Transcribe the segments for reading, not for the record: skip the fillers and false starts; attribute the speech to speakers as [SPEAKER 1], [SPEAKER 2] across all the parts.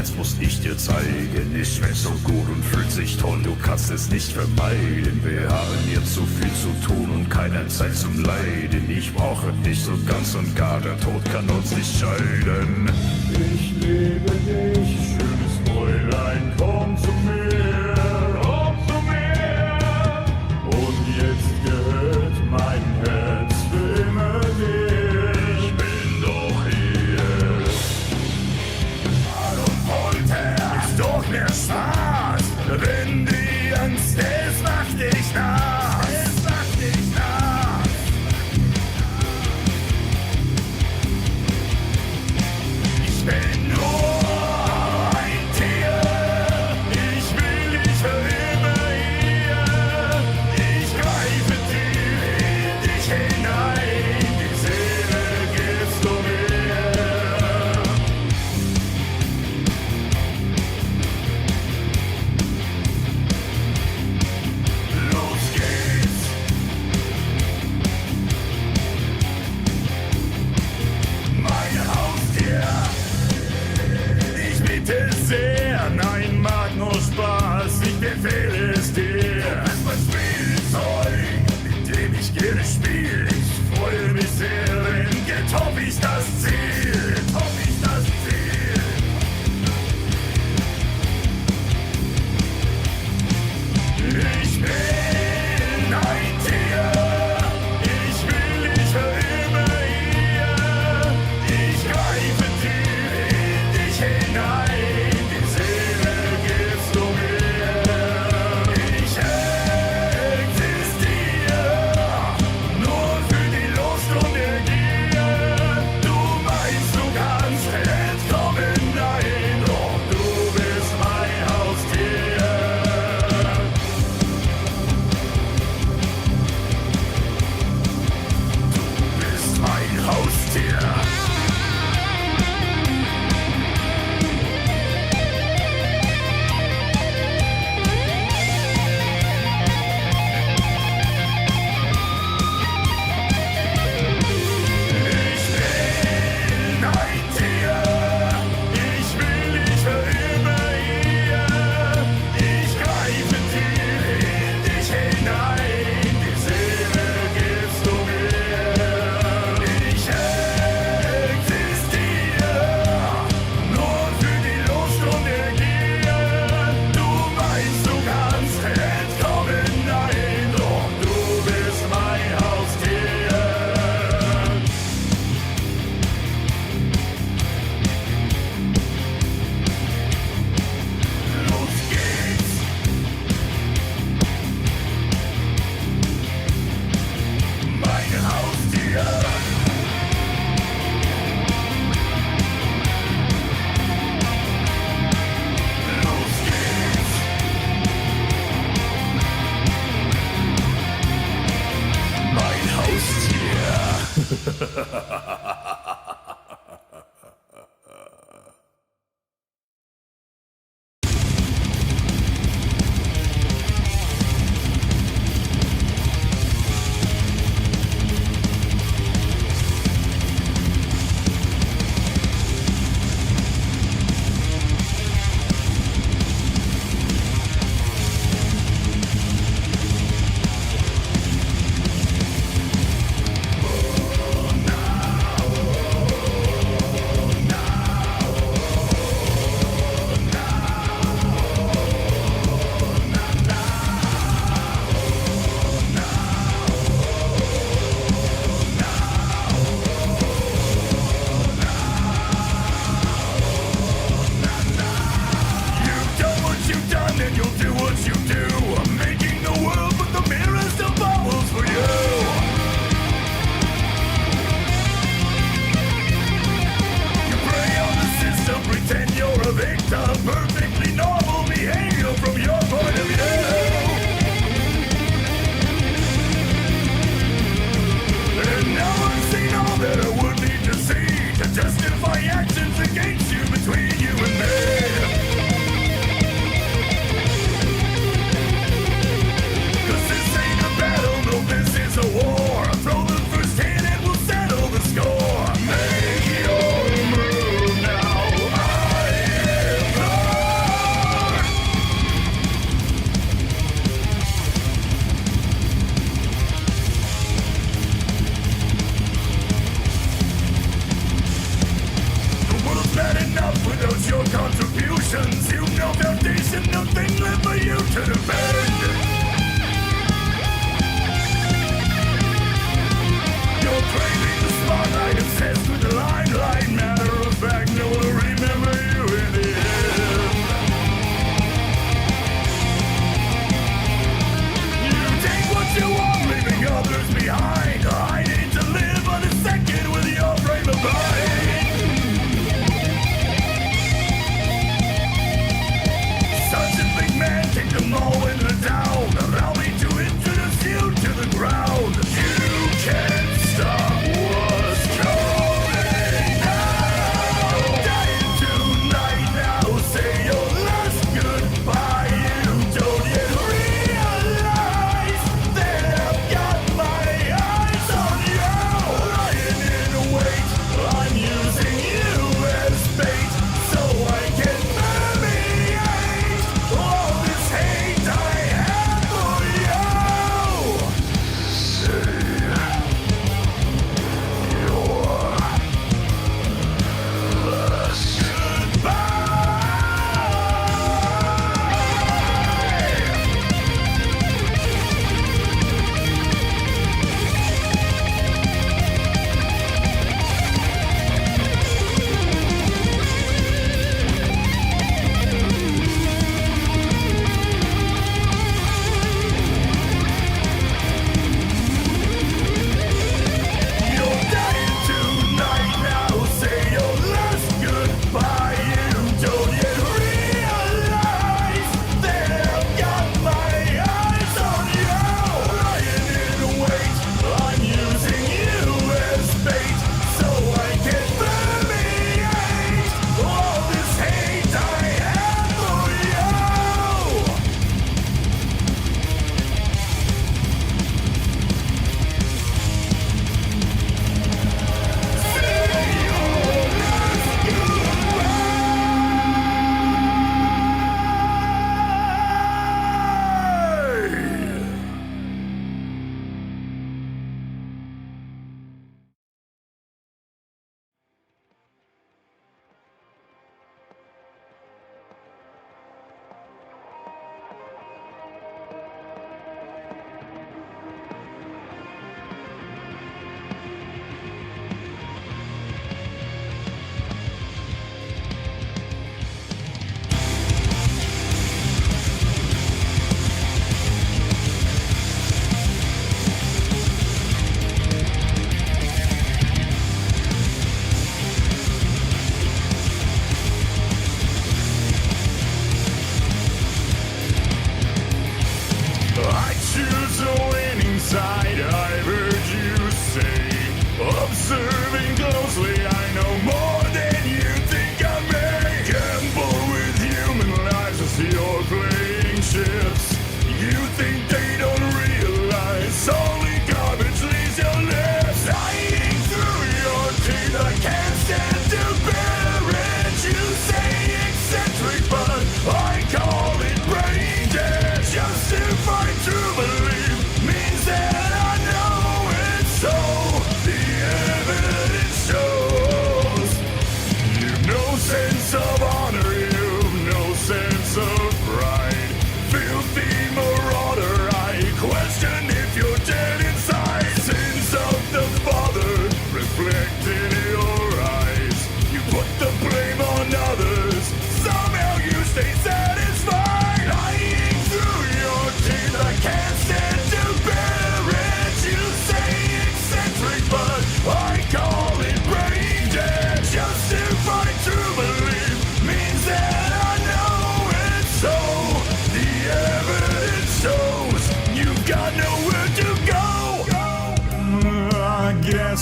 [SPEAKER 1] jetzt musst ich dir zeigen, ich schmeckt so gut und fühlt sich toll, du kannst es nicht vermeiden. Wir haben hier zu viel zu tun und keine Zeit zum Leiden. Ich brauche dich so ganz und gar, der Tod kann uns nicht scheiden. Ich liebe dich, schönes Fräulein, komm zu mir, komm zu mir. Und jetzt gehört mein Herz für immer dir. Ich bin doch hier. Und heute ist doch mehr Spaß, wenn die Angst, es macht dich nass. Es macht dich nass. Ich bin nur ein Tier, ich will dich für immer hier. Ich greife tief in dich hinein, die Seele gibst du mir.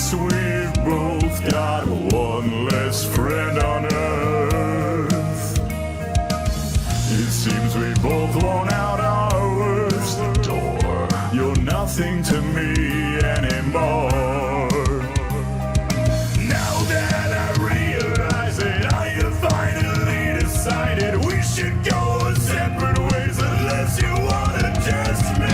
[SPEAKER 1] guess we've both got one less friend on earth. It seems we both worn out our worst door. You're nothing to me anymore. Now that I realize it, I have finally decided we should go our separate ways unless you wanna test me.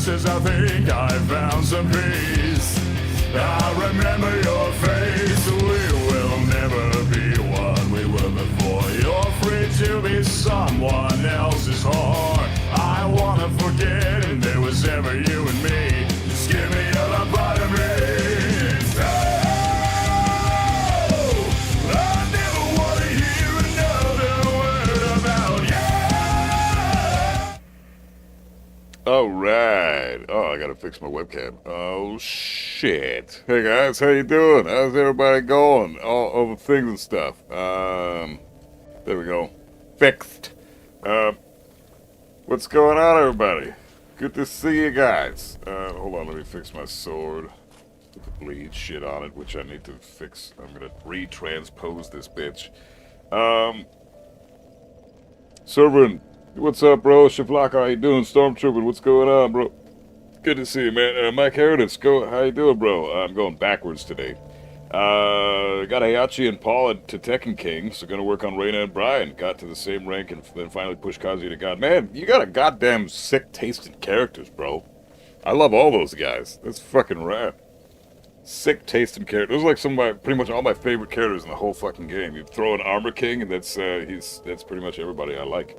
[SPEAKER 1] As I think I found some peace, I remember your face. We will never be what we were before. You're free to be someone else's whore. I wanna forget if there was ever you and me. Just give me a part of me. I never wanna hear another word about you.
[SPEAKER 2] Alright. Oh, I gotta fix my webcam. Oh, shit. Hey guys, how you doing? How's everybody going? All the things and stuff. There we go. Fixed. What's going on, everybody? Good to see you guys. Hold on, let me fix my sword. With the bleed shit on it, which I need to fix. I'm gonna retranspose this bitch. Servant. What's up, bro? Shiflaka, how you doing? Stormtrooper, what's going on, bro? Good to see you, man. Mike Heritage, how you doing, bro? I'm going backwards today. Got Heihachi and Paul to Tekken King, so gonna work on Reina and Brian. Got to the same rank and then finally pushed Kazuya to God. Man, you got a goddamn sick taste in characters, bro. I love all those guys. That's fucking rad. Sick taste in characters. Those are like some of my, pretty much all my favorite characters in the whole fucking game. You throw an Armor King, and that's pretty much everybody I like.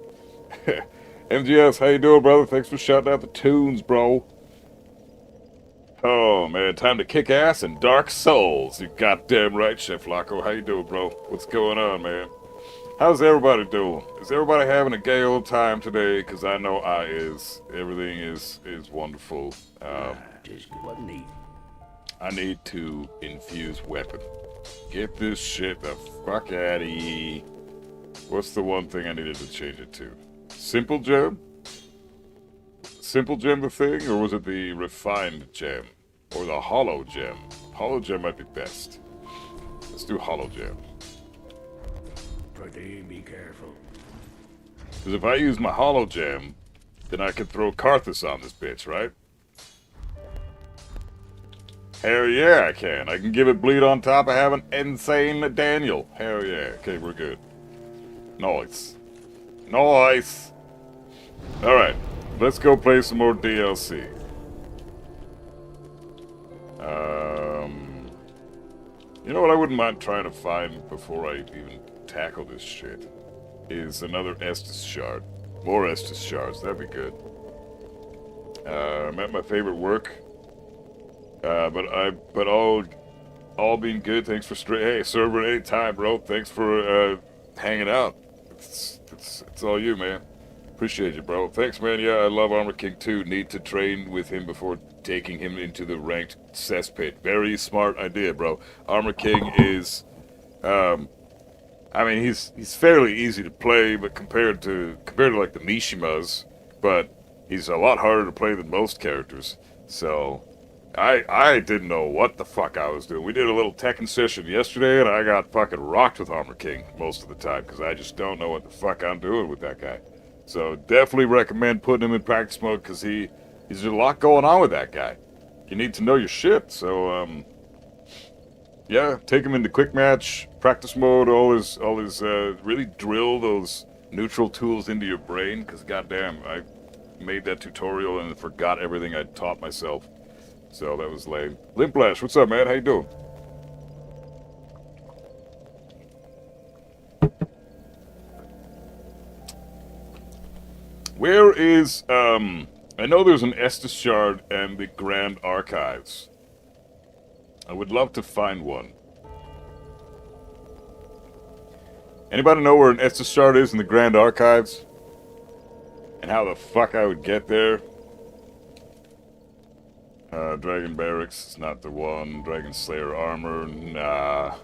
[SPEAKER 2] MGS, how you doing, brother? Thanks for shouting out the tunes, bro. Oh, man, time to kick ass in Dark Souls. You goddamn right, Chef Laco. How you doing, bro? What's going on, man? How's everybody doing? Is everybody having a gay old time today? Because I know I is. Everything is wonderful. I need to infuse weapon. Get this shit the fuck out of here. What's the one thing I needed to change it to? Simple gem? Simple gem the thing, or was it the refined gem? Or the hollow gem? Hollow gem might be best. Let's do Hollow Gem.
[SPEAKER 1] Pretty be careful.
[SPEAKER 2] Because if I use my Hollow Gem, then I can throw Karthus on this bitch, right? Hell yeah, I can. I can give it bleed on top of having insane Daniel. Hell yeah. Okay, we're good. Nice. Nice. Alright, let's go play some more DLC. You know what I wouldn't mind trying to find before I even tackle this shit? Is another Estus shard. More Estus shards, that'd be good. I'm at my favorite work. But all being good, thanks for hey, server anytime, bro. Thanks for hanging out. It's all you, man. Appreciate you, bro. Thanks, man. Yeah, I love Armor King too. Need to train with him before taking him into the ranked cesspit. Very smart idea, bro. Armor King is, I mean, he's fairly easy to play, but compared to like the Mishimas, but he's a lot harder to play than most characters. So I didn't know what the fuck I was doing. We did a little Tekken session yesterday, and I got fucking rocked with Armor King most of the time because I just don't know what the fuck I'm doing with that guy. So definitely recommend putting him in practice mode because there's a lot going on with that guy. You need to know your shit. So yeah, take him into quick match, practice mode, all his really drill those neutral tools into your brain because goddamn, I made that tutorial and forgot everything I taught myself. So that was lame. Limplash, what's up, man? How you doing? Where is, I know there's an Estus Shard and the Grand Archives. I would love to find one. Anybody know where an Estus Shard is in the Grand Archives? And how the fuck I would get there? Dragon Barracks is not the one. Dragon Slayer armor, nah.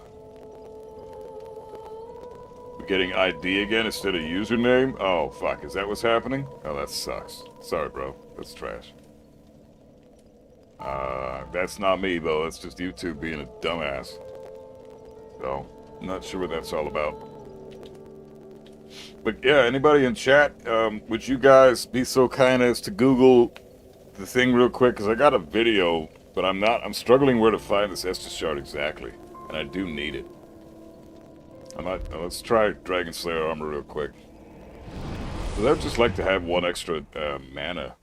[SPEAKER 2] We're getting ID again instead of username? Oh, fuck, is that what's happening? Oh, that sucks. Sorry, bro. That's trash. That's not me, though. That's just YouTube being a dumbass. So, I'm not sure what that's all about. But yeah, anybody in chat, would you guys be so kind as to Google the thing real quick? Because I got a video, but I'm struggling where to find this Estus Shard exactly. And I do need it. Let's try Dragon Slayer armor real quick. Because I'd just like to have one extra mana.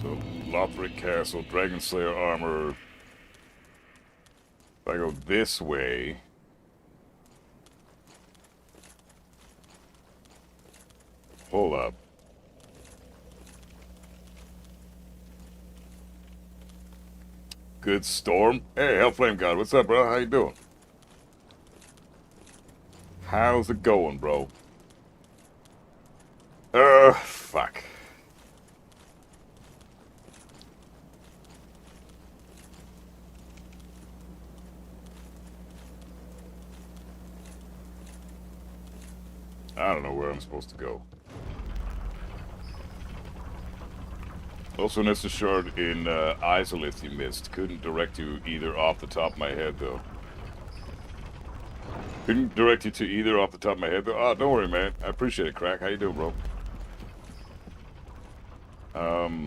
[SPEAKER 2] So, Lothric Castle, Dragon Slayer armor. If I go this way... Hold up. Good Storm. Hey, Hellflame God, what's up, bro? How you doing? How's it going, bro? Fuck. I don't know where I'm supposed to go. Also, an Estus Shard in Izalith you missed. Couldn't direct you either off the top of my head, though. Couldn't direct you to either off the top of my head, though. Oh, don't worry, man. I appreciate it, Crack. How you doing, bro? I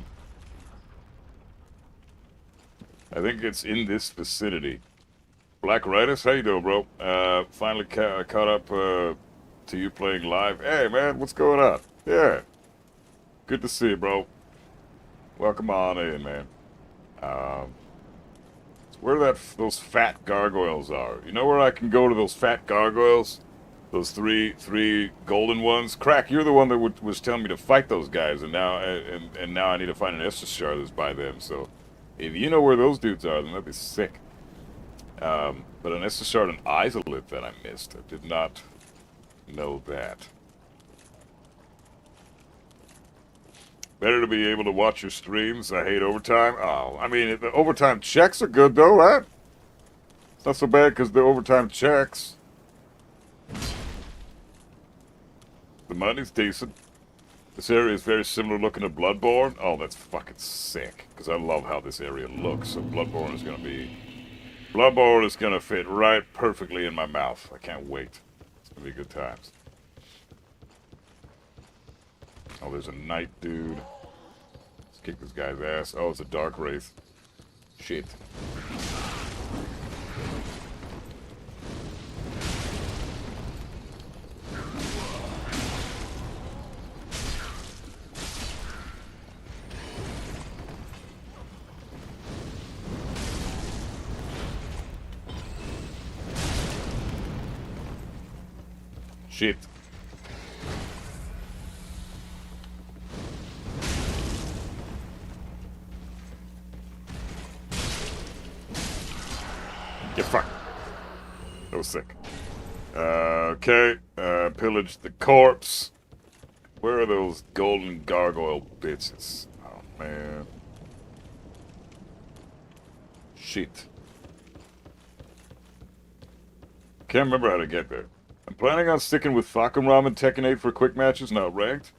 [SPEAKER 2] think it's in this vicinity. Black Ritus, how you doing, bro? Finally caught up to you playing live. Hey, man, what's going on? Yeah. Good to see you, bro. Welcome on in, man. Where those fat gargoyles are. You know where I can go to those fat gargoyles? Those three golden ones? Crack, you're the one that was telling me to fight those guys, and now I need to find an Estus Shard that's by them, so... If you know where those dudes are, then that'd be sick. But an Estus Shard and Izalith that I missed. I did not know that. Better to be able to watch your streams. I hate overtime. Oh, I mean, the overtime checks are good, though, right? It's not so bad because the overtime checks. The money's decent. This area is very similar looking to Bloodborne. Oh, that's fucking sick. Because I love how this area looks. So Bloodborne is going to be... Bloodborne is going to fit right perfectly in my mouth. I can't wait. It's going to be good times. Oh, there's a knight dude. Let's kick this guy's ass. Oh, it's a dark wraith. Shit. Shit. Get fucked. That was sick. Okay. Pillage the corpse. Where are those golden gargoyle bitches? Oh, man. Shit. Can't remember how to get there. I'm planning on sticking with Fakumram and Tekken 8 for quick matches, not ranked.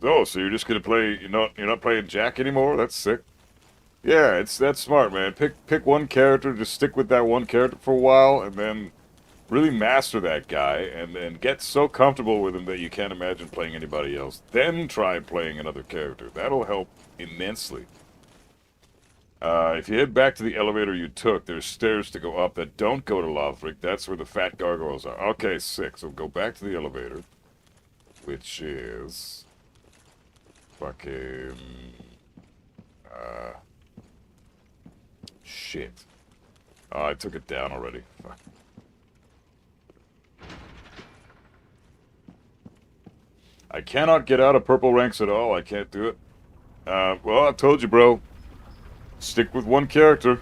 [SPEAKER 2] Oh, so you're just gonna play? You're not playing Jack anymore? That's sick. Yeah, that's smart, man. Pick one character, just stick with that one character for a while, and then really master that guy, and then get so comfortable with him that you can't imagine playing anybody else. Then try playing another character. That'll help immensely. If you head back to the elevator you took, there's stairs to go up that don't go to Lothric. That's where the fat gargoyles are. Okay, sick. So go back to the elevator, which is fucking shit. Oh, I took it down already. Fuck. I cannot get out of purple ranks at all. I can't do it. Well, I told you, bro. Stick with one character.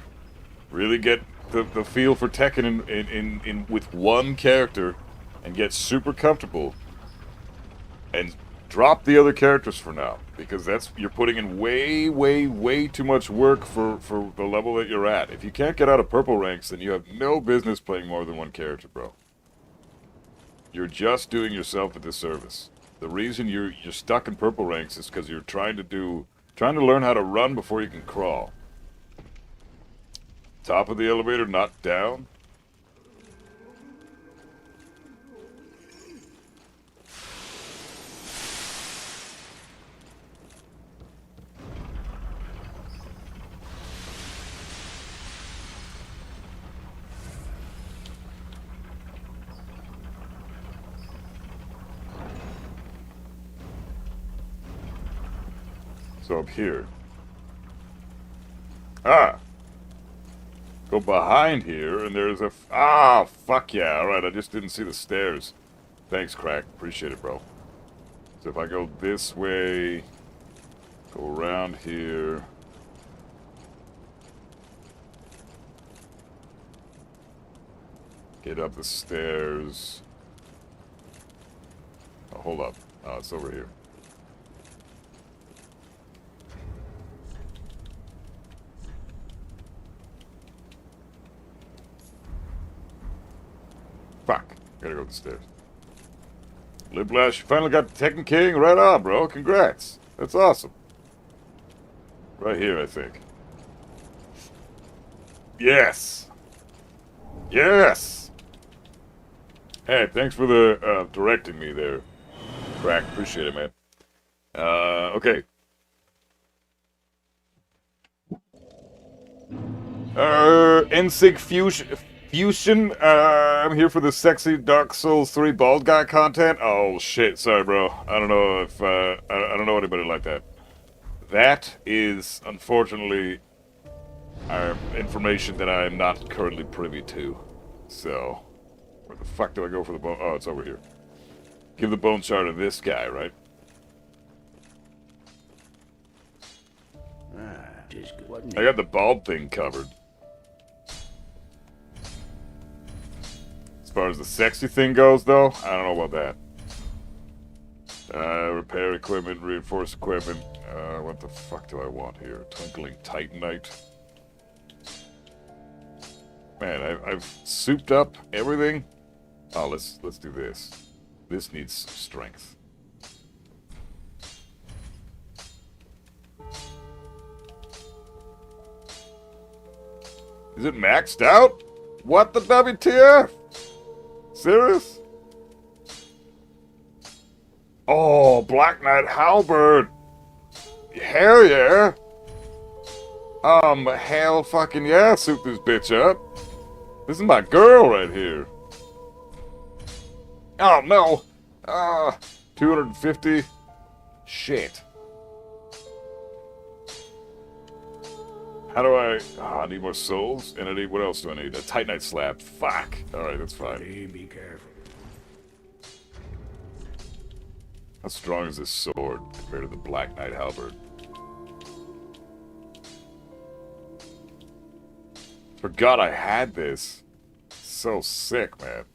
[SPEAKER 2] Really get the feel for Tekken in with one character, and get super comfortable. And drop the other characters for now, because you're putting in way too much work for the level that you're at. If you can't get out of purple ranks, then you have no business playing more than one character, bro. You're just doing yourself a disservice. The reason you're stuck in purple ranks is because you're trying to learn how to run before you can crawl. Top of the elevator, not down. So up here. Ah! Go behind here, and there's a... fuck yeah. Alright, I just didn't see the stairs. Thanks, Crack. Appreciate it, bro. So if I go this way, go around here... Get up the stairs... Oh, hold up. Oh, it's over here. Fuck. Gotta go up the stairs. Liplash, you finally got the Tekken King? Right on, bro. Congrats. That's awesome. Right here, I think. Yes! Yes! Hey, thanks for the directing me there, Crack. Appreciate it, man. Okay. NSYNC Fusion, I'm here for the sexy Dark Souls 3 bald guy content. Oh shit, sorry bro. I don't know if, I don't know anybody like that. That is, unfortunately, information that I am not currently privy to. So, where the fuck do I go for the bone? Oh, it's over here. Give the bone shard to this guy, right? I got the bald thing covered. As far as the sexy thing goes, though, I don't know about that. Repair equipment, reinforce equipment. What the fuck do I want here? Twinkling Titanite. Man, I've souped up everything. Oh, let's do this. This needs strength. Is it maxed out? What the WTF? Serious? Oh, Black Knight Halberd. Hell yeah. Hell fucking yeah, suit this bitch up. This is my girl right here. Oh no. 250. Shit. How do I need more souls? And I need, what else do I need? A Titanite slab. Fuck. Alright, that's fine.
[SPEAKER 1] Be careful.
[SPEAKER 2] How strong is this sword compared to the Black Knight Halberd? Forgot I had this. So sick, man.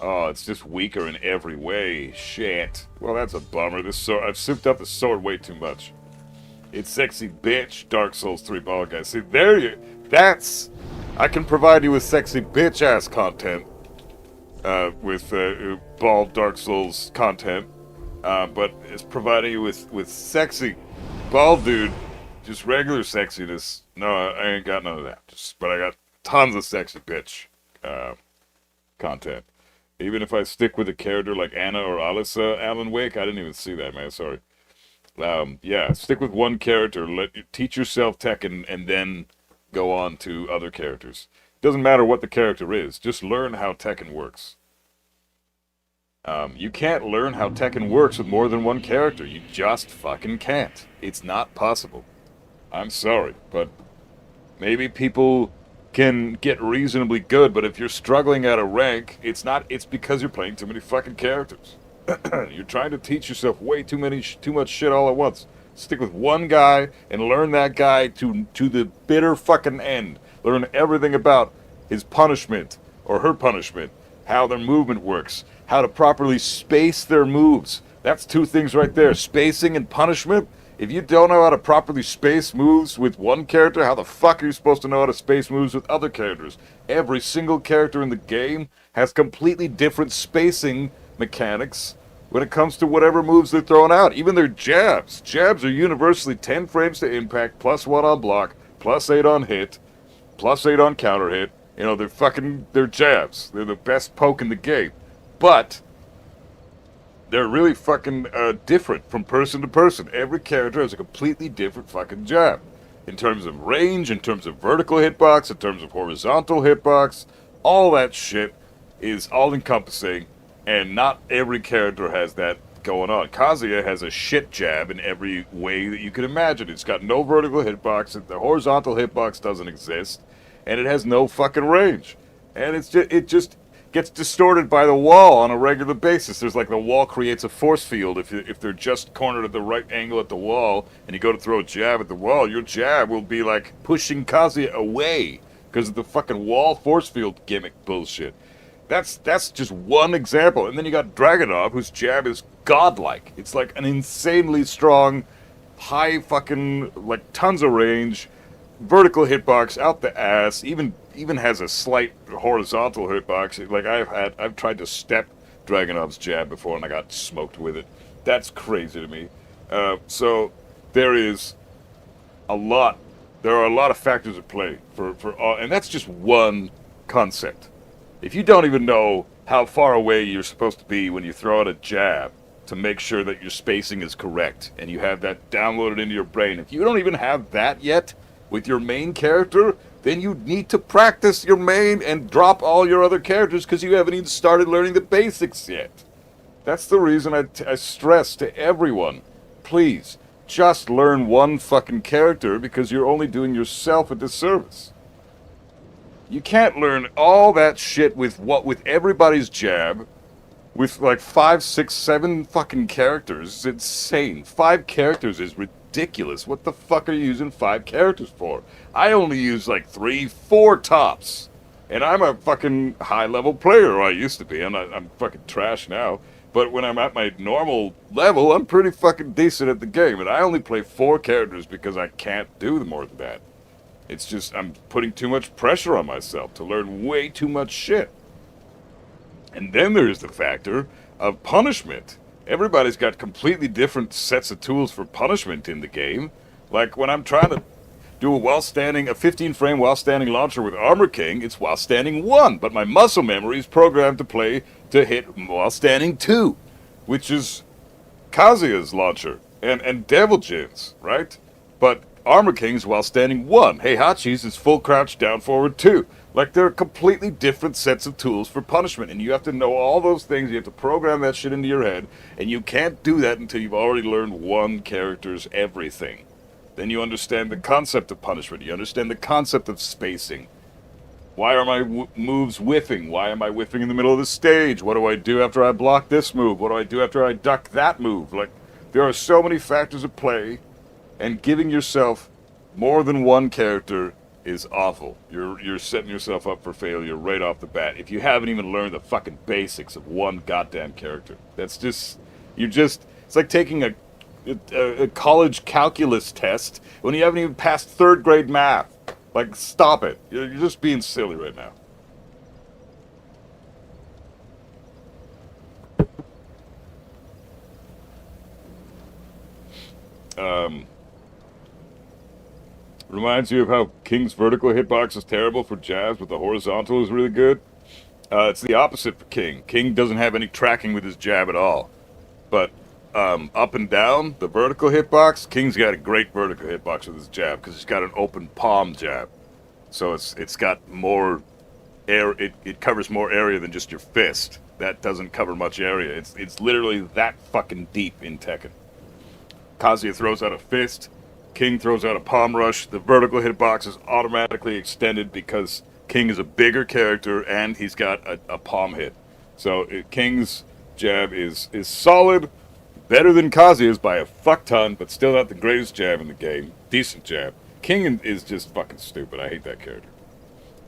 [SPEAKER 2] Oh, it's just weaker in every way. Shit. Well, that's a bummer. This sword, I've souped up the sword way too much. It's sexy bitch, Dark Souls 3 ball guys. See, there you... That's... I can provide you with sexy bitch-ass content. With bald Dark Souls content. But it's providing you with sexy bald dude, just regular sexiness. No, I ain't got none of that. But I got tons of sexy bitch content. Even if I stick with a character like Anna or Alyssa Alan Wake, I didn't even see that, man. Sorry. Yeah, stick with one character. Let you teach yourself Tekken, and then go on to other characters. Doesn't matter what the character is. Just learn how Tekken works. You can't learn how Tekken works with more than one character. You just fucking can't. It's not possible. I'm sorry, but maybe people can get reasonably good, but if you're struggling at a rank, it's because you're playing too many fucking characters. You're trying to teach yourself way too much shit all at once. Stick with one guy and learn that guy to the bitter fucking end. Learn everything about his punishment or her punishment, how their movement works, how to properly space their moves. That's two things right there, spacing and punishment. If you don't know how to properly space moves with one character, how the fuck are you supposed to know how to space moves with other characters? Every single character in the game has completely different spacing mechanics when it comes to whatever moves they're throwing out. Even their jabs. Jabs are universally 10 frames to impact, plus 1 on block, plus 8 on hit, plus 8 on counter hit. You know, they're jabs. They're the best poke in the game. But they're really fucking different from person to person. Every character has a completely different fucking jab. In terms of range, in terms of vertical hitbox, in terms of horizontal hitbox, all that shit is all-encompassing, and not every character has that going on. Kazuya has a shit jab in every way that you can imagine. It's got no vertical hitbox, the horizontal hitbox doesn't exist, and it has no fucking range. And it just gets distorted by the wall on a regular basis. There's like the wall creates a force field. If they're just cornered at the right angle at the wall, and you go to throw a jab at the wall, your jab will be like pushing Kazuya away because of the fucking wall force field gimmick bullshit. That's just one example. And then you got Dragunov, whose jab is godlike. It's like an insanely strong, high fucking, like tons of range, vertical hitbox out the ass, even has a slight horizontal hitbox. Like I've tried to step Dragunov's jab before and I got smoked with it. That's crazy to me. So there are a lot of factors at play for all, and that's just one concept. If you don't even know how far away you're supposed to be when you throw out a jab to make sure that your spacing is correct, and you have that downloaded into your brain, if you don't even have that yet with your main character, then you need to practice your main and drop all your other characters because you haven't even started learning the basics yet. That's the reason I stress to everyone, please, just learn one fucking character because you're only doing yourself a disservice. You can't learn all that shit with everybody's jab, with like 5, 6, 7 fucking characters. It's insane. 5 characters is ridiculous. What the fuck are you using 5 characters for? I only use like 3, 4 tops. And I'm a fucking high-level player, or I used to be. I'm fucking trash now. But when I'm at my normal level, I'm pretty fucking decent at the game. And I only play 4 characters because I can't do more than that. It's just, I'm putting too much pressure on myself to learn way too much shit. And then there's the factor of punishment. Everybody's got completely different sets of tools for punishment in the game. Like when I'm trying to do a 15-frame while standing launcher with Armor King, it's while standing 1. But my muscle memory is programmed to hit while standing 2, which is Kazuya's launcher and Devil Jin's, right? But Armor King's while standing 1. Heihachi's is full crouch down forward 2. Like, they're completely different sets of tools for punishment, and you have to know all those things. You have to program that shit into your head, and you can't do that until you've already learned one character's everything. Then you understand the concept of punishment. You understand the concept of spacing. Why are my moves whiffing? Why am I whiffing in the middle of the stage? What do I do after I block this move? What do I do after I duck that move? Like, there are so many factors at play, and giving yourself more than one character is awful. You're setting yourself up for failure right off the bat if you haven't even learned the fucking basics of one goddamn character. It's like taking a college calculus test when you haven't even passed 3rd grade math. Like, stop it. You're just being silly right now. Reminds you of how King's vertical hitbox is terrible for jabs, but the horizontal is really good. It's the opposite for King. King doesn't have any tracking with his jab at all. But up and down, the vertical hitbox, King's got a great vertical hitbox with his jab because he's got an open palm jab. So it's got more air. It covers more area than just your fist. That doesn't cover much area. It's literally that fucking deep in Tekken. Kazuya throws out a fist. King throws out a palm rush. The vertical hitbox is automatically extended because King is a bigger character and he's got a palm hit. So King's jab is solid, better than Kazuya's by a fuck ton, but still not the greatest jab in the game. Decent jab. King is just fucking stupid. I hate that character.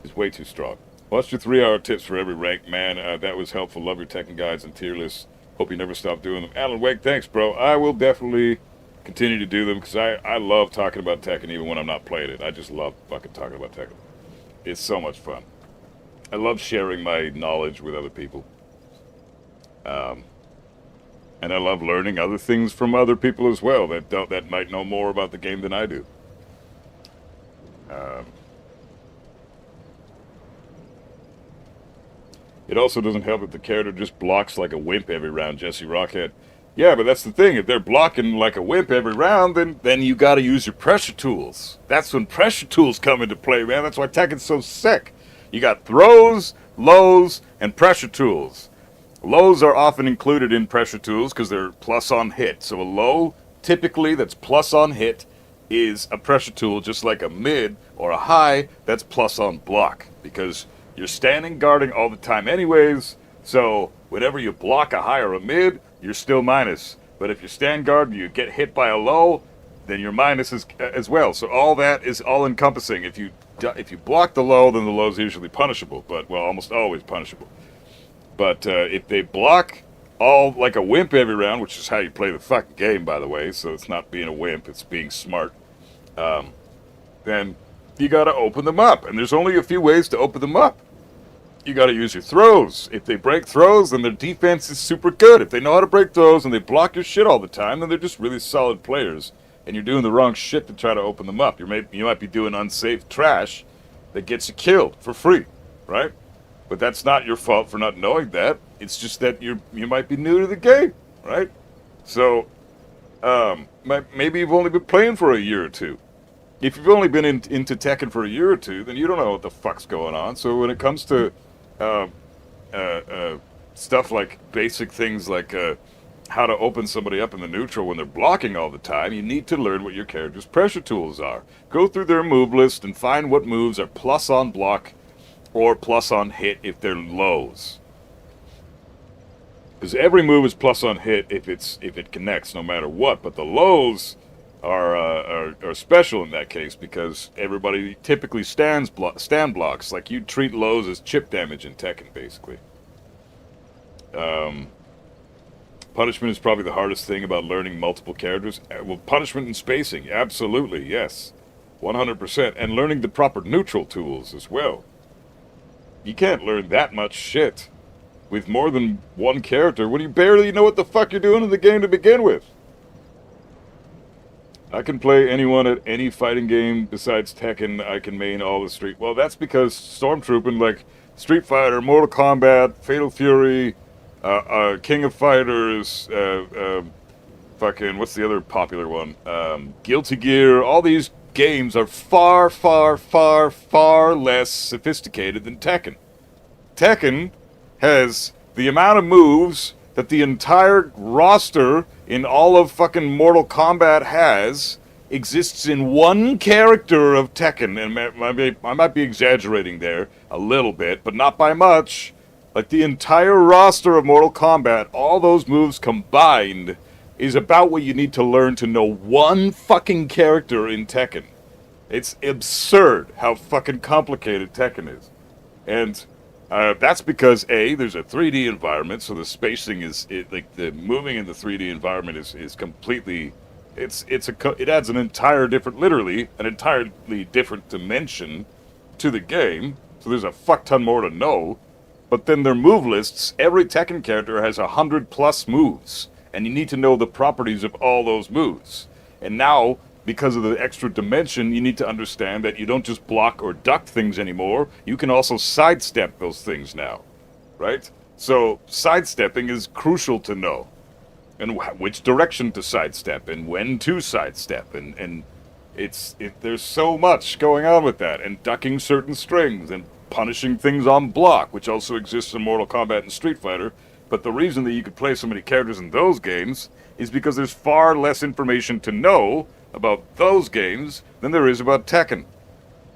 [SPEAKER 2] He's way too strong. Watch your 3-hour tips for every rank, man. That was helpful. Love your Tekken guides and tier lists. Hope you never stop doing them. Alan Wake, thanks, bro. I will definitely continue to do them because I love talking about Tekken even when I'm not playing it. I just love fucking talking about Tekken. It's so much fun. I love sharing my knowledge with other people. And I love learning other things from other people as well that might know more about the game than I do. It also doesn't help if the character just blocks like a wimp every round, Jesse Rockhead. Yeah, but that's the thing. If they're blocking like a wimp every round, then you gotta use your pressure tools. That's when pressure tools come into play, man. That's why Tekken's so sick. You got throws, lows, and pressure tools. Lows are often included in pressure tools because they're plus on hit. So a low, typically, that's plus on hit is a pressure tool, just like a mid or a high that's plus on block. Because you're standing guarding all the time anyways, so whenever you block a high or a mid, you're still minus. But if you stand guard and you get hit by a low, then your minus is as well. So all that is all encompassing. If you block the low, then the low is usually punishable, but well, almost always punishable. But if they block all like a wimp every round, which is how you play the fucking game, by the way, so it's not being a wimp, it's being smart, then you gotta open them up. And there's only a few ways to open them up. You gotta use your throws. If they break throws, then their defense is super good. If they know how to break throws and they block your shit all the time, then they're just really solid players. And you're doing the wrong shit to try to open them up. You might be doing unsafe trash that gets you killed for free, right? But that's not your fault for not knowing that. It's just that you might be new to the game, right? So, maybe you've only been playing for a year or two. If you've only been into Tekken for a year or two, then you don't know what the fuck's going on. So when it comes to stuff like basic things like how to open somebody up in the neutral when they're blocking all the time, you need to learn what your character's pressure tools are. Go through their move list and find what moves are plus on block or plus on hit if they're lows. Because every move is plus on hit if it connects no matter what, but the lows are special in that case because everybody typically stand blocks. Like you treat lows as chip damage in Tekken, basically. Punishment is probably the hardest thing about learning multiple characters. Well, punishment and spacing, absolutely, yes, 100%, and learning the proper neutral tools as well. You can't learn that much shit with more than one character when you barely know what the fuck you're doing in the game to begin with. I can play anyone at any fighting game besides Tekken. I can main all the Street. Well, that's because Stormtrooping, like Street Fighter, Mortal Kombat, Fatal Fury, King of Fighters, fucking what's the other popular one? Guilty Gear. All these games are far, far, far, far less sophisticated than Tekken. Tekken has the amount of moves that the entire roster in all of fucking Mortal Kombat has exists in one character of Tekken. And I might be exaggerating there a little bit, but not by much. Like the entire roster of Mortal Kombat, all those moves combined, is about what you need to learn to know one fucking character in Tekken. It's absurd how fucking complicated Tekken is. And that's because there's a 3D environment, so the spacing like the moving in the 3D environment is completely, it adds an entirely different dimension to the game. So there's a fuck ton more to know. But then their move lists, every Tekken character has 100+ moves, and you need to know the properties of all those moves. And now, because of the extra dimension, you need to understand that you don't just block or duck things anymore, you can also sidestep those things now, right? So sidestepping is crucial to know, and which direction to sidestep, and when to sidestep, and there's so much going on with that, and ducking certain strings, and punishing things on block, which also exists in Mortal Kombat and Street Fighter. But the reason that you could play so many characters in those games is because there's far less information to know about those games than there is about Tekken.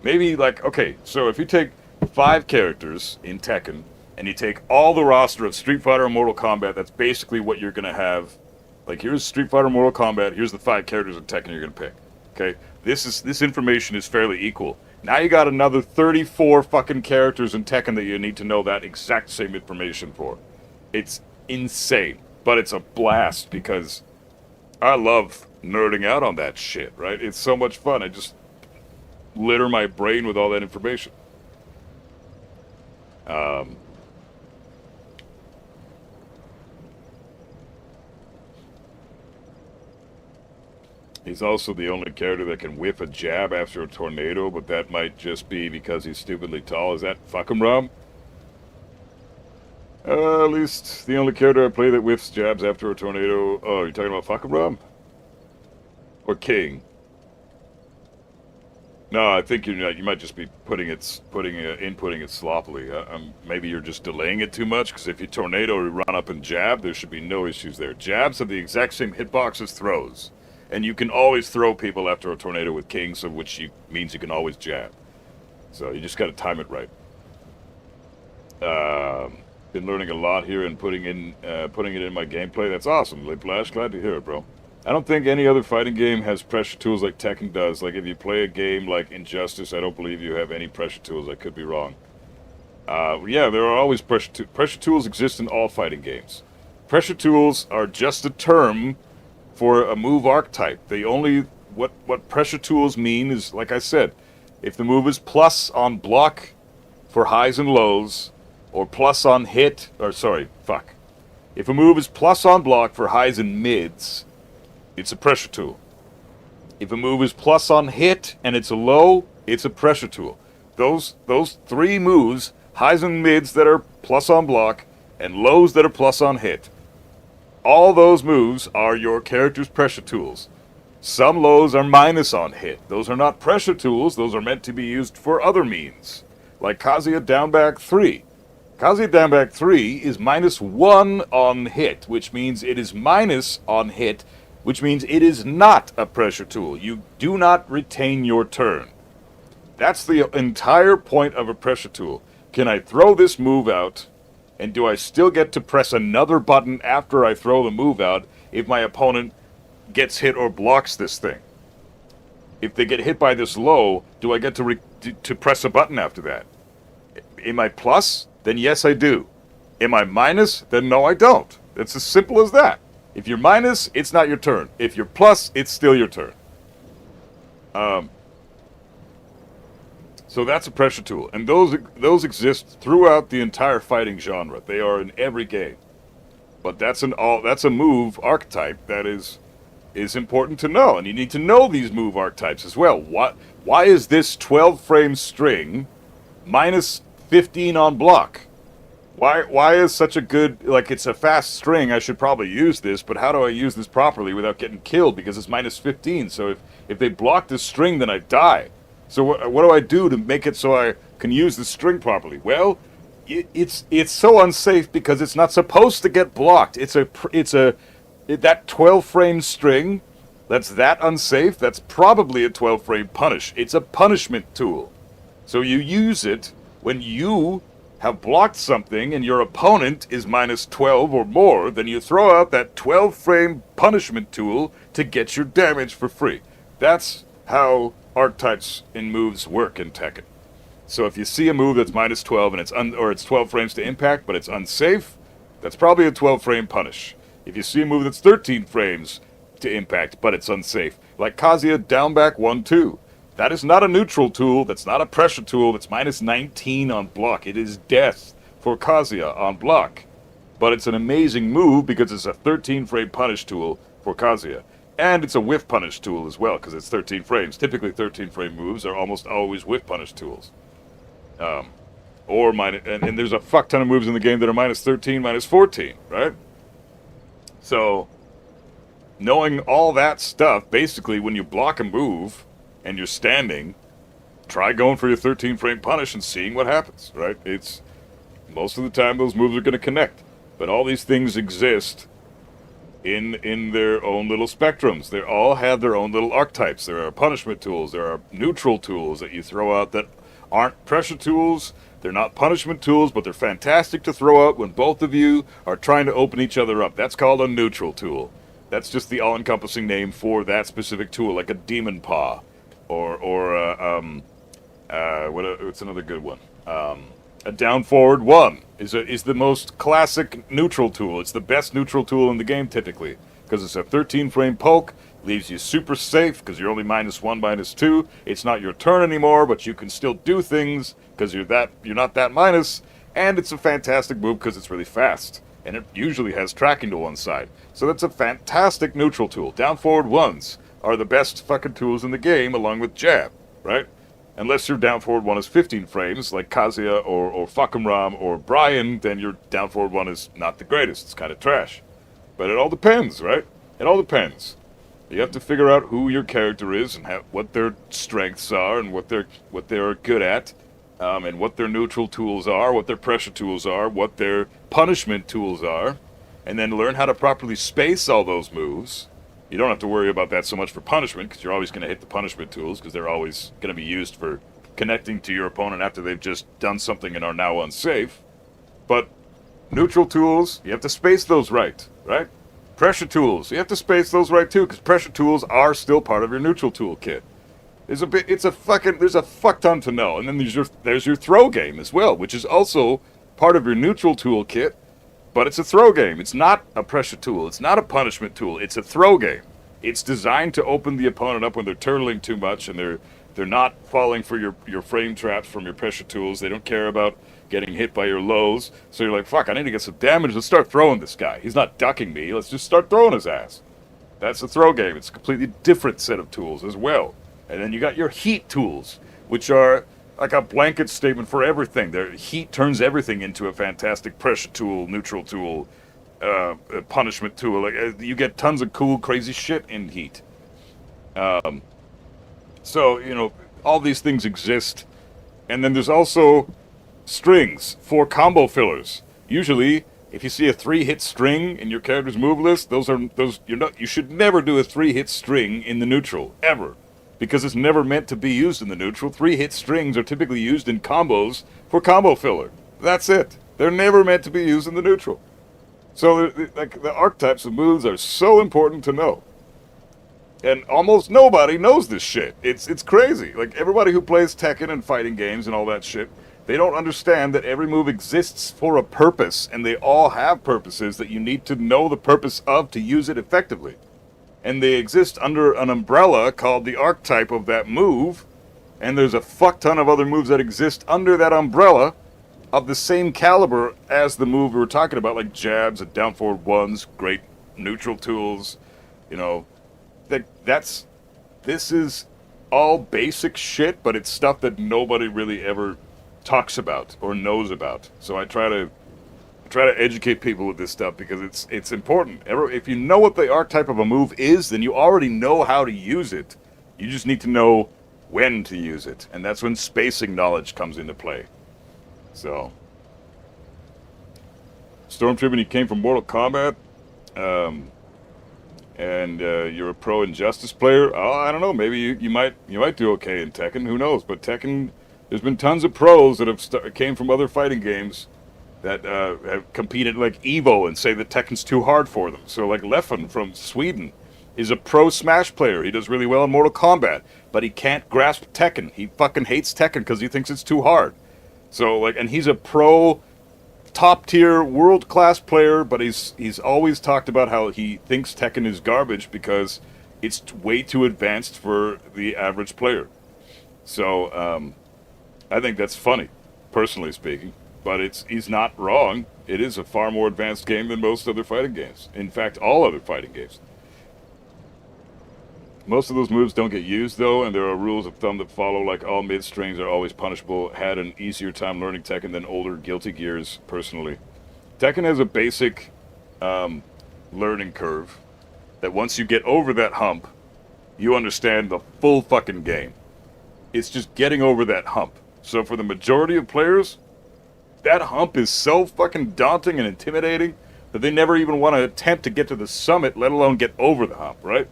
[SPEAKER 2] Maybe like, okay, so if you take 5 characters in Tekken and you take all the roster of Street Fighter and Mortal Kombat, that's basically what you're going to have. Like, here's Street Fighter, Mortal Kombat, here's the 5 characters in Tekken you're going to pick. Okay, this information is fairly equal. Now you got another 34 fucking characters in Tekken that you need to know that exact same information for. It's insane, but it's a blast because I love nerding out on that shit, right? It's so much fun. I just litter my brain with all that information. He's also the only character that can whiff a jab after a tornado, but that might just be because he's stupidly tall. Is that fuck him, Rum? At least the only character I play that whiffs jabs after a tornado. Oh, you're talking about fuck him, Rum? Or King? No, I think you might just be inputting it sloppily. Maybe you're just delaying it too much, because if you tornado or run up and jab, there should be no issues there. Jabs have the exact same hitbox as throws. And you can always throw people after a tornado with King, so means you can always jab. So you just got to time it right. Been learning a lot here and putting it in my gameplay. That's awesome, Liplash. Glad to hear it, bro. I don't think any other fighting game has pressure tools like Tekken does. Like if you play a game like Injustice, I don't believe you have any pressure tools. I could be wrong. Yeah, there are always pressure tools. Pressure tools exist in all fighting games. Pressure tools are just a term for a move archetype. What pressure tools mean is, like I said, if the move is plus on block for highs and lows, or plus on hit, If a move is plus on block for highs and mids, it's a pressure tool. If a move is plus on hit and it's a low, it's a pressure tool. Those 3 moves, highs and mids that are plus on block, and lows that are plus on hit, all those moves are your character's pressure tools. Some lows are minus on hit. Those are not pressure tools. Those are meant to be used for other means. Like Kazuya Downback 3. Kazuya Downback 3 is -1 on hit, which means it is minus on hit, which means it is not a pressure tool. You do not retain your turn. That's the entire point of a pressure tool. Can I throw this move out? And do I still get to press another button after I throw the move out if my opponent gets hit or blocks this thing? If they get hit by this low, do I get to press a button after that? Am I plus? Then yes, I do. Am I minus? Then no, I don't. It's as simple as that. If you're minus, it's not your turn. If you're plus, it's still your turn. So that's a pressure tool, and those exist throughout the entire fighting genre. They are in every game, but that's a move archetype that is is important to know, and you need to know these move archetypes as well. Why is this 12-frame string minus 15 on block? Why is such a good, like, it's a fast string, I should probably use this, but how do I use this properly without getting killed? Because it's minus 15, so if they block this string, then I die. So what do I do to make it so I can use the string properly? Well, it's so unsafe because it's not supposed to get blocked. That 12-frame string, that's that unsafe, that's probably a 12-frame punish. It's a punishment tool. So you use it when you have blocked something and your opponent is minus 12 or more, then you throw out that 12-frame punishment tool to get your damage for free. That's how archetypes and moves work in Tekken. So if you see a move that's minus 12 and it's 12 frames to impact, but it's unsafe, that's probably a 12-frame punish. If you see a move that's 13 frames to impact, but it's unsafe, like Kazuya down back 1-2, that is not a neutral tool, that's not a pressure tool, that's minus 19 on block. It is death for Kazuya on block. But it's an amazing move because it's a 13-frame punish tool for Kazuya. And it's a whiff punish tool as well, because it's 13 frames. Typically 13-frame moves are almost always whiff punish tools. And there's a fuck ton of moves in the game that are minus 13, minus 14, right? So, knowing all that stuff, basically when you block a move and you're standing, try going for your 13-frame punish and seeing what happens, right? It's most of the time those moves are going to connect. But all these things exist in their own little spectrums. They all have their own little archetypes. There are punishment tools, there are neutral tools that you throw out that aren't pressure tools. They're not punishment tools, but they're fantastic to throw out when both of you are trying to open each other up. That's called a neutral tool. That's just the all-encompassing name for that specific tool, like a demon paw, what's another good one? A down forward 1 is the most classic neutral tool. It's the best neutral tool in the game typically, because it's a 13-frame poke, leaves you super safe because you're only minus 1, minus 2. It's not your turn anymore, but you can still do things because you're not that minus, and it's a fantastic move because it's really fast, and it usually has tracking to one side. So that's a fantastic neutral tool. Down forward 1s are the best fucking tools in the game, along with jab, right? Unless your down forward 1 is 15 frames, like Kazuya or Fakumram or Brian, then your down forward 1 is not the greatest. It's kind of trash. But it all depends, right? It all depends. You have to figure out who your character is and what their strengths are and what they're good at, and what their neutral tools are, what their pressure tools are, what their punishment tools are, and then learn how to properly space all those moves. You don't have to worry about that so much for punishment, because you're always going to hit the punishment tools, because they're always going to be used for connecting to your opponent after they've just done something and are now unsafe. But neutral tools, you have to space those right? Pressure tools, you have to space those right too, because pressure tools are still part of your neutral tool kit. There's a fuck ton to know. And then there's your throw game as well, which is also part of your neutral tool kit, but it's a throw game. It's not a pressure tool. It's not a punishment tool. It's a throw game. It's designed to open the opponent up when they're turtling too much and they're not falling for your frame traps from your pressure tools. They don't care about getting hit by your lows. So you're like, fuck, I need to get some damage. Let's start throwing this guy. He's not ducking me. Let's just start throwing his ass. That's a throw game. It's a completely different set of tools as well. And then you got your heat tools, which are like a blanket statement for everything. Heat turns everything into a fantastic pressure tool, neutral tool, punishment tool. Like, you get tons of cool, crazy shit in heat. So, all these things exist. And then there's also strings for combo fillers. Usually, if you see a 3-hit string in your character's move list, you should never do a 3-hit string in the neutral, ever. Because it's never meant to be used in the neutral. 3-hit strings are typically used in combos for combo filler. That's it. They're never meant to be used in the neutral. So the archetypes of moves are so important to know. And almost nobody knows this shit. It's crazy. Like, everybody who plays Tekken and fighting games and all that shit, they don't understand that every move exists for a purpose, and they all have purposes that you need to know the purpose of to use it effectively. And they exist under an umbrella called the archetype of that move, and there's a fuck ton of other moves that exist under that umbrella of the same caliber as the move we were talking about, like jabs and down forward 1s, great neutral tools, this is all basic shit, but it's stuff that nobody really ever talks about or knows about. So I try to educate people with this stuff because it's important. If you know what the archetype of a move is, then you already know how to use it. You just need to know when to use it, and that's when spacing knowledge comes into play. So, Stormtrooper, you came from Mortal Kombat, and you're a pro Injustice player. Oh, I don't know. Maybe you might do okay in Tekken. Who knows? But Tekken, there's been tons of pros that have came from other fighting games that have competed like Evo and say that Tekken's too hard for them. So like Leffen from Sweden is a pro Smash player. He does really well in Mortal Kombat, but he can't grasp Tekken. He fucking hates Tekken because he thinks it's too hard. So like, and he's a pro top tier world class player, but he's always talked about how he thinks Tekken is garbage because it's way too advanced for the average player. So I think that's funny, personally speaking. But he's not wrong. It is a far more advanced game than most other fighting games. In fact, all other fighting games. Most of those moves don't get used, though, and there are rules of thumb that follow, like all mid-strings are always punishable. Had an easier time learning Tekken than older Guilty Gears, personally. Tekken has a basic learning curve that once you get over that hump, you understand the full fucking game. It's just getting over that hump. So for the majority of players, that hump is so fucking daunting and intimidating that they never even want to attempt to get to the summit, let alone get over the hump, right?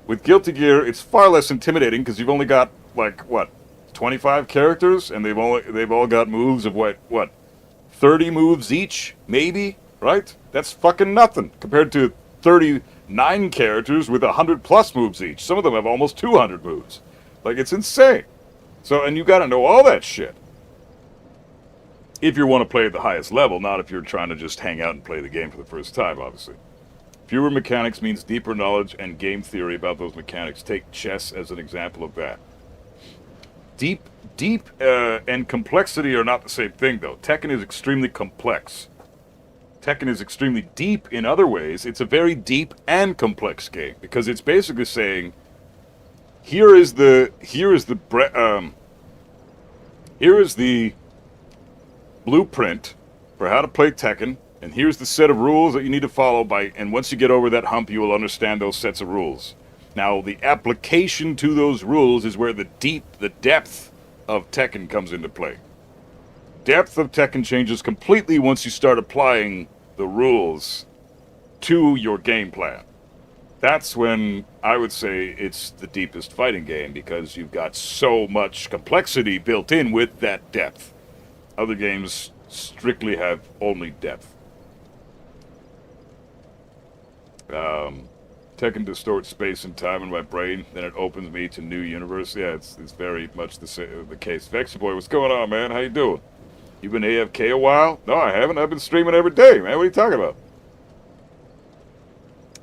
[SPEAKER 2] With Guilty Gear, it's far less intimidating because you've only got, like, 25 characters, and they've all got moves of, 30 moves each, maybe, right? That's fucking nothing compared to 39 characters with 100+ moves each. Some of them have almost 200 moves. Like, it's insane. So, and you gotta know all that shit. If you want to play at the highest level, not if you're trying to just hang out and play the game for the first time, obviously. Fewer mechanics means deeper knowledge and game theory about those mechanics. Take chess as an example of that. Deep and complexity are not the same thing, though. Tekken is extremely complex. Tekken is extremely deep in other ways. It's a very deep and complex game because it's basically saying, here is the blueprint for how to play Tekken, and here's the set of rules that you need to follow and once you get over that hump, you will understand those sets of rules. Now, the application to those rules is where the depth of Tekken comes into play. Depth of Tekken changes completely once you start applying the rules to your game plan. That's when I would say it's the deepest fighting game because you've got so much complexity built in with that depth. Other games strictly have only depth. Tekken distorts space and time in my brain, then it opens me to new universe. Yeah, it's very much the case. Vexaboy, what's going on, man? How you doing? You been AFK a while? No, I haven't. I've been streaming every day, man. What are you talking about?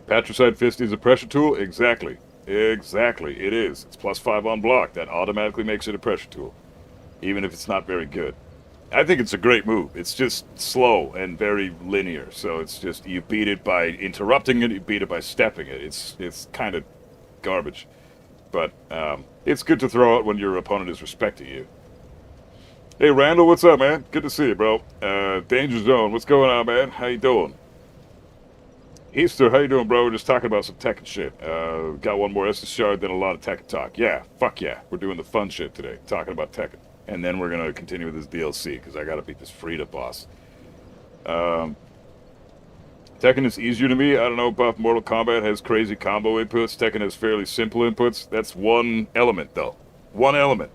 [SPEAKER 2] Patricide Fist is a pressure tool? Exactly. Exactly. It is. It's +5 on block. That automatically makes it a pressure tool, even if it's not very good. I think it's a great move. It's just slow and very linear. So it's just, you beat it by interrupting it, you beat it by stepping it. It's kind of garbage. But it's good to throw out when your opponent is respecting you. Hey, Randall, what's up, man? Good to see you, bro. Danger Zone, what's going on, man? How you doing? Easter, how you doing, bro? We're just talking about some Tekken shit. Got one more Estus shard, then a lot of Tekken talk. Yeah, fuck yeah. We're doing the fun shit today, talking about Tekken. And then we're going to continue with this DLC, because I got to beat this Frida boss. Tekken is easier to me. I don't know, Buff. Mortal Kombat has crazy combo inputs. Tekken has fairly simple inputs. That's one element, though. One element.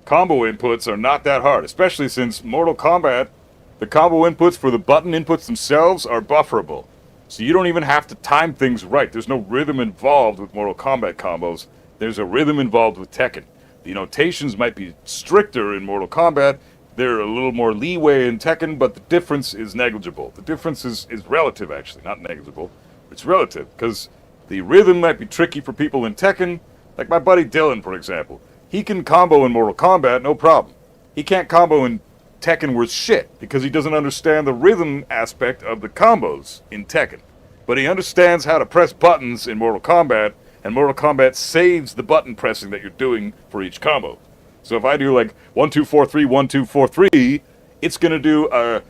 [SPEAKER 2] Combo inputs are not that hard, especially since Mortal Kombat, the combo inputs for the button inputs themselves are bufferable. So you don't even have to time things right. There's no rhythm involved with Mortal Kombat combos. There's a rhythm involved with Tekken. The notations might be stricter in Mortal Kombat. They're a little more leeway in Tekken, but the difference is negligible. The difference is relative, actually, not negligible. It's relative, because the rhythm might be tricky for people in Tekken. Like my buddy Dylan, for example. He can combo in Mortal Kombat, no problem. He can't combo in Tekken worth shit, because he doesn't understand the rhythm aspect of the combos in Tekken. But he understands how to press buttons in Mortal Kombat, and Mortal Kombat saves the button pressing that you're doing for each combo. So if I do like 1 2 4 3 1 2 4 3, it's gonna do a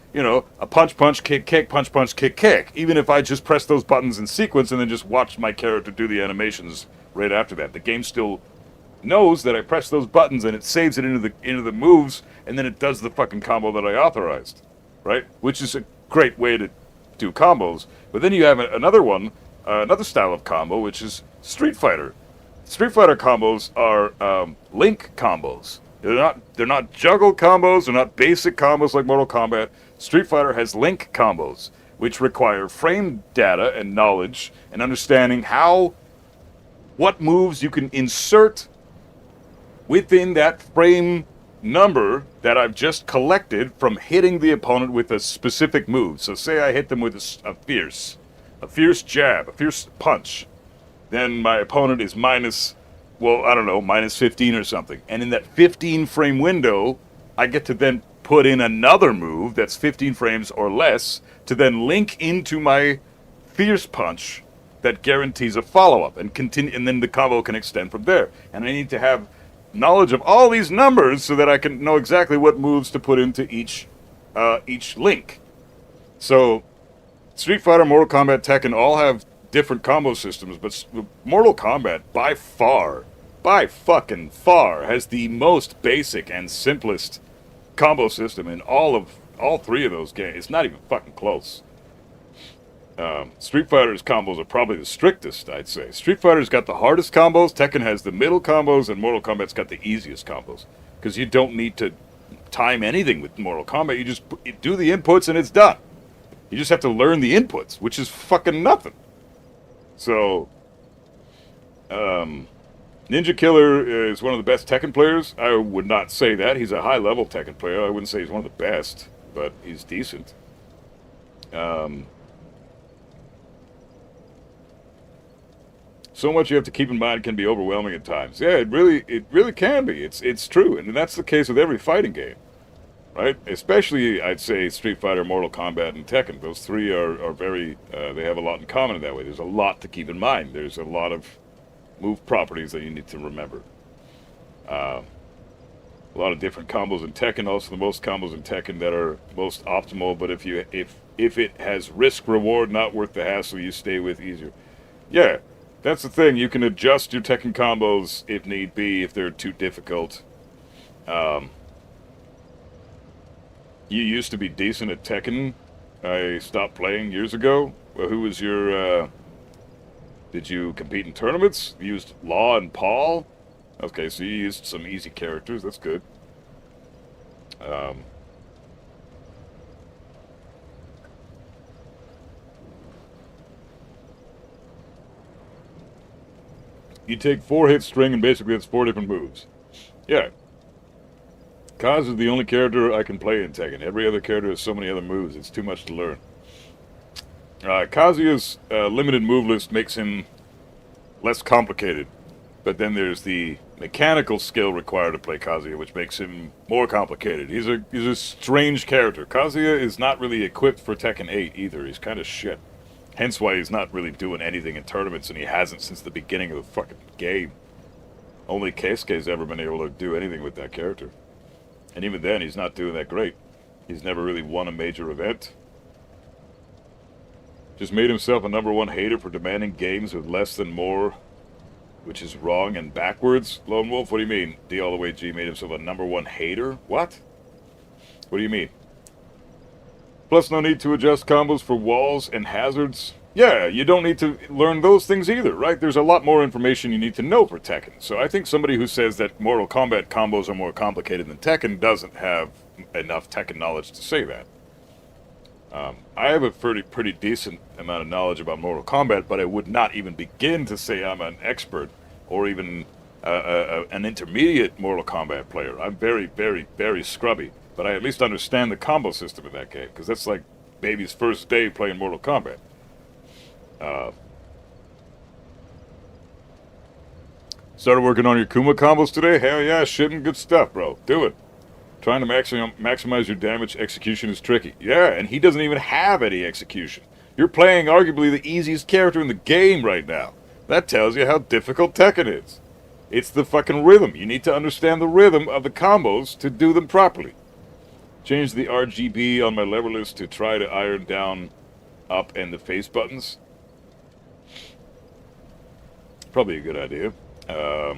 [SPEAKER 2] punch punch kick kick punch punch kick kick. Even if I just press those buttons in sequence and then just watch my character do the animations right after that, the game still knows that I press those buttons and it saves it into the moves, and then it does the fucking combo that I authorized, right? Which is a great way to do combos. But then you have another style of combo, which is Street Fighter. Street Fighter combos are link combos. They're not juggle combos. They're not basic combos like Mortal Kombat. Street Fighter has link combos, which require frame data and knowledge and understanding what moves you can insert within that frame number that I've just collected from hitting the opponent with a specific move. So say I hit them with a fierce jab, a fierce punch. Then my opponent is minus 15 or something. And in that 15 frame window, I get to then put in another move that's 15 frames or less to then link into my fierce punch that guarantees a follow-up and continue, and then the combo can extend from there. And I need to have knowledge of all these numbers so that I can know exactly what moves to put into each link. So Street Fighter, Mortal Kombat, Tekken all have different combo systems, but Mortal Kombat by fucking far has the most basic and simplest combo system in all three of those games. It's not even fucking close. Street Fighter's combos are probably the strictest, I'd say. Street Fighter's got the hardest combos, Tekken has the middle combos, and Mortal Kombat's got the easiest combos. Because you don't need to time anything with Mortal Kombat, you just do the inputs and it's done. You just have to learn the inputs, which is fucking nothing. So, Ninja Killer is one of the best Tekken players. I would not say that. He's a high-level Tekken player. I wouldn't say he's one of the best, but he's decent. So much you have to keep in mind can be overwhelming at times. Yeah, it really can be. It's true, and that's the case with every fighting game, right? Especially, I'd say, Street Fighter, Mortal Kombat, and Tekken. Those three are very, they have a lot in common in that way. There's a lot to keep in mind. There's a lot of move properties that you need to remember. A lot of different combos in Tekken. Also, the most combos in Tekken that are most optimal. But if it has risk reward not worth the hassle, you stay with easier. Yeah. That's the thing. You can adjust your Tekken combos if need be, if they're too difficult. You used to be decent at Tekken. I stopped playing years ago. Well, who was your... Did you compete in tournaments? You used Law and Paul? Okay, so you used some easy characters. That's good. You take 4-hit string and basically it's 4 different moves. Yeah. Kaz is the only character I can play in Tekken. Every other character has so many other moves, it's too much to learn. Kazuya's limited move list makes him less complicated. But then there's the mechanical skill required to play Kazuya, which makes him more complicated. He's a strange character. Kazuya is not really equipped for Tekken 8 either. He's kind of shit. Hence why he's not really doing anything in tournaments, and he hasn't since the beginning of the fucking game. Only Keisuke's ever been able to do anything with that character. And even then, he's not doing that great. He's never really won a major event. Just made himself a #1 hater for demanding games with less than more, which is wrong and backwards. Lone Wolf, what do you mean? D all the way G made himself a #1 hater? What? What do you mean? Plus, no need to adjust combos for walls and hazards. Yeah, you don't need to learn those things either, right? There's a lot more information you need to know for Tekken. So I think somebody who says that Mortal Kombat combos are more complicated than Tekken doesn't have enough Tekken knowledge to say that. I have a pretty decent amount of knowledge about Mortal Kombat, but I would not even begin to say I'm an expert or even an intermediate Mortal Kombat player. I'm very, very, very scrubby. But I at least understand the combo system in that game, because that's like baby's first day playing Mortal Kombat. Started working on your Kuma combos today? Hell yeah, shitting good stuff, bro. Do it. Trying to maximize your damage execution is tricky. Yeah, and he doesn't even have any execution. You're playing arguably the easiest character in the game right now. That tells you how difficult Tekken is. It's the fucking rhythm. You need to understand the rhythm of the combos to do them properly. Change the RGB on my lever list to try to iron down up and the face buttons. Probably a good idea. How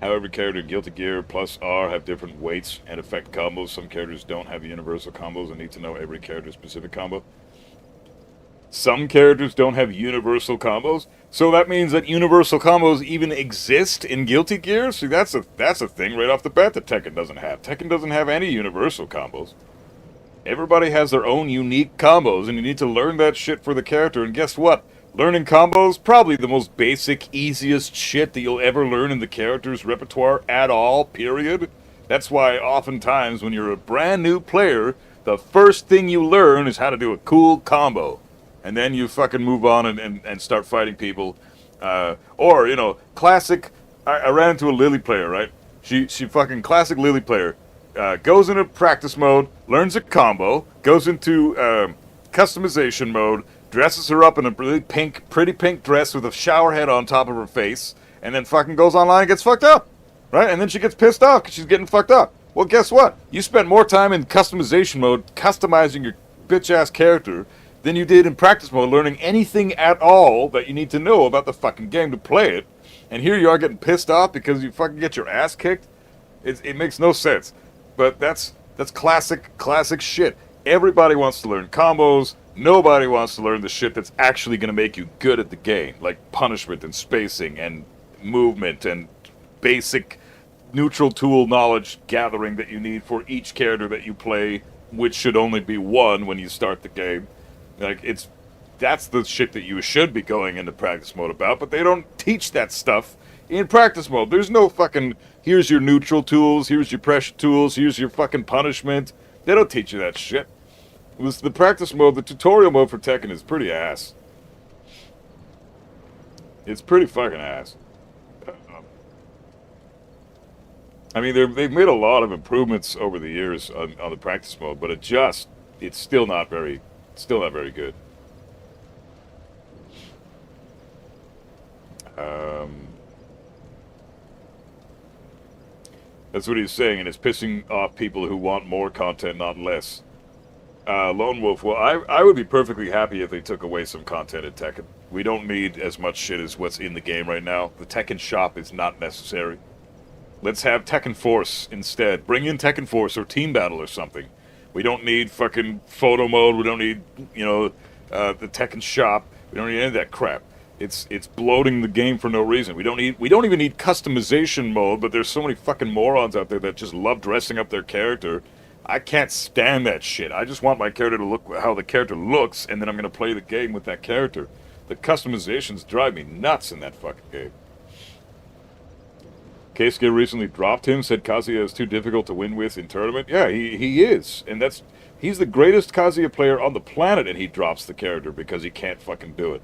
[SPEAKER 2] every character in Guilty Gear plus R have different weights and affect combos. Some characters don't have universal combos and need to know every character's specific combo. Some characters don't have universal combos, so that means that universal combos even exist in Guilty Gear. See, that's a thing right off the bat that Tekken doesn't have. Tekken doesn't have any universal combos. Everybody has their own unique combos, and you need to learn that shit for the character. And guess what? Learning combos, probably the most basic, easiest shit that you'll ever learn in the character's repertoire at all, period. That's why oftentimes when you're a brand new player, the first thing you learn is how to do a cool combo. And then you fucking move on and start fighting people. Or, you know, classic, I ran into a Lily player, right? She fucking classic Lily player. Goes into practice mode, learns a combo, goes into customization mode, dresses her up in a really pretty pink dress with a shower head on top of her face, and then fucking goes online and gets fucked up, right? And then she gets pissed off because she's getting fucked up. Well, guess what? You spent more time in customization mode customizing your bitch-ass character than you did in practice mode learning anything at all that you need to know about the fucking game to play it. And here you are getting pissed off because you fucking get your ass kicked. It makes no sense. But that's classic shit. Everybody wants to learn combos. Nobody wants to learn the shit that's actually going to make you good at the game, like punishment and spacing and movement and basic neutral tool knowledge gathering that you need for each character that you play, which should only be one when you start the game. Like, that's the shit that you should be going into practice mode about, but they don't teach that stuff in practice mode. There's no fucking, here's your neutral tools, here's your pressure tools, here's your fucking punishment. They don't teach you that shit. The practice mode, the tutorial mode for Tekken is pretty ass. It's pretty fucking ass. I mean, they've made a lot of improvements over the years on the practice mode, but it's still not very good. That's what he's saying, and it's pissing off people who want more content, not less. Lone Wolf, well, I would be perfectly happy if they took away some content in Tekken. We don't need as much shit as what's in the game right now. The Tekken shop is not necessary. Let's have Tekken Force instead. Bring in Tekken Force or Team Battle or something. We don't need fucking photo mode. We don't need, the Tekken shop. We don't need any of that crap. It's bloating the game for no reason. We don't even need customization mode, but there's so many fucking morons out there that just love dressing up their character. I can't stand that shit. I just want my character to look how the character looks, and then I'm going to play the game with that character. The customizations drive me nuts in that fucking game. Keisuke recently dropped him, said Kazuya is too difficult to win with in tournament. Yeah, he is. And he's the greatest Kazuya player on the planet, and he drops the character because he can't fucking do it.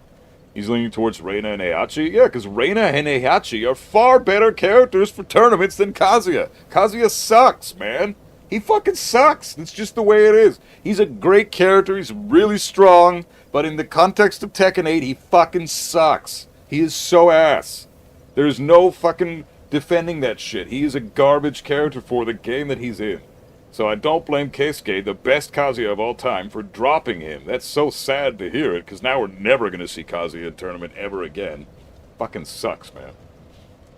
[SPEAKER 2] He's leaning towards Reina and Heihachi. Yeah, because Reina and Heihachi are far better characters for tournaments than Kazuya. Kazuya sucks, man. He fucking sucks. It's just the way it is. He's a great character. He's really strong. But in the context of Tekken 8, he fucking sucks. He is so ass. There's no fucking defending that shit. He is a garbage character for the game that he's in. So I don't blame Keisuke, the best Kazuya of all time, for dropping him. That's so sad to hear it, because now we're never going to see Kazuya in tournament ever again. Fucking sucks, man.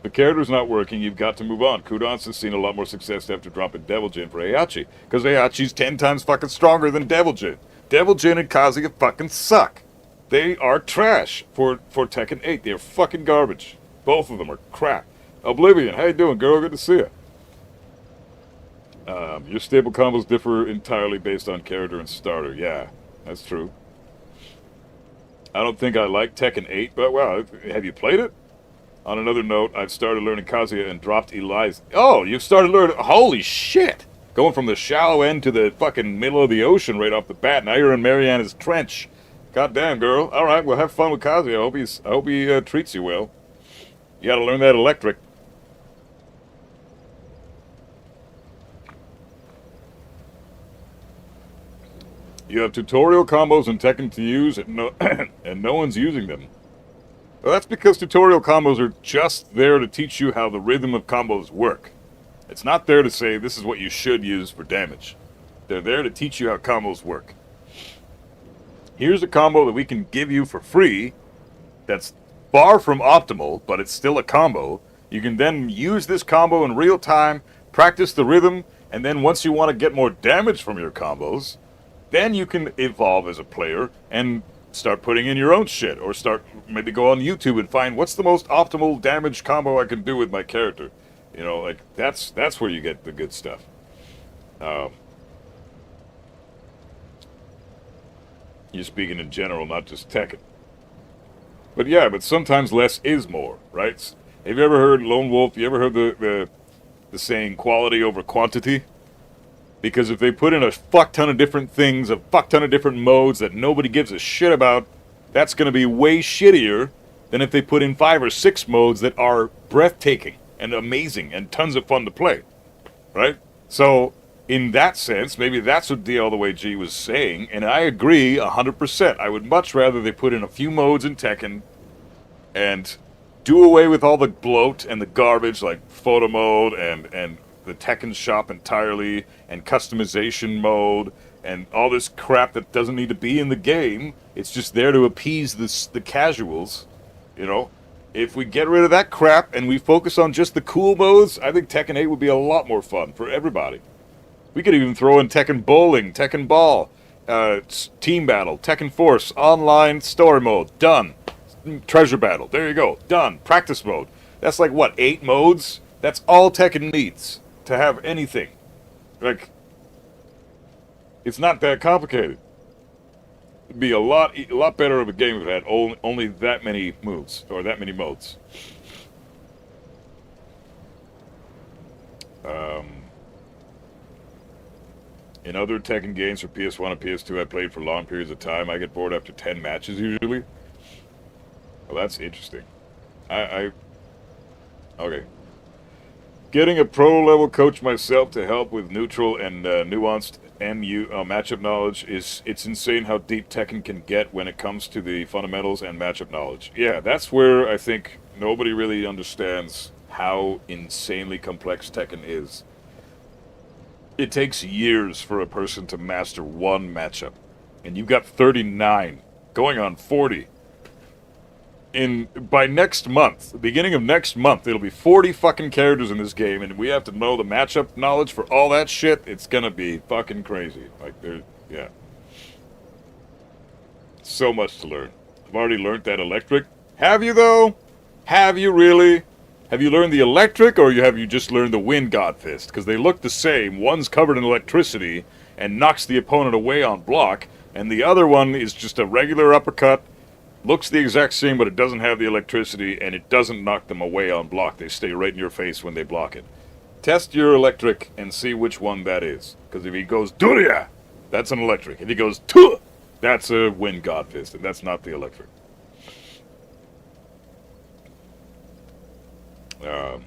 [SPEAKER 2] The character's not working, you've got to move on. Kudance has seen a lot more success after dropping Devil Jin for Heihachi, because Heihachi's 10 times fucking stronger than Devil Jin. Devil Jin and Kazuya fucking suck. They are trash for Tekken 8. They're fucking garbage. Both of them are crap. Oblivion, how you doing, girl? Good to see you. Your stable combos differ entirely based on character and starter. Yeah, that's true. I don't think I like Tekken 8, but wow, have you played it? On another note, I've started learning Kazuya and dropped Eli's. Oh, you've started learning. Holy shit! Going from the shallow end to the fucking middle of the ocean right off the bat. Now you're in Mariana's Trench. Goddamn, girl. All right, well, have fun with Kazuya. I hope he treats you well. You gotta learn that electric. You have tutorial combos in Tekken to use, and no one's using them. Well, that's because tutorial combos are just there to teach you how the rhythm of combos work. It's not there to say this is what you should use for damage. They're there to teach you how combos work. Here's a combo that we can give you for free that's far from optimal, but it's still a combo. You can then use this combo in real time, practice the rhythm, and then once you want to get more damage from your combos, then you can evolve as a player and start putting in your own shit, or maybe go on YouTube and find what's the most optimal damage combo I can do with my character. You know, like that's where you get the good stuff. You're speaking in general, not just Tekken. But yeah, but sometimes less is more, right? Have you ever heard Lone Wolf? You ever heard the saying quality over quantity? Because if they put in a fuck ton of different things, a fuck ton of different modes that nobody gives a shit about, that's going to be way shittier than if they put in 5 or 6 modes that are breathtaking and amazing and tons of fun to play, right? So, in that sense, maybe that's what D All the Way G was saying, and I agree 100%. I would much rather they put in a few modes in Tekken and do away with all the bloat and the garbage like photo mode and the Tekken shop entirely, and customization mode, and all this crap that doesn't need to be in the game. It's just there to appease the casuals, you know? If we get rid of that crap and we focus on just the cool modes, I think Tekken 8 would be a lot more fun for everybody. We could even throw in Tekken Bowling, Tekken Ball, Team Battle, Tekken Force, Online Story Mode, done. Treasure Battle, there you go, done. Practice Mode. That's like, what, 8 modes? That's all Tekken needs to have anything. Like, it's not that complicated. It'd be a lot better of a game if it had only that many moves, or that many modes. In other Tekken games for PS1 and PS2 I played for long periods of time, I get bored after 10 matches usually. Well, that's interesting. Okay. Getting a pro-level coach myself to help with neutral and nuanced matchup knowledge it's insane how deep Tekken can get when it comes to the fundamentals and matchup knowledge. Yeah, that's where I think nobody really understands how insanely complex Tekken is. It takes years for a person to master one matchup, and you've got 39, going on 40. By next month, the beginning of next month, it'll be 40 fucking characters in this game, and we have to know the matchup knowledge for all that shit. It's gonna be fucking crazy. Like, yeah. So much to learn. I've already learned that electric. Have you, though? Have you really? Have you learned the electric, or have you just learned the wind god fist? Because they look the same. One's covered in electricity and knocks the opponent away on block, and the other one is just a regular uppercut. Looks the exact same, but it doesn't have the electricity, and it doesn't knock them away on block. They stay right in your face when they block it. Test your electric and see which one that is. Because if he goes, Duria, that's an electric. If he goes, Tuh, that's a wind god fist, and that's not the electric. I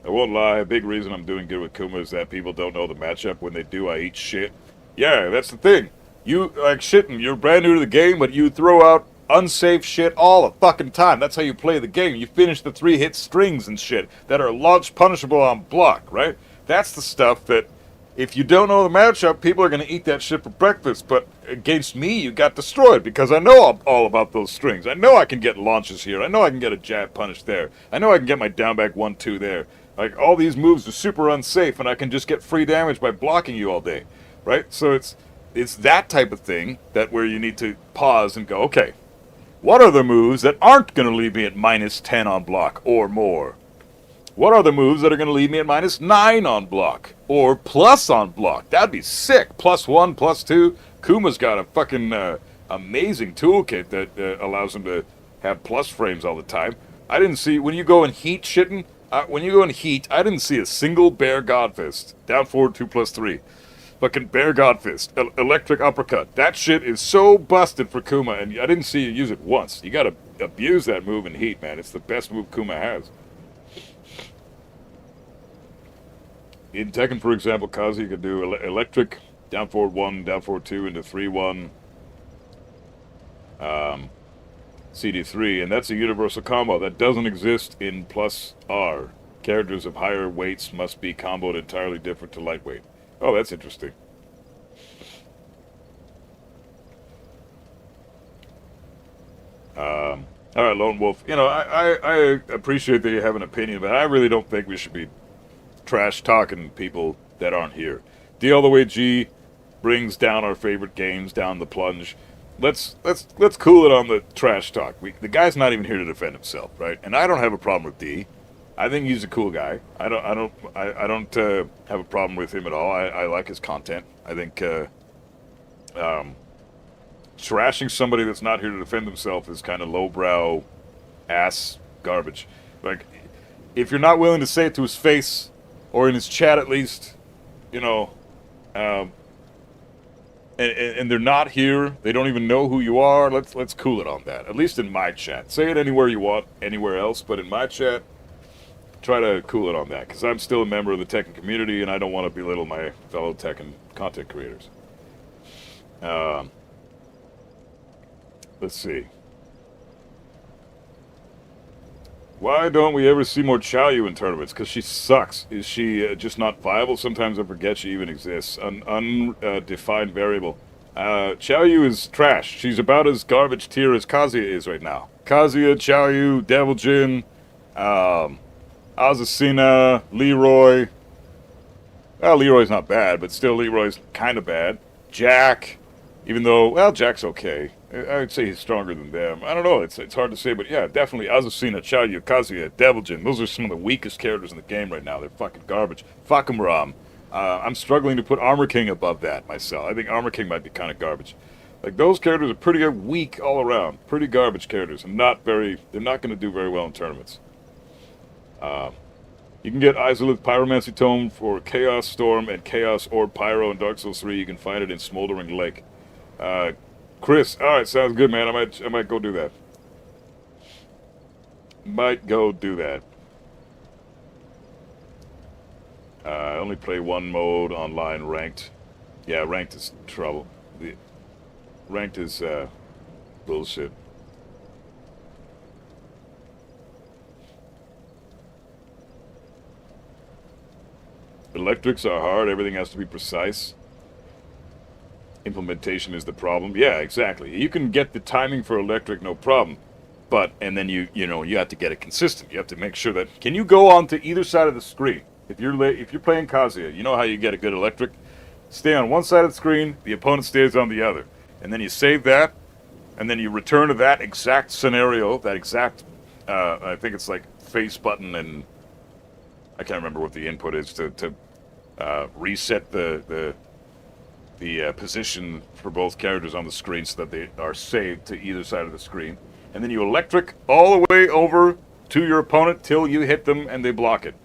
[SPEAKER 2] won't lie, a big reason I'm doing good with Kuma is that people don't know the matchup. When they do, I eat shit. Yeah, that's the thing. You, like shitting, you're brand new to the game, but you throw out unsafe shit all the fucking time. That's how you play the game. You finish the 3-hit strings and shit that are launch punishable on block, right? That's the stuff that, if you don't know the matchup, people are going to eat that shit for breakfast. But against me, you got destroyed because I know all about those strings. I know I can get launches here. I know I can get a jab punish there. I know I can get my down back 1-2 there. Like, all these moves are super unsafe, and I can just get free damage by blocking you all day, right? So it's that type of thing that where you need to pause and go, okay, what are the moves that aren't going to leave me at -10 on block or more? What are the moves that are going to leave me at -9 on block or plus on block? That'd be sick. +1, +2. Kuma's got a fucking amazing toolkit that allows him to have plus frames all the time. I didn't see, when you go in heat shitting, when you go in heat, I didn't see a single bear godfist. Down forward 2+3. Fucking bear godfist. Electric uppercut. That shit is so busted for Kuma, and I didn't see you use it once. You gotta abuse that move in heat, man. It's the best move Kuma has. In Tekken, for example, Kazi could do electric, down forward 1, down forward 2 into 3-1. CD3, and that's a universal combo that doesn't exist in Plus R. Characters of higher weights must be comboed entirely different to lightweight. Oh, that's interesting. All right, Lone Wolf. You know, I appreciate that you have an opinion, but I really don't think we should be trash talking people that aren't here. D all the way G brings down our favorite games down the plunge. Let's cool it on the trash talk. The guy's not even here to defend himself, right? And I don't have a problem with D. I think he's a cool guy. I don't have a problem with him at all. I like his content. I think trashing somebody that's not here to defend himself is kind of lowbrow ass garbage. Like, if you're not willing to say it to his face, or in his chat at least, you know, and they're not here, they don't even know who you are, let's cool it on that. At least in my chat. Say it anywhere you want, anywhere else, but in my chat, try to cool it on that, because I'm still a member of the Tekken community, and I don't want to belittle my fellow Tekken content creators. Let's see. Why don't we ever see more Xiaoyu in tournaments? Because she sucks. Is she just not viable? Sometimes I forget she even exists. Undefined variable. Xiaoyu is trash. She's about as garbage tier as Kazuya is right now. Kazuya, Xiaoyu, Devil Jin, Azucena, Leroy. Well, Leroy's not bad, but still Leroy's kind of bad. Jack, even though, well, Jack's okay. I would say he's stronger than them. I don't know, it's hard to say, but yeah, definitely Azucena, Xiaoyu, Kazuya, Devil Jin. Those are some of the weakest characters in the game right now. They're fucking garbage. Fuck 'em, Ram. I'm struggling to put Armor King above that myself. I think Armor King might be kind of garbage. Like, those characters are pretty weak all around. Pretty garbage characters, and they're not going to do very well in tournaments. You can get Izalith Pyromancy Tome for Chaos Storm and Chaos Orb Pyro in Dark Souls 3. You can find it in Smoldering Lake. Chris, alright, sounds good, man. I might go do that. Might go do that. I only play one mode online, ranked. Yeah, ranked is trouble. Ranked is bullshit. Electrics are hard. Everything has to be precise. Implementation is the problem. Yeah, exactly. You can get the timing for electric, no problem. But, and then you have to get it consistent. You have to make sure that, can you go onto either side of the screen? If you're playing Kazuya, you know how you get a good electric? Stay on one side of the screen, the opponent stays on the other. And then you save that, and then you return to that exact scenario, that exact, I think it's like face button, and I can't remember what the input is to reset the position for both characters on the screen so that they are saved to either side of the screen. And then you electric all the way over to your opponent till you hit them and they block it.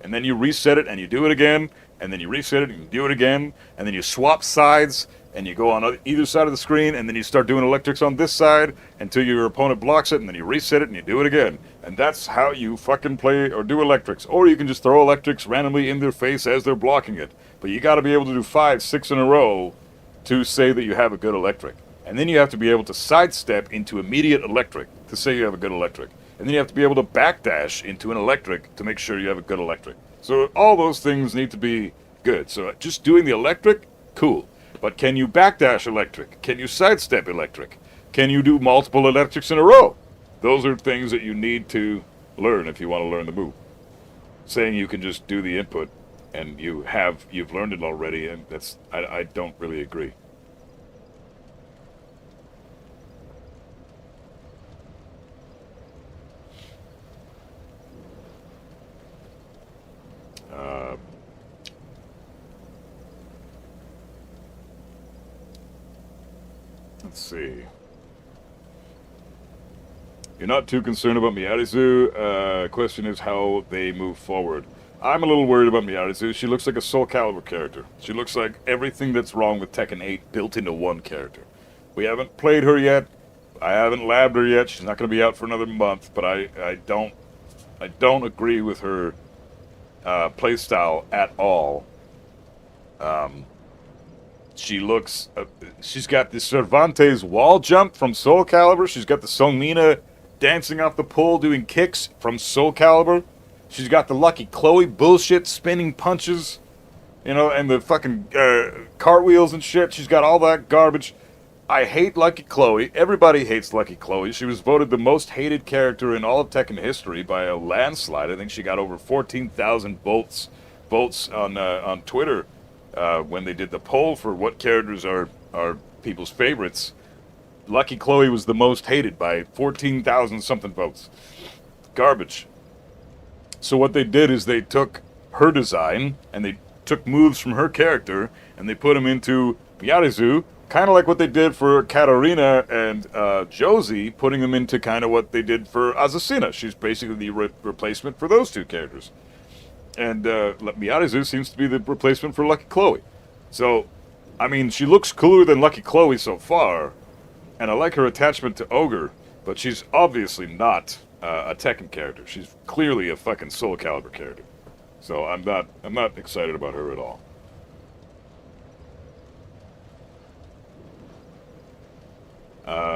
[SPEAKER 2] And then you reset it and you do it again, and then you reset it and you do it again, and then you swap sides and you go on either side of the screen, and then you start doing electrics on this side until your opponent blocks it, and then you reset it and you do it again. And that's how you fucking play or do electrics. Or you can just throw electrics randomly in their face as they're blocking it. But you gotta be able to do 5, 6 in a row to say that you have a good electric. And then you have to be able to sidestep into immediate electric to say you have a good electric. And then you have to be able to backdash into an electric to make sure you have a good electric. So all those things need to be good. So just doing the electric, cool. But can you backdash electric? Can you sidestep electric? Can you do multiple electrics in a row? Those are things that you need to learn if you want to learn the move. Saying you can just do the input and you've learned it already, and I don't really agree. Let's see. You're not too concerned about Miarizu. Question is how they move forward. I'm a little worried about Miarizu. She looks like a Soul Calibur character. She looks like everything that's wrong with Tekken 8 built into one character. We haven't played her yet. I haven't labbed her yet. She's not going to be out for another month. But I don't agree with her playstyle at all. She looks, she's got the Cervantes wall jump from Soul Calibur. She's got the Song Mina dancing off the pole doing kicks from Soul Calibur. She's got the Lucky Chloe bullshit spinning punches, you know, and the fucking cartwheels and shit. She's got all that garbage. I hate Lucky Chloe. Everybody hates Lucky Chloe. She was voted the most hated character in all of Tekken history by a landslide. I think she got over 14,000 votes on Twitter when they did the poll for what characters are people's favorites. Lucky Chloe was the most hated by 14,000 something votes. Garbage. So what they did is they took her design and they took moves from her character and they put them into Yarizu, kind of like what they did for Katarina and Josie, putting them into kind of what they did for Azucena. She's basically the replacement for those two characters. And Miarizu seems to be the replacement for Lucky Chloe. So, I mean, she looks cooler than Lucky Chloe so far, and I like her attachment to Ogre, but she's obviously not a Tekken character. She's clearly a fucking Soul Calibur character. So I'm not excited about her at all.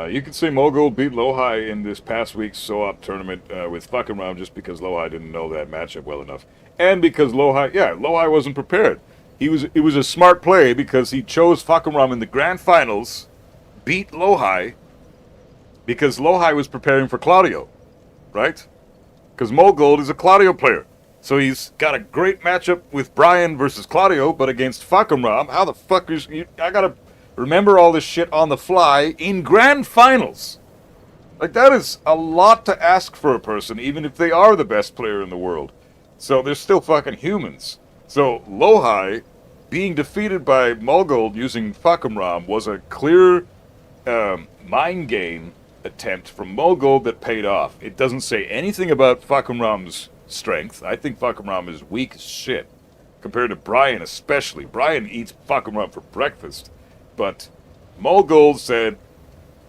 [SPEAKER 2] You could say Mogul beat Lohai in this past week's SOAP tournament with fucking Ram just because Lohai didn't know that matchup well enough. And because Lohai wasn't prepared. It was a smart play because he chose Fakumram in the grand finals, beat Lohai, because Lohai was preparing for Claudio, right? Because Mogul is a Claudio player. So he's got a great matchup with Brian versus Claudio, but against Fakumram, how the fuck is... I gotta remember all this shit on the fly in grand finals. Like, that is a lot to ask for a person, even if they are the best player in the world. So they're still fucking humans. So Lohai being defeated by Mogul using Fakumram was a clear mind game attempt from Mogul that paid off. It doesn't say anything about Fakumram's strength. I think Fakumram is weak as shit. Compared to Brian especially. Brian eats Fakumram for breakfast. But Mogul said,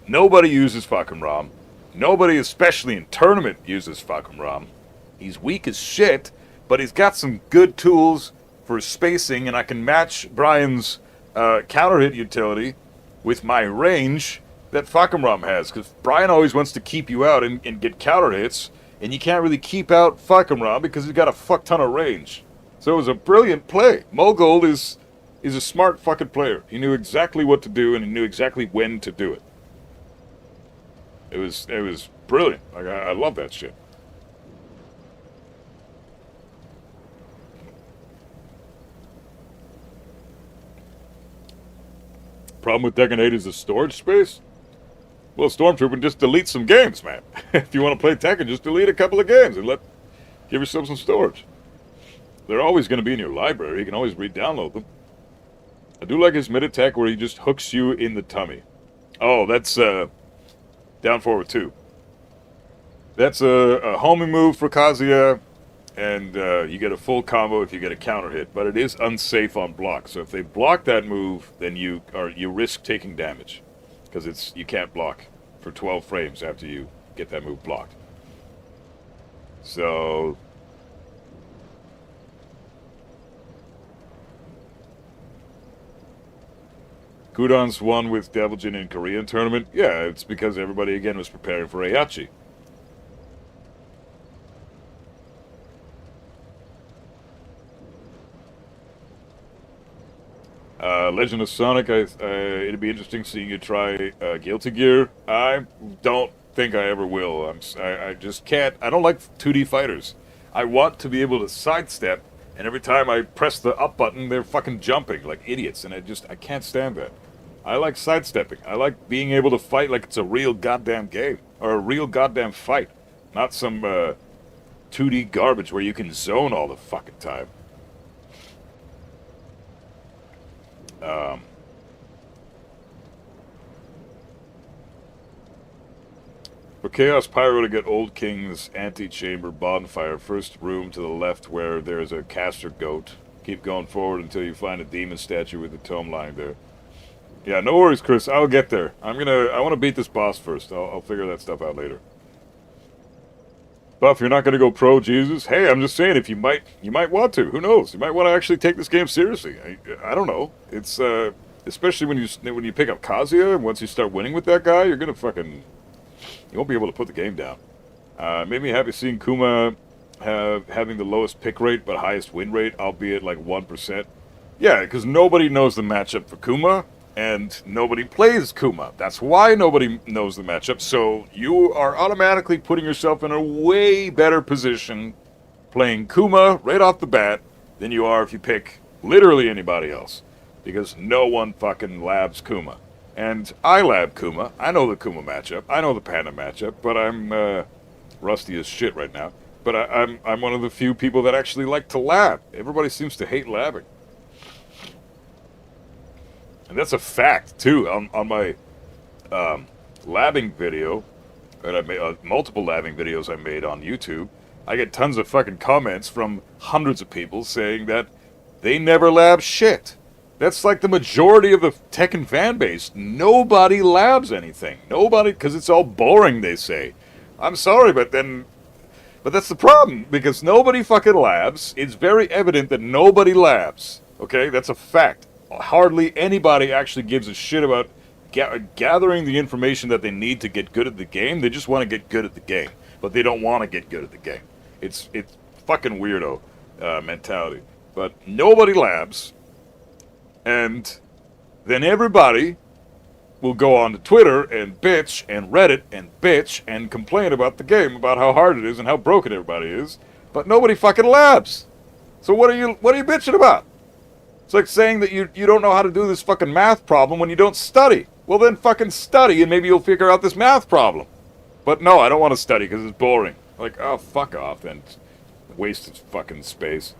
[SPEAKER 2] nobody uses Fakumram. Nobody, especially in tournament, uses Fakumram. He's weak as shit, but he's got some good tools for spacing, and I can match Brian's counter hit utility with my range that Fakumram has, because Brian always wants to keep you out and get counter hits, and you can't really keep out Fakumram because he's got a fuck ton of range. So it was a brilliant play. Mogul is a smart fucking player. He knew exactly what to do, and he knew exactly when to do it. It was brilliant. Like, I love that shit. Problem with Tekken 8 is the storage space. Well, Stormtrooper, just delete some games, man. If you want to play Tekken, just delete a couple of games and give yourself some storage. They're always going to be in your library. You can always re-download them. I do like his mid-attack where he just hooks you in the tummy. Oh, that's down forward 2. That's a homing move for Kazuya, and you get a full combo if you get a counter hit. But it is unsafe on block. So if they block that move, then you risk taking damage, because you can't block for 12 frames after you get that move blocked. So Gudon's won with Devil Jin in Korean tournament. Yeah, it's because everybody again was preparing for Heihachi. Legend of Sonic, it'd be interesting seeing you try Guilty Gear. I don't think I ever will. I just can't. I don't like 2D fighters. I want to be able to sidestep, and every time I press the up button, they're fucking jumping like idiots, and I can't stand that. I like sidestepping. I like being able to fight like it's a real goddamn game, or a real goddamn fight, not some 2D garbage where you can zone all the fucking time. For Chaos Pyro to get Old King's Antechamber Bonfire, first room to the left where there's a caster goat. Keep going forward until you find a demon statue with the tome lying there. Yeah, no worries, Chris. I'll get there. I want to beat this boss first. I'll figure that stuff out later. Buff, you're not going to go pro Jesus? Hey, I'm just saying, if you might want to. Who knows? You might want to actually take this game seriously. I don't know. It's Especially when you pick up Kazuya, and once you start winning with that guy, you're gonna fucking... You won't be able to put the game down. Made me happy seeing Kuma having the lowest pick rate but highest win rate, albeit like 1%. Yeah, because nobody knows the matchup for Kuma, and nobody plays Kuma. That's why nobody knows the matchup, so you are automatically putting yourself in a way better position playing Kuma right off the bat than you are if you pick literally anybody else. Because no one fucking labs Kuma. And I lab Kuma. I know the Kuma matchup. I know the Panda matchup, but I'm rusty as shit right now. But I'm one of the few people that actually like to lab. Everybody seems to hate labbing. And that's a fact, too. On my labbing video, and I made multiple labbing videos I made on YouTube, I get tons of fucking comments from hundreds of people saying that they never lab shit. That's like the majority of the Tekken fan base. Nobody labs anything. Nobody, because it's all boring, they say. I'm sorry, but that's the problem, because nobody fucking labs. It's very evident that nobody labs. Okay, that's a fact. Hardly anybody actually gives a shit about gathering the information that they need to get good at the game. They just want to get good at the game, but they don't want to get good at the game. It's fucking weirdo mentality. But nobody labs, and then everybody will go on to Twitter and bitch and Reddit and bitch and complain about the game, about how hard it is and how broken everybody is, but nobody fucking labs. So what are you bitching about? It's like saying that you don't know how to do this fucking math problem when you don't study. Well, then fucking study and maybe you'll figure out this math problem. But no, I don't want to study because it's boring. Like, oh, fuck off then. Waste of fucking space.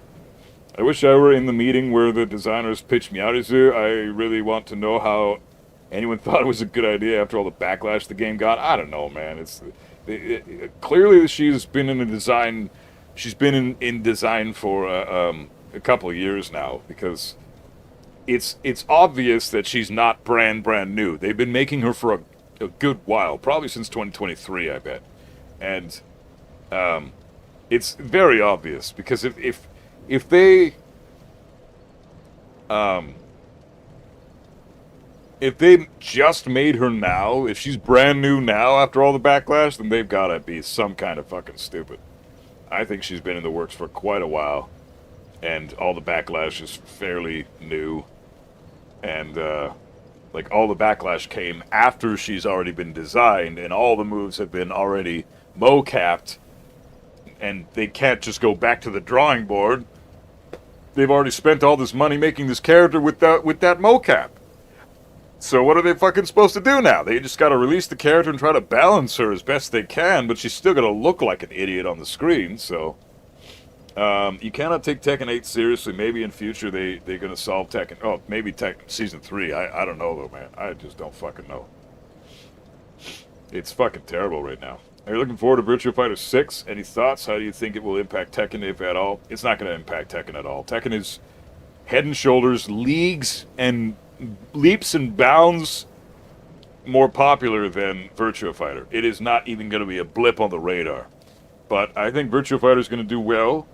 [SPEAKER 2] I wish I were in the meeting where the designers pitched Miyazu. I really want to know how anyone thought it was a good idea after all the backlash the game got. I don't know, man. Clearly she's been in design. She's been in design for a couple of years now, because it's obvious that she's not brand new. They've been making her for a good while, probably since 2023, I bet. And it's very obvious, because if they just made her now, if she's brand new now after all the backlash, then they've got to be some kind of fucking stupid. I think she's been in the works for quite a while, and all the backlash is fairly new, and like all the backlash came after she's already been designed, and all the moves have been already mo-capped, and they can't just go back to the drawing board. They've already spent all this money making this character with that mocap. So what are they fucking supposed to do now? They just gotta release the character and try to balance her as best they can, but she's still gonna look like an idiot on the screen, so... you cannot take Tekken 8 seriously. Maybe in future they're gonna solve Tekken... Oh, maybe Tekken Season 3. I don't know, though, man. I just don't fucking know. It's fucking terrible right now. Are you looking forward to Virtua Fighter 6? Any thoughts? How do you think it will impact Tekken, if at all? It's not gonna impact Tekken at all. Tekken is head and shoulders, leagues, and leaps and bounds more popular than Virtua Fighter. It is not even going to be a blip on the radar. But I think Virtua Fighter is going to do well.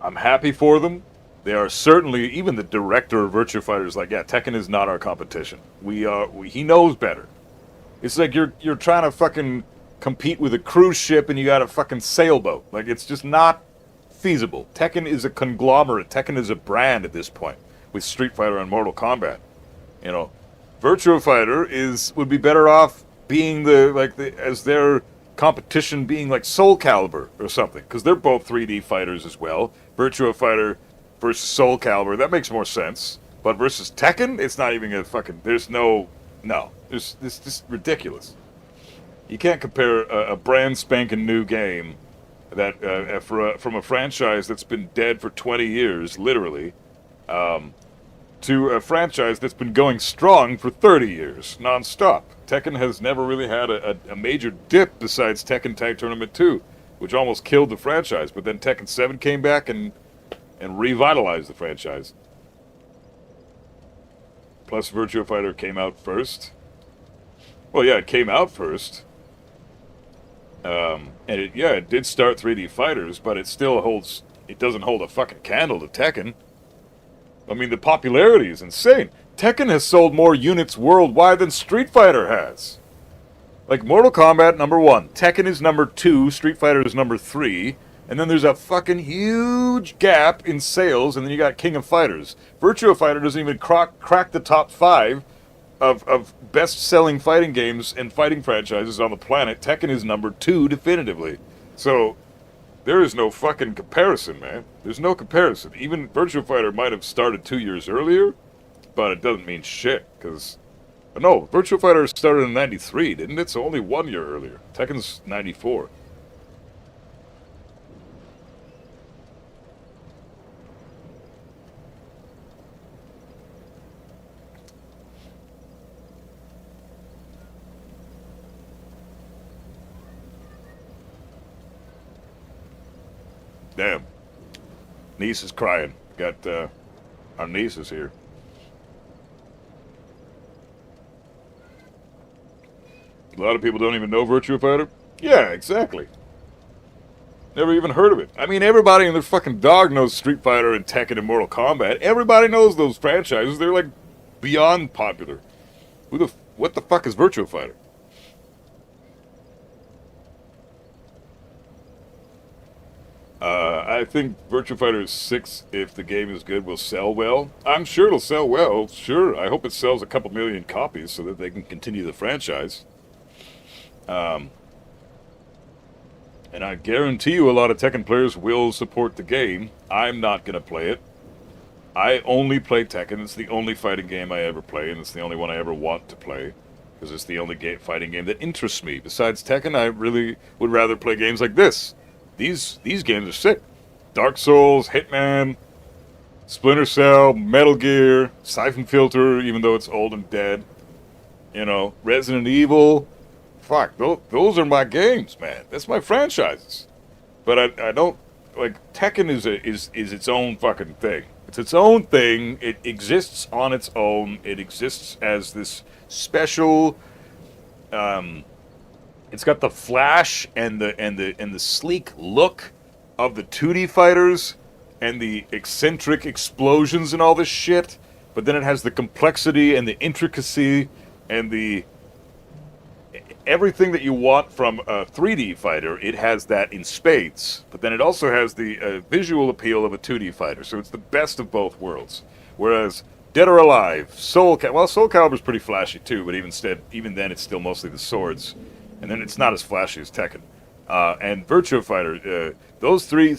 [SPEAKER 2] I'm happy for them. They are certainly, even the director of Virtua Fighter is like, yeah, Tekken is not our competition. He knows better. It's like you're trying to fucking compete with a cruise ship and you got a fucking sailboat. Like, it's just not feasible. Tekken is a conglomerate. Tekken is a brand at this point, with Street Fighter and Mortal Kombat. You know, Virtua Fighter would be better off being as their competition being like Soul Calibur or something, because they're both 3D fighters as well. Virtua Fighter versus Soul Calibur, that makes more sense. But versus Tekken, it's not even a fucking... It's just ridiculous. You can't compare a brand spanking new game that from a franchise that's been dead for 20 years, literally, to a franchise that's been going strong for 30 years, non-stop. Tekken has never really had a major dip besides Tekken Tag Tournament 2, which almost killed the franchise, but then Tekken 7 came back and revitalized the franchise. Plus, Virtua Fighter came out first. Well, yeah, it came out first. And it did start 3D fighters, but it doesn't hold a fucking candle to Tekken. I mean, the popularity is insane. Tekken has sold more units worldwide than Street Fighter has. Like, Mortal Kombat, number 1. Tekken is number 2. Street Fighter is number 3. And then there's a fucking huge gap in sales, and then you got King of Fighters. Virtua Fighter doesn't even crack the top 5 of best-selling fighting games and fighting franchises on the planet. Tekken is number 2 definitively. So, there is no fucking comparison, man. There's no comparison. Even Virtua Fighter might have started 2 years earlier, but it doesn't mean shit, because... No, Virtua Fighter started in 93, didn't it? So only 1 year earlier. Tekken's 94. Damn. Niece is crying. Got, our niece is here. A lot of people don't even know Virtua Fighter. Yeah, exactly. Never even heard of it. I mean, everybody and their fucking dog knows Street Fighter and Tekken and Mortal Kombat. Everybody knows those franchises. They're, like, beyond popular. What the fuck is Virtua Fighter? I think Virtua Fighter 6, if the game is good, will sell well. I'm sure it'll sell well. Sure, I hope it sells a couple million copies so that they can continue the franchise. And I guarantee you a lot of Tekken players will support the game. I'm not going to play it. I only play Tekken. It's the only fighting game I ever play, and it's the only one I ever want to play, because it's the only fighting game that interests me. Besides Tekken, I really would rather play games like this. These games are sick. Dark Souls, Hitman, Splinter Cell, Metal Gear, Siphon Filter, even though it's old and dead. You know, Resident Evil. Fuck, those are my games, man. That's my franchises. But I don't, like, Tekken is its own fucking thing. It's its own thing. It exists on its own. It exists as this special, it's got the flash and the sleek look of the 2D fighters and the eccentric explosions and all this shit. But then it has the complexity and the intricacy and the everything that you want from a 3D fighter. It has that in spades. But then it also has the visual appeal of a 2D fighter. So it's the best of both worlds. Whereas Dead or Alive, Soul Calibur's pretty flashy too, but even then it's still mostly the swords. And then it's not as flashy as Tekken. And Virtua Fighter, those three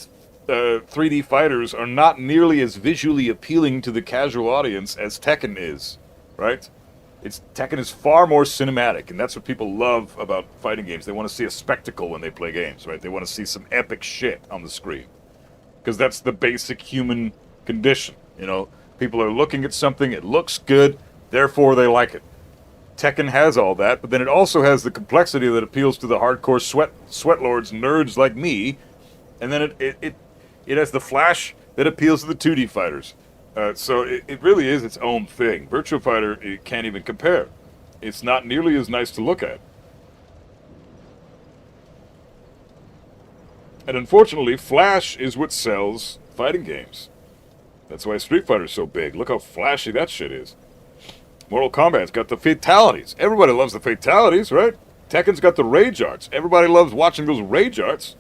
[SPEAKER 2] 3D fighters are not nearly as visually appealing to the casual audience as Tekken is, right? Tekken is far more cinematic, and that's what people love about fighting games. They want to see a spectacle when they play games, right? They want to see some epic shit on the screen. Because that's the basic human condition, you know? People are looking at something, it looks good, therefore they like it. Tekken has all that, but then it also has the complexity that appeals to the hardcore sweatlords nerds like me, and then it has the flash that appeals to the 2D fighters. So it really is its own thing. Virtua Fighter, it can't even compare. It's not nearly as nice to look at. And unfortunately, flash is what sells fighting games. That's why Street Fighter's so big. Look how flashy that shit is. Mortal Kombat's got the fatalities. Everybody loves the fatalities, right? Tekken's got the rage arts. Everybody loves watching those rage arts.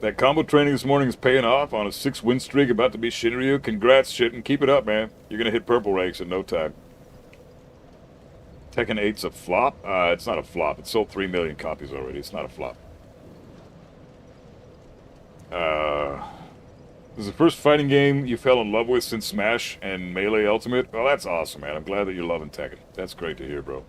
[SPEAKER 2] That combo training this morning is paying off on a 6-win streak about to be Shinryu. Congrats, shit, and keep it up, man. You're going to hit purple ranks in no time. Tekken 8's a flop? It's not a flop. It sold 3 million copies already. It's not a flop. This is the first fighting game you fell in love with since Smash and Melee Ultimate? Well, that's awesome, man. I'm glad that you're loving Tekken. That's great to hear, bro.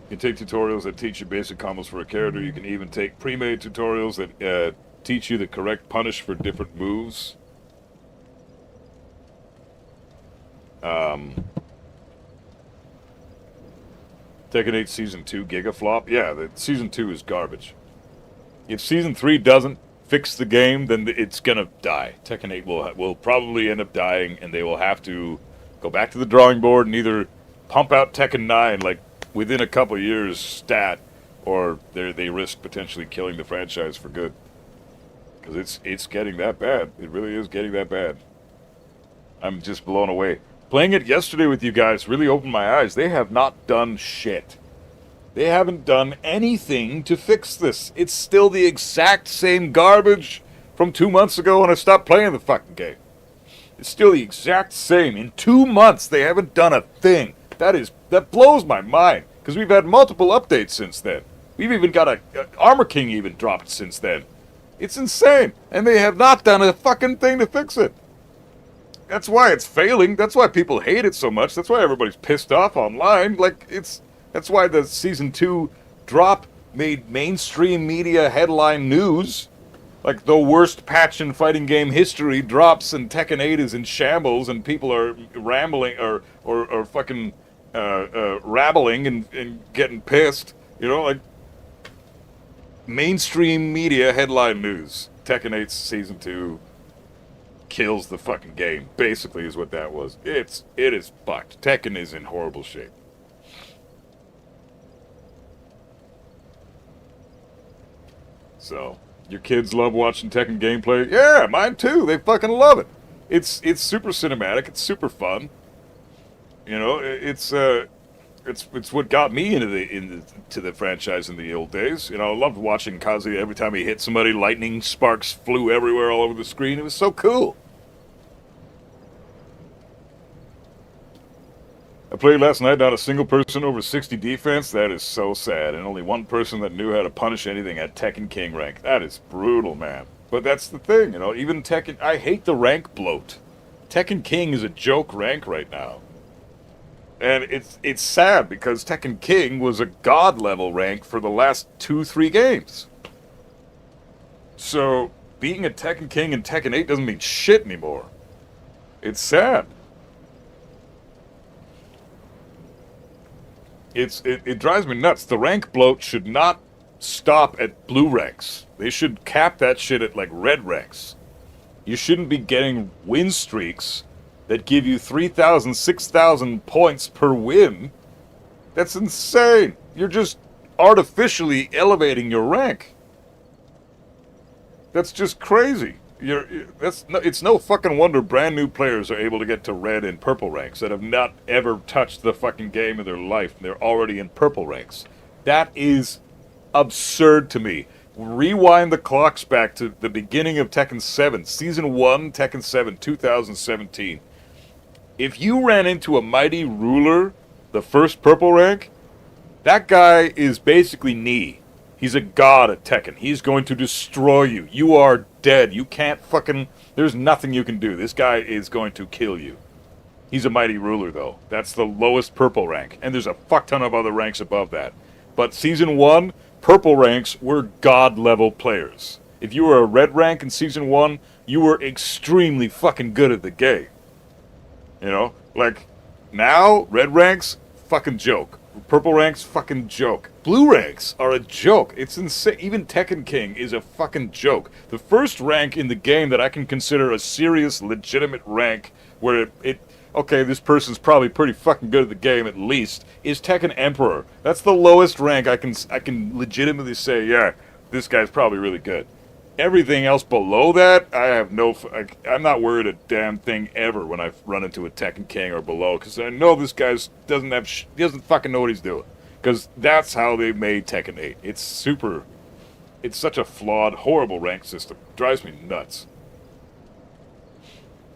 [SPEAKER 2] You can take tutorials that teach you basic combos for a character. You can even take pre-made tutorials that teach you the correct punish for different moves. Tekken 8 Season 2 Gigaflop? Yeah, the Season 2 is garbage. If Season 3 doesn't fix the game, then it's gonna die. Tekken 8 will probably end up dying, and they will have to go back to the drawing board and either pump out Tekken 9, like, within a couple years stat, or they risk potentially killing the franchise for good. because it's getting that bad. It really is getting that bad. I'm just blown away. Playing it yesterday with you guys really opened my eyes. They have not done shit. They haven't done anything to fix this. It's still the exact same garbage from 2 months ago when I stopped playing the fucking game. It's still the exact same. In 2 months, they haven't done a thing. That blows my mind, because we've had multiple updates since then. We've even got a Armor King even dropped since then. It's insane, and they have not done a fucking thing to fix it. That's why it's failing. That's why people hate it so much. That's why everybody's pissed off online. That's why the Season 2 drop made mainstream media headline news. Like, the worst patch in fighting game history drops and Tekken 8 is in shambles and people are rambling or fucking rabbling and getting pissed. You know, like, mainstream media headline news. Tekken 8 Season 2 kills the fucking game, basically, is what that was. It is fucked. Tekken is in horrible shape. So, your kids love watching Tekken gameplay? Yeah, mine too. They fucking love it. It's super cinematic. It's super fun. You know, it's what got me into the franchise in the old days. You know, I loved watching Kazuya. Every time he hit somebody, lightning sparks flew everywhere all over the screen. It was so cool. I played last night, not a single person over 60 defense. That is so sad. And only one person that knew how to punish anything at Tekken King rank. That is brutal, man. But that's the thing, you know. Even Tekken... I hate the rank bloat. Tekken King is a joke rank right now. And it's sad because Tekken King was a god level rank for the last 2-3 games. So, being a Tekken King in Tekken 8 doesn't mean shit anymore. It's sad. It drives me nuts. The rank bloat should not stop at blue ranks. They should cap that shit at, like, red ranks. You shouldn't be getting win streaks that give you 3,000, 6,000 points per win. That's insane. You're just artificially elevating your rank. That's just crazy. It's no fucking wonder brand new players are able to get to red and purple ranks that have not ever touched the fucking game in their life. And they're already in purple ranks. That is absurd to me. Rewind the clocks back to the beginning of Tekken 7, Season 1, Tekken 7, 2017. If you ran into a Mighty Ruler, the first purple rank, that guy is basically Knee. He's a god at Tekken. He's going to destroy you. You are dead. You can't fucking... There's nothing you can do. This guy is going to kill you. He's a Mighty Ruler, though. That's the lowest purple rank. And there's a fuck ton of other ranks above that. But Season 1, purple ranks were god-level players. If you were a red rank in Season 1, you were extremely fucking good at the game. You know? Like, now, red ranks, fucking joke. Purple ranks, fucking joke. Blue ranks are a joke. It's insane. Even Tekken King is a fucking joke. The first rank in the game that I can consider a serious, legitimate rank, where okay, this person's probably pretty fucking good at the game at least, is Tekken Emperor. That's the lowest rank I can legitimately say, yeah, this guy's probably really good. Everything else below that, I'm not worried a damn thing ever when I run into a Tekken King or below, because I know this guy doesn't fucking know what he's doing. Because that's how they made Tekken 8. It's such a flawed, horrible rank system. It drives me nuts.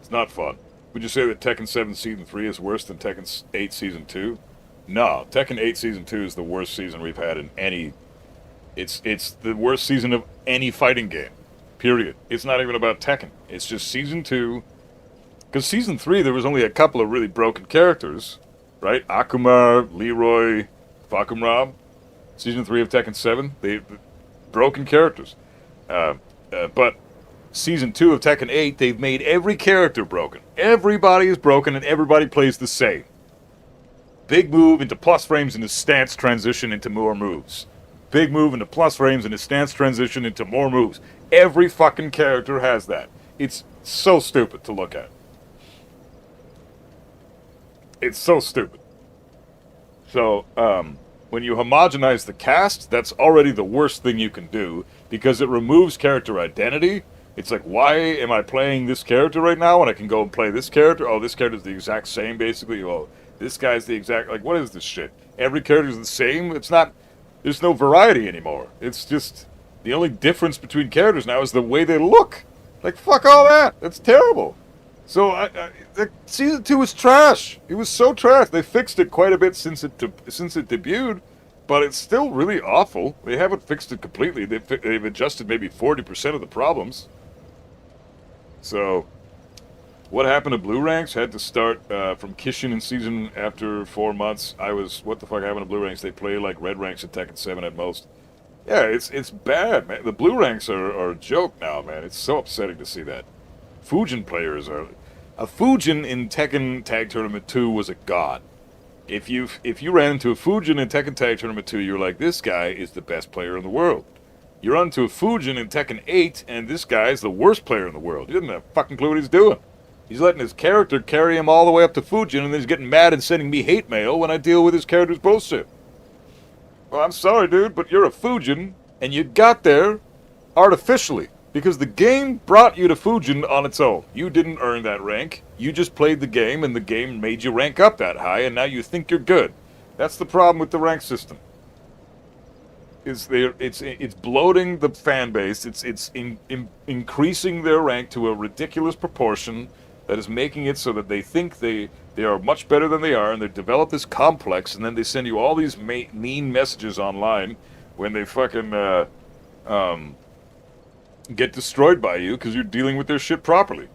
[SPEAKER 2] It's not fun. Would you say that Tekken 7 Season 3 is worse than Tekken 8 Season 2? No, Tekken 8 Season 2 is the worst season we've had in any... It's the worst season of any fighting game. Period. It's not even about Tekken. It's just Season 2. Because Season 3, there was only a couple of really broken characters. Right? Akuma, Leroy, Fakumram. Season 3 of Tekken 7, they broken characters. But Season 2 of Tekken 8, they've made every character broken. Everybody is broken and everybody plays the same. Big move into plus frames into stance transition into more moves. Big move into plus frames into stance transition into more moves. Every fucking character has that. It's so stupid to look at. It's so stupid. So, when you homogenize the cast, that's already the worst thing you can do, because it removes character identity, It's like, why am I playing this character right now when I can go and play this character? Oh, this character's the exact same, basically. Oh, this guy's the exact... Like, what is this shit? Every character's the same? It's not... There's no variety anymore. It's just... The only difference between characters now is the way they look. Like, fuck all that. That's terrible. So, Season 2 was trash. It was so trash. They fixed it quite a bit since it debuted, but it's still really awful. They haven't fixed it completely. They've adjusted maybe 40% of the problems. So, what happened to Blue Ranks? Had to start from Kishin in season after 4 months. I was, what the fuck happened to Blue Ranks? They play like Red Ranks at Tekken 7 at most. Yeah, it's bad, man. The Blue Ranks are a joke now, man. It's so upsetting to see that. Fujin players are... A Fujin in Tekken Tag Tournament 2 was a god. If you ran into a Fujin in Tekken Tag Tournament 2, you're like, this guy is the best player in the world. You run into a Fujin in Tekken 8, and this guy is the worst player in the world. He doesn't have a fucking clue what he's doing. He's letting his character carry him all the way up to Fujin, and then he's getting mad and sending me hate mail when I deal with his character's bullshit. Well, I'm sorry, dude, but you're a Fujin, and you got there artificially. Because the game brought you to Fujin on its own. You didn't earn that rank. You just played the game, and the game made you rank up that high, and now you think you're good. That's the problem with the rank system. It's bloating the fan base. It's increasing their rank to a ridiculous proportion that is making it so that they think they are much better than they are, and they develop this complex, and then they send you all these mean messages online when they fucking get destroyed by you because you're dealing with their shit properly.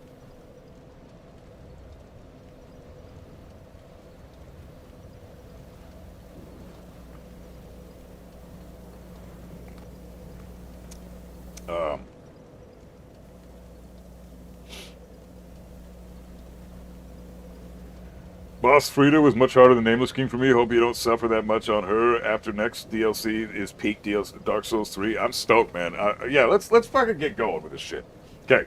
[SPEAKER 2] Boss Frida was much harder than Nameless King for me. Hope you don't suffer that much on her. After next DLC is peak DLC Dark Souls 3. I'm stoked, man. Yeah, let's fucking get going with this shit. Okay,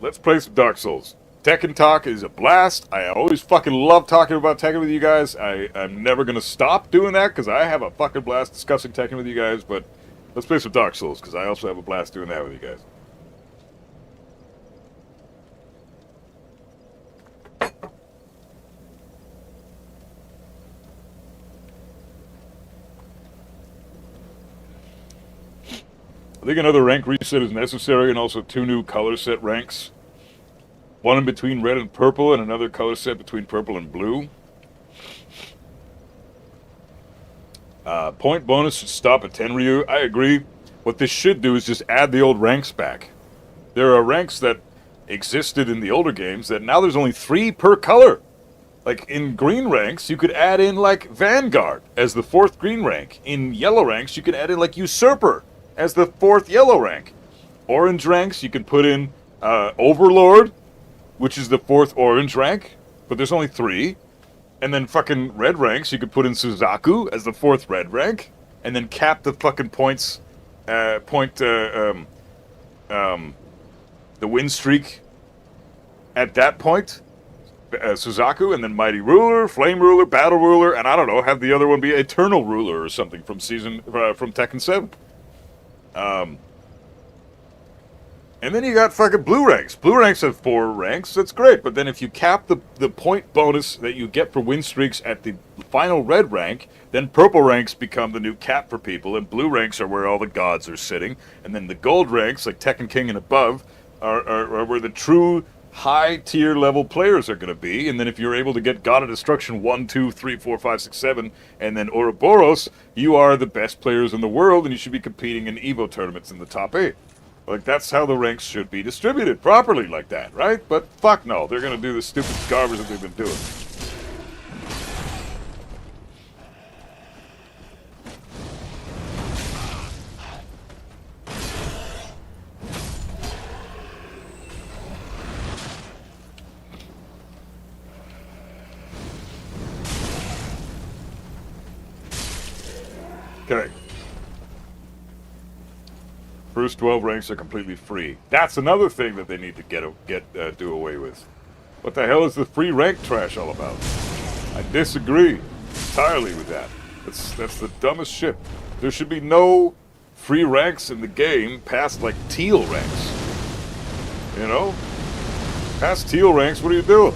[SPEAKER 2] let's play some Dark Souls. Tekken Talk is a blast. I always fucking love talking about Tekken with you guys. I'm never gonna stop doing that because I have a fucking blast discussing Tekken with you guys. But let's play some Dark Souls because I also have a blast doing that with you guys. I think another rank reset is necessary, and also 2 new color set ranks. One in between red and purple, and another color set between purple and blue. Point bonus should stop at Tenryu. I agree. What this should do is just add the old ranks back. There are ranks that existed in the older games that now there's only 3 per color. Like in green ranks, you could add in like Vanguard as the 4th green rank. In yellow ranks, you could add in like Usurper as the 4th yellow rank. Orange ranks, you can put in Overlord, which is the 4th orange rank, but there's only 3. And then fucking red ranks, you could put in Suzaku as the 4th red rank, and then cap the fucking points, the win streak at that point. Suzaku, and then Mighty Ruler, Flame Ruler, Battle Ruler, and I don't know, have the other one be Eternal Ruler or something from from Tekken 7. And then you got fucking blue ranks. Blue ranks have 4 ranks. That's great. But then if you cap the point bonus that you get for win streaks at the final red rank, then purple ranks become the new cap for people, and blue ranks are where all the gods are sitting. And then the gold ranks, like Tekken King and above, are where the true high tier level players are going to be. And then if you're able to get God of Destruction 1, 2, 3, 4, 5, 6, 7, and then Ouroboros, you are the best players in the world, and you should be competing in Evo tournaments in the top 8. Like, that's how the ranks should be distributed properly like that, right? But fuck no, they're going to do the stupid garbage that they've been doing. Okay. First 12 ranks are completely free. That's another thing that they need to do away with. What the hell is the free rank trash all about? I disagree entirely with that. That's the dumbest shit. There should be no free ranks in the game past like teal ranks. You know? Past teal ranks, what are you doing?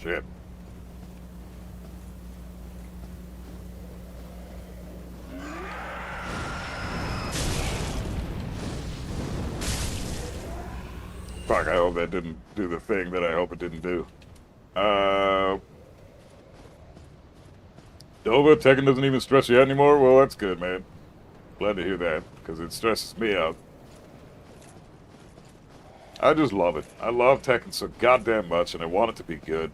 [SPEAKER 2] Shit. Fuck, I hope that didn't do the thing that I hope it didn't do. Dova, Tekken doesn't even stress you out anymore? Well, that's good, man. Glad to hear that, because it stresses me out. I just love it. I love Tekken so goddamn much, and I want it to be good.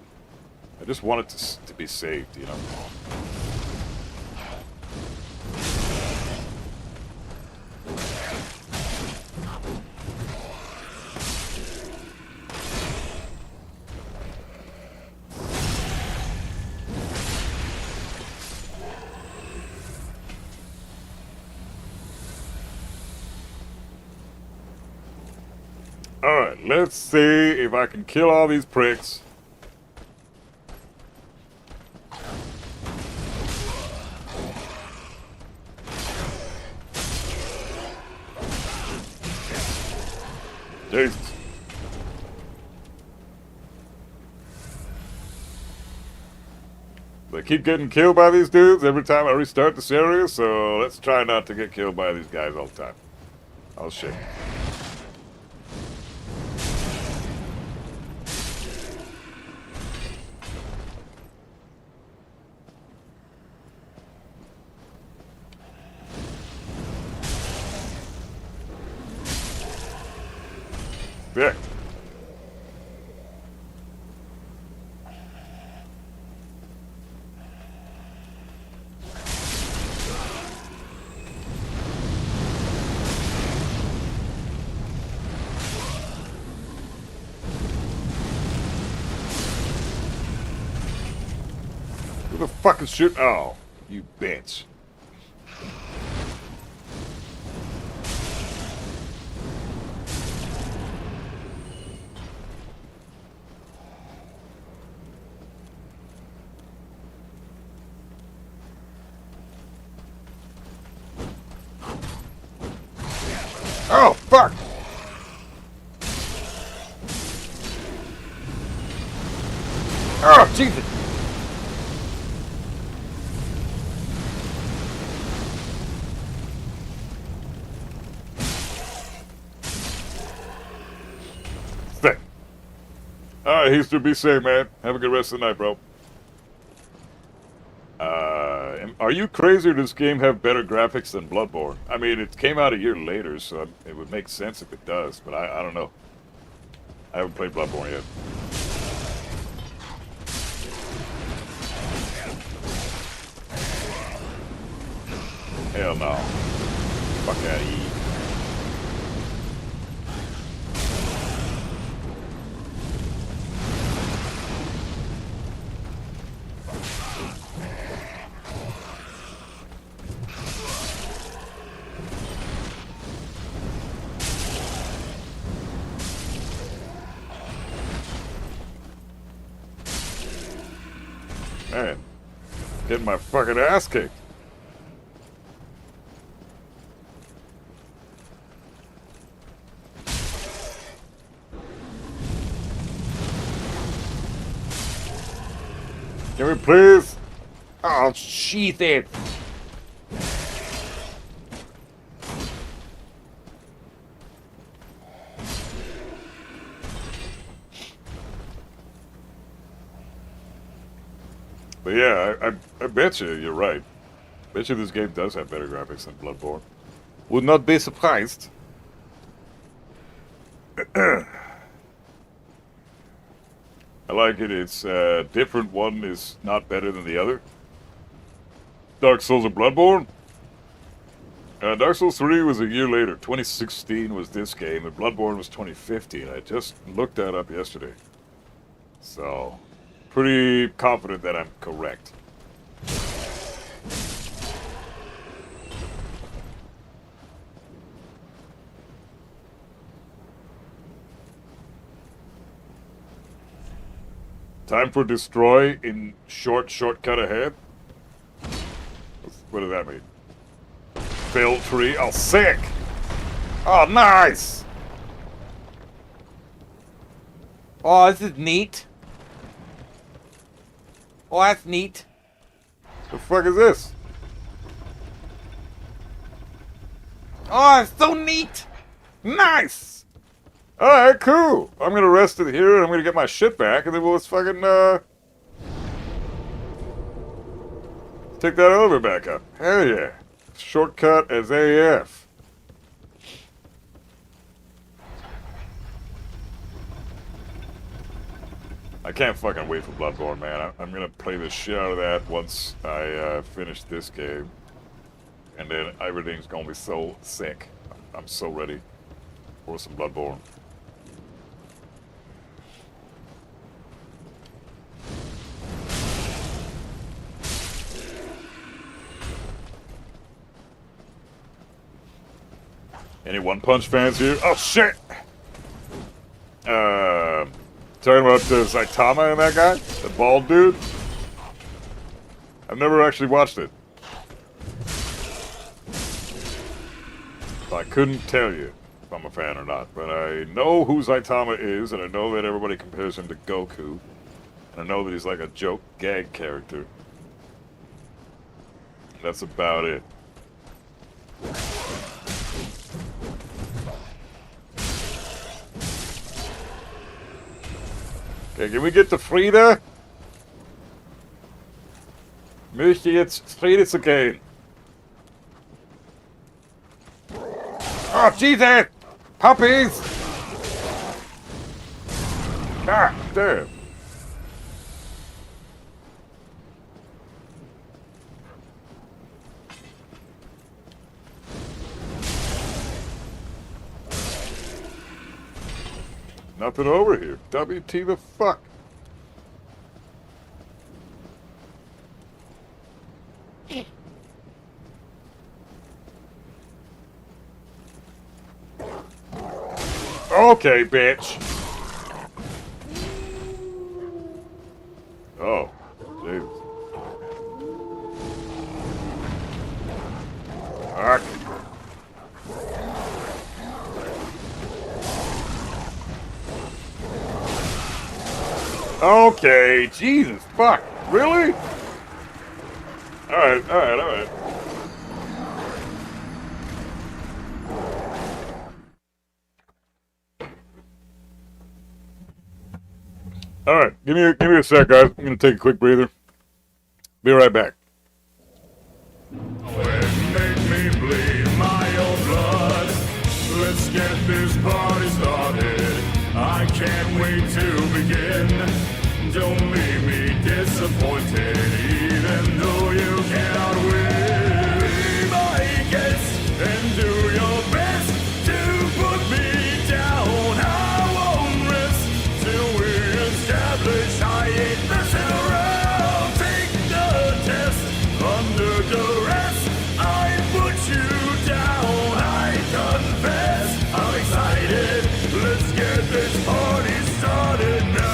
[SPEAKER 2] I just want it to be saved, you know? Alright, let's see if I can kill all these pricks. Jesus. They keep getting killed by these dudes every time I restart this area, so let's try not to get killed by these guys all the time. Oh shit. Yeah. Who the fuck is shooting? Oh, you bitch. Oh, fuck! Oh, Jesus! Stay. Alright, Heaster, be safe, man. Have a good rest of the night, bro. Are you crazy or does this game have better graphics than Bloodborne? I mean, it came out a year later, so it would make sense if it does, but I don't know. I haven't played Bloodborne yet. Hell no. Fuck out of here. Man, getting my fucking ass kicked. Can we please? Oh, sheath it. But yeah, I bet you're right. Bet you this game does have better graphics than Bloodborne. Would not be surprised. I like it. It's different. One is not better than the other. Dark Souls or Bloodborne? Dark Souls 3 was a year later. 2016 was this game, and Bloodborne was 2015. I just looked that up yesterday. So, pretty confident that I'm correct. Time for destroy in shortcut ahead? What does that mean? Failed tree? Oh, sick! Oh, nice!
[SPEAKER 3] Oh, this is neat. Oh, that's neat.
[SPEAKER 2] The fuck is this?
[SPEAKER 3] Oh, it's so neat.
[SPEAKER 2] Nice! Alright, cool. I'm gonna rest it here and I'm gonna get my shit back and then we'll just fucking, take that elevator back up. Hell yeah. Shortcut as AF. I can't fucking wait for Bloodborne, man. I'm gonna play the shit out of that once I finish this game. And then everything's gonna be so sick. I'm so ready for some Bloodborne. Any One Punch fans here? Oh shit! Talking about Saitama and that guy? The bald dude? I've never actually watched it. So I couldn't tell you if I'm a fan or not. But I know who Saitama is, and I know that everybody compares him to Goku. And I know that he's like a joke gag character. That's about it. Okay, can we get to Frieda? Möchte jetzt Friede zu gehen. Oh, Jesus! Puppies! God damn. Nothing over here. WT the fuck? Okay, bitch. Oh, Jesus. Fuck. Okay, Jesus, fuck, really? Alright. Alright, give me a sec, guys. I'm gonna take a quick breather. Be right back.
[SPEAKER 1] Make me bleed my own blood. Let's get this party started. I can't wait to begin. Don't leave me disappointed, even though you cannot win. Be my guest and do your best to put me down. I won't rest till we establish I ain't messing around. Take the test under duress. I put you down. I confess. I'm excited. Let's get this party started now.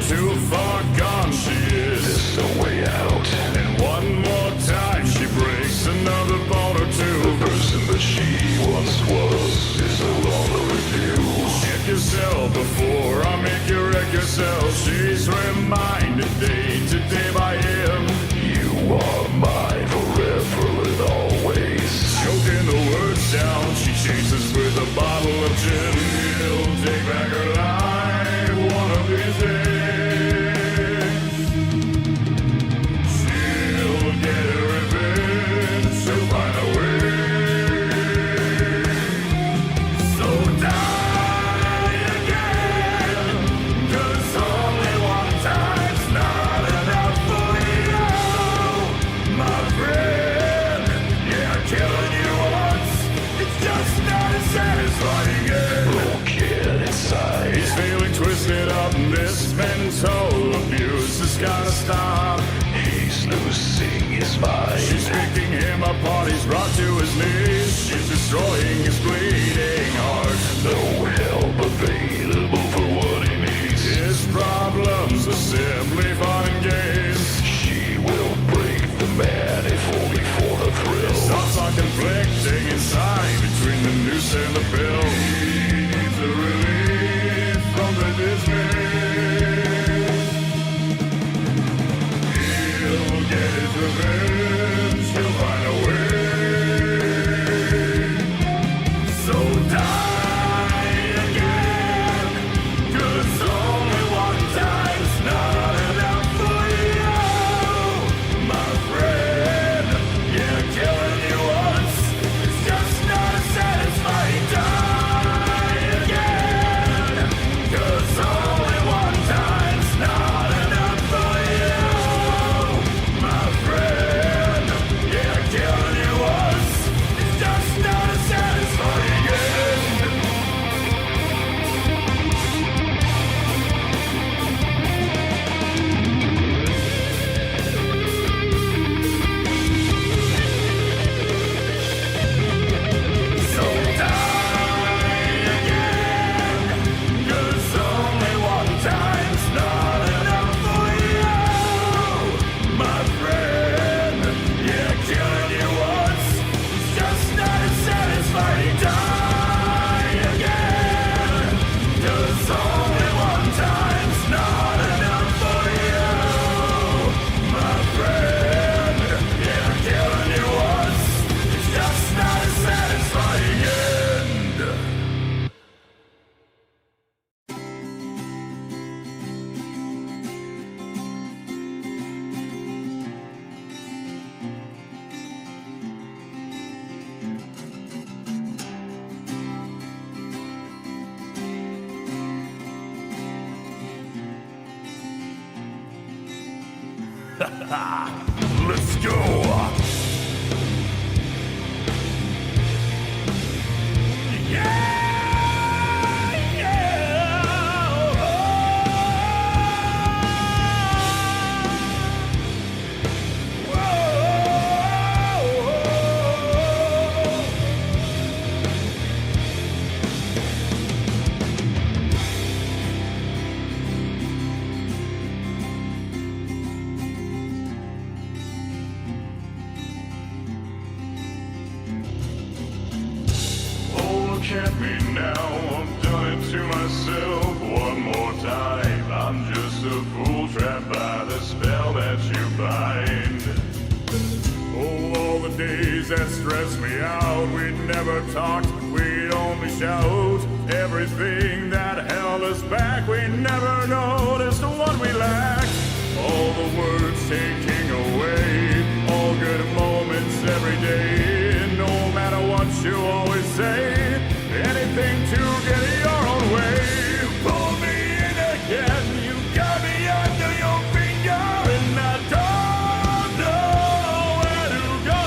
[SPEAKER 1] too far gone she is. There's no way out. And one more time she breaks another bone or two. The person that she once was is no longer with you. Check yourself before I make you wreck yourself. She's reminded day to day by him. You are mine forever and always. Choking the words down, she chases with a bottle of gin. He'll take back her life one of these days. She'll get her revenge, she'll find a way. So die again, 'cause only one time's not enough for you, my friend. Yeah, killing you once, it's just not as satisfying again. Little kid inside, he's feeling twisted up. This mental abuse has gotta stop. He's losing his mind. She's picking him apart, he's brought to his knees. She's destroying his bleeding heart. No help available for what he needs. His problems are simply fun and games. She will break the man if only for the thrill. His thoughts are conflicting inside between the noose and the pill. He needs a release from the dismay. He'll get his revenge, he'll find a way. So die again, 'cause only one time's not enough for you, my friend. Yeah, killing you once is just not as satisfying. Die again, 'cause only one time's not enough for you, my friend. Yeah, killing you once is just not as satisfying end. So die again, 'cause only one time's not enough for you, my friend. Yeah, killing you once is just not as satisfying. Die again, 'cause only one time's not enough for you, my friend. Yeah, killing you once is just not as satisfying end. Let's go. Look at me now, I've done it to myself one more time. I'm just a fool trapped by the spell that you bind. Oh, all the days that stressed me out, we'd never talked, we'd only shout. Everything that held us back, we never noticed what we lacked. All the words taking away, all good moments every day. No matter what you always say, anything to get your own way. Pull me in again, you got me under your finger, and I don't know where to go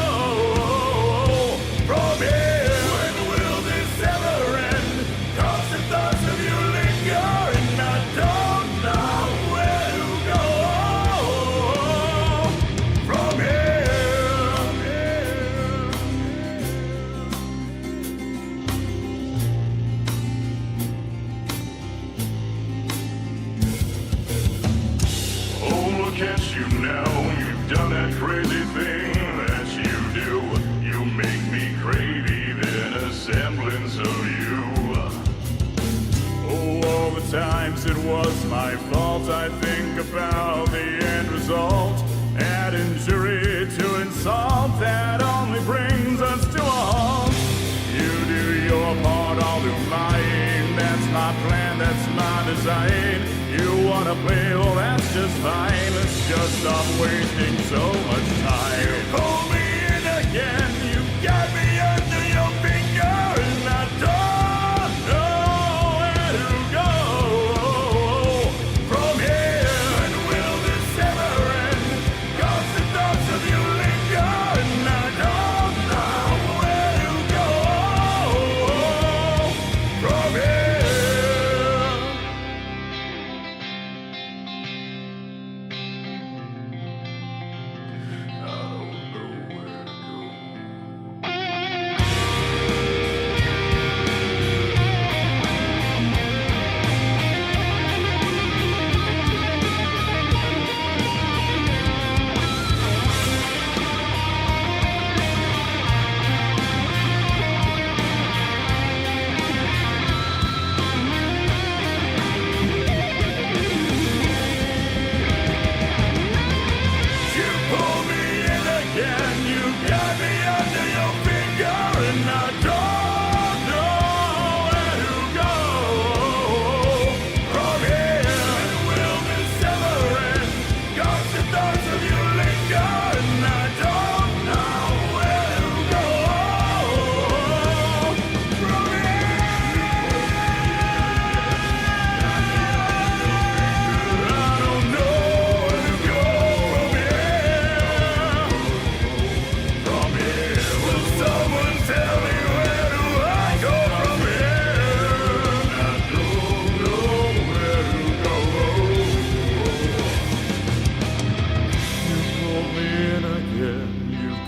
[SPEAKER 1] from here. When will this ever end? Constant thoughts of you linger, and I don't know where to go from here. resemblance of you. Oh, all the times it was my fault, I think about the end result. Add injury to insult, that only brings us to a halt. You do your part, I'll do mine. That's my plan, that's my design. You wanna play, well that's just fine. Let's just stop wasting so much time. Pull me in again, you got me under your finger, and I don't know where to go from here. When will this ever end? 'Cause the thoughts of you linger, and I don't know where to go from here.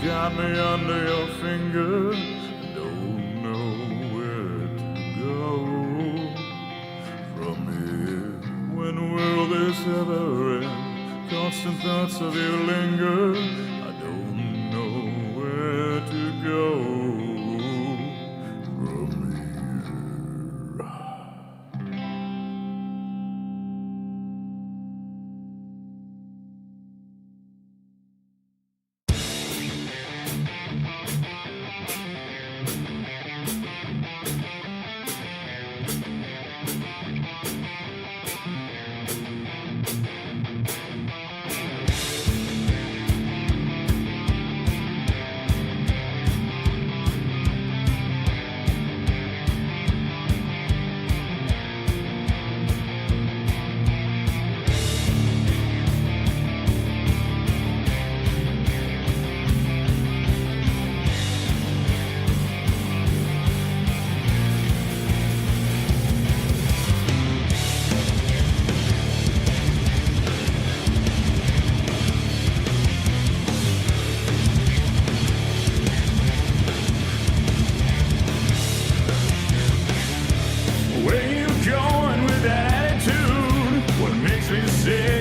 [SPEAKER 1] Got me under your finger, don't know where to go from here. When will this ever end? Constant thoughts of you linger, I don't know where to go from here.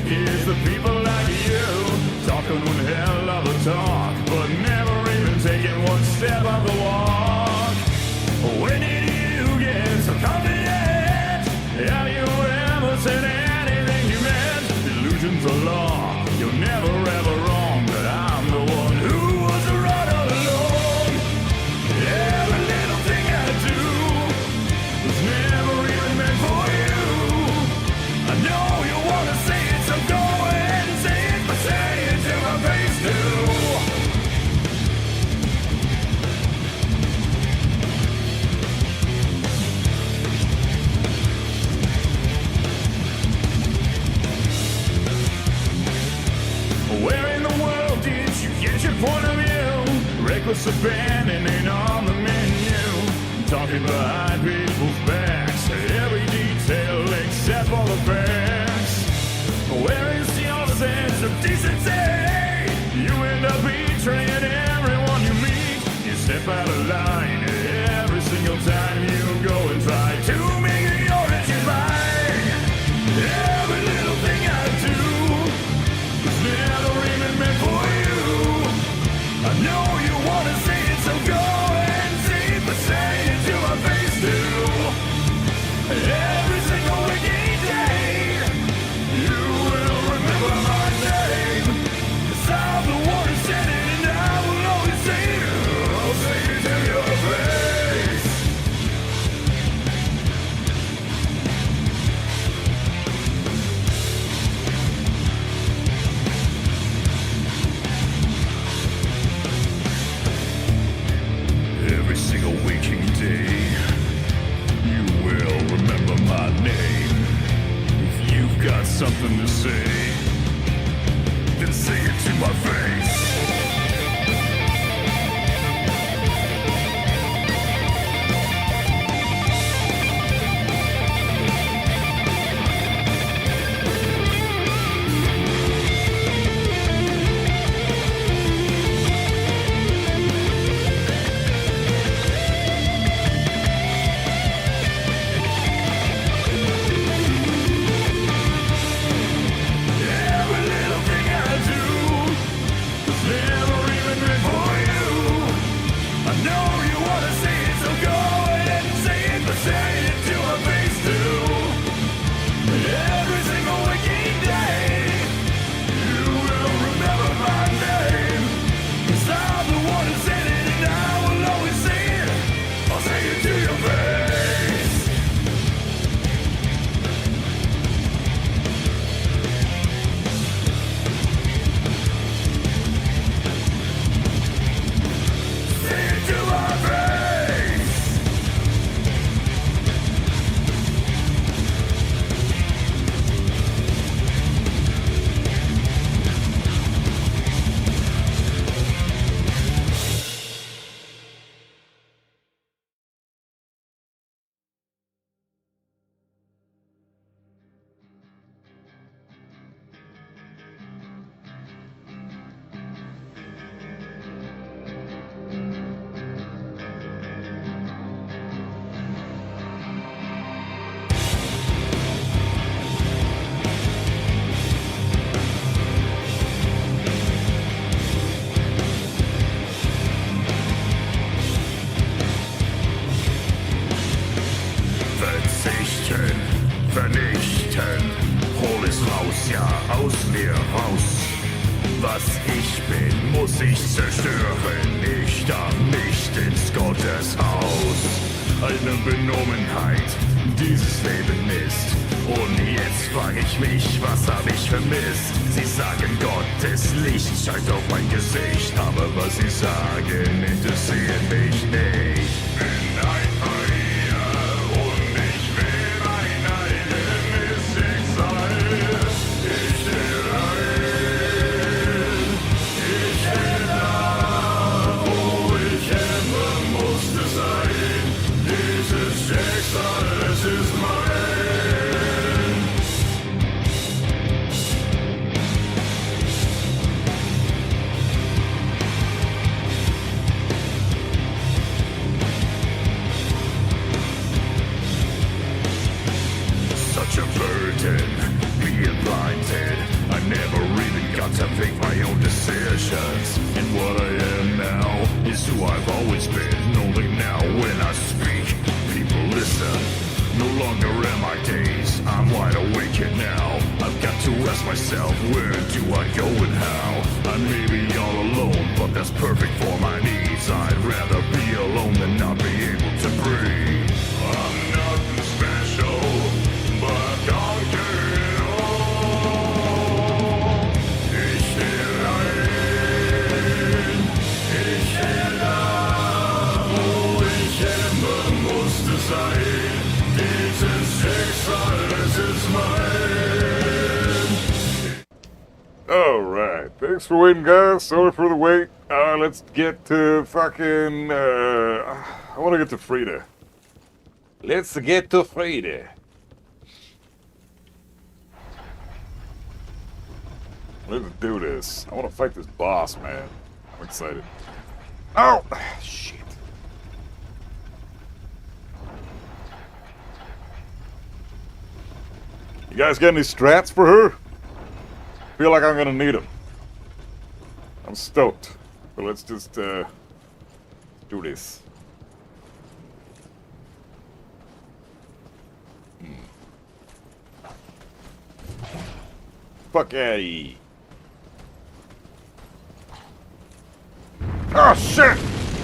[SPEAKER 1] Is the people like you talking one hell of a talk, but never even taking one step of the walk? When did you get so confident? Have you ever said anything you meant? Illusions are law, you're never ever wrong, but I'm the one who was right all along. Every little thing I do was never even meant for you. I know you wanna say it, so go ahead and say it, but say it to my face too. Where in the world did you get your point of view? Reckless abandon ain't on the menu. Talking behind people's backs, every detail except for the facts. Where is your sense of decency? You end up betraying everyone you meet. You step out of line every single time you go and try to make your engine mine. Every little thing I do was never even meant for you. I know you wanna say it, so go and say it, but say it to something to say, then say it to my face. Vernichten, hol es raus, ja, aus mir raus. Was ich bin, muss ich zerstören, ich darf nicht ins Gotteshaus. Eine Benommenheit, dieses Leben ist. Und jetzt frag ich mich, was hab ich vermisst? Sie sagen, Gottes Licht scheint auf mein Gesicht, aber was sie sagen, interessiert mich nicht. Bin ein Parier und ich will mein eigenes Schicksal. Ich will ein, ich will da, wo ich immer musste sein. Dieses Schicksal, es ist mein. Such a burden, being blinded. I never even got to make my own decisions. And what I am now is who I've always been. Only now when I speak, people listen. No longer am I dazed, I'm wide awake and now. I've got to ask myself, where do I go and how? I may be all alone, but that's perfect for my needs. I'd rather be alone than not be able to breathe. I'm nothing special, but I've conquered it all. Ich will ein, ich will da, wo ich immer musste sein. Dieses Schicksal, es ist mein.
[SPEAKER 2] Alright, thanks for waiting, guys. Sorry for the wait. Let's get to fucking, I want to get to Frida.
[SPEAKER 3] Let's get to Frida.
[SPEAKER 2] Let's do this. I want to fight this boss, man. I'm excited. Oh! Shit. You guys got any strats for her? Feel like I'm gonna need them. I'm stoked. But let's just, do this. Fuck out of here. Oh shit!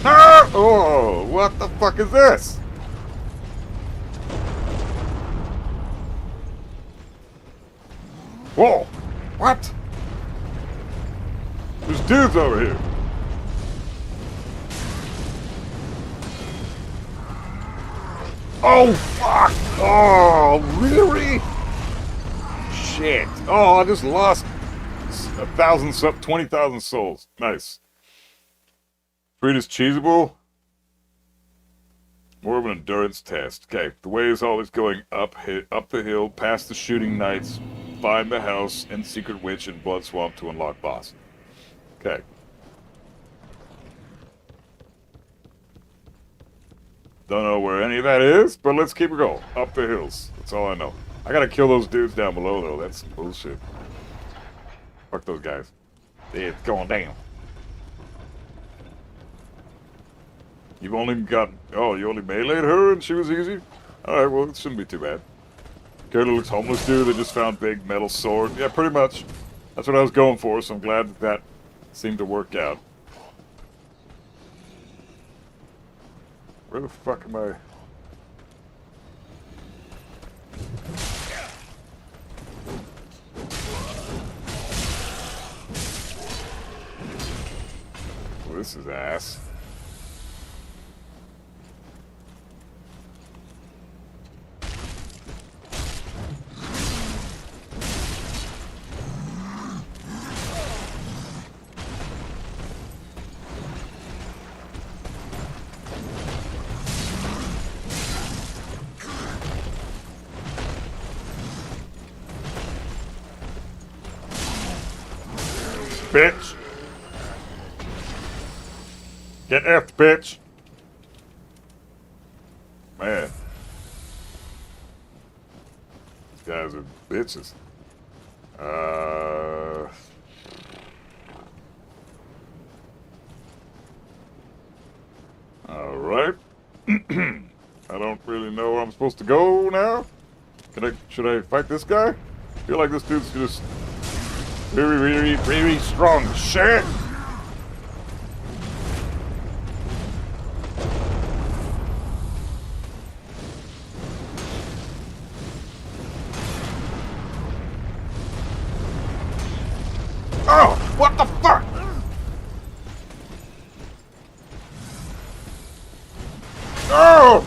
[SPEAKER 2] Ah! Oh, what the fuck is this? Whoa! What? There's dudes over here. Oh fuck! Oh, really? shit. Oh, I just lost 20,000 souls. Nice. Fruit is cheesable. More of an endurance test. Okay, the way is always going up the hill, past the shooting knights, find the house and secret witch and blood swamp to unlock boss. Okay. Don't know where any of that is, but let's keep it going. Up the hills. That's all I know. I gotta kill those dudes down below, though. That's some bullshit. Fuck those guys. It's going down. You've only got... Oh, you only meleeed her and she was easy? Alright, well, it shouldn't be too bad. Killed looks homeless dude that just found big metal sword. Yeah, pretty much. That's what I was going for, so I'm glad that that seemed to work out. Where the fuck am I? Well, this is ass. Bitch! Get effed, bitch! Man. These guys are bitches. Alright. I don't really know where I'm supposed to go now. Should I fight this guy? I feel like this dude's just very strong shit. Oh, what the fuck? Oh!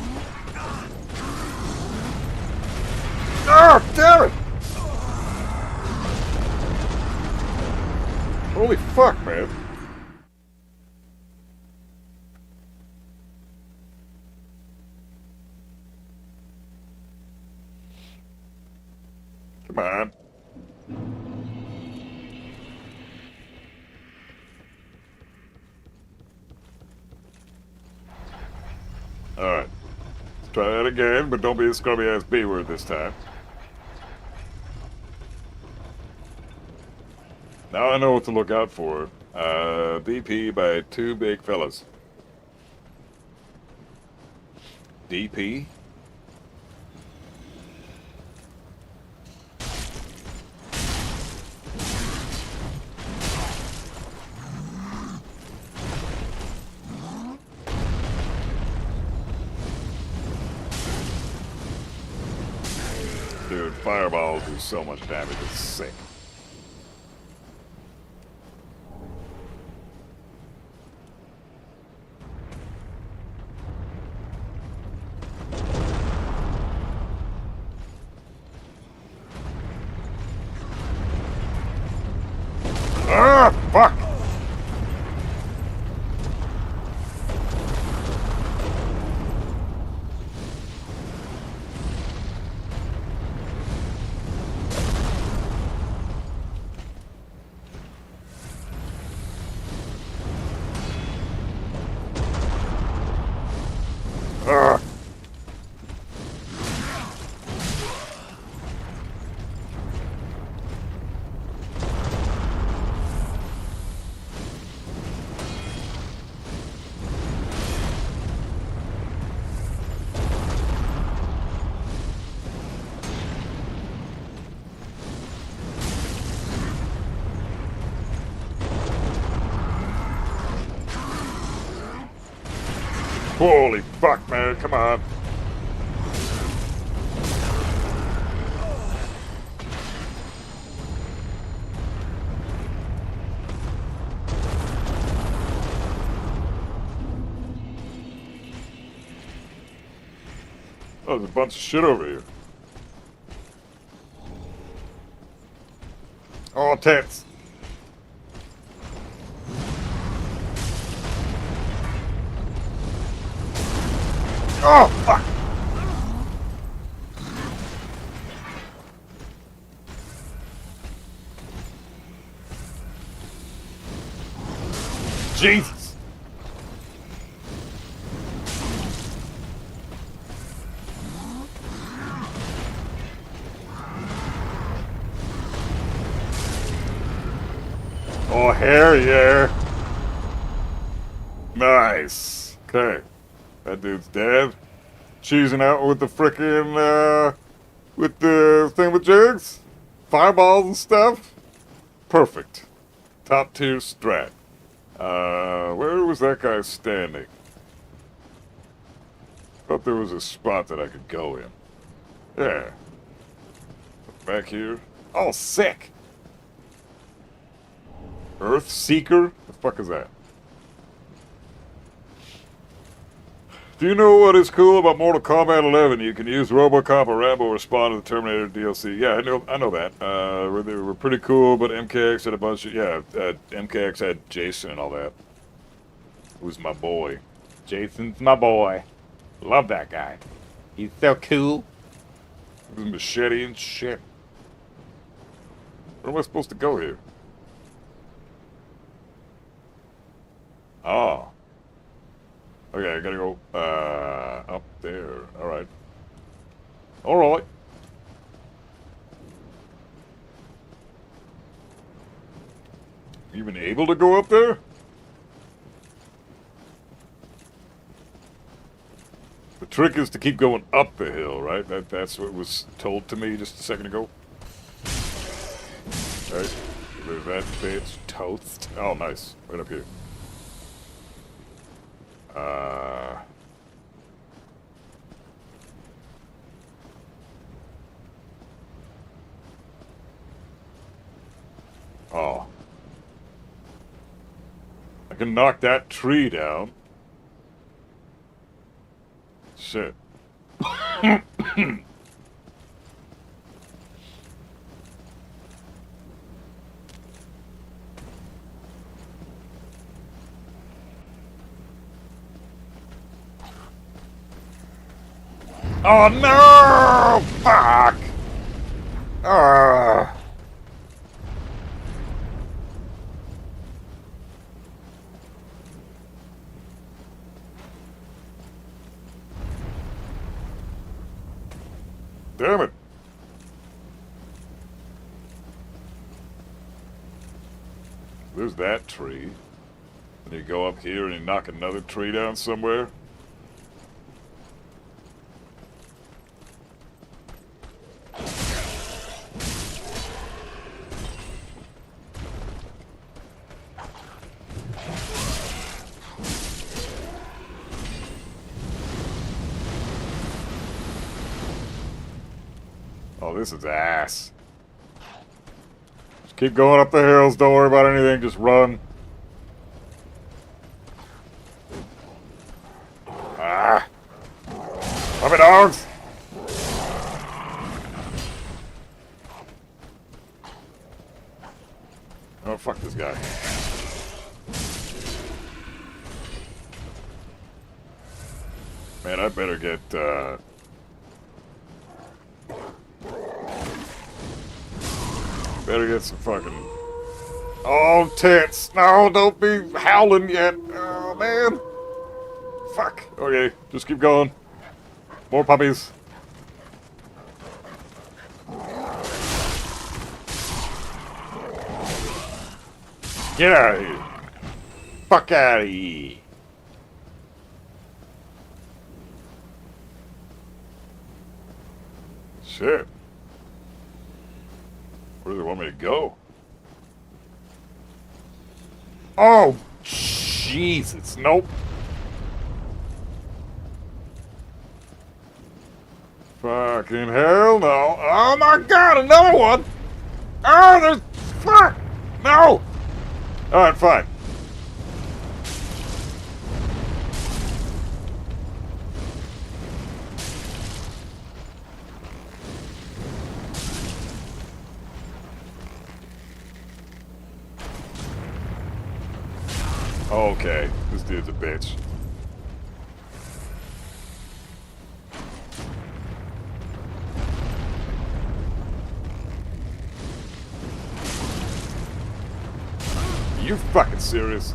[SPEAKER 2] Oh, damn it! Holy fuck, man. Come on. Alright. Let's try that again, but don't be a scrubby ass B word this time. Now I know what to look out for. BP by two big fellas. DP? Dude, fireballs do so much damage, it's sick. Ah, fuck! Ah! Holy fuck, man, come on. Oh, there's a bunch of shit over here. Oh, tits. Oh, fuck. Jesus. Oh, hell yeah. Nice. Okay. That dude's dead. Cheesing out with the frickin', with the thing with jigs. Fireballs and stuff. Perfect. Top tier strat. Where was that guy standing? Thought there was a spot that I could go in. Yeah. Back here. Oh, sick! Earth Seeker? The fuck is that? Do you know what is cool about Mortal Kombat 11? You can use RoboCop or Rambo respond to the Terminator DLC. Yeah, I know that. They were pretty cool, but MKX had a bunch of... Yeah, MKX had Jason and all that. Who's my boy.
[SPEAKER 3] Jason's my boy. Love that guy. He's so cool.
[SPEAKER 2] With machete and shit. Where am I supposed to go here? Oh. Okay, I gotta go, up there. Alright. Alright. Even able to go up there? The trick is to keep going up the hill, right? That's what was told to me just a second ago. Alright. There's that bitch. Toast. Oh, nice. Right up here. Oh. I can knock that tree down. Shit. Oh no! Fuck! Damn it! There's that tree. And you go up here and you knock another tree down somewhere. Oh, this is ass. Just keep going up the hills. Don't worry about anything. Just run. Ah. Puppy dogs. Oh, fuck this guy. Man, I better get, better get some fucking... Oh, tits! No, don't be howling yet! Oh, man! Fuck! Okay, just keep going. More puppies. Get out of here! Fuck out of here! Shit. Where do they want me to go? Oh, Jesus. Nope. Fucking hell no. Oh my god, another one! Oh, there's... Fuck! No! Alright, fine. Okay, this dude's a bitch. You fucking serious?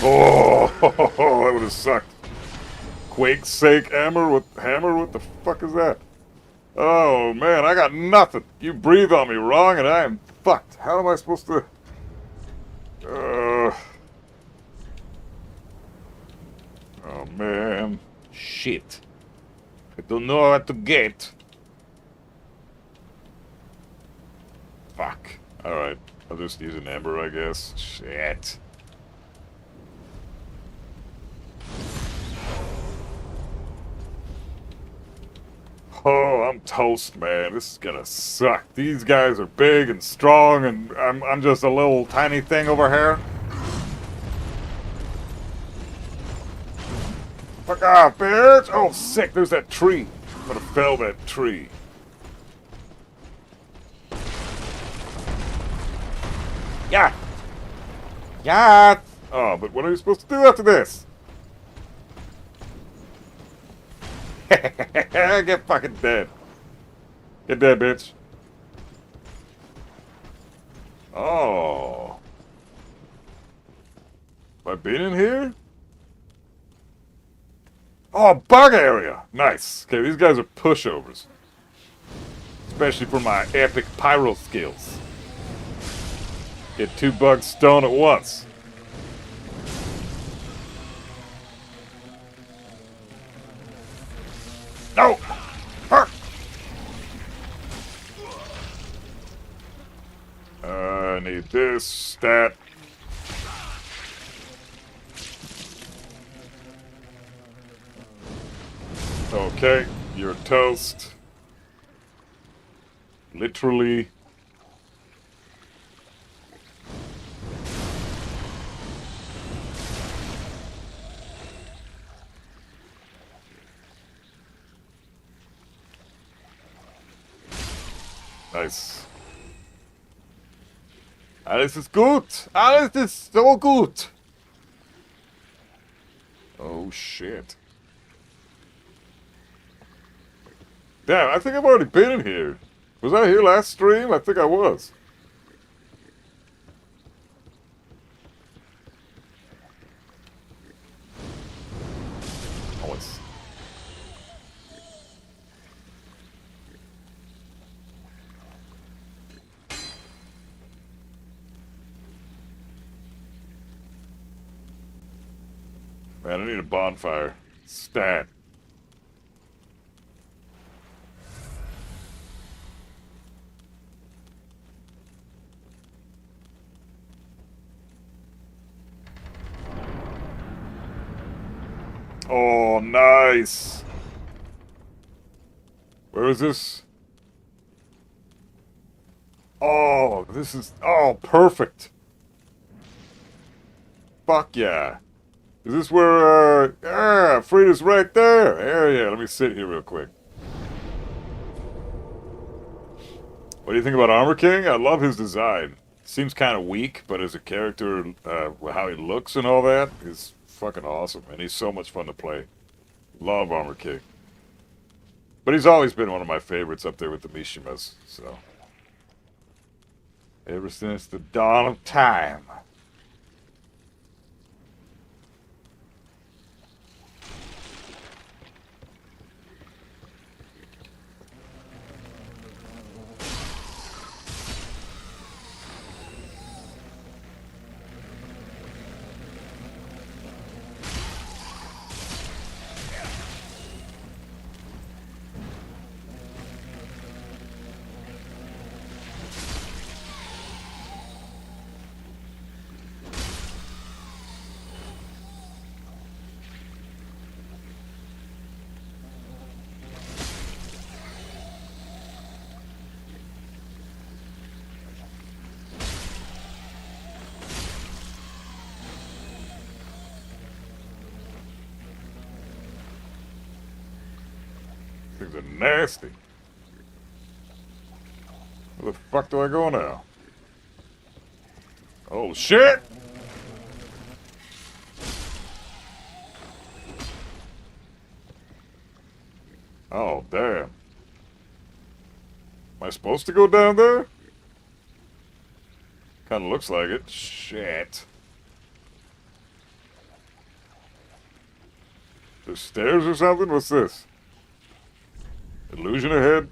[SPEAKER 2] Oh, that would have sucked. Quake's sake, hammer? What the fuck is that? Oh man, I got nothing. You breathe on me wrong, and I am fucked. How am I supposed to? Oh man, shit. I don't know how to get. Fuck. All right, I'll just use an ember, I guess. Shit. Oh, I'm toast, man. This is gonna suck. These guys are big and strong, and I'm just a little tiny thing over here. Fuck off, bitch! Oh, sick, there's that tree. I'm gonna fell that tree. Yeah! Yeah! Oh, but what are you supposed to do after this? Get fucking dead. Get dead, bitch. Oh. Have I been in here? Oh, bug area. Nice. Okay, these guys are pushovers. Especially for my epic pyro skills. Get 2 bugs stoned at once. No! Hurt! I need this stat. Okay, you're toast. Literally. Nice. Alles ist gut. Alles ist so gut. Oh shit. Damn, I think I've already been in here. Was I here last stream? I think I was. Oh, it's... Man, I need a bonfire. Stat. Oh, nice. Where is this? Oh, this is... Oh, perfect. Fuck yeah. Is this where, Frida's right there. Yeah, let me sit here real quick. What do you think about Armor King? I love his design. Seems kind of weak, but as a character, how he looks and all that is fucking awesome. And he's so much fun to play. Love Armor King. But he's always been one of my favorites up there with the Mishimas, so. Ever since the dawn of time. things are nasty. Where the fuck do I go now? Oh, shit! Oh, damn. Am I supposed to go down there? Kinda looks like it. Shit. There's stairs or something? What's this? Illusion ahead?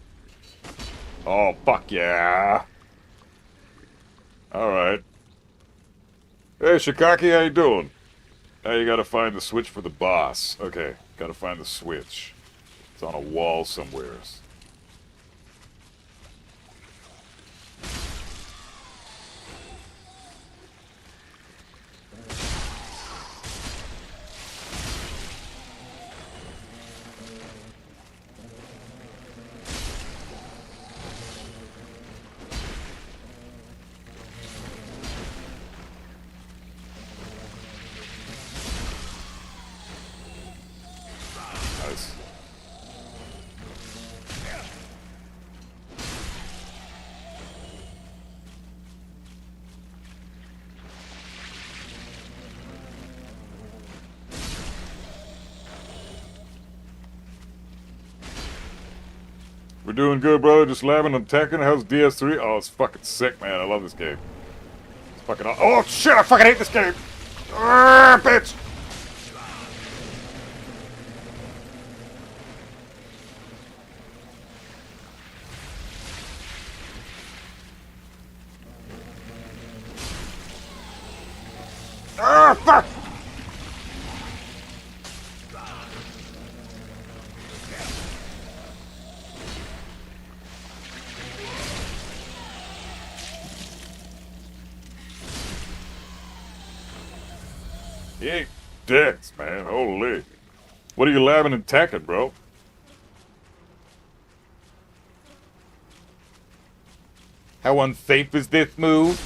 [SPEAKER 2] Oh, fuck yeah. Alright. Hey, Shikaki, how you doing? Now you gotta find the switch for the boss. Okay, gotta find the switch. It's on a wall somewhere. Nice. We're doing good, brother. Just labbing on Tekken. How's DS3? Oh, it's fucking sick, man. I love this game. It's fucking... Oh, shit! I fucking hate this game! Arrgh, bitch! Ah, fuck! He ain't dicks, man. Holy. What are you labbing and tacking, bro?
[SPEAKER 3] How unsafe is this move?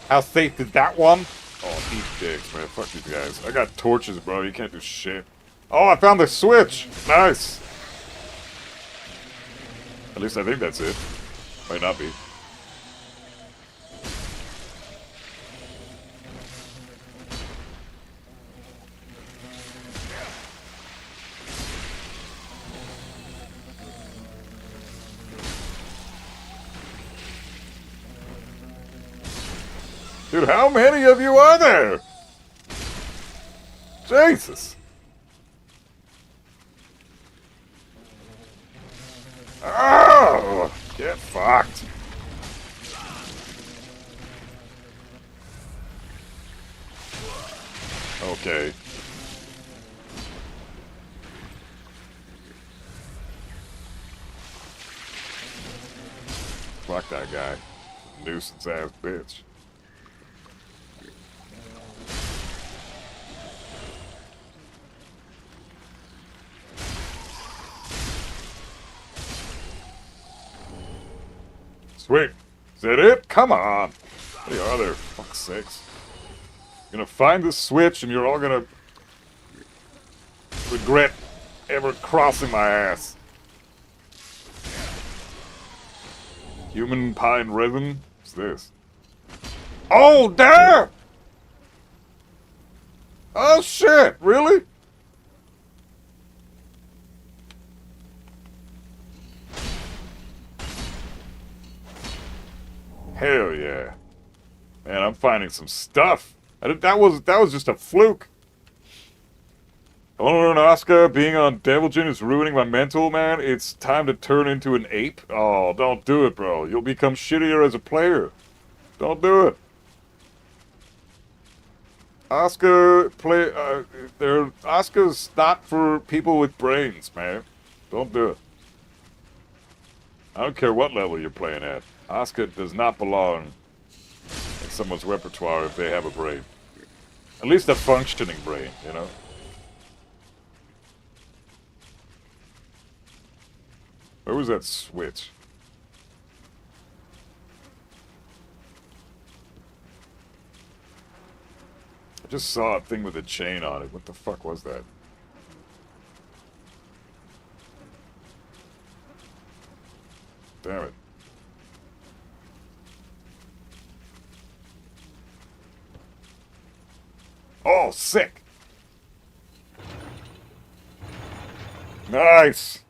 [SPEAKER 3] How safe is that one?
[SPEAKER 2] Oh, these dicks, man. Fuck these guys. I got torches, bro. You can't do shit. Oh, I found the switch. Nice. At least I think that's it. Might not be. Dude, how many of you are there? Jesus. Oh, get fucked. Okay. Fuck that guy. Nuisance ass bitch. Sweet. Is that it? Come on. What are there? Fuck's sakes. You're gonna find the switch and you're all gonna regret ever crossing my ass. Human pine resin? What's this? Oh, damn! Oh, shit! Really? Hell yeah. Man, I'm finding some stuff. That was just a fluke. I want to learn Asuka. Being on Devilgen is ruining my mental, man. It's time to turn into an ape. Oh, don't do it, bro. You'll become shittier as a player. Don't do it. Asuka's not for people with brains, man. Don't do it. I don't care what level you're playing at. Asuka does not belong in someone's repertoire if they have a brain. At least a functioning brain, you know? Where was that switch? I just saw a thing with a chain on it. What the fuck was that? Oh, sick. Nice.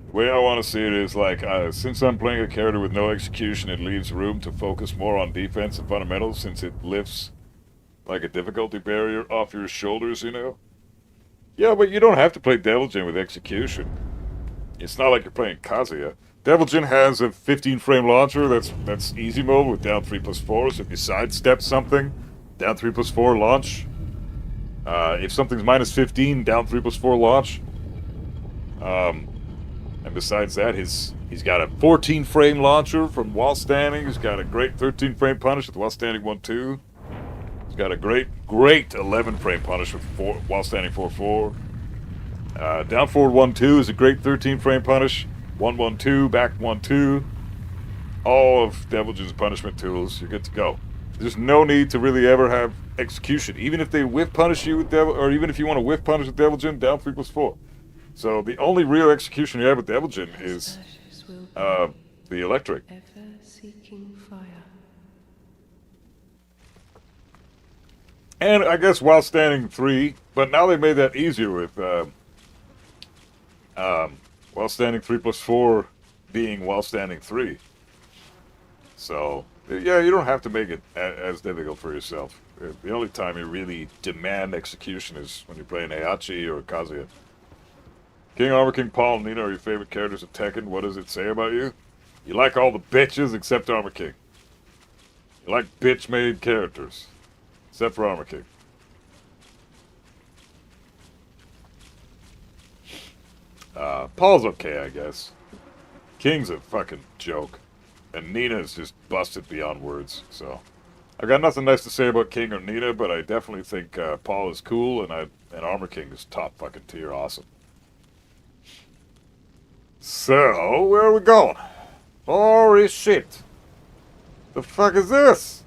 [SPEAKER 2] The way I want to see it is like, since I'm playing a character with no execution, it leaves room to focus more on defense and fundamentals since it lifts like a difficulty barrier off your shoulders, you know? Yeah, but you don't have to play Devil Jin with execution. It's not like you're playing Kazuya. Devil Jin has a 15 frame launcher that's easy mode with down 3+4, so if you sidestep something, down 3+4 launch. If something's minus 15, down 3+4 launch. And besides that, he's got a 14 frame launcher from while standing. He's got a great 13 frame punish with while standing 1-2. He's got a great 11 frame punish with while standing 4-4. Down forward 1-2 is a great 13 frame punish. 1-1-2, back 1-2. All of Devil Jin's punishment tools, you're good to go. There's no need to really ever have execution. Even if they whiff punish you with Devil, or even if you want to whiff punish with Devil Jin, down 3+4. So the only real execution you have with Devil Jin is the electric.
[SPEAKER 4] Ever-seeking fire.
[SPEAKER 2] And I guess while standing 3, but now they made that easier with while standing 3+4 being while standing 3. So yeah, you don't have to make it as difficult for yourself. The only time you really demand execution is when you're playing Heihachi or Kazuya. King Armor King Paul and Nina are your favorite characters of Tekken. What does it say about you? You like all the bitches except Armor King. You like bitch-made characters. Except for Armor King. Paul's okay, I guess. King's a fucking joke. And Nina's just busted beyond words, so... I've got nothing nice to say about King or Nina, but I definitely think Paul is cool, and Armor King is top fucking tier awesome. So, where are we going? Holy shit. The fuck is this?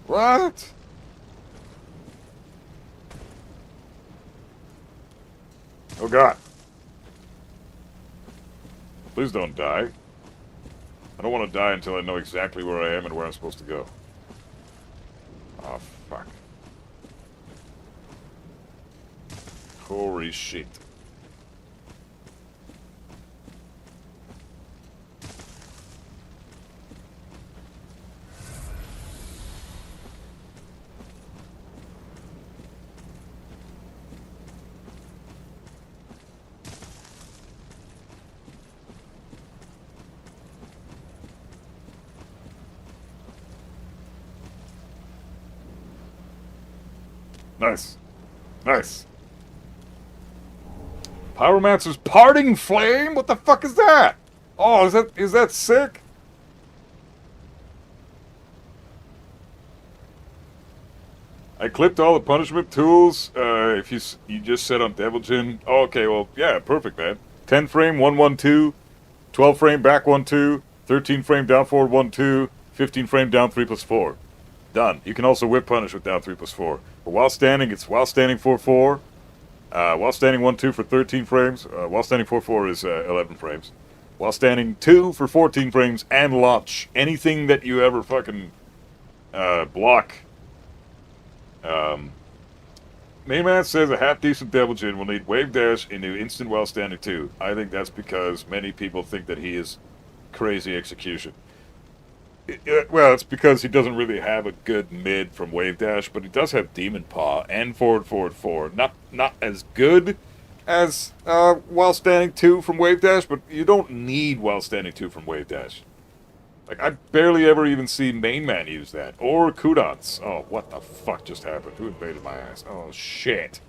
[SPEAKER 2] What? Oh god. Please don't die. I don't want to die until I know exactly where I am and where I'm supposed to go. Oh, fuck. Holy shit. Nice. Nice. Pyromancer's Parting Flame? What the fuck is that? Oh, is that sick? I clipped all the punishment tools. If you just said on Devil Jin. Oh, okay, well, yeah, perfect, man. 10 frame, 1-1-2. 12 frame, back 1-2. 13 frame, down forward 1-2. 15 frame, down 3+4. Done. You can also whip punish with down 3+4. But while standing, it's while standing 4-4. While standing 1-2 for 13 frames. While standing 4-4 is 11 frames. While standing 2 for 14 frames and launch. Anything that you ever fucking block. Mayman says a half-decent Devil Jin will need Wave Dash into instant while standing 2. I think that's because many people think that he is crazy execution. Well, it's because he doesn't really have a good mid from Wave Dash, but he does have Demon Paw and forward 4. Not as good as while standing 2 from Wave Dash, but you don't need while standing 2 from Wave Dash. Like, I barely ever even see Main Man use that. Or Kudans. Oh, what the fuck just happened? Who invaded my ass? Oh, shit.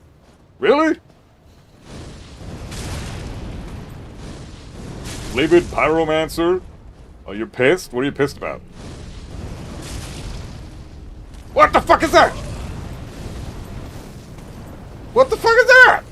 [SPEAKER 2] Really? Livid Pyromancer? Oh, you're pissed? What are you pissed about? What the fuck is that? What the fuck is that?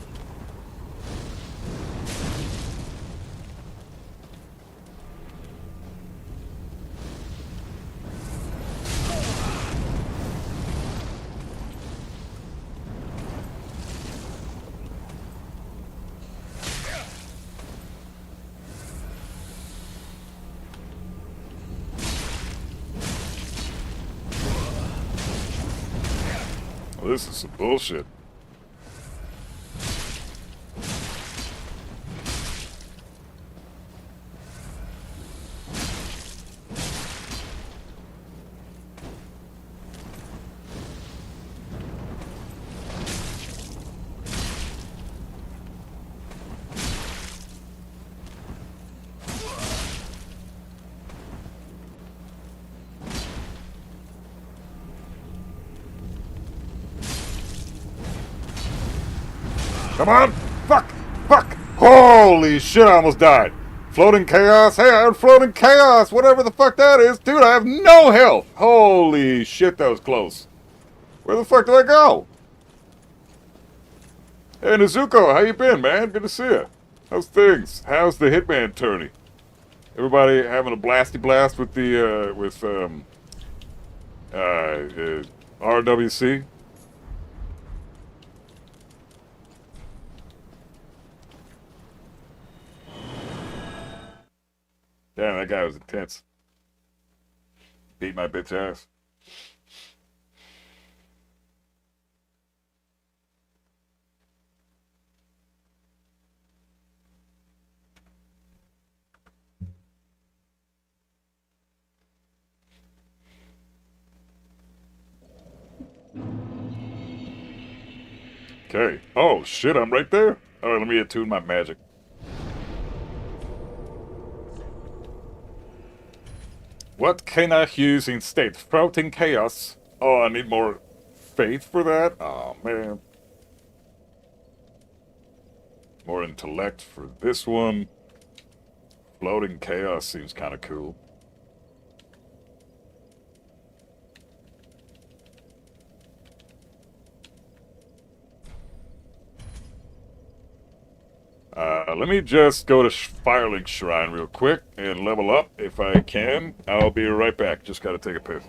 [SPEAKER 2] Well, this is some bullshit. Come on! Fuck! Fuck! Holy shit, I almost died! Floating chaos? Hey, I had floating chaos! Whatever the fuck that is! Dude, I have no health! Holy shit, that was close. Where the fuck did I go? Hey, Nezuko, how you been, man? Good to see you. How's things? How's the Hitman tourney? Everybody having a blasty blast with the, RWC? Damn, that guy was intense. Beat my bitch ass. Okay. Oh, shit, I'm right there. All right, let me attune my magic. What can I use instead? Floating chaos. Oh, I need more faith for that? Oh, man. More intellect for this one. Floating chaos seems kind of cool. Let me just go to Firelink Shrine real quick and level up if I can. I'll be right back. Just gotta take a piss.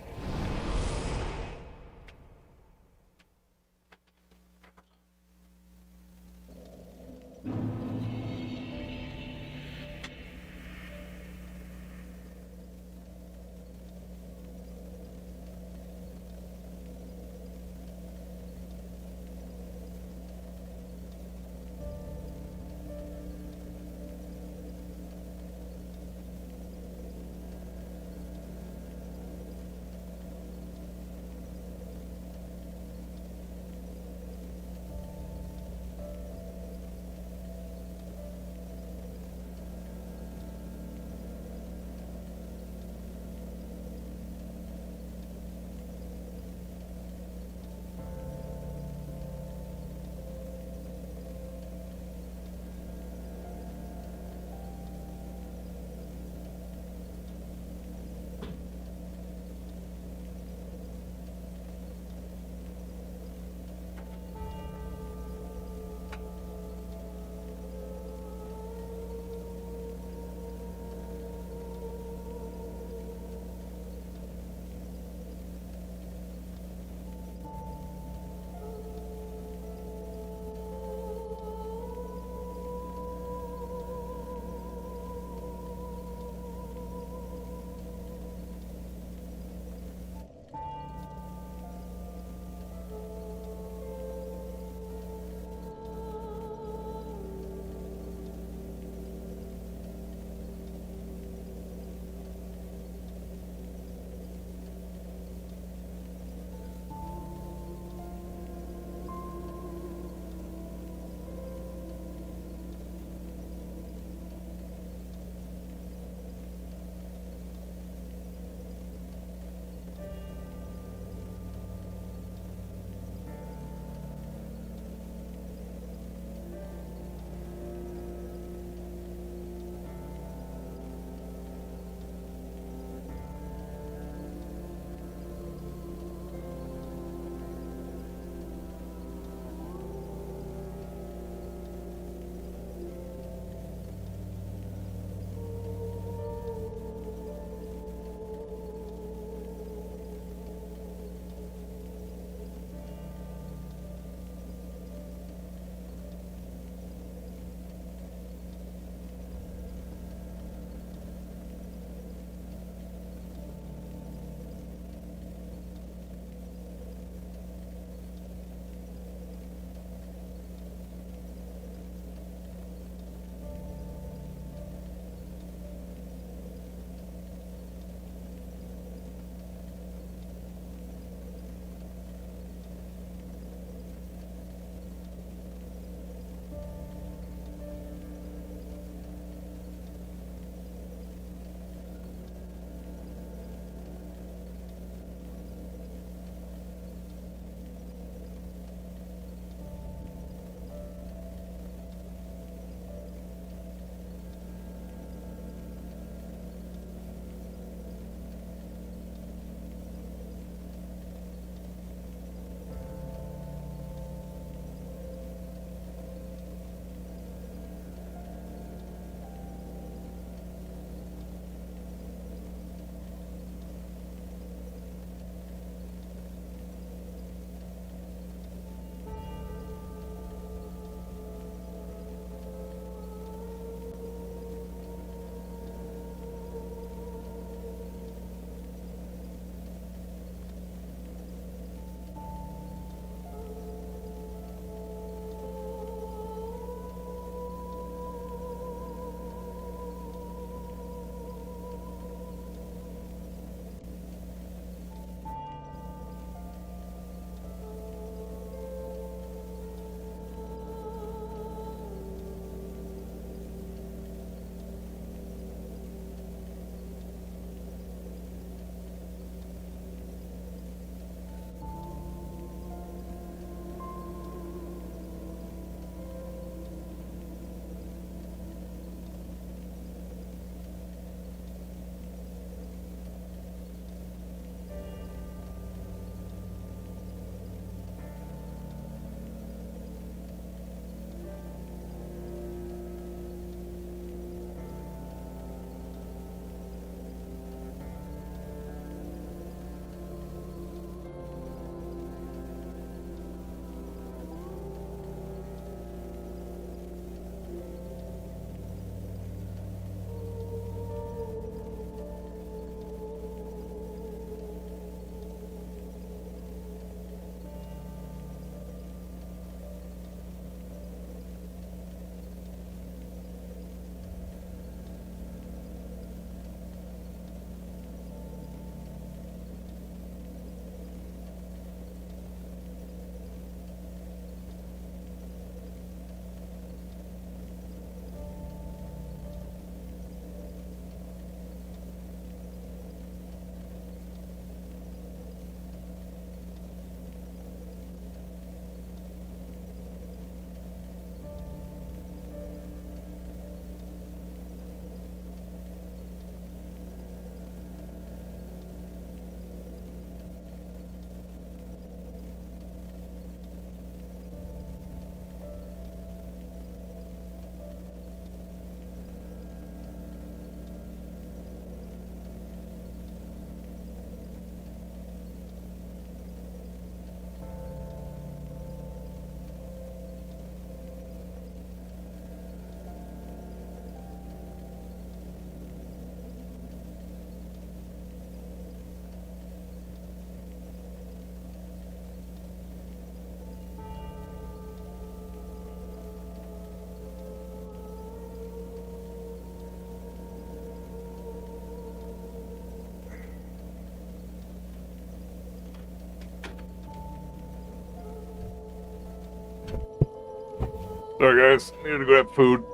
[SPEAKER 2] Sorry guys, needed to grab food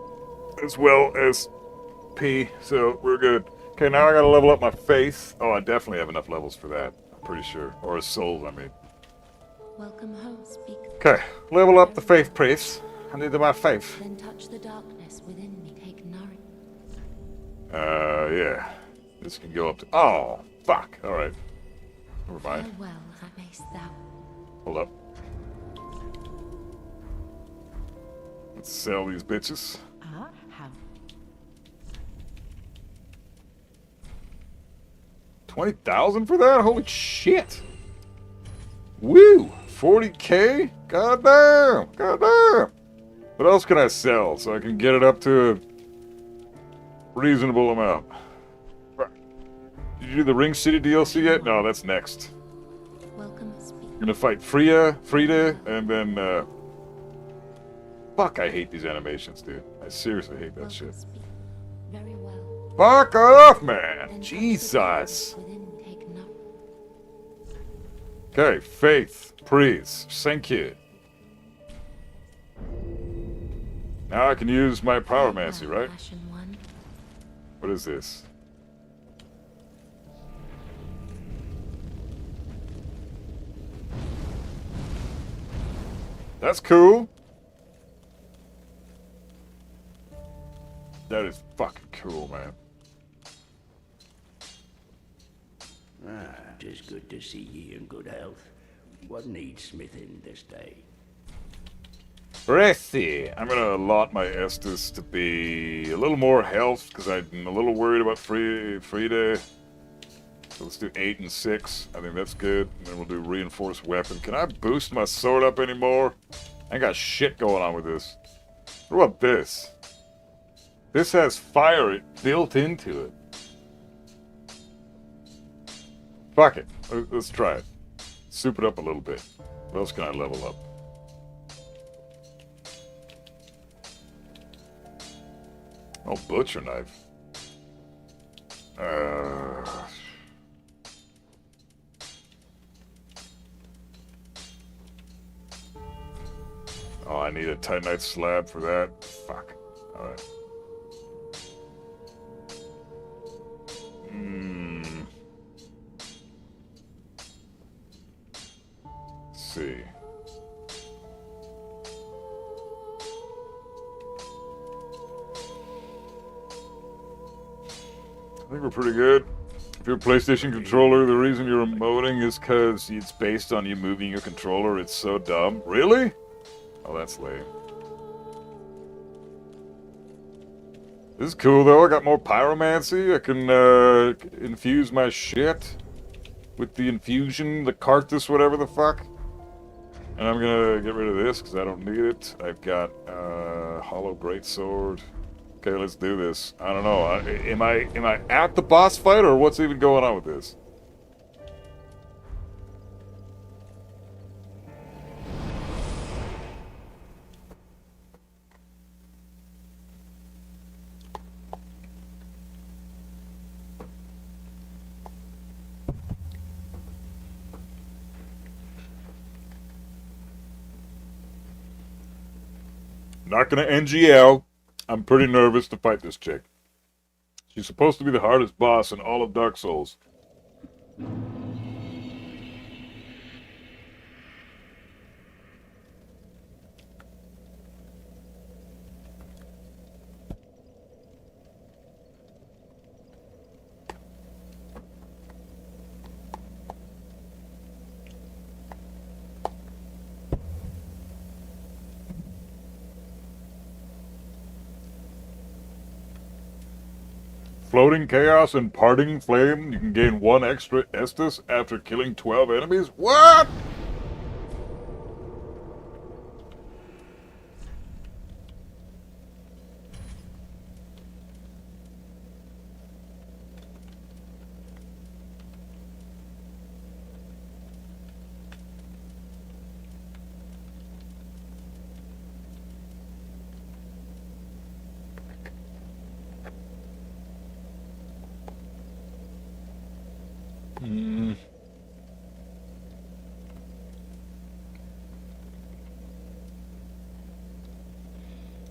[SPEAKER 2] as well as pee, so we're good. Okay, now I gotta level up my faith. Oh, I definitely have enough levels for that. I'm pretty sure. Or a soul, I mean.
[SPEAKER 5] Welcome home, speak.
[SPEAKER 2] Okay, level up the faith priest. I need my faith.
[SPEAKER 5] Then touch the darkness within me, take nourishment.
[SPEAKER 2] Yeah. This can go up to... Oh, fuck. Alright. Never mind.
[SPEAKER 5] Farewell, mayst thou.
[SPEAKER 2] Hold up. Let's sell these bitches.
[SPEAKER 5] Ah, how?
[SPEAKER 2] 20,000 for that? Holy shit! Woo! 40k? Goddamn! Goddamn! What else can I sell so I can get it up to a reasonable amount? Did you do the Ring City DLC yet? No, that's next.
[SPEAKER 5] Welcome, speak.
[SPEAKER 2] I'm gonna fight Frida, and then, fuck, I hate these animations, dude. I seriously hate that
[SPEAKER 5] Welcome,
[SPEAKER 2] shit.
[SPEAKER 5] speak. Very well.
[SPEAKER 2] Fuck off, man!
[SPEAKER 5] Then touch the
[SPEAKER 2] Jesus!
[SPEAKER 5] darkness within, take nourishment.
[SPEAKER 2] Okay, faith, please, thank you. Now I can use my pyromancy,
[SPEAKER 5] Farewell,
[SPEAKER 2] right?
[SPEAKER 5] Ashen One.
[SPEAKER 2] What is this? That's cool. That is fucking cool, man.
[SPEAKER 6] Ah, 'tis good to see ye in good health. What needs smithing this day?
[SPEAKER 2] Breathy. I'm gonna allot my Estus to be a little more health because I'm a little worried about Frida. So let's do 8 and 6. I think that's good. And then we'll do reinforced weapon. Can I boost my sword up anymore? I ain't got shit going on with this. What about this? This has fire built into it. Fuck it. Let's try it. Soup it up a little bit. What else can I level up? Oh, butcher knife. Oh, I need a titanite slab for that. Fuck. Alright. Let's see. I think we're pretty good. If you're a PlayStation controller, the reason you're emoting is because it's based on you moving your controller. It's so dumb. Really? Oh, that's lame. This is cool, though. I got more pyromancy. I can infuse my shit with the infusion, the Carthus, whatever the fuck. And I'm gonna get rid of this because I don't need it. I've got hollow greatsword. Okay, let's do this. I don't know. Am I at the boss fight or what's even going on with this? Not gonna NGL. I'm pretty nervous to fight this chick. She's supposed to be the hardest boss in all of Dark Souls. Floating Chaos and Parting Flame. You can gain 1 extra Estus after killing 12 enemies. What?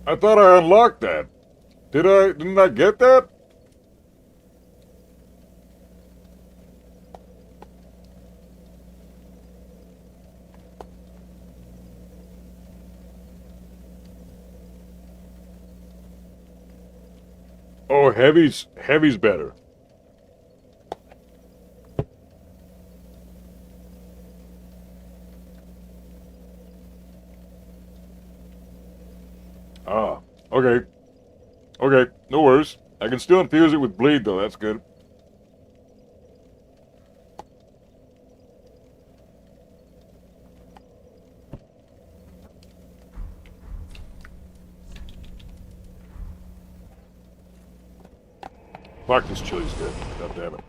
[SPEAKER 2] I thought I unlocked that. Did I? Didn't I get that? Oh, heavy's better. Ah, okay. Okay, no worries. I can still infuse it with bleed, though. That's good. Fuck, this chili's good. God damn it.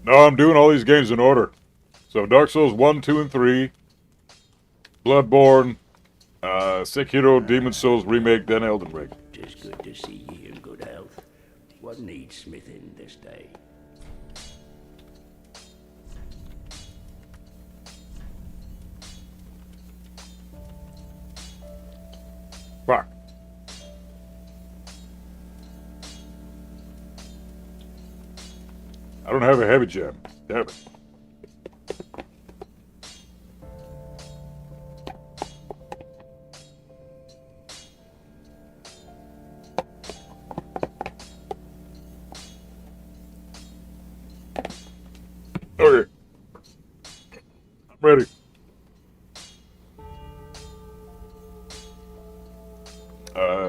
[SPEAKER 2] No, I'm doing all these games in order. So Dark Souls 1, 2, and 3, Bloodborne, Sekiro, Demon Souls Remake, then Elden Ring.
[SPEAKER 6] Tis good to see ye in good health. What needs smithing this day?
[SPEAKER 2] Fuck. I don't have a heavy gem. Damn it. Okay. I'm ready.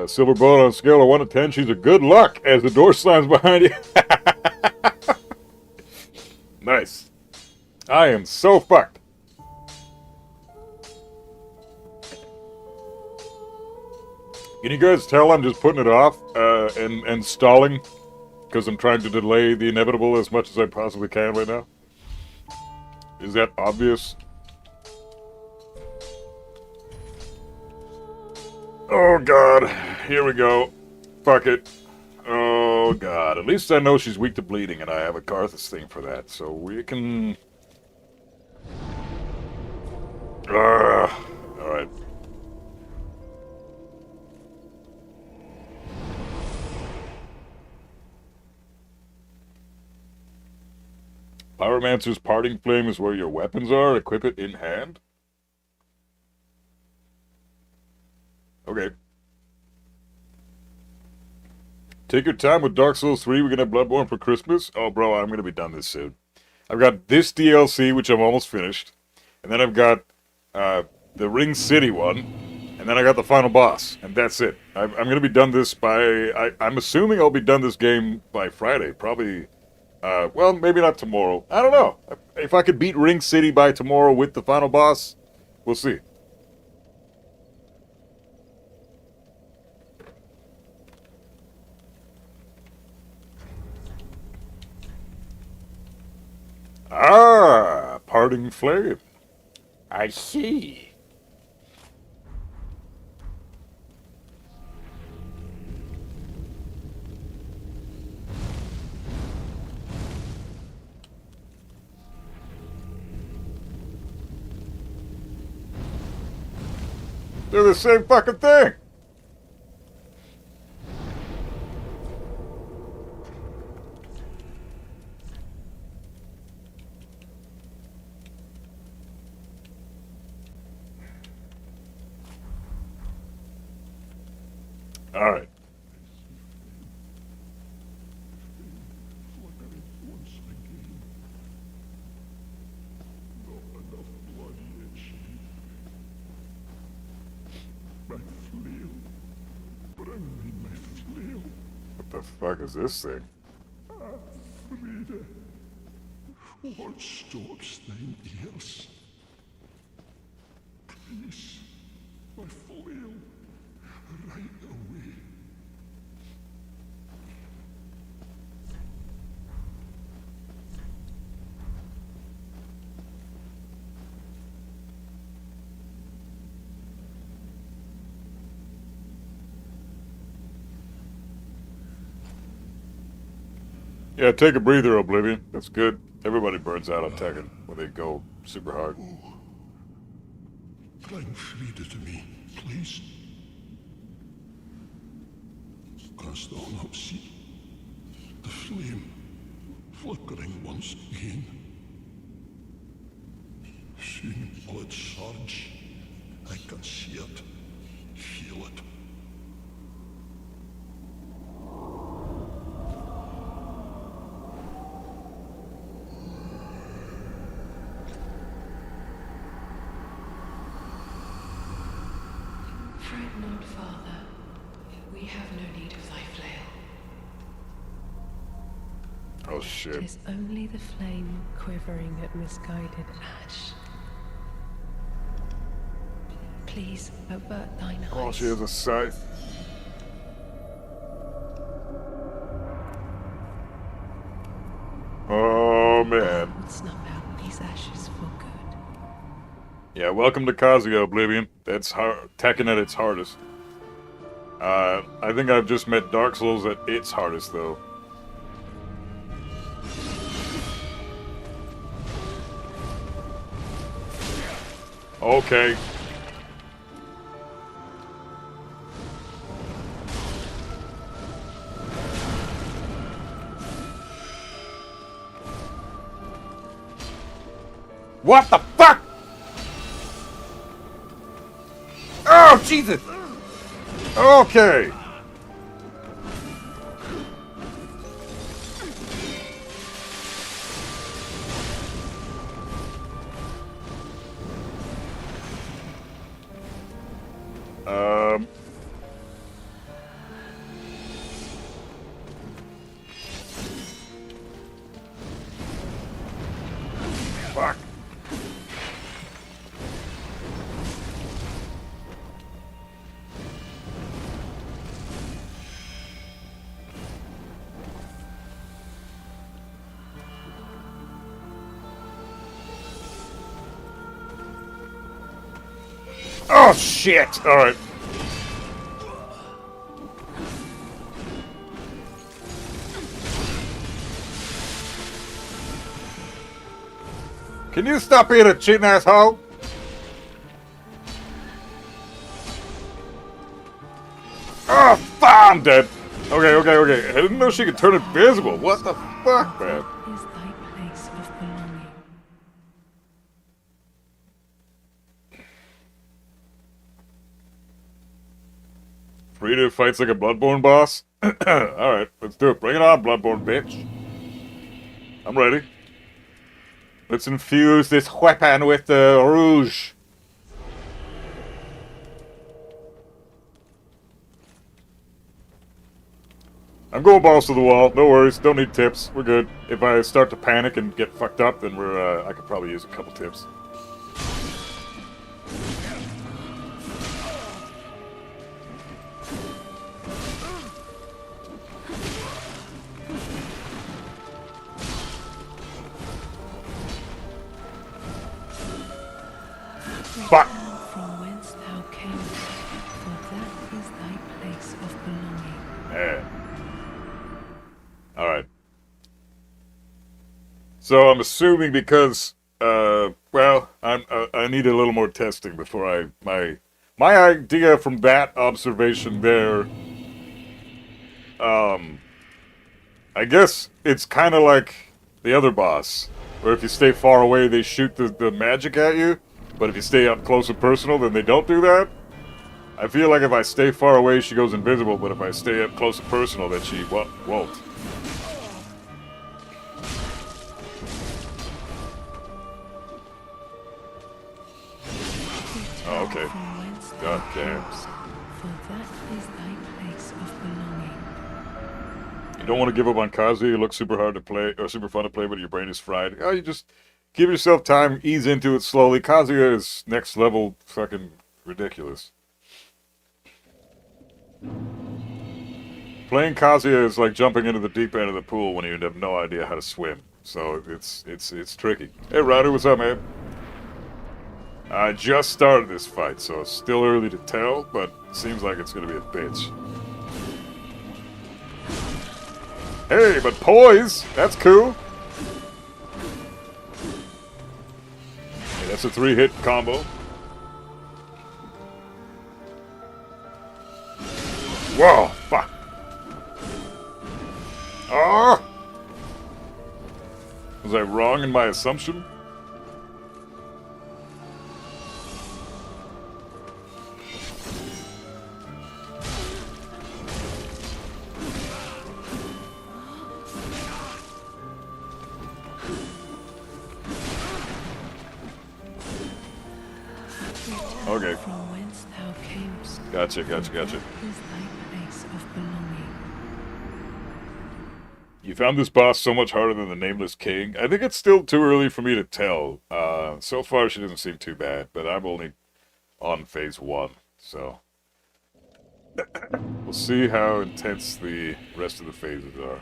[SPEAKER 2] Silver bullet on a scale of 1 to 10. She's a good luck as the door slams behind you. Nice. I am so fucked. Can you guys tell I'm just putting it off and stalling? Because I'm trying to delay the inevitable as much as I possibly can right now? Is that obvious? Oh god, here we go. Fuck it. Oh god, at least I know she's weak to bleeding and I have a Karthus thing for that, so we can... Alright. Pyromancer's parting flame is where your weapons are. Equip it in hand. Okay. Take your time with Dark Souls 3. We're gonna have Bloodborne for Christmas. Oh, bro, I'm gonna be done this soon. I've got this DLC, which I'm almost finished. And then I've got the Ring City one. And then I got the final boss. And that's it. I'm gonna be done this by... I'm assuming I'll be done this game by Friday. Probably... well, maybe not tomorrow. I don't know. If I could beat Ring City by tomorrow with the final boss, we'll see. Ah, parting flame. I see. They're the same fucking thing. All right. What the fuck is this thing?
[SPEAKER 7] What stops thine ears? Please, my flail, right away.
[SPEAKER 2] Yeah, take a breather, Oblivion. That's good. Everybody burns out on Tekken when they go super hard.
[SPEAKER 7] Bring Frida to me, please. Canst thou not see the flame flickering once again? Soon will it surge. I can see it, feel it.
[SPEAKER 4] Fret not, Father. We have no need of thy flail.
[SPEAKER 2] Oh shit.
[SPEAKER 4] 'Tis only the flame quivering at misguided ash. Please avert thine
[SPEAKER 2] Oh,
[SPEAKER 4] eyes.
[SPEAKER 2] she has a scythe. Oh man.
[SPEAKER 4] Would snuff out these ashes for good.
[SPEAKER 2] Yeah, welcome to Kazuya, Oblivion. That's hard, Tekken at its hardest. I think I've just met Dark Souls at its hardest, though. Okay.
[SPEAKER 3] What the fuck? Oh, Jesus!
[SPEAKER 2] Okay. Um. Fuck. Oh shit! All right.
[SPEAKER 3] Can you stop being a cheating asshole?
[SPEAKER 2] Oh, fuck! I'm dead. Okay. I didn't know she could turn invisible. What the fuck, man?
[SPEAKER 4] Is thy place of belonging.
[SPEAKER 2] Frida fights like a Bloodborne boss? Alright, let's do it. Bring it on, Bloodborne bitch. I'm ready.
[SPEAKER 3] Let's infuse this weapon with the rouge.
[SPEAKER 2] I'm going balls to the wall. No worries. Don't need tips. We're good. If I start to panic and get fucked up, then I could probably use a couple tips. Fuck!
[SPEAKER 4] From whence thou camest, for that is thy place of belonging.
[SPEAKER 2] Yeah. Alright. So I'm assuming because, well, I need a little more testing before my idea from that observation there, I guess it's kind of like the other boss, where if you stay far away, they shoot the magic at you, but if you stay up close and personal, then they don't do that. I feel like if I stay far away, she goes invisible, but if I stay up close and personal, then she won't. Oh, okay.
[SPEAKER 4] From whence thou
[SPEAKER 2] God damn.
[SPEAKER 4] camest, for that is thy place of belonging.
[SPEAKER 2] You don't want to give up on Kazuya. You look super hard to play, or super fun to play, but your brain is fried. Oh, you just give yourself time, ease into it slowly. Kazuya is next level fucking ridiculous. Playing Kazuya is like jumping into the deep end of the pool when you have no idea how to swim. So it's tricky. Hey Ryder, what's up, man? I just started this fight, so it's still early to tell, but it seems like it's gonna be a bitch. Hey, but poise! That's cool! Hey, that's a 3-hit combo. Whoa! Fuck! Ah! Was I wrong in my assumption? Okay.
[SPEAKER 4] From whence thou camest
[SPEAKER 2] Gotcha.
[SPEAKER 4] is thy place of belonging.
[SPEAKER 2] You found this boss so much harder than the Nameless King. I think it's still too early for me to tell. So far, she doesn't seem too bad, but I'm only on phase 1, so... we'll see how intense the rest of the phases are.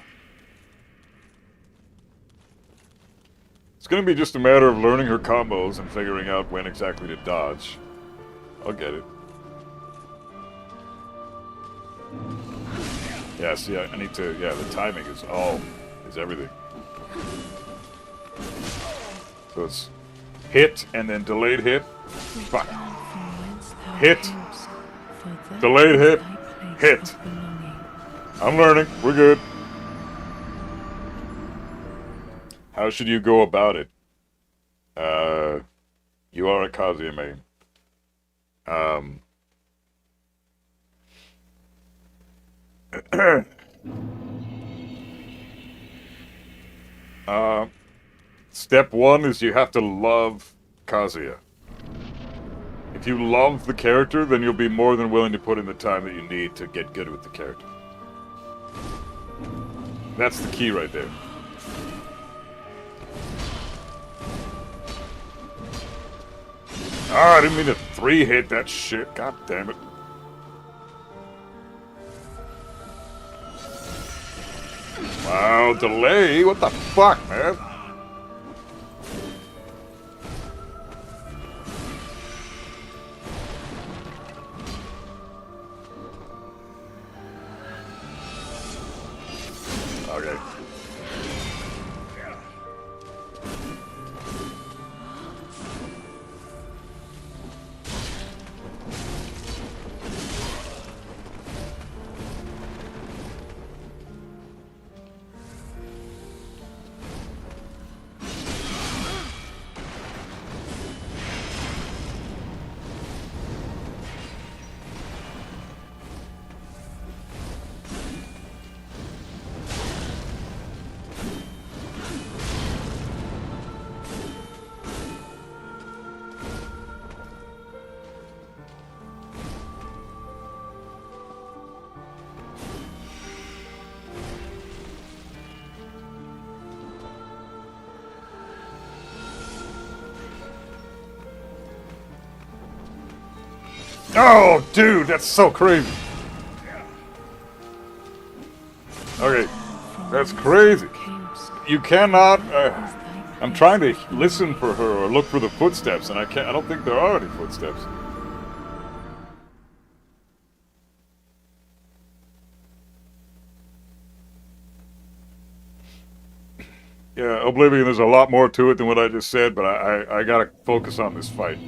[SPEAKER 2] It's gonna be just a matter of learning her combos and figuring out when exactly to dodge. I'll get it. Yeah, see, I need to... Yeah, the timing is everything. So it's hit, and then delayed hit. Fuck. Hit. Delayed hit. Hit. I'm learning. We're good. How should you go about it? You are a Kazuya main. Step 1 is you have to love Kazuya. If you love the character, then you'll be more than willing to put in the time that you need to get good with the character. That's the key right there. Ah, I didn't mean to 3-hit that shit. God damn it. Wow, delay? What the fuck, man? Okay. Oh, dude, that's so crazy. Okay, that's crazy. You cannot... I'm trying to listen for her or look for the footsteps, and I don't think there are any footsteps. Yeah, Oblivion, there's a lot more to it than what I just said, but I gotta focus on this fight.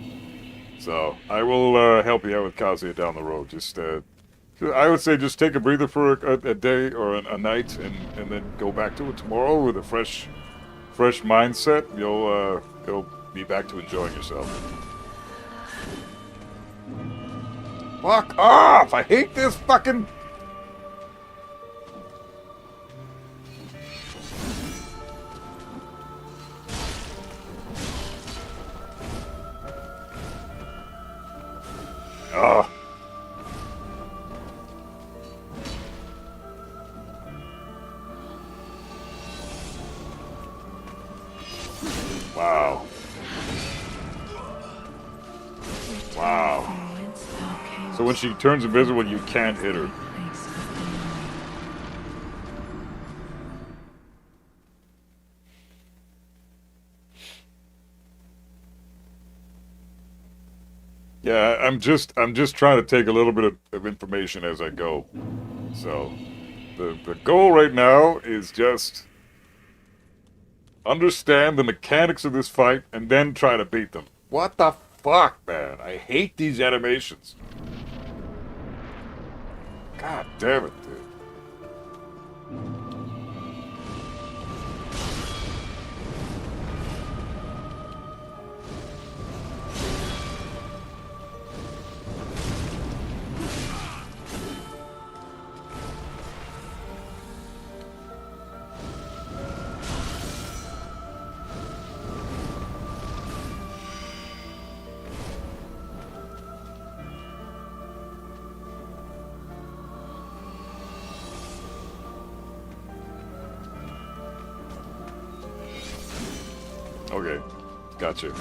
[SPEAKER 2] So, I will help you out with Kazuya down the road. Just, I would say just take a breather for a day or a night, and then go back to it tomorrow with a fresh mindset. You'll be back to enjoying yourself. Fuck off! I hate this fucking... Ugh. Wow. Wow. So when she turns invisible, you can't hit her. Yeah, I'm just trying to take a little bit of information as I go. So, The goal right now is just understand the mechanics of this fight and then try to beat them. What the fuck, man? I hate these animations. God damn it, dude. Okay, gotcha.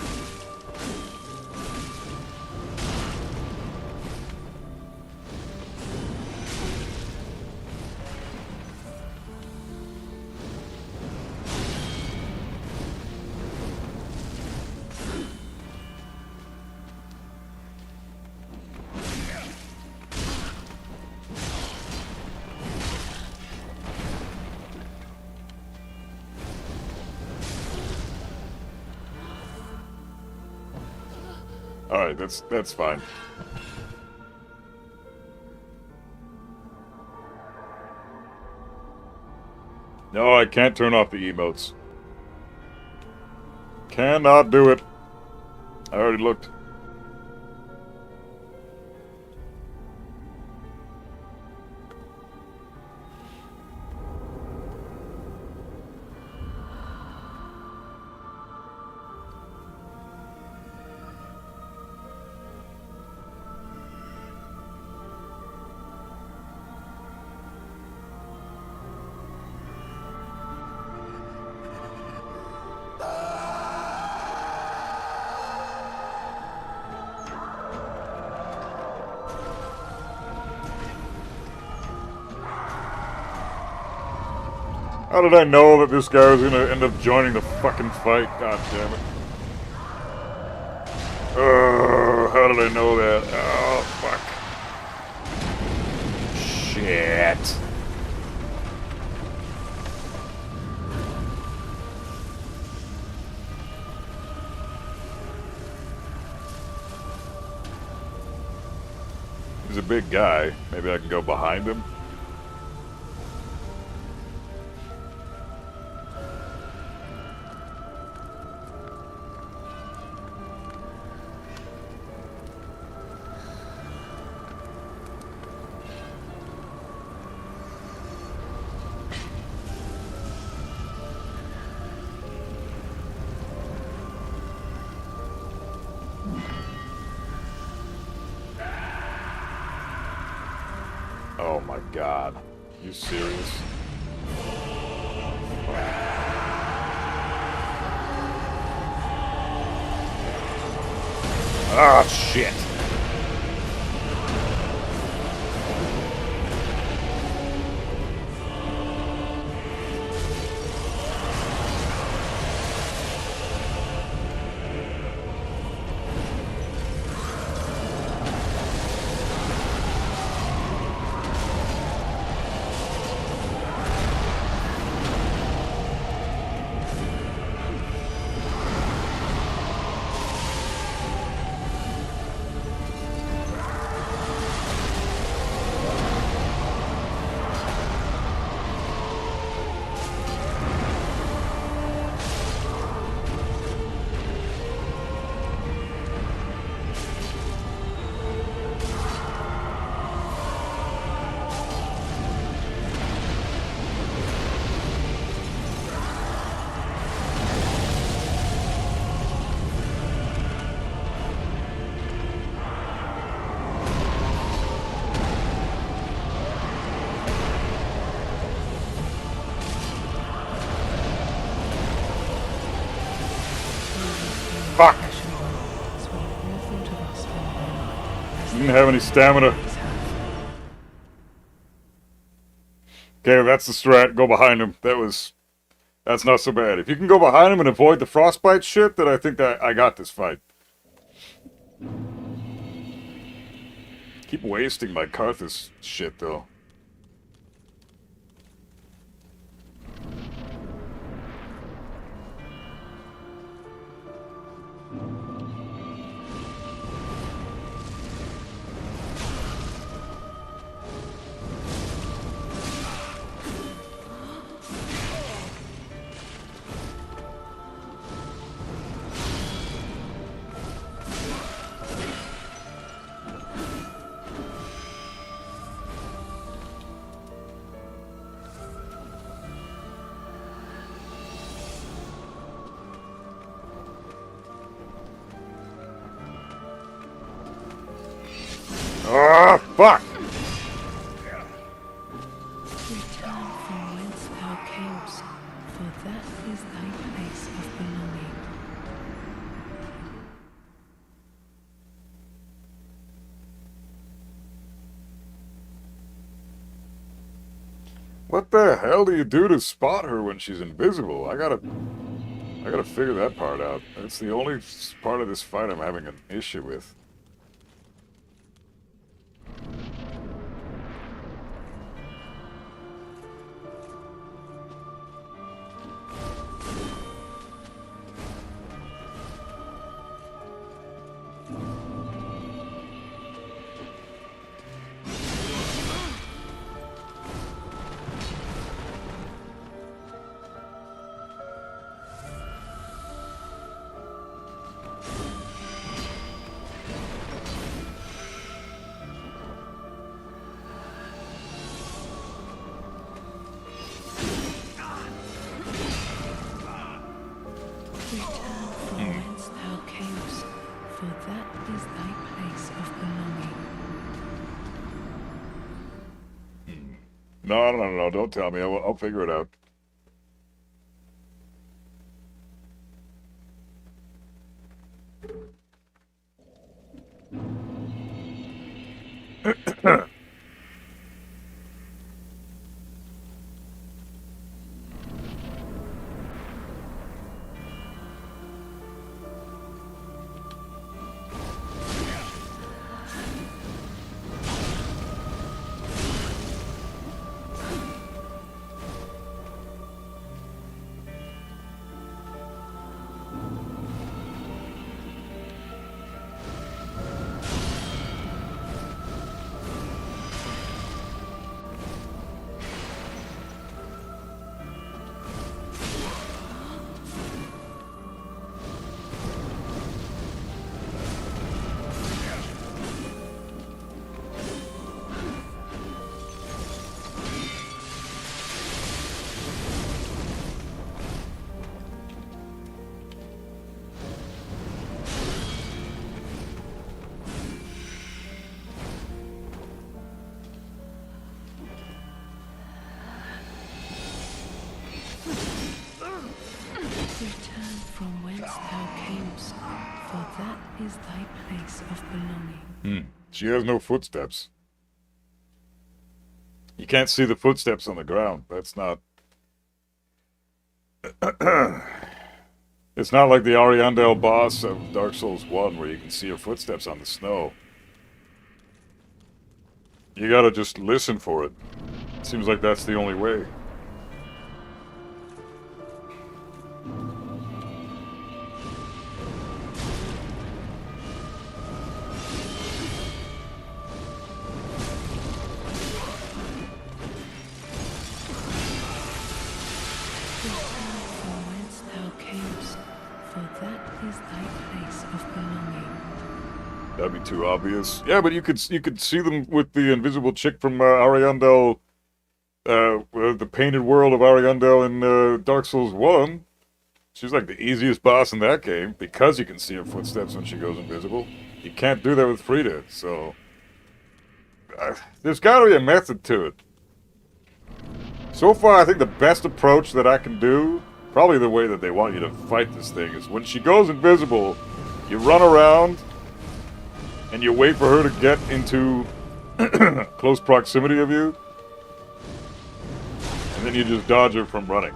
[SPEAKER 2] Alright, that's fine. No, I can't turn off the emotes. Cannot do it. I already looked. How did I know that this guy was gonna end up joining the fucking fight? God damn it. How did I know that? Oh, fuck. Shit. He's a big guy. Maybe I can go behind him. Oh my god. You serious? Ah, shit. Fuck! Didn't have any stamina. Okay, that's the strat. Go behind him. That's not so bad. If you can go behind him and avoid the frostbite shit, then I think that I got this fight. Keep wasting my Karthus shit, though.
[SPEAKER 4] Return from whence thou camest, for that is thy place of belonging.
[SPEAKER 2] What the hell do you do to spot her when she's invisible? I gotta figure that part out. It's the only part of this fight I'm having an issue with.
[SPEAKER 4] Return from whence thou camest, for that is thy place of belonging.
[SPEAKER 2] No, don't tell me. I'll figure it out.
[SPEAKER 4] Return from whence thou camest, for that is thy place of belonging.
[SPEAKER 2] She has no footsteps. You can't see the footsteps on the ground. That's not... It's not like the Ariandel boss of Dark Souls 1 where you can see her footsteps on the snow. You gotta just listen for it. Seems like that's the only way.
[SPEAKER 4] Return from whence thou camest, for that is thy place of belonging.
[SPEAKER 2] That'd be too obvious. Yeah, but you could see them with the invisible chick from Ariandel, the painted world of Ariandel in Dark Souls 1. She's like the easiest boss in that game because you can see her footsteps when she goes invisible. You can't do that with Frida, so there's got to be a method to it. So far, I think the best approach that I can do, probably the way that they want you to fight this thing, is when she goes invisible, you run around and you wait for her to get into close proximity of you, and then you just dodge her from running.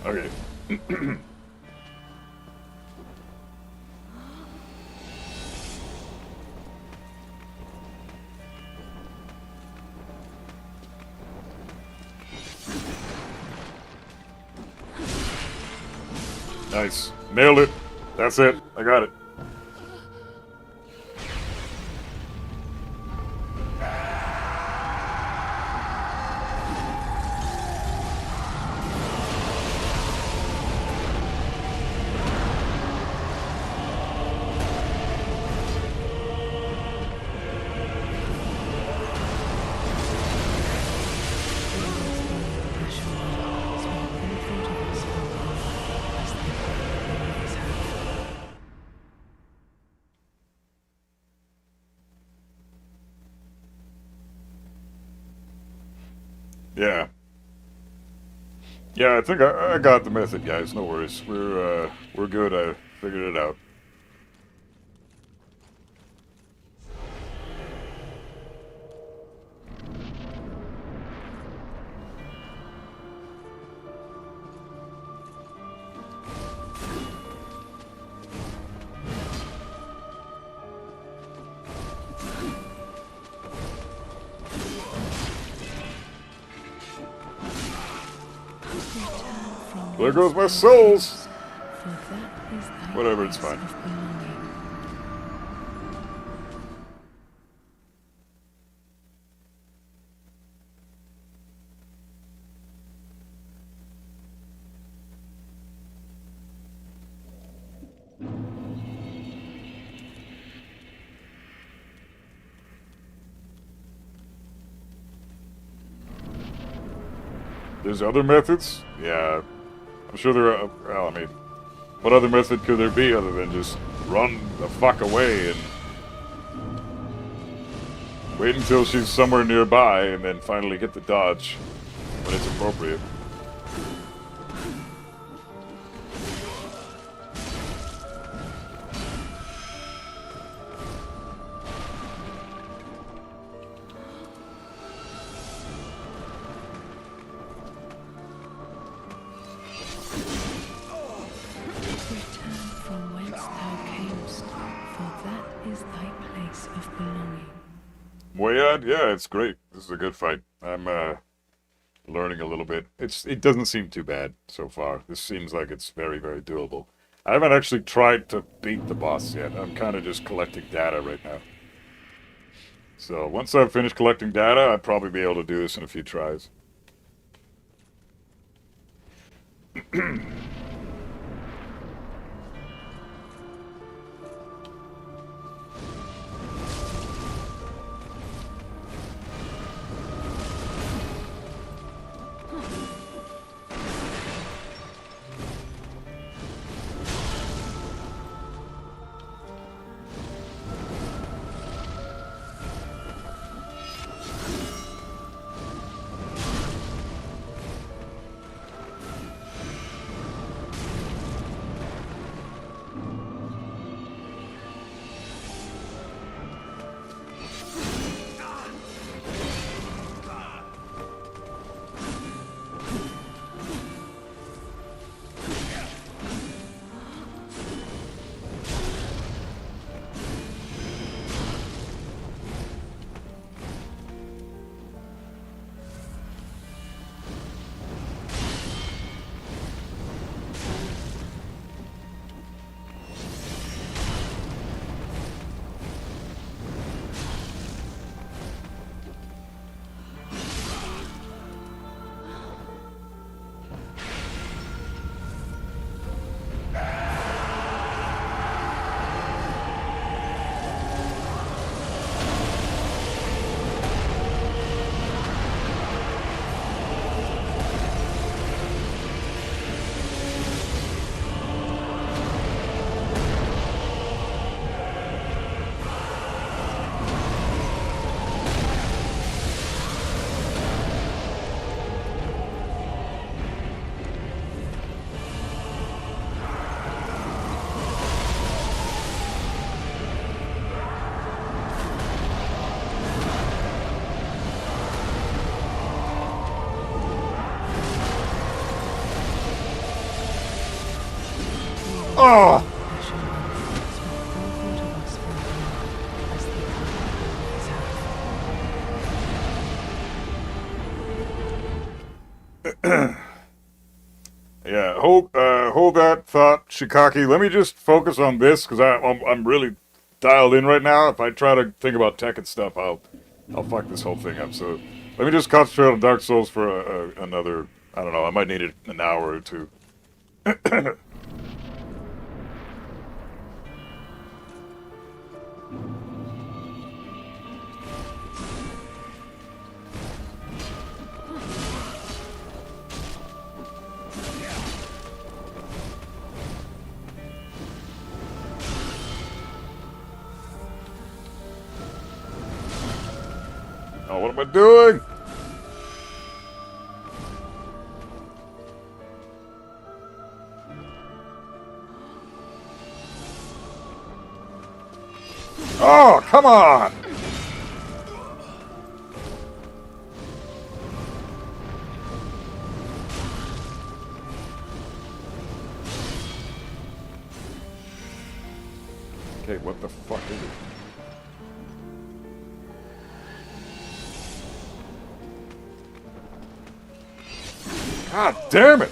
[SPEAKER 2] Okay. Nice. Nailed it. That's it. I got it. Yeah. Yeah, I think I got the method, guys. No worries. We're good. I figured it out.
[SPEAKER 4] Return from
[SPEAKER 2] There goes my
[SPEAKER 4] whence
[SPEAKER 2] souls!
[SPEAKER 4] thou camest, for that is thy
[SPEAKER 2] Whatever, it's
[SPEAKER 4] place
[SPEAKER 2] fine.
[SPEAKER 4] of belonging.
[SPEAKER 2] There's other methods? Yeah. I'm sure there are. Well, I mean, what other method could there be other than just run the fuck away and wait until she's somewhere nearby and then finally get the dodge when it's appropriate?
[SPEAKER 4] Return from whence thou camest, for that is thy place of belonging.
[SPEAKER 2] Wayad? Yeah, it's great. This is a good fight. I'm learning a little bit. It doesn't seem too bad so far. This seems like it's very, very doable. I haven't actually tried to beat the boss yet. I'm kind of just collecting data right now. So once I've finished collecting data, I'll probably be able to do this in a few tries. Oh! Yeah, hold that thought, Shikaki. Let me just focus on this because I'm really dialed in right now. If I try to think about tech and stuff, I'll fuck this whole thing up. So let me just concentrate on Dark Souls for another. I don't know. I might need an hour or two. Oh, what am I doing? Oh, come on! Okay, what the fuck is it? God damn it!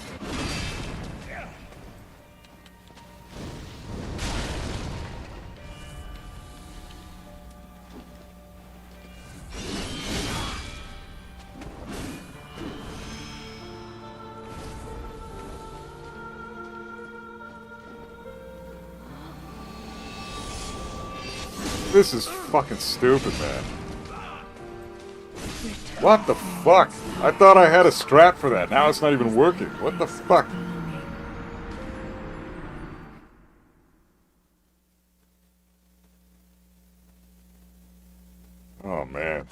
[SPEAKER 2] This is fucking stupid, man. What the fuck? I thought I had a strat for that. Now it's not even working. What the fuck? Oh, man.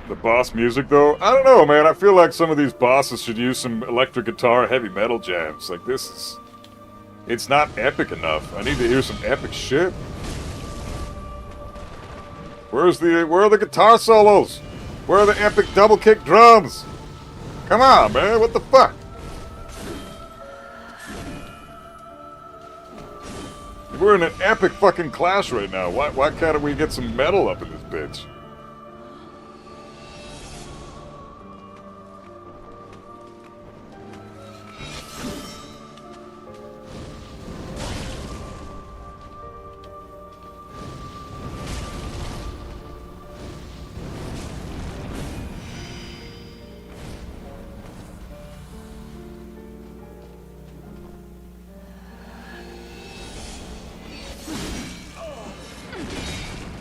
[SPEAKER 2] The boss music, though? I don't know, man. I feel like some of these bosses should use some electric guitar, heavy metal jams. Like, this is... It's not epic enough. I need to hear some epic shit. Where are the guitar solos? Where are the epic double kick drums? Come on, man. What the fuck? We're in an epic fucking clash right now. Why can't we get some metal up in this bitch?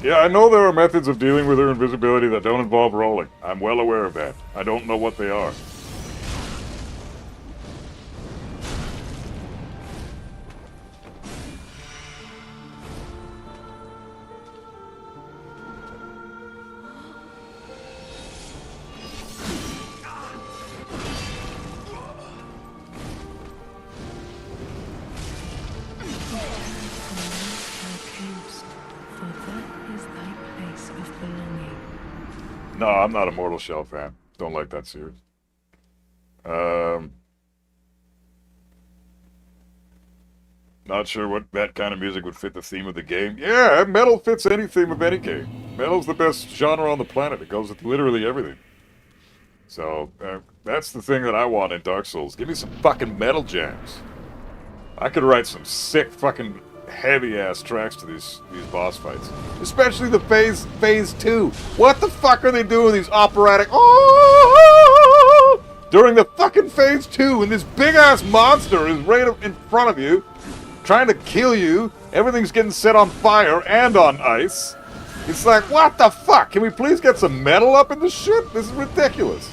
[SPEAKER 2] Yeah, I know there are methods of dealing with her invisibility that don't involve rolling. I'm well aware of that. I don't know what they are. No, I'm not a Mortal Shell fan. Don't like that series. Not sure what that kind of music would fit the theme of the game. Yeah, metal fits any theme of any game. Metal's the best genre on the planet. It goes with literally everything. So, that's the thing that I want in Dark Souls. Give me some fucking metal jams. I could write some sick fucking heavy-ass tracks to these boss fights. Especially the phase 2. What the fuck are they doing with these operatic... Oh! During the fucking phase 2, when this big-ass monster is right in front of you, trying to kill you, everything's getting set on fire and on ice. It's like, what the fuck? Can we please get some metal up in this shit? This is ridiculous.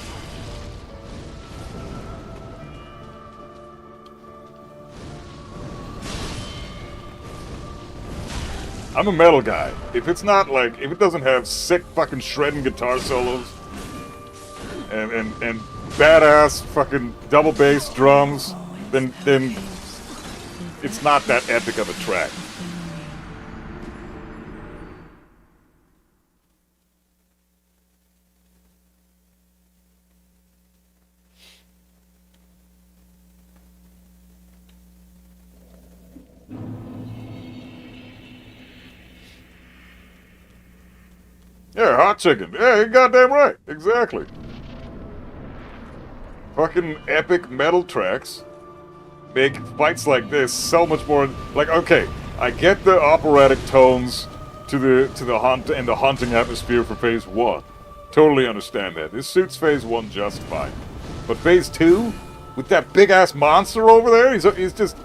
[SPEAKER 2] I'm a metal guy. If it's not like, if it doesn't have sick fucking shredding guitar solos and badass fucking double bass drums, then it's not that epic of a track. Yeah, hot chicken. Yeah, you're goddamn right. Exactly. Fucking epic metal tracks make fights like this so much more... Like, okay, I get the operatic tones to the hunt and the haunting atmosphere for phase 1. Totally understand that. This suits phase 1 just fine. But phase 2? With that big-ass monster over there? He's just...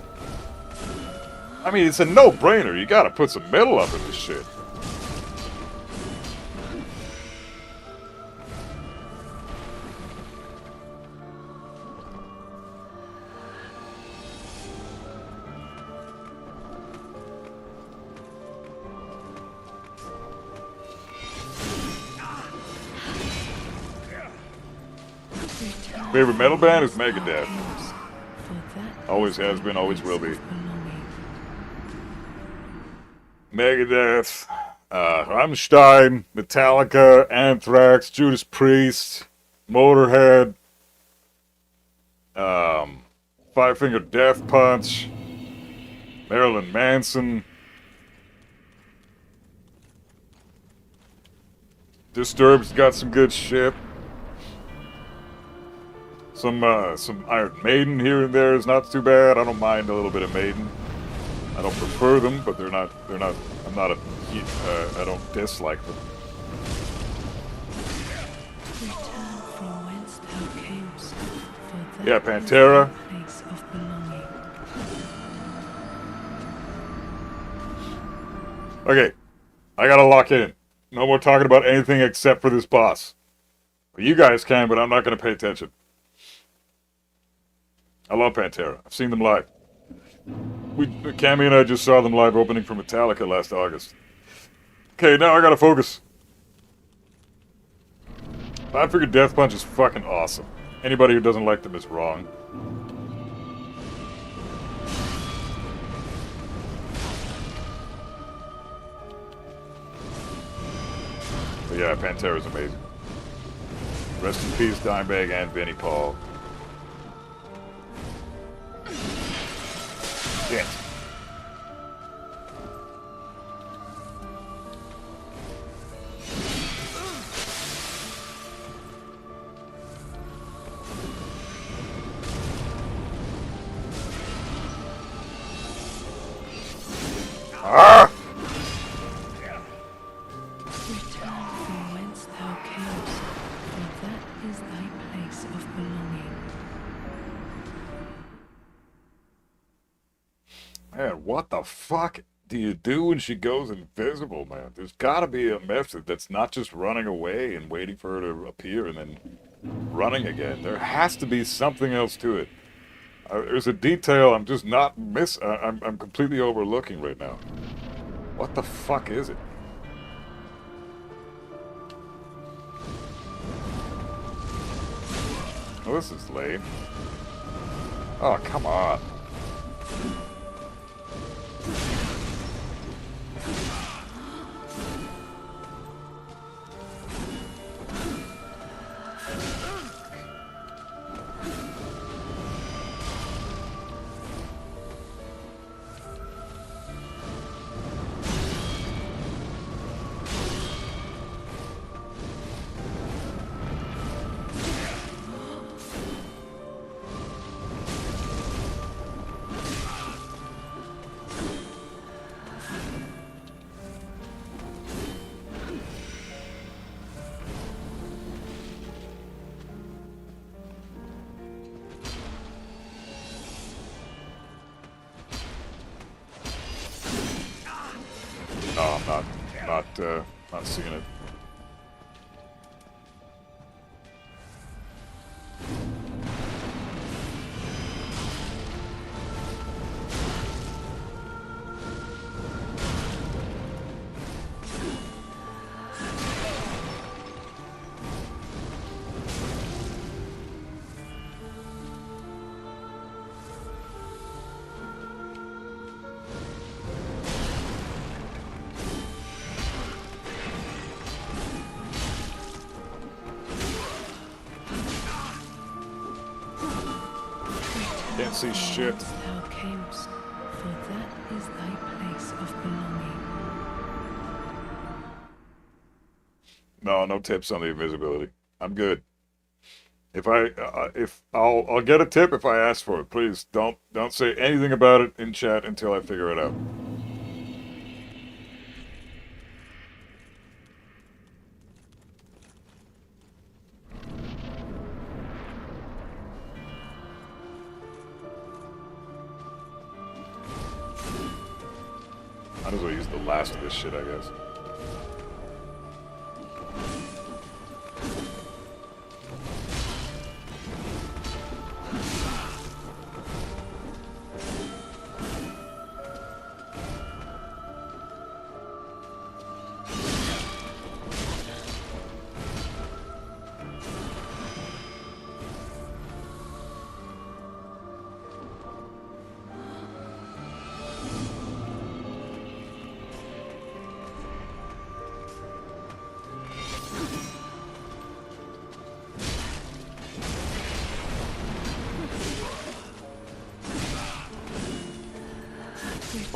[SPEAKER 2] I mean, it's a no-brainer. You gotta put some metal up in this shit. Favorite metal band is Megadeth.
[SPEAKER 4] For that
[SPEAKER 2] Always
[SPEAKER 4] is
[SPEAKER 2] has
[SPEAKER 4] thy
[SPEAKER 2] been, always will
[SPEAKER 4] place
[SPEAKER 2] be.
[SPEAKER 4] of belonging.
[SPEAKER 2] Megadeth, Rammstein, Metallica, Anthrax, Judas Priest, Motorhead, Five Finger Death Punch, Marilyn Manson, Disturbed's got some good shit. Some Iron Maiden here and there is not too bad. I don't mind a little bit of Maiden. I don't prefer them, but they're not. I'm not a. I don't dislike them.
[SPEAKER 4] Return from whence thou camest, for that
[SPEAKER 2] Yeah,
[SPEAKER 4] is
[SPEAKER 2] Pantera.
[SPEAKER 4] thy place of belonging.
[SPEAKER 2] Okay, I gotta lock in. No more talking about anything except for this boss. You guys can, but I'm not gonna pay attention. I love Pantera. I've seen them live. Cammy and I just saw them live opening for Metallica last August. Okay, now I gotta focus. Five Finger Death Punch is fucking awesome. Anybody who doesn't like them is wrong. But yeah, Pantera's amazing. Rest in peace, Dimebag and Vinnie Paul. Shit. Ah!
[SPEAKER 4] Return from whence thou camest, for that is thy place of belonging.
[SPEAKER 2] Man, what the fuck do you do when she goes invisible, man? There's gotta be a method that's not just running away and waiting for her to appear and then running again. There has to be something else to it. There's a detail I'm just not I'm completely overlooking right now. What the fuck is it? Oh, this is lame. Oh, come on. No, I'm not seeing it. Can't see shit.
[SPEAKER 4] Whence thou camest, for that is thy place of belonging.
[SPEAKER 2] No tips on the invisibility. I'm good. I'll get a tip if I ask for it. Please don't say anything about it in chat until I figure it out. Might as well use the last of this shit, I guess.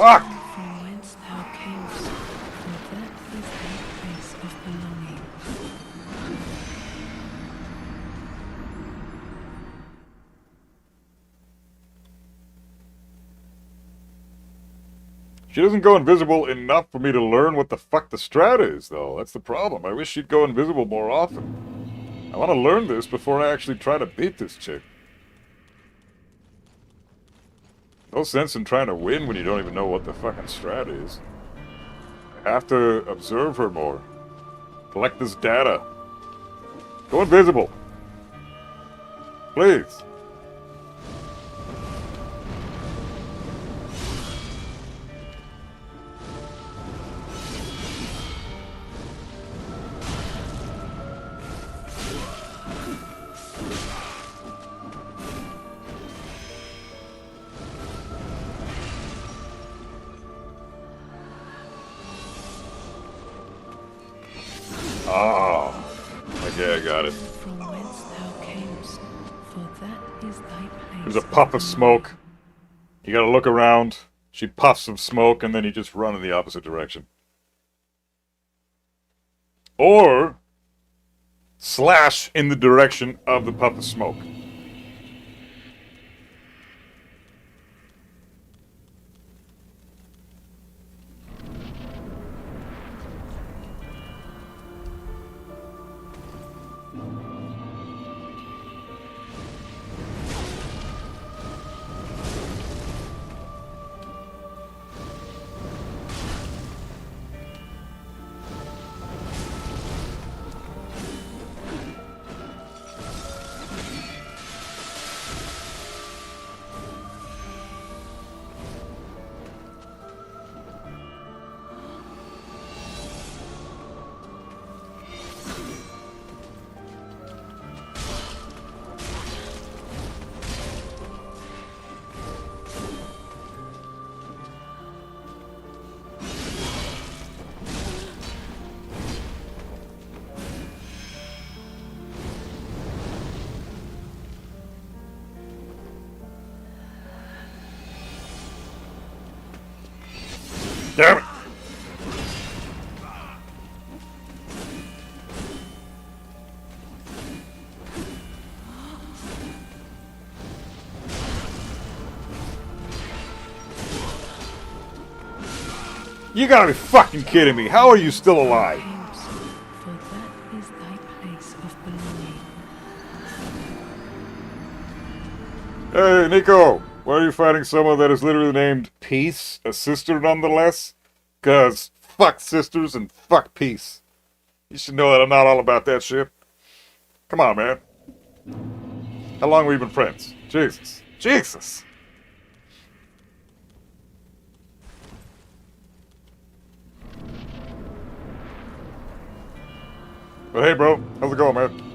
[SPEAKER 2] Fuck!
[SPEAKER 4] from whence thou camest, for that is thy place of belonging.
[SPEAKER 2] She doesn't go invisible enough for me to learn what the fuck the strat is, though. That's the problem. I wish she'd go invisible more often. I want to learn this before I actually try to beat this chick. No sense in trying to win when you don't even know what the fucking strat is. I have to observe her more. Collect this data. Go invisible. Please. Oh. Okay, I got it.
[SPEAKER 4] From whence thou camest, for that is thy place.
[SPEAKER 2] There's a puff of smoke. You gotta look around. She puffs some smoke, and then you just run in the opposite direction. Or slash in the direction of the puff of smoke. Damn it! You gotta be fucking kidding me. How are you still alive?
[SPEAKER 4] Camest, for that is thy place of belonging.
[SPEAKER 2] Hey, Nico! Why are you fighting someone that is literally named Peace? A sister, nonetheless? 'Cause fuck sisters and fuck peace. You should know that I'm not all about that shit. Come on, man. How long have we been friends? Jesus. Jesus! But hey, bro. How's it going, man?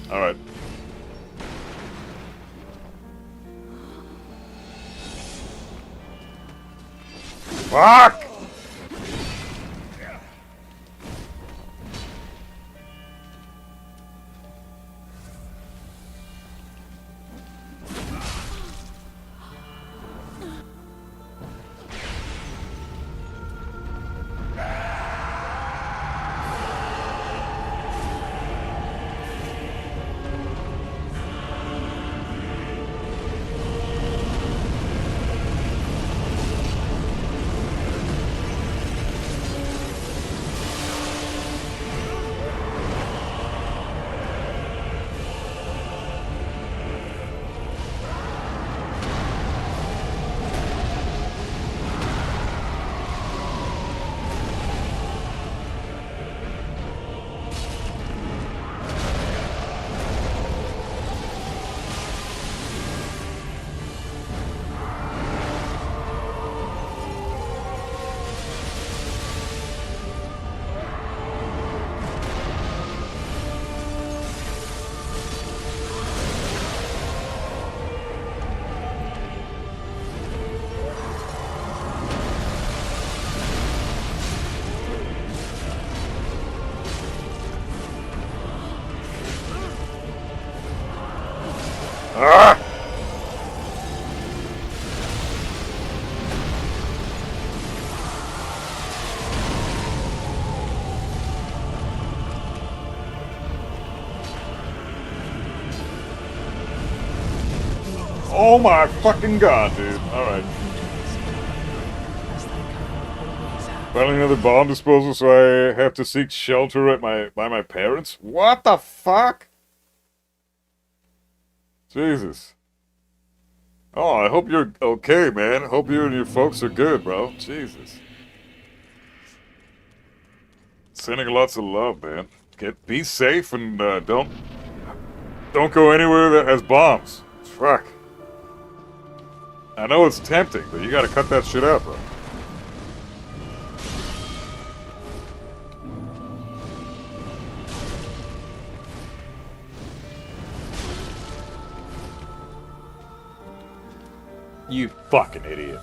[SPEAKER 2] Alright. Fuck! Ah! Oh my fucking god, dude. Alright.
[SPEAKER 4] As thy kind always have.
[SPEAKER 2] Finally another bomb disposal, so I have to seek shelter at by my parents? What the fuck? Jesus. Oh, I hope you're okay, man. Hope you and your folks are good, bro. Jesus. Sending lots of love, man. Be safe and don't go anywhere that has bombs. Fuck. I know it's tempting, but you gotta cut that shit out, bro. You fucking idiot.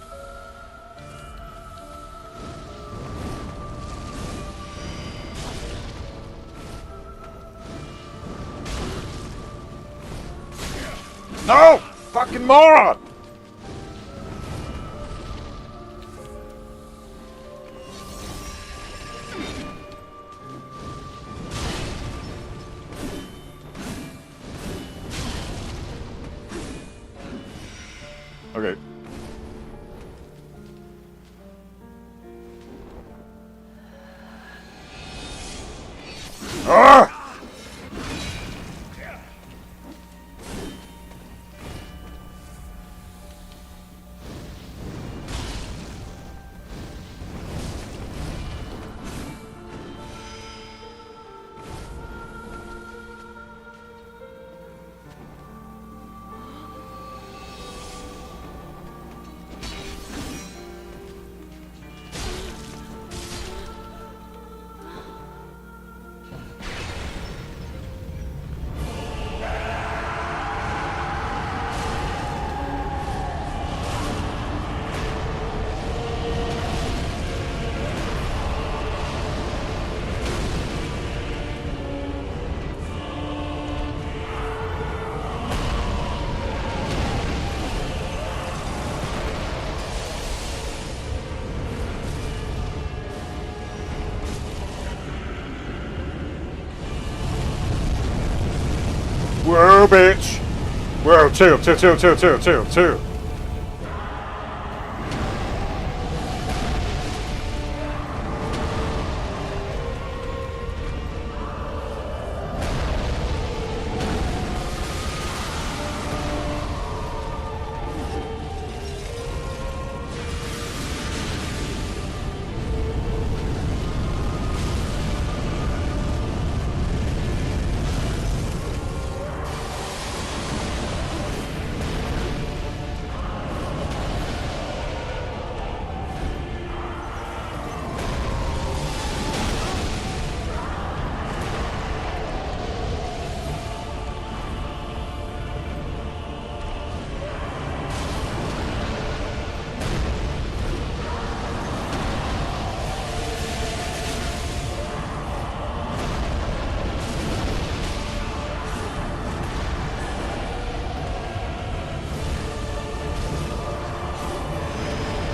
[SPEAKER 2] No! Fucking moron! Okay. Ah! Whoa, bitch! Whoa, chill.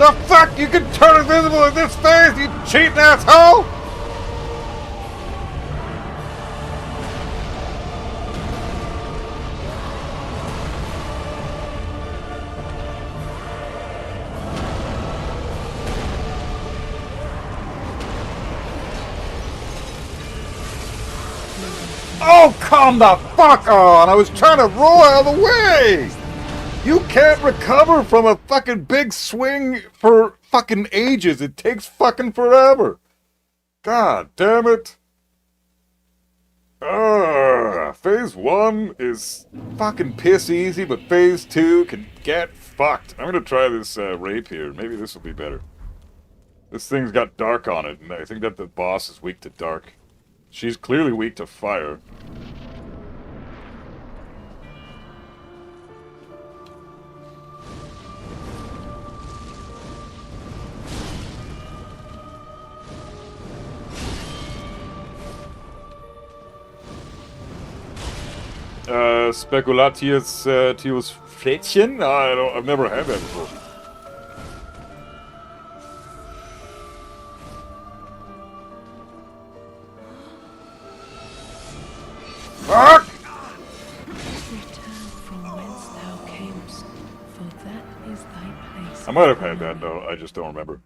[SPEAKER 2] The fuck? You can turn invisible in this phase, you cheating asshole! Oh, come the fuck on! I was trying to roll out of the way! You can't recover from a fucking big swing for fucking ages. It takes fucking forever. God damn it. Phase 1 is fucking piss easy, but phase 2 can get fucked. I'm gonna try this rape here. Maybe this will be better. This thing's got dark on it, and I think that the boss is weak to dark. She's clearly weak to fire. Spekulatius Tius Flädchen? I've never had that before. Fuck!
[SPEAKER 4] Return from whence thou camest, for that is thy place.
[SPEAKER 2] I might have had that though, I just don't remember.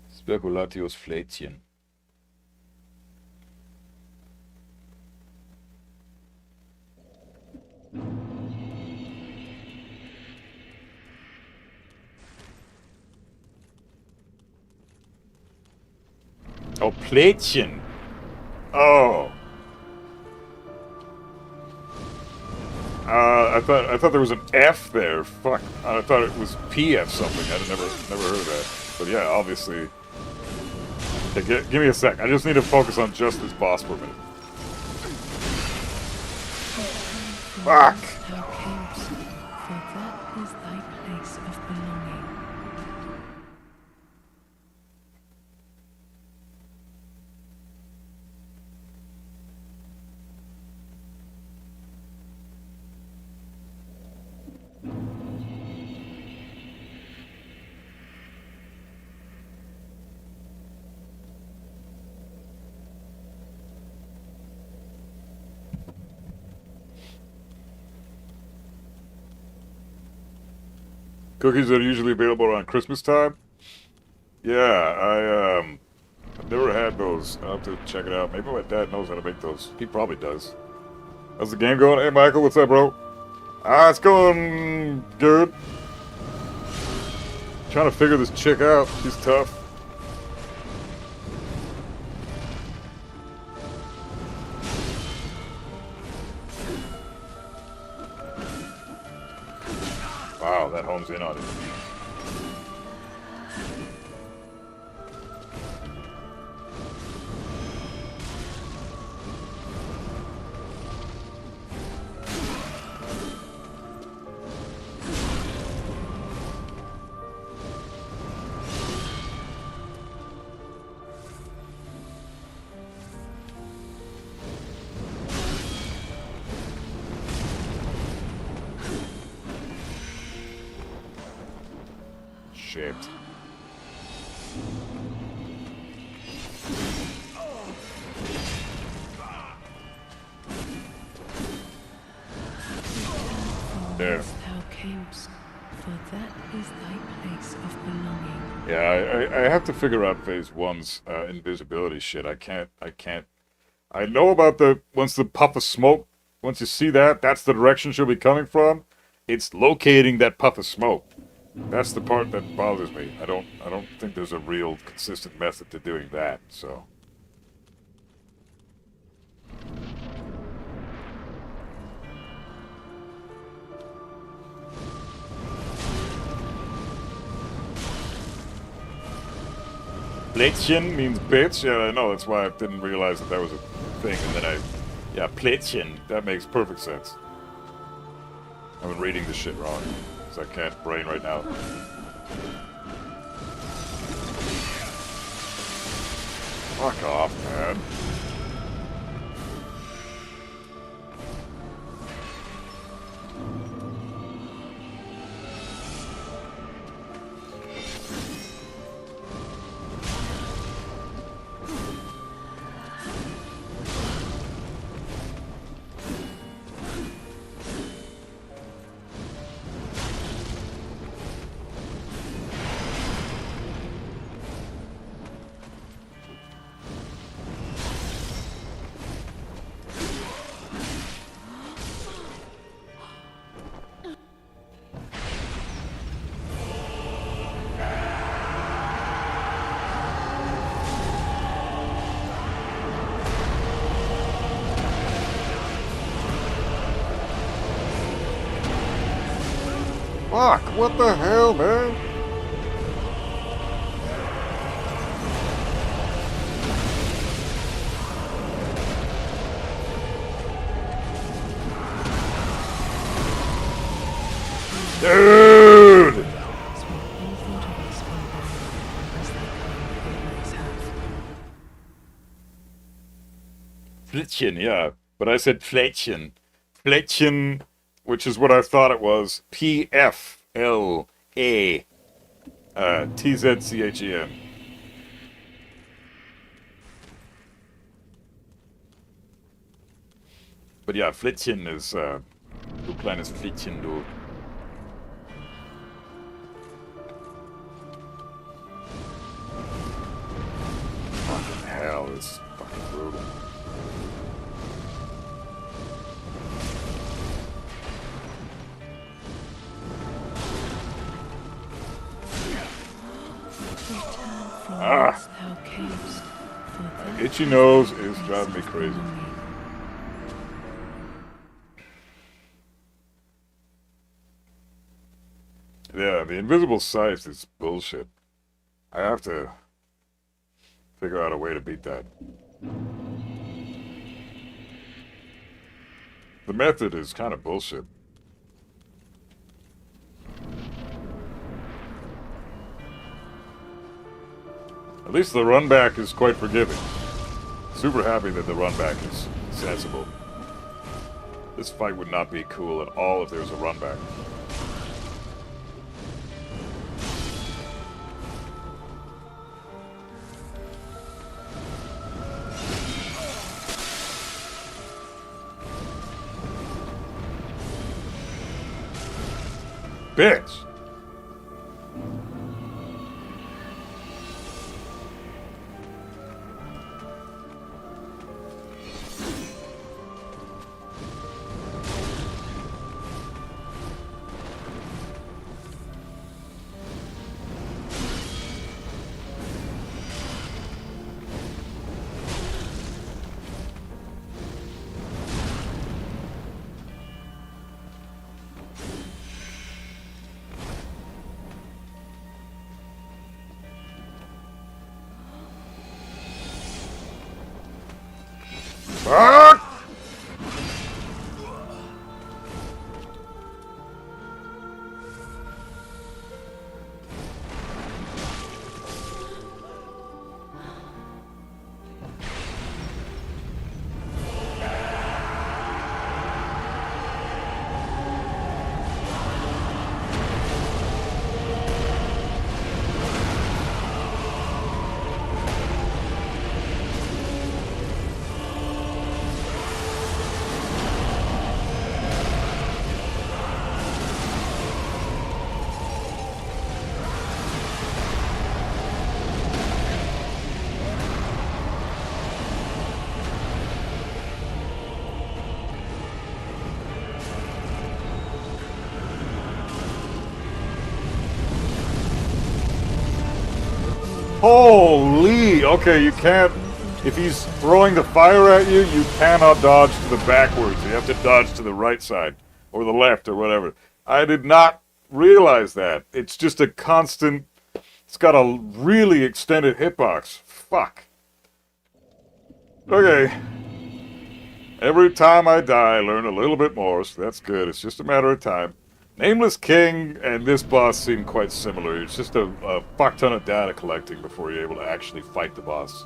[SPEAKER 2] Spekulatius Flädchen. Oh, Plätchen. Oh. I thought there was an F there. Fuck. I thought it was PF something. I'd never heard of that. But yeah, obviously. Okay, give me a sec. I just need to focus on just this boss for a minute. Fuck.
[SPEAKER 4] Thou camest, for that is thy place of belonging.
[SPEAKER 2] Cookies that are usually available around Christmas time? Yeah, I've never had those. I'll have to check it out. Maybe my dad knows how to make those. He probably does. How's the game going? Hey, Michael, what's up, bro? It's going good. Trying to figure this chick out. She's tough. Wow, that homes in on it. Shit. There.
[SPEAKER 4] Thou camest, for that is thy place of belonging.
[SPEAKER 2] Yeah, I have to figure out phase one's invisibility shit. I can't. I know about once the puff of smoke, once you see that, that's the direction she'll be coming from. It's locating that puff of smoke. That's the part that bothers me. I don't think there's a real consistent method to doing that, so. Plätzchen means bitch? Yeah, I know, that's why I didn't realize that was a thing, and then yeah, Plätzchen, that makes perfect sense. I've been reading this shit wrong, because I can't brain right now. Fuck off, man. Fuck, what the hell, man? Dude! Flittchen, yeah. But I said Fletchen. Fletchen, which is what I thought it was. P-F-L-A. T-Z-C-H-E-N. But yeah, Fletchen is, du kleines Flittchen, du. Fucking hell, this is fucking brutal.
[SPEAKER 4] Return from
[SPEAKER 2] Ah.
[SPEAKER 4] whence thou camest, for that
[SPEAKER 2] Itchy
[SPEAKER 4] is
[SPEAKER 2] nose
[SPEAKER 4] thy
[SPEAKER 2] is
[SPEAKER 4] place
[SPEAKER 2] driving me
[SPEAKER 4] of
[SPEAKER 2] crazy.
[SPEAKER 4] belonging.
[SPEAKER 2] Yeah, the invisible sight is bullshit. I have to figure out a way to beat that. The method is kind of bullshit. At least the run back is quite forgiving. Super happy that the run back is sensible. This fight would not be cool at all if there was a run back. Bitch! Fuck! Holy! Okay, you can't... If he's throwing the fire at you, you cannot dodge to the backwards. You have to dodge to the right side. Or the left, or whatever. I did not realize that. It's just a constant... It's got a really extended hitbox. Fuck. Okay. Every time I die, I learn a little bit more, so that's good. It's just a matter of time. Nameless King and this boss seem quite similar. It's just a fuck ton of data collecting before you're able to actually fight the boss.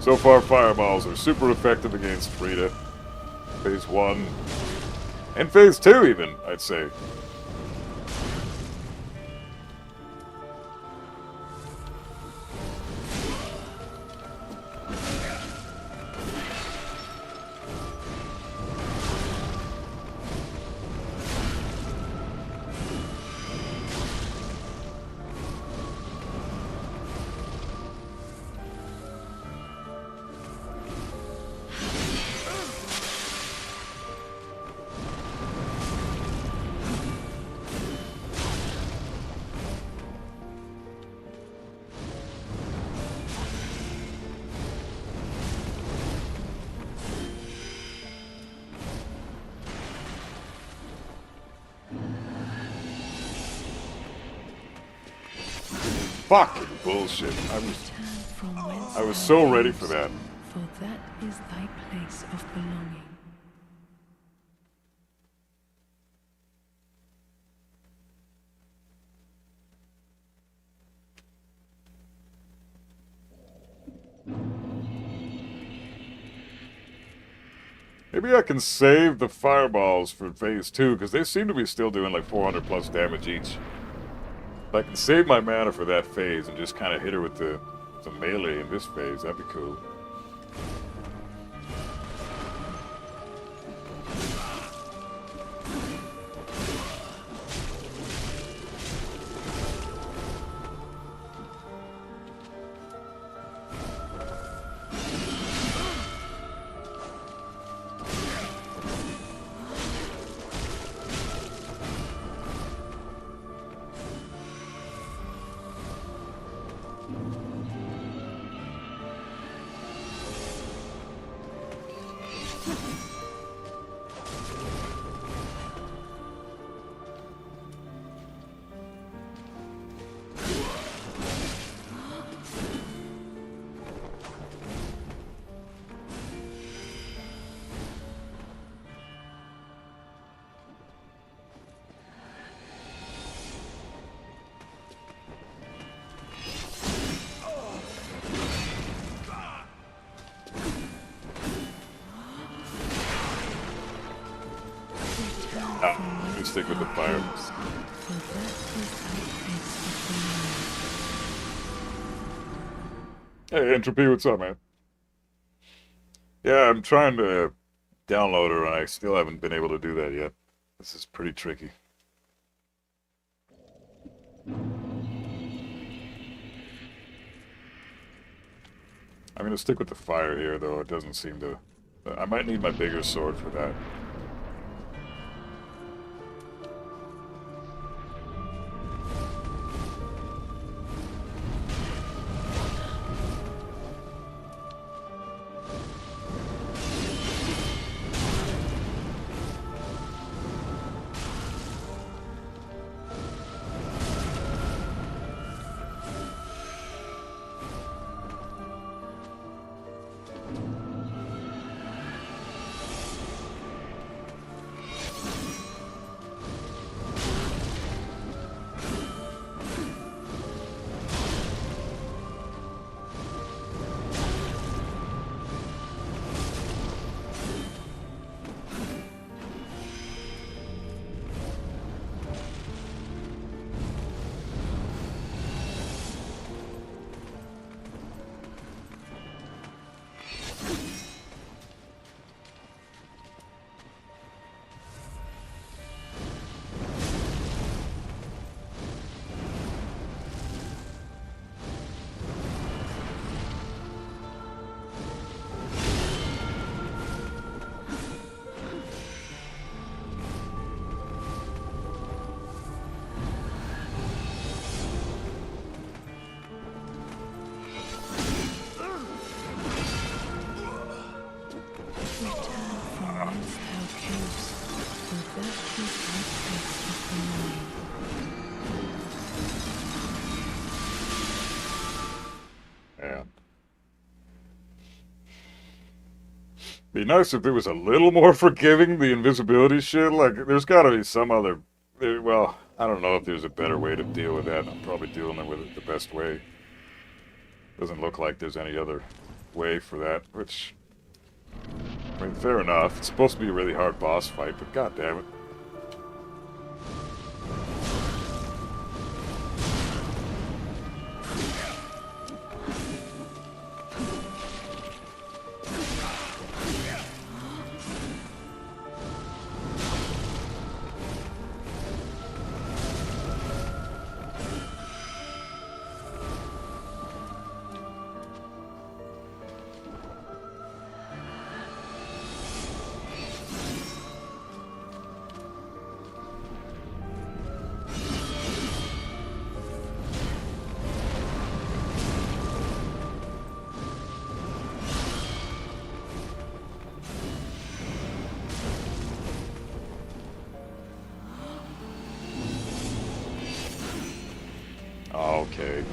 [SPEAKER 2] So far, fireballs are super effective against Frida. Phase 1. And Phase 2 even, I'd say. Fucking bullshit.
[SPEAKER 4] Return from whence
[SPEAKER 2] I was
[SPEAKER 4] thou
[SPEAKER 2] so ready
[SPEAKER 4] camest,
[SPEAKER 2] for that.
[SPEAKER 4] for that is thy place of belonging.
[SPEAKER 2] Maybe I can save the fireballs for phase 2, because they seem to be still doing like 400 plus damage each. If I can save my mana for that phase and just kind of hit her with the melee in this phase, that'd be cool. Let me stick with the fire.
[SPEAKER 4] For that is thy place of the
[SPEAKER 2] Hey, Entropy, what's up, man? Yeah, I'm trying to download her, and I still haven't been able to do that yet. This is pretty tricky. I'm gonna stick with the fire here, though. It doesn't seem to... I might need my bigger sword for that. Be nice if it was a little more forgiving, the invisibility shit. Like, there's gotta be some other... Well, I don't know if there's a better way to deal with that. I'm probably dealing with it the best way. Doesn't look like there's any other way for that, which... I mean, fair enough. It's supposed to be a really hard boss fight, but god damn it. Okay.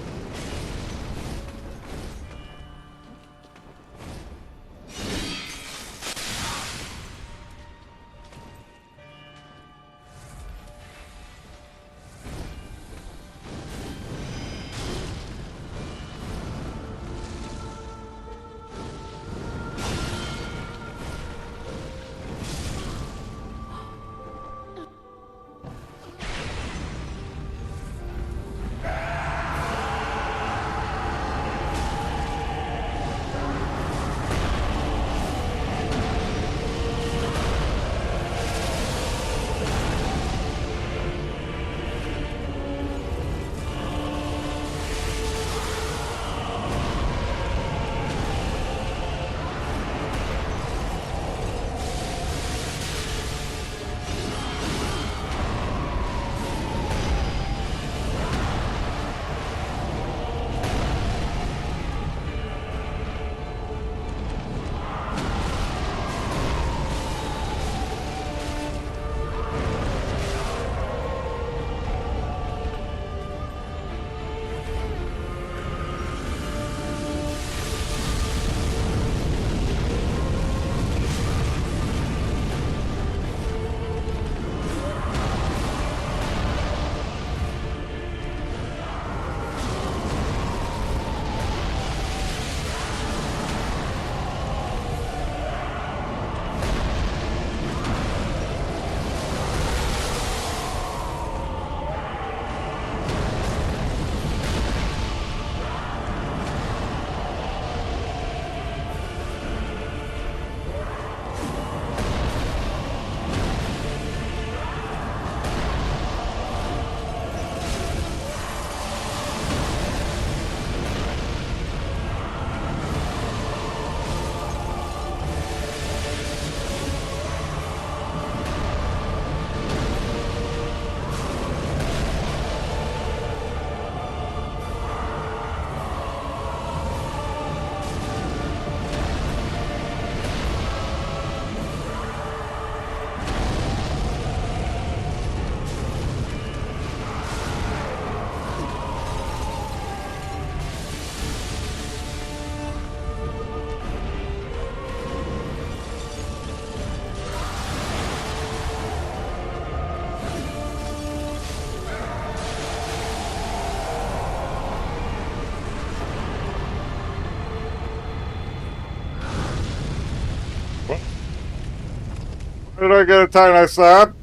[SPEAKER 2] Where did I get a Titanite slab?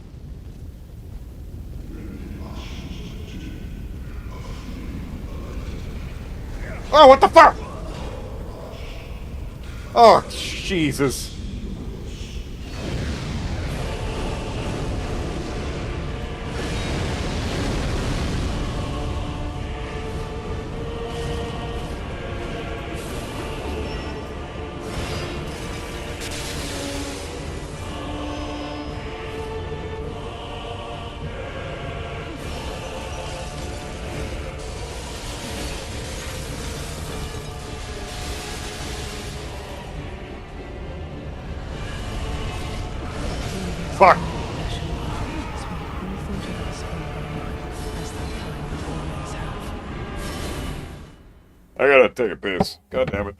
[SPEAKER 2] Oh, what the fuck? Oh, Jesus. Fuck. I gotta take a piss. God damn it.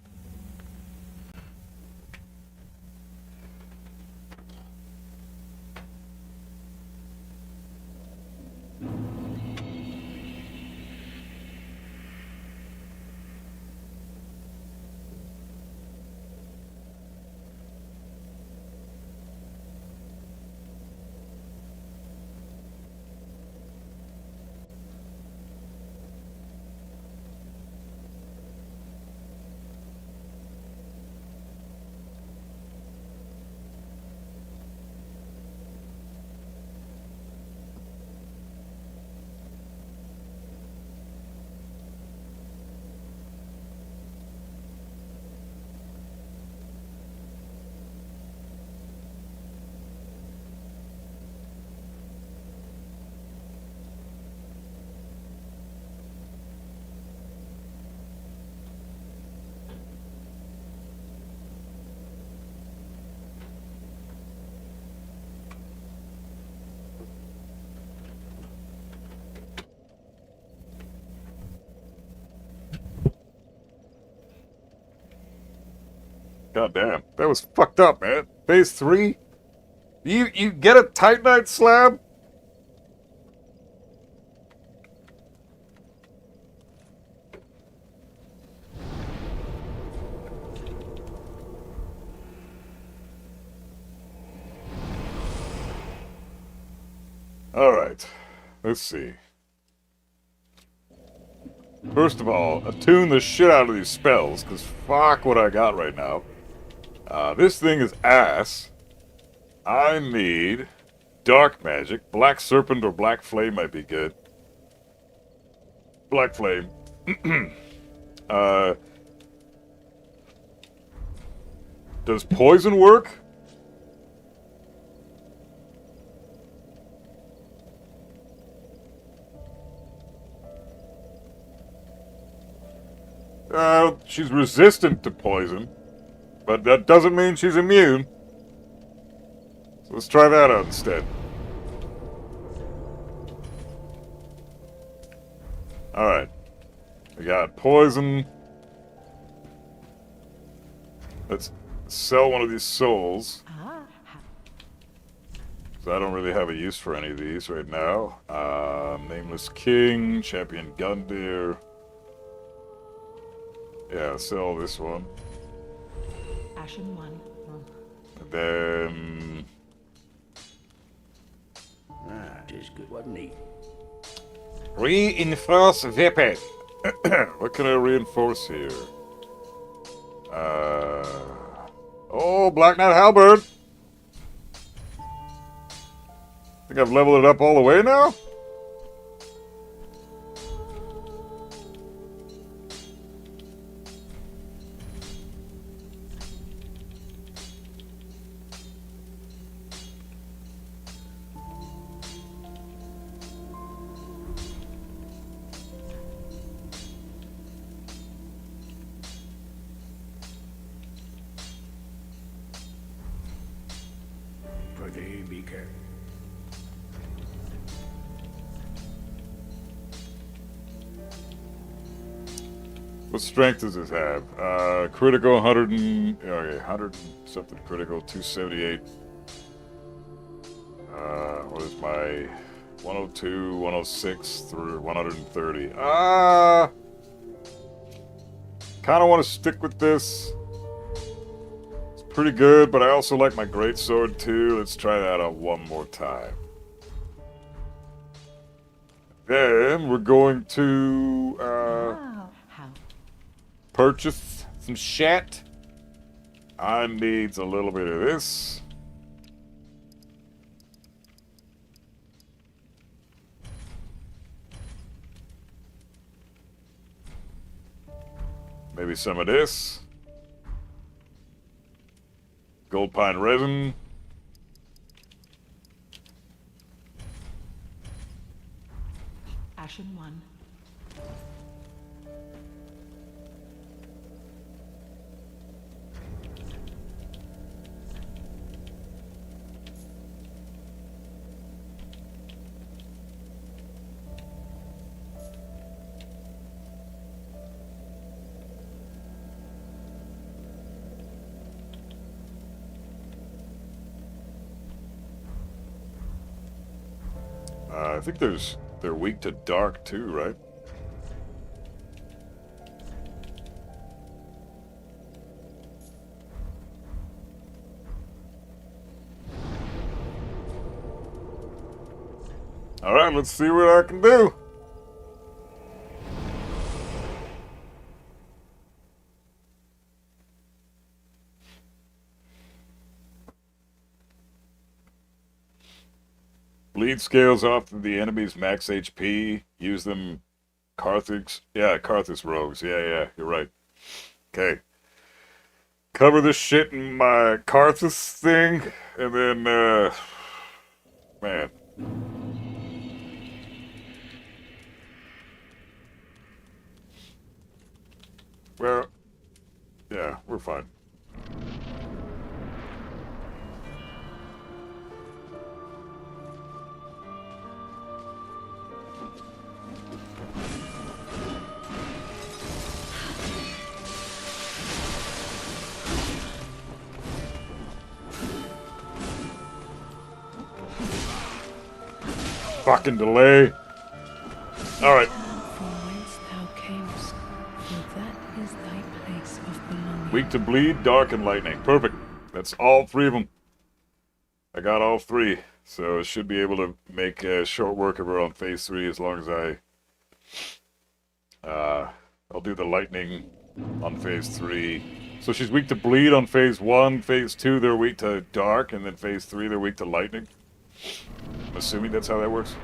[SPEAKER 2] God damn. That was fucked up, man. Phase 3? You get a Titanite slab? Alright. Let's see. First of all, attune the shit out of these spells, because fuck what I got right now. This thing is ass. I need dark magic. Black Serpent or Black Flame might be good. Black Flame. Does poison work? She's resistant to poison, but that doesn't mean she's immune. So let's try that out instead. Alright. We got poison. Let's sell one of these souls. So I don't really have a use for any of these right now. Nameless King, Champion Gundyr. Yeah, sell this one.
[SPEAKER 4] Ashen one.
[SPEAKER 2] And then...
[SPEAKER 6] Just good. What need?
[SPEAKER 3] Reinforce weapon.
[SPEAKER 2] what can I reinforce here? Oh, Black Knight Halberd! Think I've leveled it up all the way now?
[SPEAKER 6] Pretty be careful.
[SPEAKER 2] What strength does this have? Critical 100 and... Okay, 100 something critical, 278. What is my... 102, 106 through 130. Kind of want to stick with this. Let's Pretty good, but I also like my greatsword too. Let's try that out one more time. Then we're going to
[SPEAKER 5] How?
[SPEAKER 2] purchase some shit. I needs a little bit of this. Maybe some of this. Gold pine resin.
[SPEAKER 5] Ashen one.
[SPEAKER 2] I think they're weak to dark too, right? All right, let's see what I can do. Bleed scales off the enemy's max HP. Use them Carthage. Yeah, Carthage rogues. Yeah, you're right. Okay. Cover this shit in my Carthage thing, and then, man. Well, yeah, we're fine. Fucking delay. All right.
[SPEAKER 4] From whence thou camest, for that is thy place of belonging.
[SPEAKER 2] Weak to bleed, dark, and lightning. Perfect. That's all three of them. I got all three, so I should be able to make short work of her on phase 3 as long as I'll do the lightning on phase 3. So she's weak to bleed on phase 1, phase 2 they're weak to dark, and then phase 3 they're weak to lightning. I'm assuming that's how that works.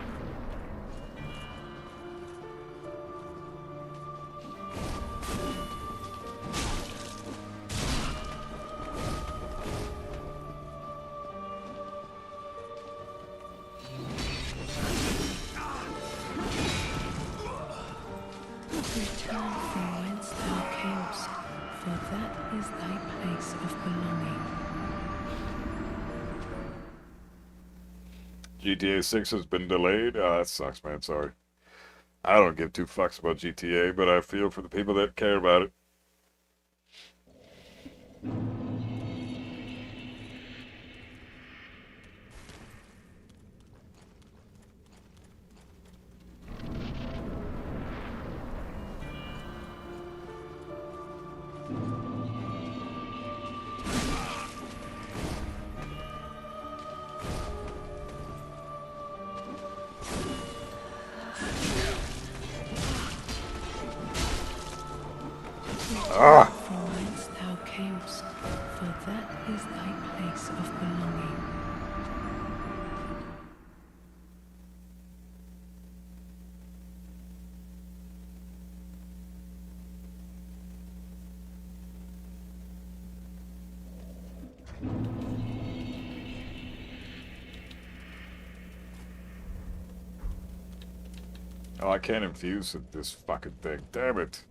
[SPEAKER 4] Return from whence thou camest, for that is thy place of belonging.
[SPEAKER 2] GTA 6 has been delayed. Oh, that sucks, man. Sorry. I don't give two fucks about GTA, but I feel for the people that care about it. Ah!
[SPEAKER 4] From whence thou camest, for that is thy place of belonging.
[SPEAKER 2] Oh, I can't infuse this fucking thing. Damn it.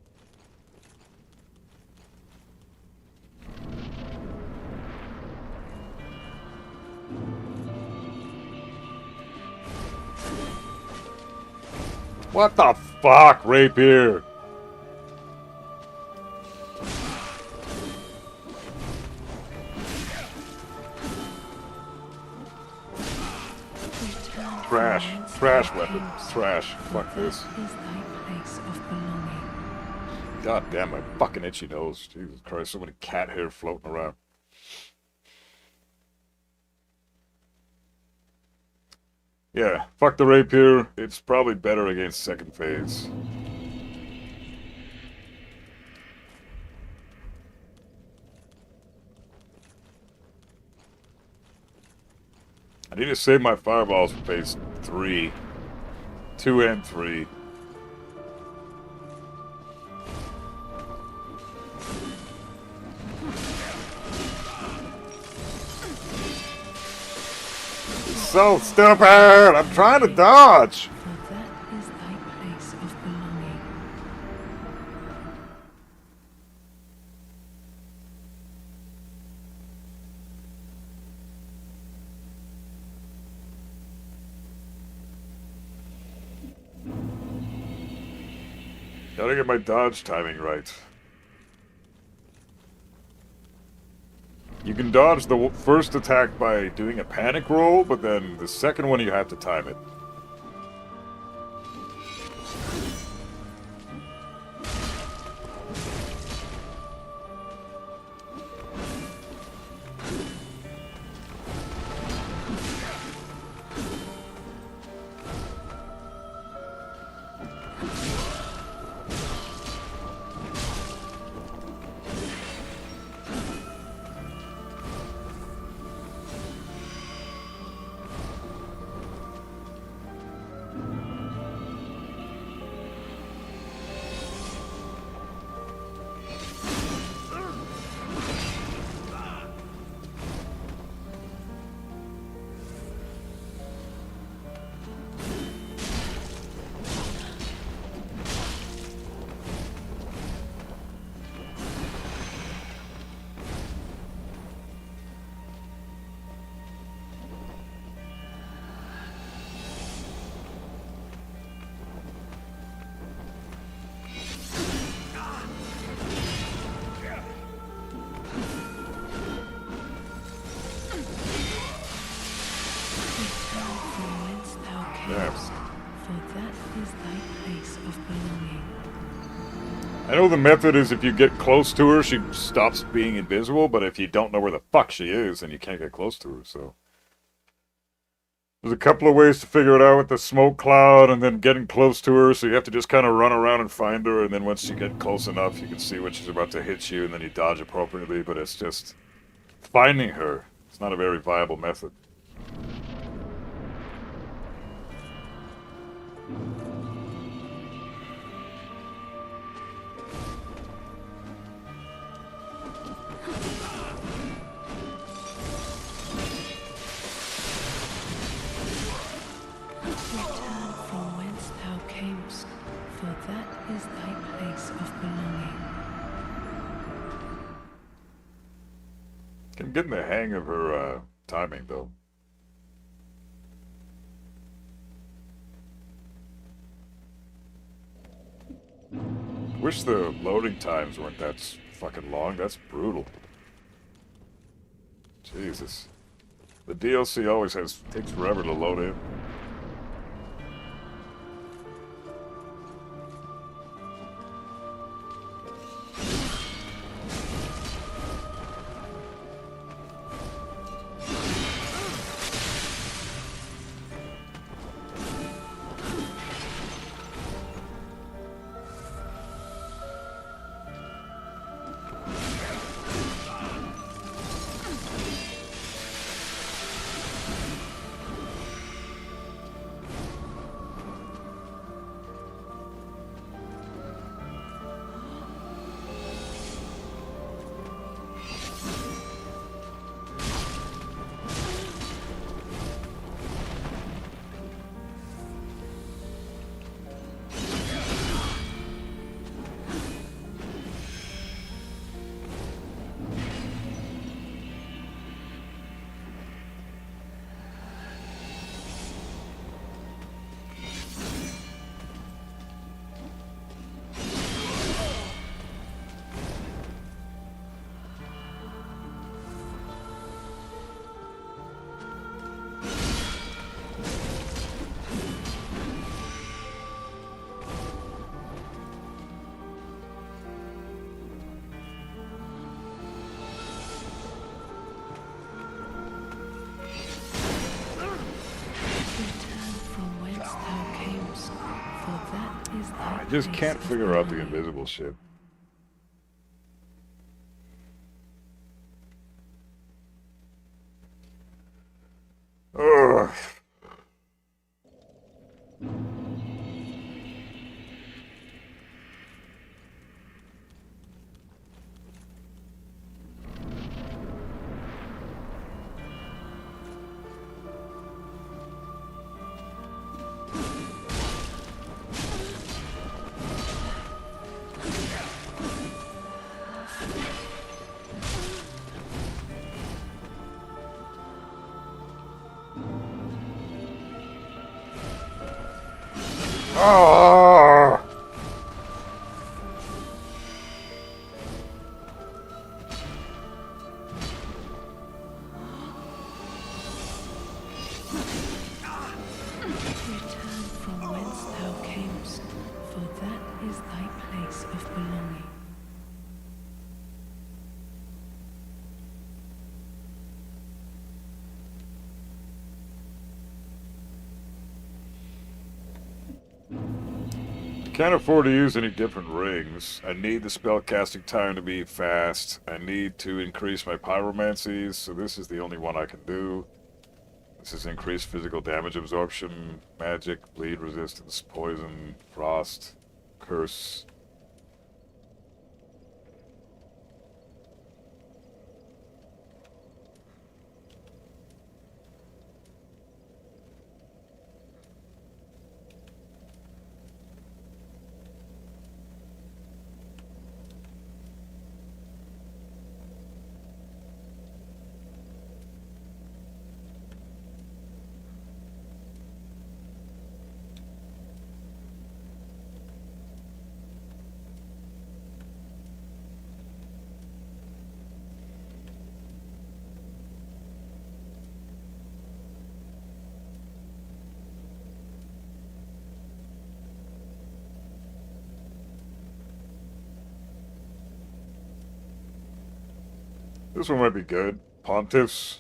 [SPEAKER 2] What the fuck, Rapier?
[SPEAKER 4] Return from
[SPEAKER 2] Trash.
[SPEAKER 4] whence
[SPEAKER 2] Trash
[SPEAKER 4] thou
[SPEAKER 2] weapon.
[SPEAKER 4] camest,
[SPEAKER 2] Trash.
[SPEAKER 4] for
[SPEAKER 2] Fuck this.
[SPEAKER 4] that is thy place of belonging.
[SPEAKER 2] God damn, my fucking itchy nose. Jesus Christ, so many cat hair floating around. Yeah, fuck the rapier. It's probably better against second phase. I need to save my fireballs for phase 3. 2 and 3. So stupid! I'm trying to dodge!
[SPEAKER 4] For that is thy place of belonging.
[SPEAKER 2] Gotta get my dodge timing right. You can dodge the first attack by doing a panic roll, but then the second one you have to time it.
[SPEAKER 4] From whence thou camest, for that is thy place of belonging.
[SPEAKER 2] I know the method is if you get close to her, she stops being invisible, but if you don't know where the fuck she is, then you can't get close to her, so... There's a couple of ways to figure it out with the smoke cloud and then getting close to her, so you have to just kind of run around and find her, and then once you get close enough, you can see when she's about to hit you, and then you dodge appropriately, but it's just... finding her. It's not a very viable method.
[SPEAKER 4] Return from whence thou camest, for that is thy place of belonging.
[SPEAKER 2] I'm getting the hang of her timing, though. Wish the loading times weren't that fucking long. That's brutal. Jesus. The DLC always takes forever to load in. I just can't figure out the invisible shit. Ugh. Ah!
[SPEAKER 4] Return from whence thou camest, for that is thy place of belonging.
[SPEAKER 2] Can't afford to use any different rings. I need the spellcasting time to be fast. I need to increase my pyromancies, so this is the only one I can do. This is increased physical damage absorption, magic, bleed resistance, poison, frost, curse. This one might be good. Pontiffs.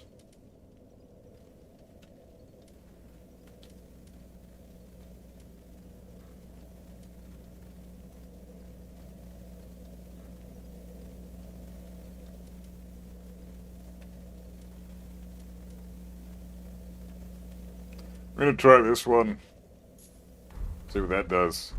[SPEAKER 2] I'm gonna try this one. See what that does.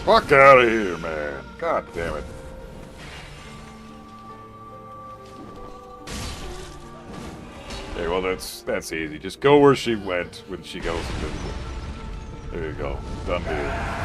[SPEAKER 2] Fuck out of here, man. God damn it. Okay, well that's easy. Just go where she went when she goes invisible. There you go. Done deal.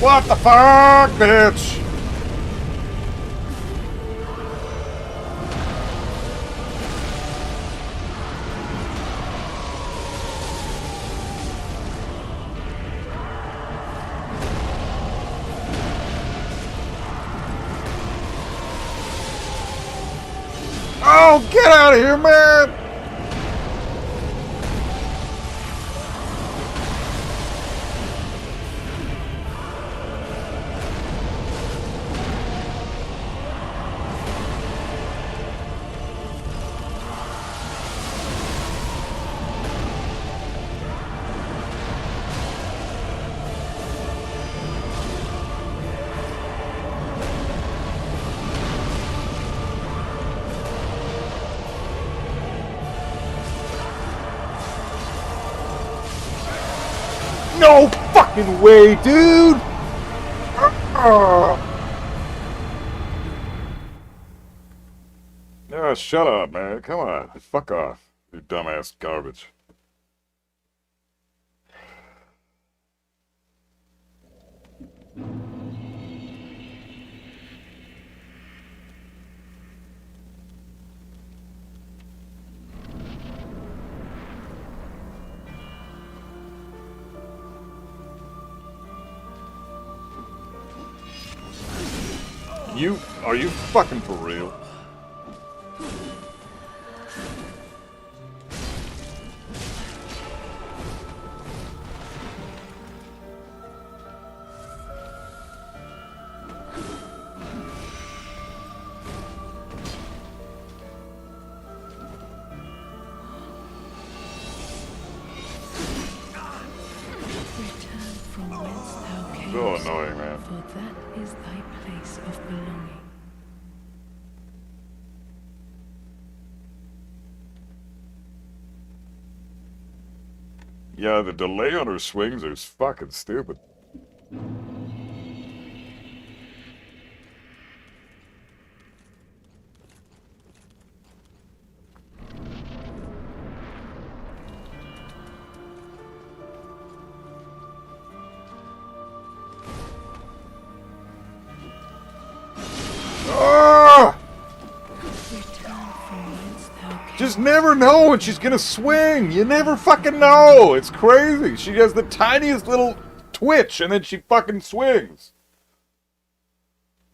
[SPEAKER 2] What the fuck, bitch? Oh, get out of here, man! No fucking way, dude! Oh, shut up, man. Come on. Fuck off, you dumbass garbage. Are you fucking for real?
[SPEAKER 4] Return from whence thou camest,
[SPEAKER 2] So annoying, man.
[SPEAKER 4] for that is thy place of belonging.
[SPEAKER 2] Yeah, the delay on her swings is fucking stupid. Ah!
[SPEAKER 4] Return from whence thou camest.
[SPEAKER 2] Just never know when she's gonna swing. You never fucking know. It's crazy. She has the tiniest little twitch and then she fucking swings.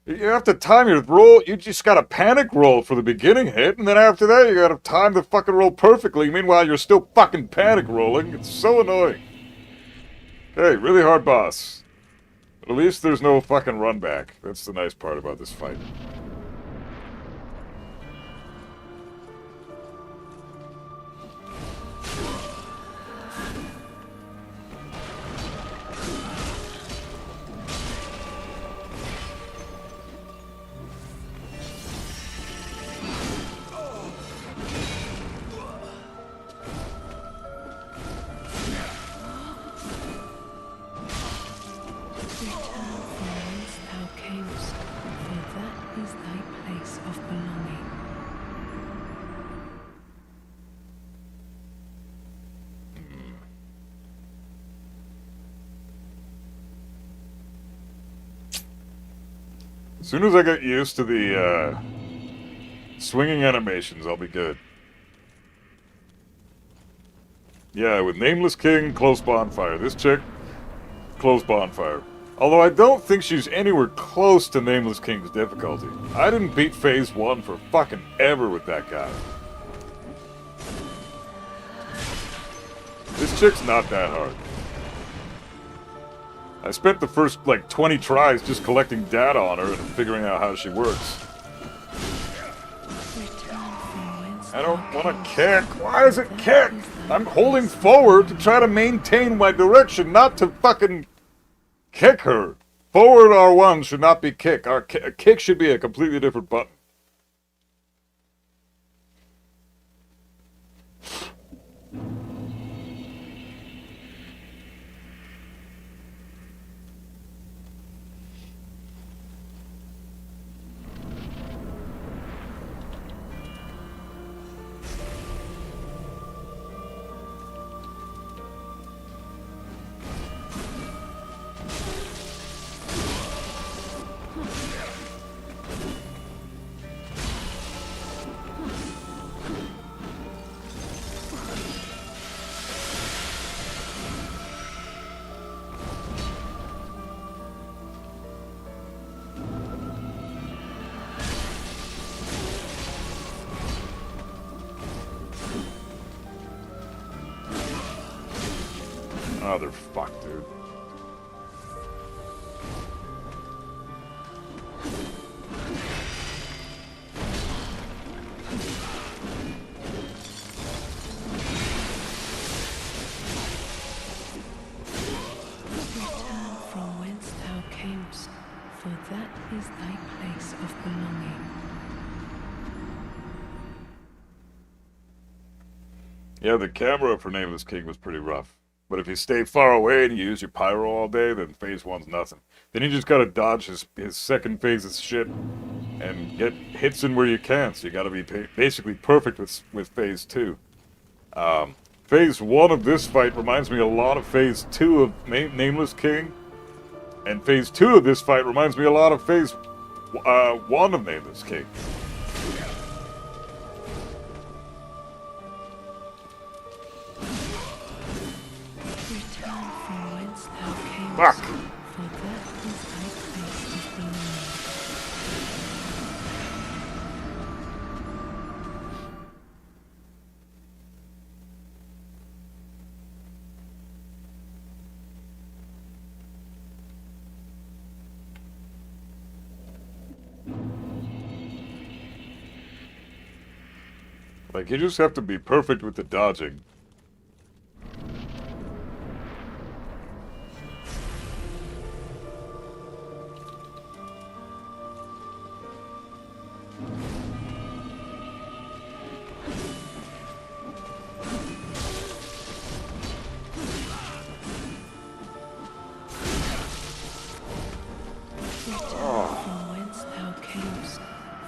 [SPEAKER 2] You have to time your roll. You just gotta panic roll for the beginning hit, and then after that you gotta time the fucking roll perfectly. Meanwhile, you're still fucking panic rolling. It's so annoying. Okay, really hard boss. But at least there's no fucking run back. That's the nice part about this fight.
[SPEAKER 4] Return from whence thou camest, for that is thy place of belonging.
[SPEAKER 2] As soon as I get used to the swinging animations, I'll be good. Yeah, with Nameless King, close bonfire. This chick, close bonfire. Although I don't think she's anywhere close to Nameless King's difficulty. I didn't beat Phase 1 for fucking ever with that guy. This chick's not that hard. I spent the first, like, 20 tries just collecting data on her and figuring out how she works.
[SPEAKER 4] Return from whence
[SPEAKER 2] I don't
[SPEAKER 4] thou
[SPEAKER 2] want to
[SPEAKER 4] camest,
[SPEAKER 2] kick. Why is it
[SPEAKER 4] for
[SPEAKER 2] kick?
[SPEAKER 4] that is thy
[SPEAKER 2] I'm
[SPEAKER 4] place
[SPEAKER 2] holding
[SPEAKER 4] of
[SPEAKER 2] forward to try to maintain my direction, not to fucking kick her. Forward R1 should not be kick. A kick should be a completely different button. Oh, they're fucked, dude.
[SPEAKER 4] Return from whence thou camest, for that is thy place of belonging.
[SPEAKER 2] Yeah, the camera for Nameless King was pretty rough. But if you stay far away and you use your pyro all day, then phase one's nothing. Then you just gotta dodge his second phase's shit and get hits in where you can. So you gotta be basically perfect with phase two. Phase one of this fight reminds me a lot of phase two of Nameless King. And phase two of this fight reminds me a lot of phase one of Nameless King.
[SPEAKER 4] Return from whence thou camest,
[SPEAKER 2] Fuck!
[SPEAKER 4] for that is thy place of belonging.
[SPEAKER 2] Like, you just have to be perfect with the dodging.
[SPEAKER 4] From whence thou camest,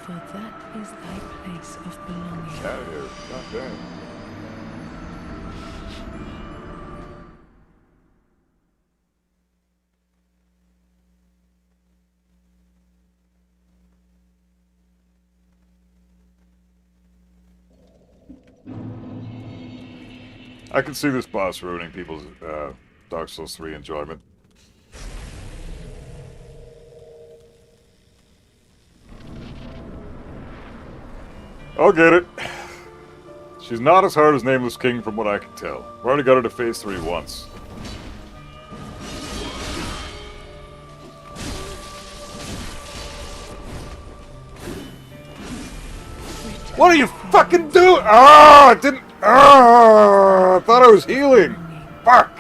[SPEAKER 4] for that is thy place of belonging.
[SPEAKER 2] Out of here. God damn. I can see this boss ruining people's Dark Souls 3 enjoyment. I'll get it. She's not as hard as Nameless King from what I can tell. I've already got her to phase 3 once. What are you fucking doing? Ah, I didn't. Ah, I thought I was healing. Fuck.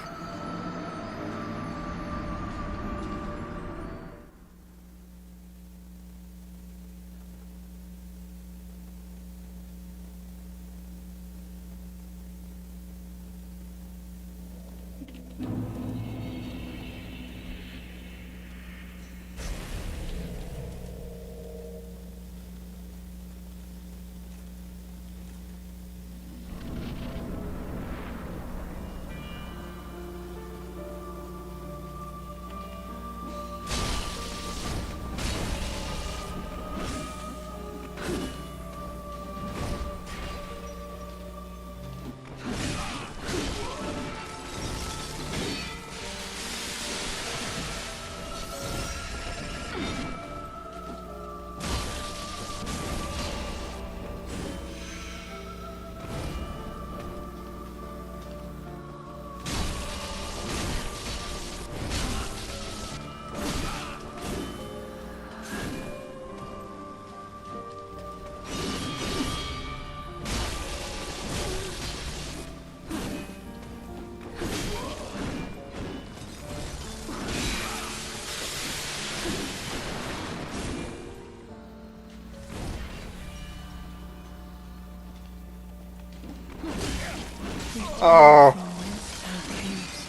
[SPEAKER 2] Oh.
[SPEAKER 4] From whence thou camest,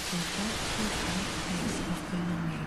[SPEAKER 4] for that is thy place of belonging.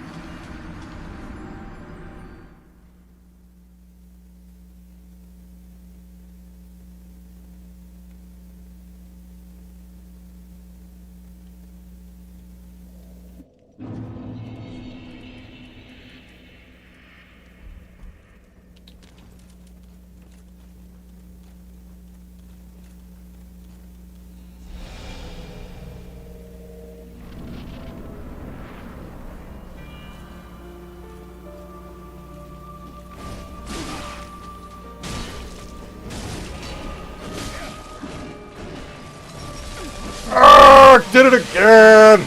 [SPEAKER 2] Ah, did it again!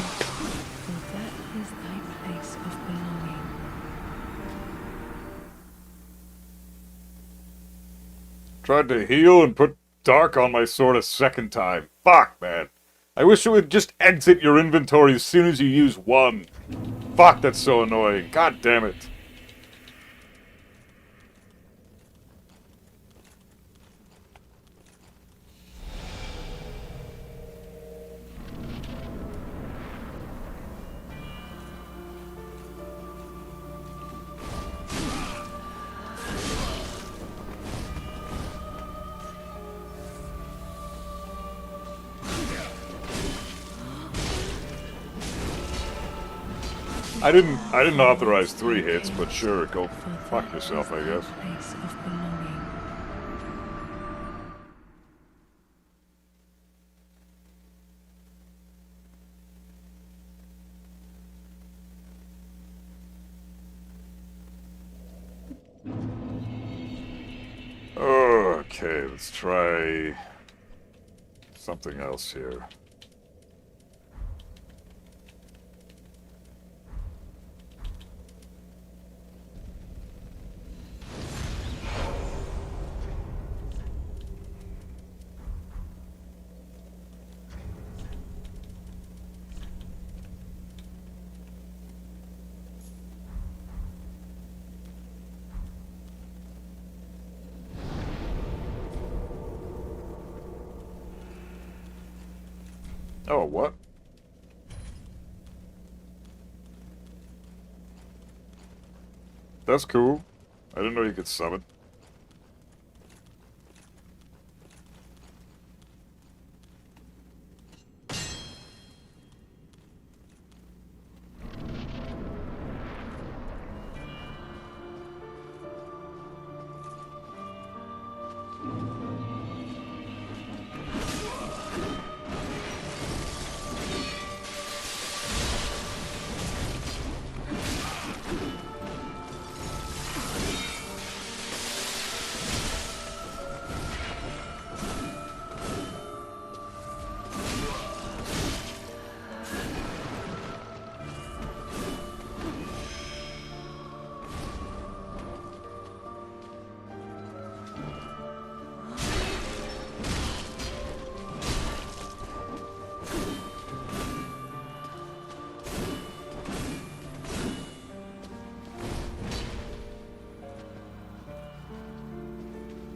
[SPEAKER 2] Tried to heal and put dark on my sword a second time. Fuck, man. I wish it would just exit your inventory as soon as you use one. Fuck, that's so annoying. God damn it. I didn't authorize 3 hits, but sure, go fuck yourself, I guess.
[SPEAKER 4] Place of belonging.
[SPEAKER 2] Okay, let's try something else here. Oh, what? That's cool. I didn't know you could summon.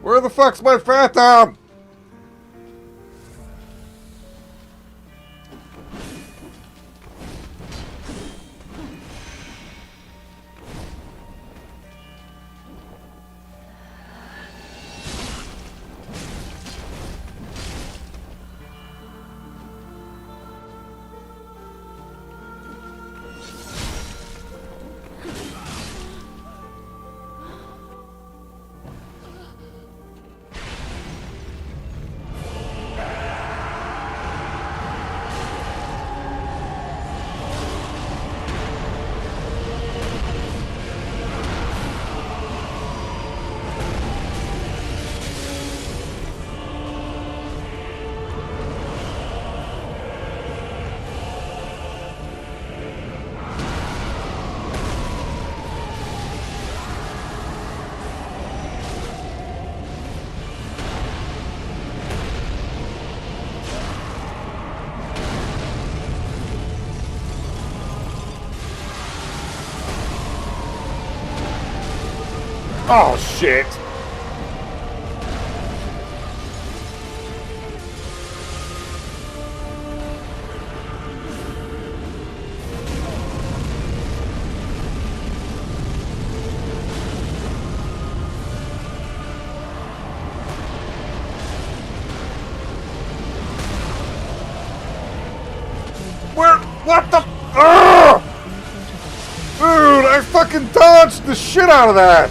[SPEAKER 2] Where the fuck's my phantom? Oh, shit. Where? What the? Ugh! Dude, I fucking dodged the shit out of that!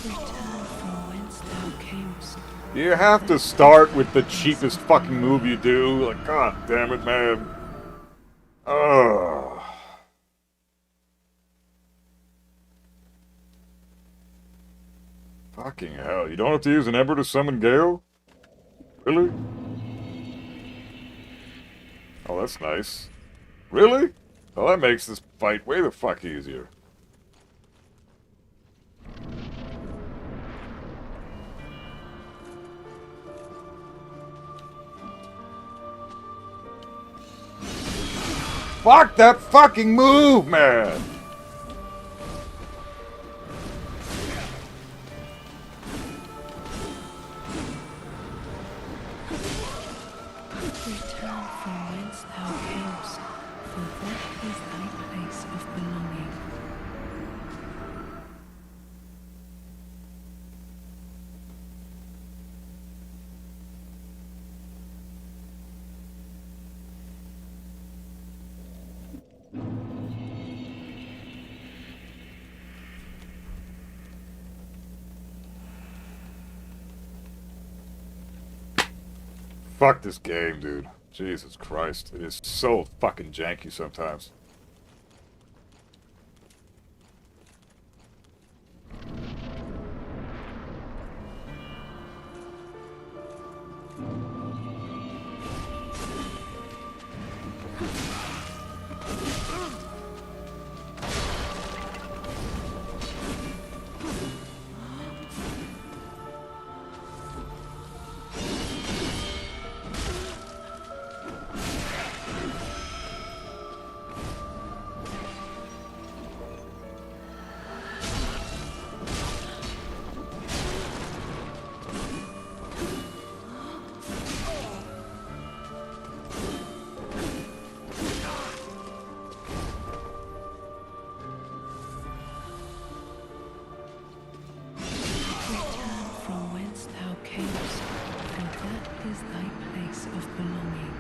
[SPEAKER 4] Return from whence thou camest.
[SPEAKER 2] You have to start with the cheapest fucking move you do. Like, god damn it, man. Ugh. Fucking hell. You don't have to use an Ember to summon Gale? Really? Oh, that's nice. Really? Well, that makes this fight way the fuck easier. Fuck that fucking move, man!
[SPEAKER 4] Return from whence thou camest, for that is thy place of belonging.
[SPEAKER 2] Fuck this game, dude. Jesus Christ. It is so fucking janky sometimes.
[SPEAKER 4] Return from whence thou camest, for that is thy place of belonging.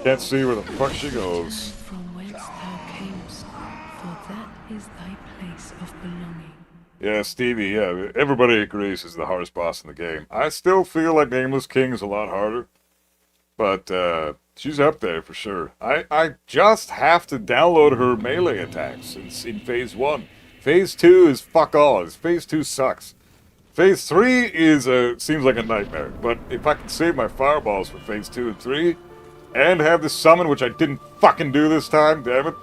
[SPEAKER 2] Can't see where the fuck she goes.
[SPEAKER 4] From whence thou camest, for that is thy place of belonging.
[SPEAKER 2] Yeah, Stevie, yeah, everybody agrees is the hardest boss in the game. I still feel like Nameless King is a lot harder, but she's up there for sure. I just have to download her melee attacks in Phase 1. Phase 2 is fuck all. Phase 2 sucks. Phase 3 is seems like a nightmare, but if I can save my fireballs for Phase 2 and 3, and have the summon, which I didn't fucking do this time, damn it.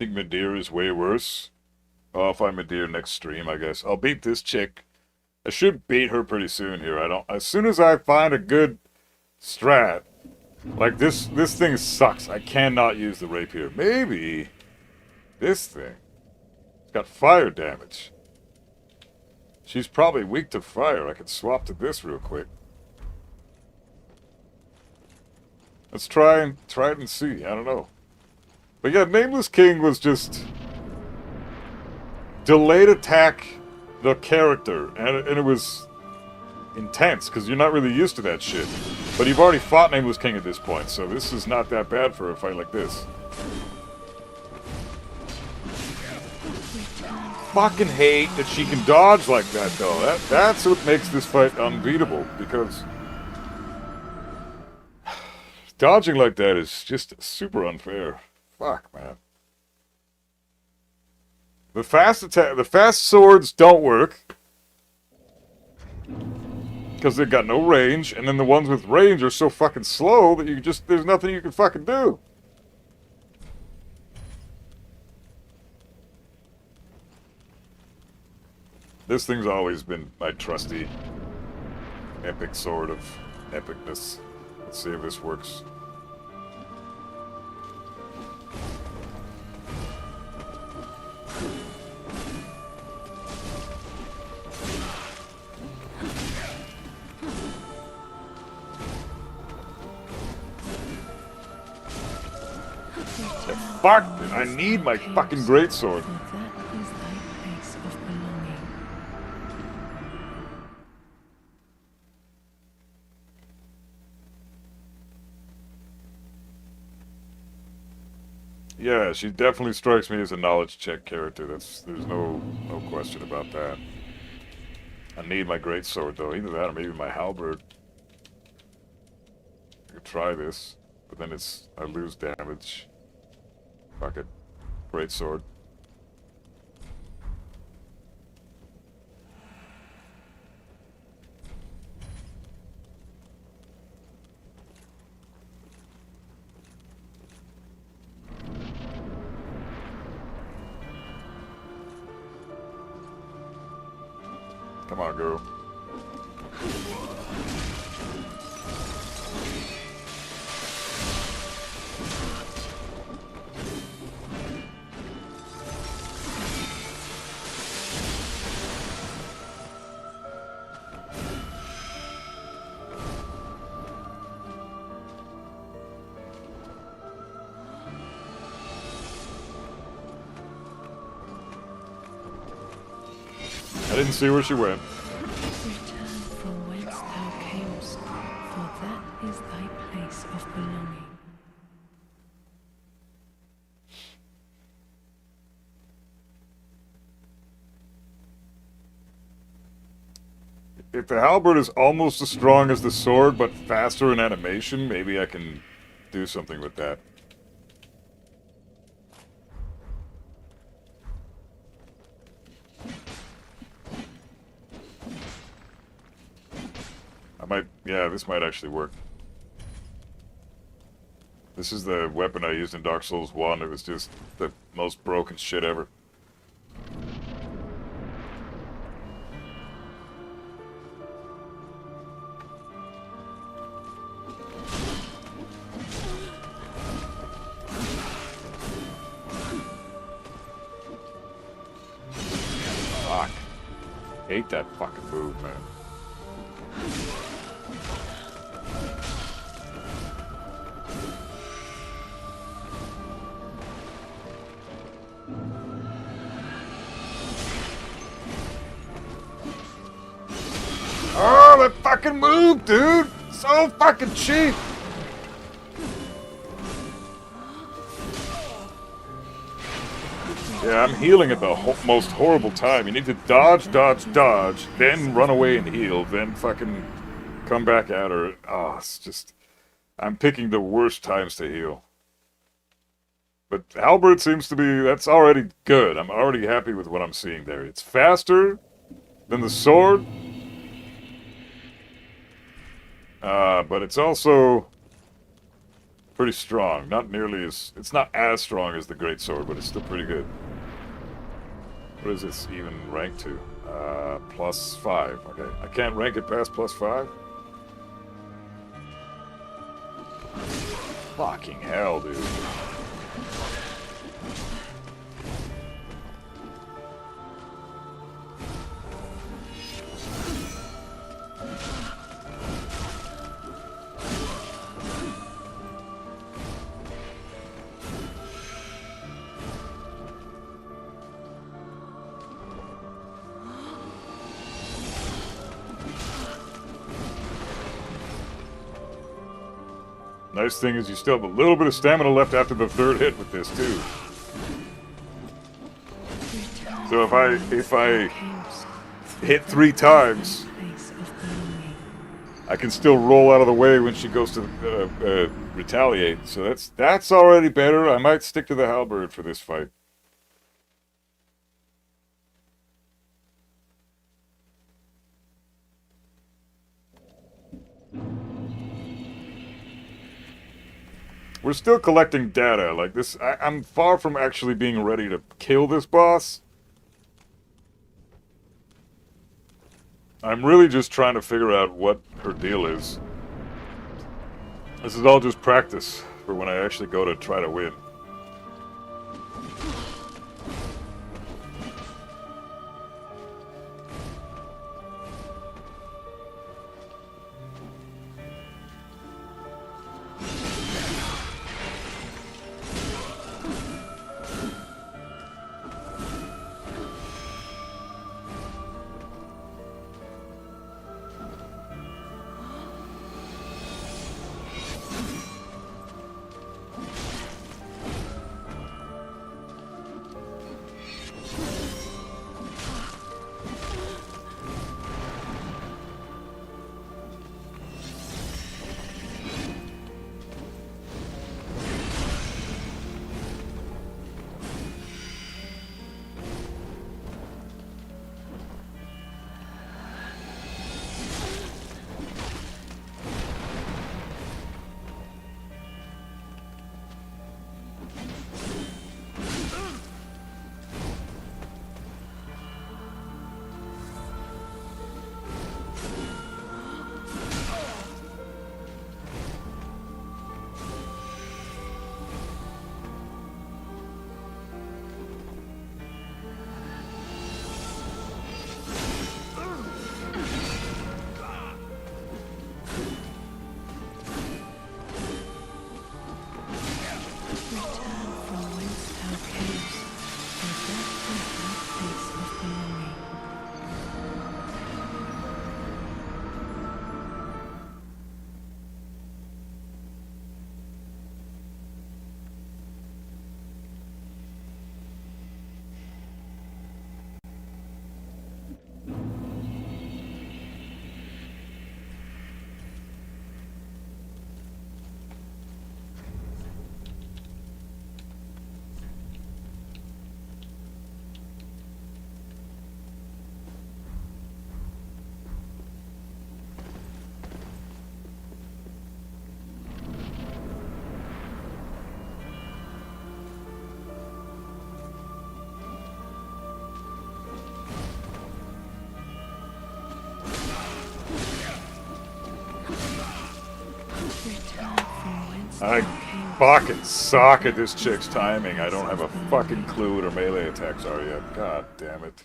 [SPEAKER 2] think Madeira is way worse. I'll find Madeira next stream, I guess. I'll beat this chick. I should beat her pretty soon here. As soon as I find a good strat, like this thing sucks. I cannot use the rapier. Maybe this thing. It's got fire damage. She's probably weak to fire. I could swap to this real quick. Let's try it and see. I don't know. But yeah, Nameless King was just delayed attack the character, and it was intense because you're not really used to that shit. But you've already fought Nameless King at this point, so this is not that bad for a fight like this. Fucking hate that she can dodge like that, though. That's what makes this fight unbeatable, because dodging like that is just super unfair. Fuck, man. The fast swords don't work because they've got no range, and then the ones with range are so fucking slow that there's nothing you can fucking do. This thing's always been my trusty epic sword of epicness. Let's see if this works. Fuck! I need my fucking greatsword.
[SPEAKER 4] For that is thy place of belonging.
[SPEAKER 2] Yeah, she definitely strikes me as a knowledge check character. There's no question about that. I need my greatsword though. Either that or maybe my halberd. I could try this, but then I lose damage. Fuck it. Greatsword. Come on, girl. I didn't see where she went.
[SPEAKER 4] Return from whence thou camest, for that is thy place of belonging.
[SPEAKER 2] If the halberd is almost as strong as the sword, but faster in animation, maybe I can do something with that. Yeah, this might actually work. This is the weapon I used in Dark Souls 1. It was just the most broken shit ever. Fuck. Hate that fucking move, man. Oh, that fucking move, dude! So fucking cheap! Yeah, I'm healing at the most horrible time. You need to dodge, dodge, dodge, then run away and heal, then fucking come back at her. Oh, it's just... I'm picking the worst times to heal. But Halberd seems to be... That's already good. I'm already happy with what I'm seeing there. It's faster than the sword. But it's also pretty strong. Not nearly as... It's not as strong as the greatsword, but it's still pretty good. What is this even ranked to? +5. Okay. I can't rank it past +5? Fucking hell, dude. Nice thing is you still have a little bit of stamina left after the third hit with this too. So if I hit 3 times, I can still roll out of the way when she goes to retaliate. So that's already better. I might stick to the halberd for this fight. We're still collecting data. Like this, I'm far from actually being ready to kill this boss. I'm really just trying to figure out what her deal is. This is all just practice for when I actually go to try to win. I fucking suck at this chick's timing. I don't have a fucking clue what her melee attacks are yet. God damn it.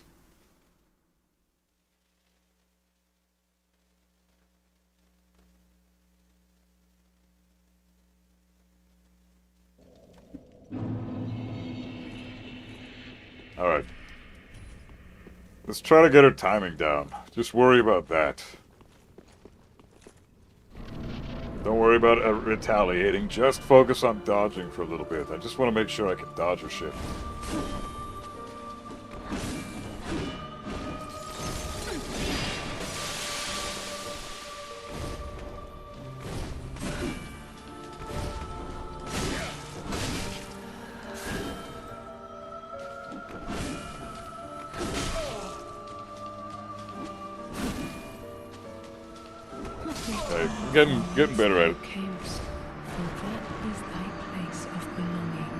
[SPEAKER 2] Alright. Let's try to get her timing down. Just worry about that. Don't worry about retaliating. Just focus on dodging for a little bit. I just want to make sure I can dodge her shit. Hey, getting better at it.
[SPEAKER 4] that is thy place of belonging.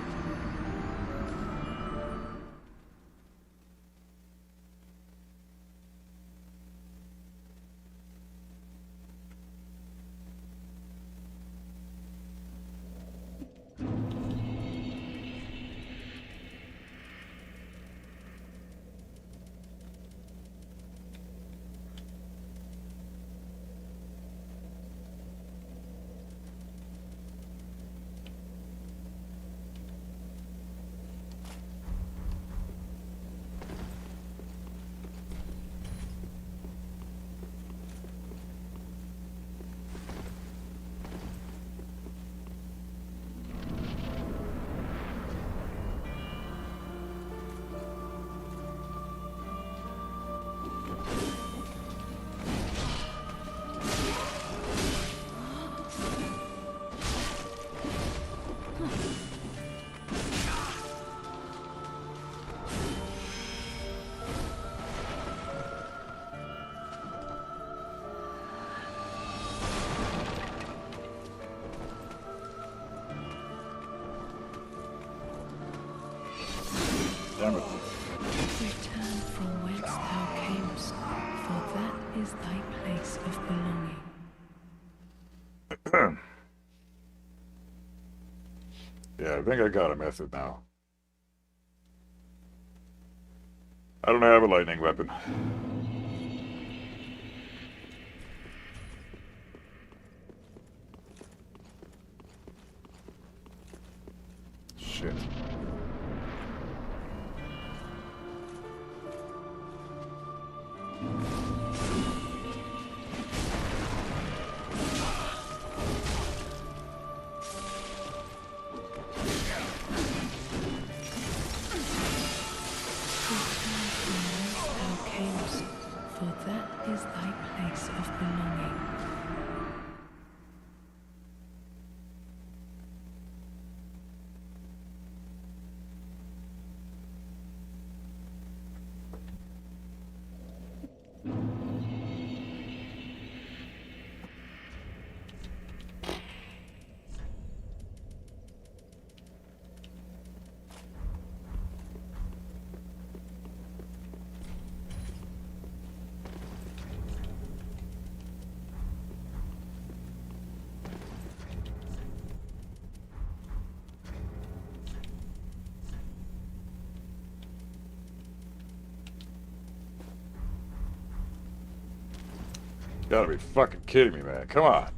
[SPEAKER 2] Damn it.
[SPEAKER 4] Return from whence thou camest, for that is thy place of belonging.
[SPEAKER 2] Yeah, I think I got a method now. I don't have a lightning weapon. Shit.
[SPEAKER 4] Thou camest, for that is thy place of belonging.
[SPEAKER 2] Gotta be fucking kidding me, man. Come on.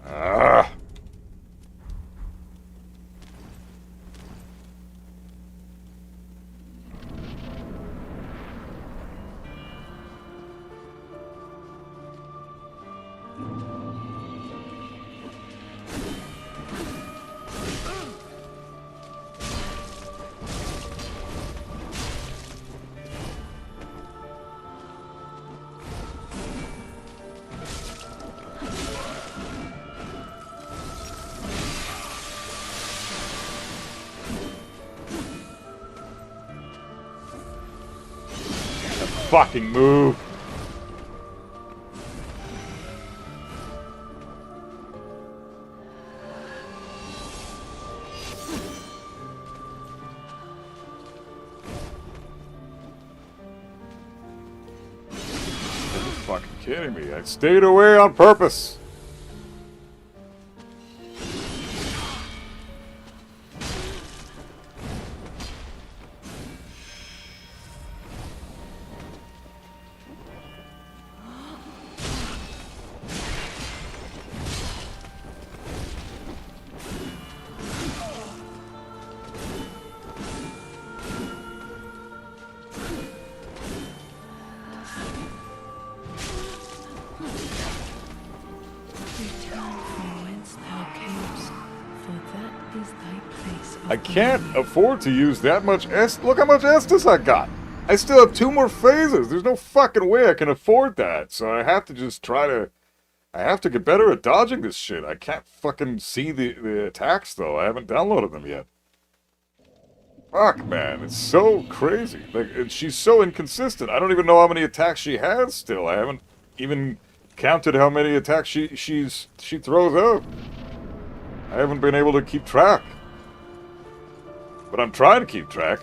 [SPEAKER 2] Ah. Fucking move. Are you fucking kidding me? I stayed away on purpose. I can't afford to use that much Estus. Look how much Estus I got. I still have 2 more phases. There's no fucking way I can afford that. So I have to just try to I have to get better at dodging this shit. I can't fucking see the attacks, though. I haven't downloaded them yet. Fuck, man. It's so crazy. Like, she's so inconsistent. I don't even know how many attacks she has still. I haven't even counted how many attacks she throws out. I haven't been able to keep track. But I'm trying to keep track.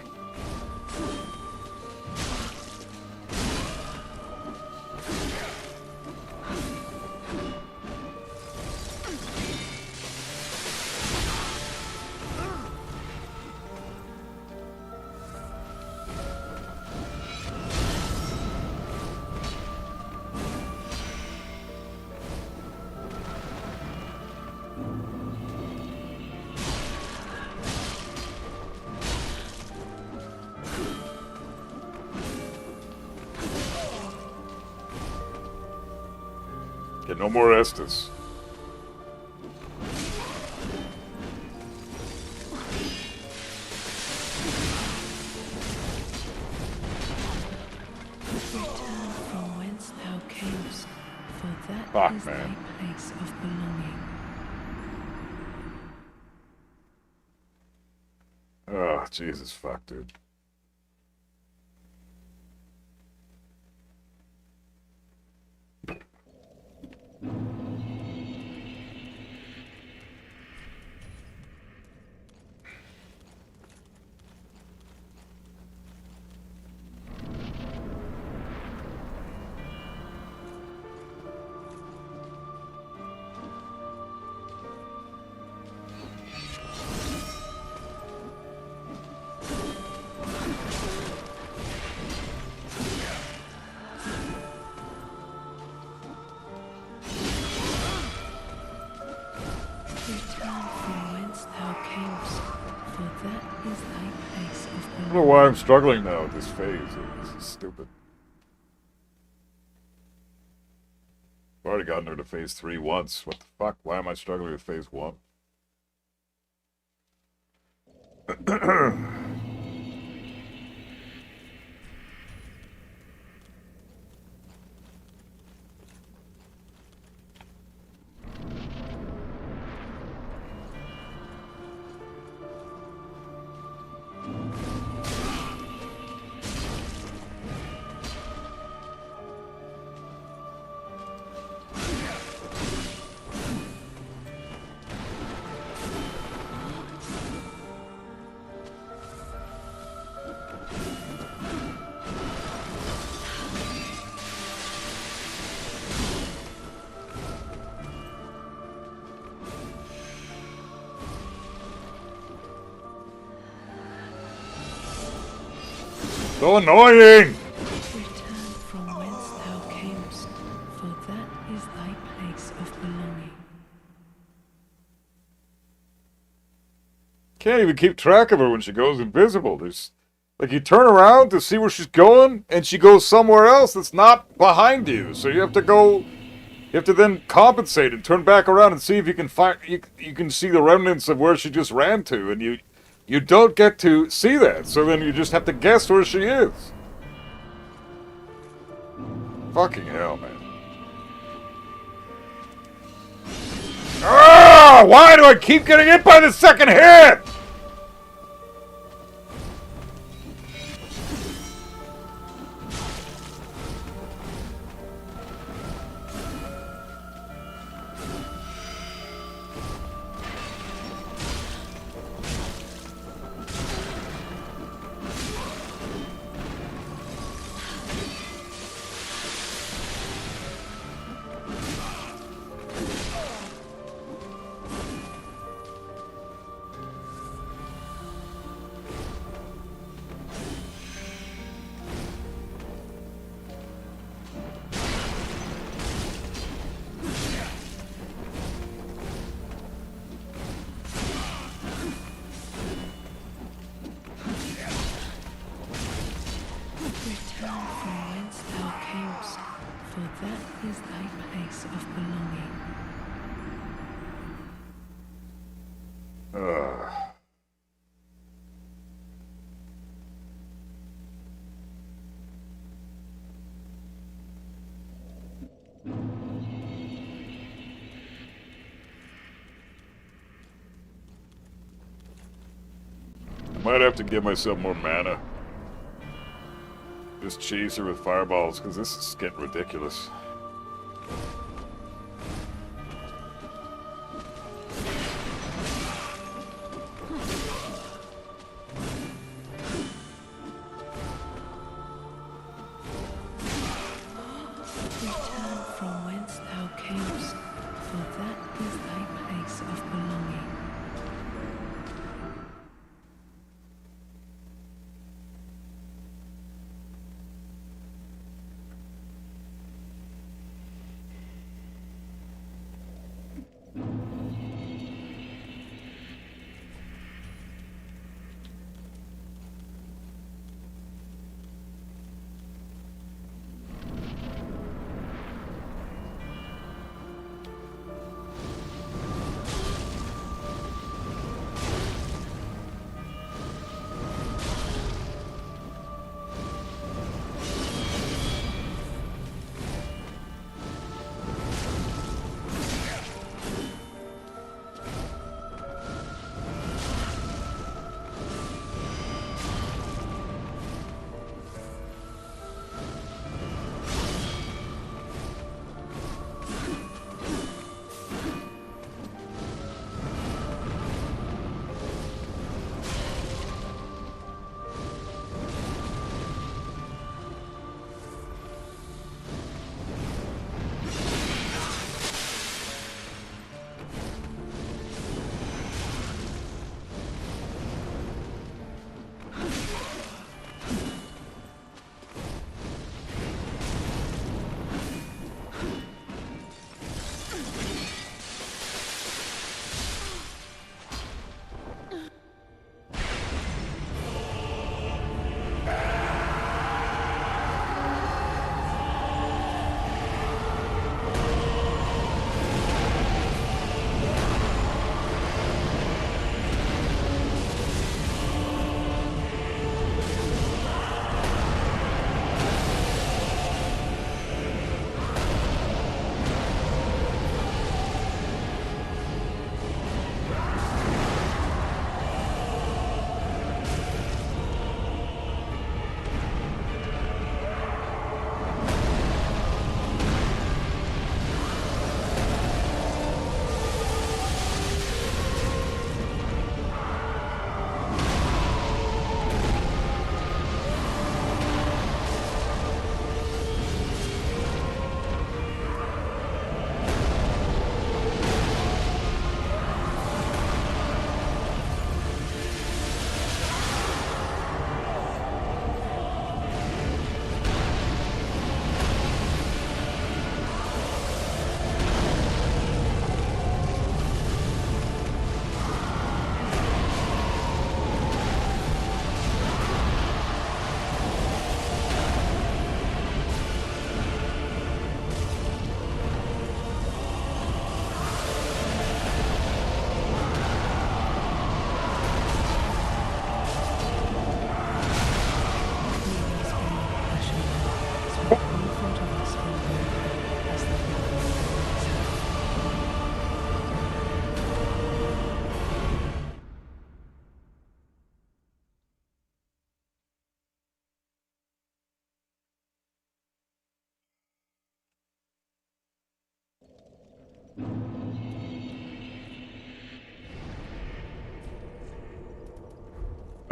[SPEAKER 2] Okay, no more Estes.
[SPEAKER 4] Return from whence thou camest, for that
[SPEAKER 2] Fuck,
[SPEAKER 4] is
[SPEAKER 2] man.
[SPEAKER 4] thy place of belonging.
[SPEAKER 2] Oh, Jesus, fuck, dude.
[SPEAKER 4] Return from whence thou camest, for that is thy place of
[SPEAKER 2] I don't know
[SPEAKER 4] belonging.
[SPEAKER 2] why I'm struggling now with this phase. This is stupid. I've already gotten her to phase 3 once. What the fuck? Why am I struggling with phase 1? So annoying!
[SPEAKER 4] Return from whence thou camest, for that is thy place of belonging.
[SPEAKER 2] Can't even keep track of her when she goes invisible. There's like you turn around to see where she's going, and she goes somewhere else that's not behind you. So you have to go. You have to then compensate and turn back around and see if you can find. You can see the remnants of where she just ran to, and you don't get to see that. So then you just have to guess where she is. Fucking hell, man. Ah! Why do I keep getting hit by the second hit?
[SPEAKER 4] Return from whence thou camest, for that is thy place of belonging.
[SPEAKER 2] Might have to give myself more mana. Just chase her with fireballs, because this is getting ridiculous.
[SPEAKER 4] Return from whence thou camest, for that is thy place of belonging.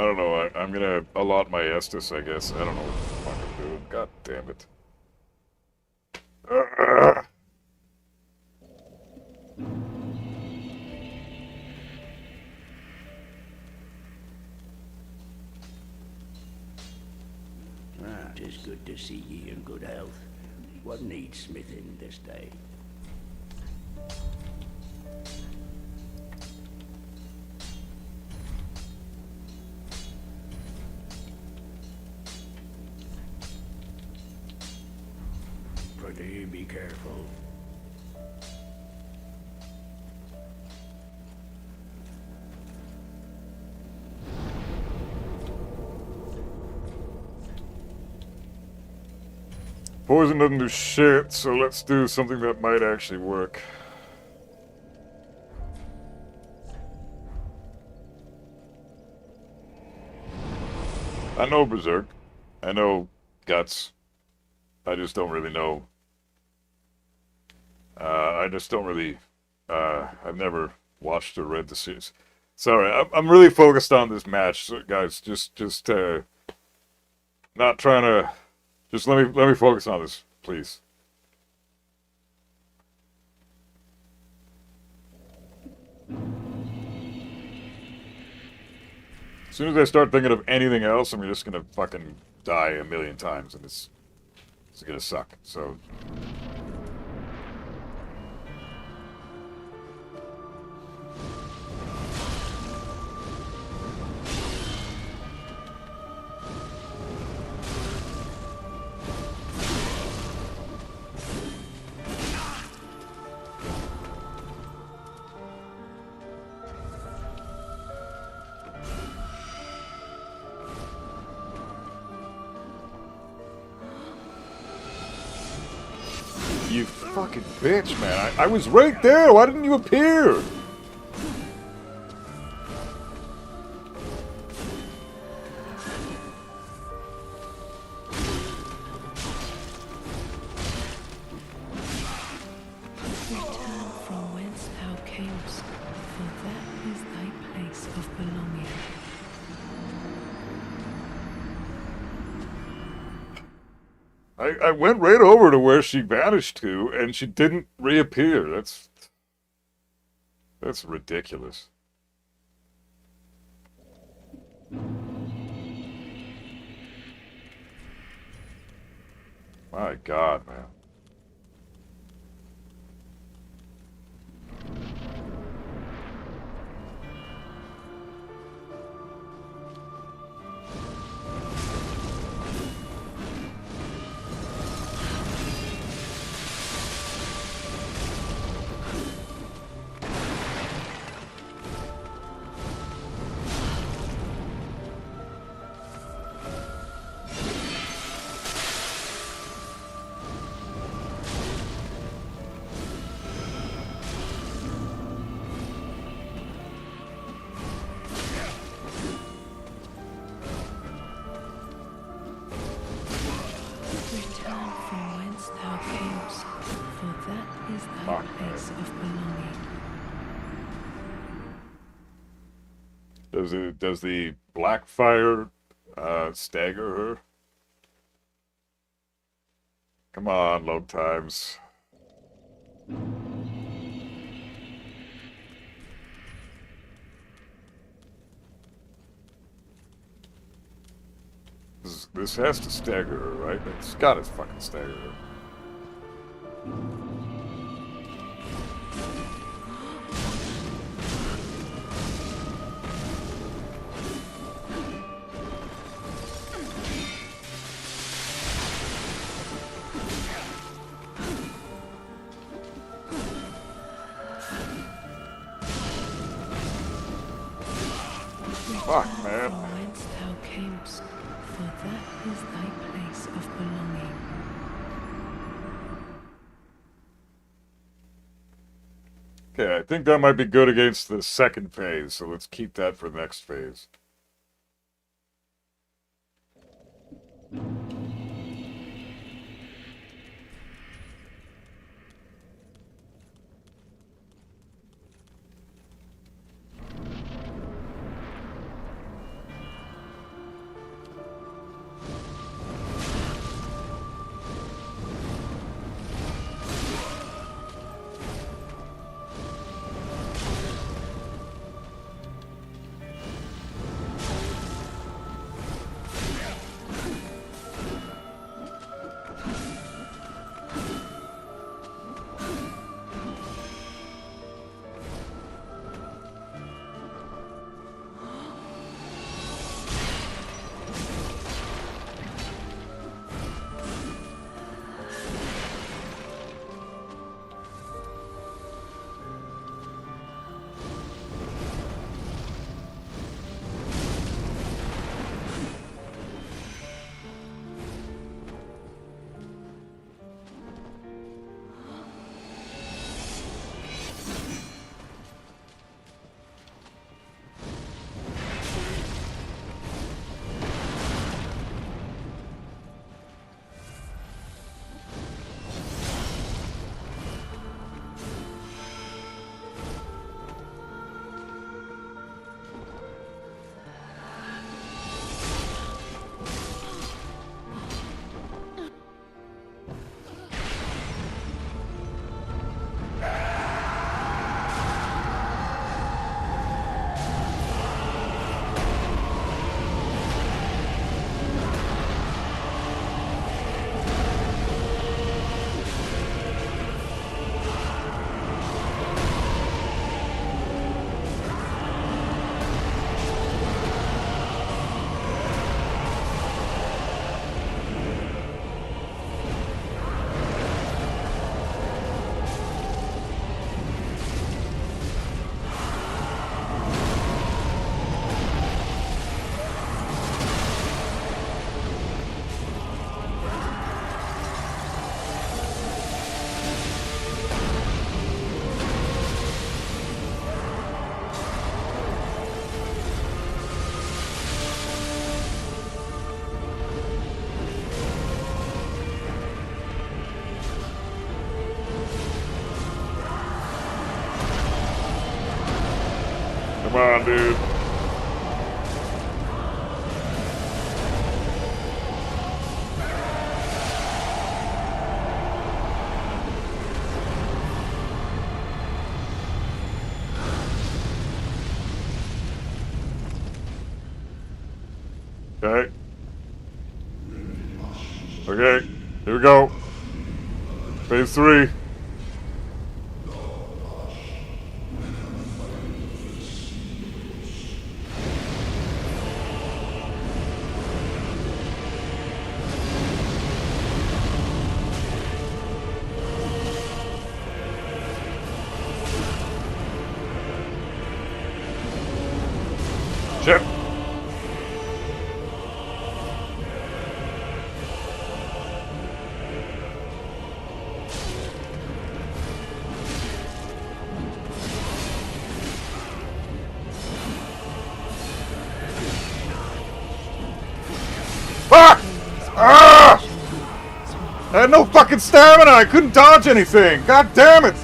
[SPEAKER 2] I don't know, I'm gonna allot my Estus, I guess. I don't know what the fuck I'm doing. God damn it. Ugh.
[SPEAKER 6] Ah, 'tis good to see ye in good health. What needs smithing this day? Pretty be careful.
[SPEAKER 2] Poison doesn't do shit, so let's do something that might actually work. I know Berserk. I know Guts. I just don't really know. I just don't really. I've never watched or read the series. Sorry, I'm really focused on this match, so guys. Just not trying to. Just let me focus on this, please. As soon as I start thinking of anything else, I'm just gonna fucking die a million times, and it's gonna suck. So. You fucking bitch, man. I was right there. Why didn't you appear?
[SPEAKER 4] Return from whence thou camest, for that is thy place of belonging.
[SPEAKER 2] I went right over to where she vanished to, and she didn't reappear. That's ridiculous. My God, man.
[SPEAKER 4] Return from whence thou camest, for that is thy
[SPEAKER 2] Fuck,
[SPEAKER 4] place of belonging.
[SPEAKER 2] Does the black fire stagger her? Come on, load times. This has to stagger her, right? It's gotta fucking stagger her. Fuck, man.
[SPEAKER 4] From whence thou camest, for that is thy place of belonging.
[SPEAKER 2] Okay, I think that might be good against the second phase, so let's keep that for the next phase. Come on, dude. Okay. Okay, here we go. Phase 3. Shit. Fuck! Ah! I had no fucking stamina. I couldn't dodge anything. God damn it!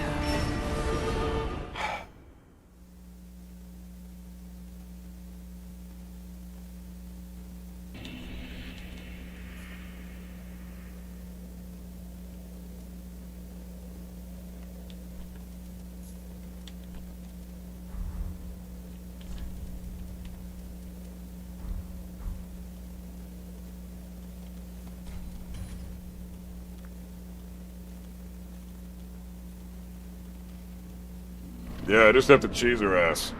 [SPEAKER 2] Yeah, I just have to cheese her ass.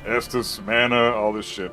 [SPEAKER 2] Estus, mana, all this shit.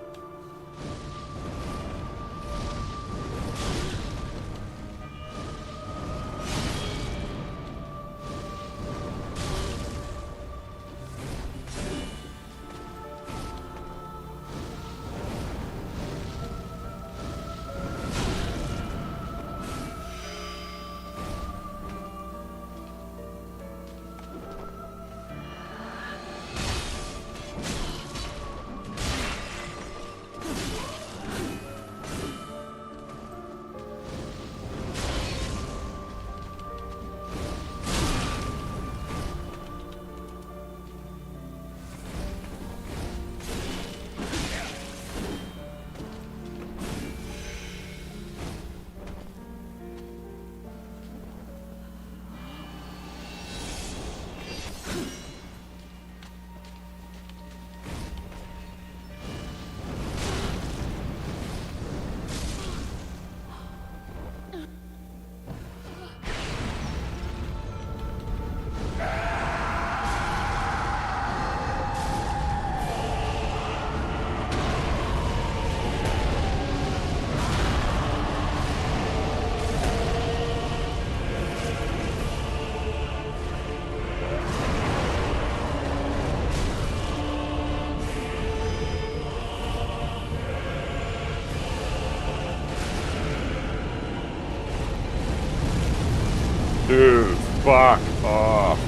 [SPEAKER 2] Dude, fuck off.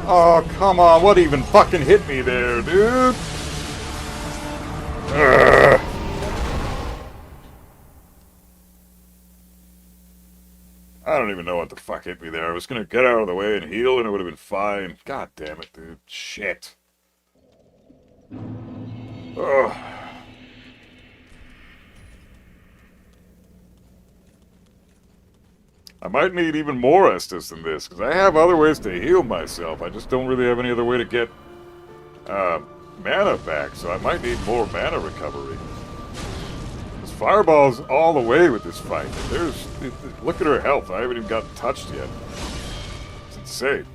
[SPEAKER 2] Oh, come on. What even fucking hit me there, dude? Ugh. I don't even know what the fuck hit me there. I was gonna get out of the way and heal and it would have been fine. God damn it, dude. Shit. Ugh. I might need even more Estus than this, because I have other ways to heal myself. I just don't really have any other way to get mana back, so I might need more mana recovery. This fireball's all the way with this fight. Look at her health. I haven't even gotten touched yet. It's insane.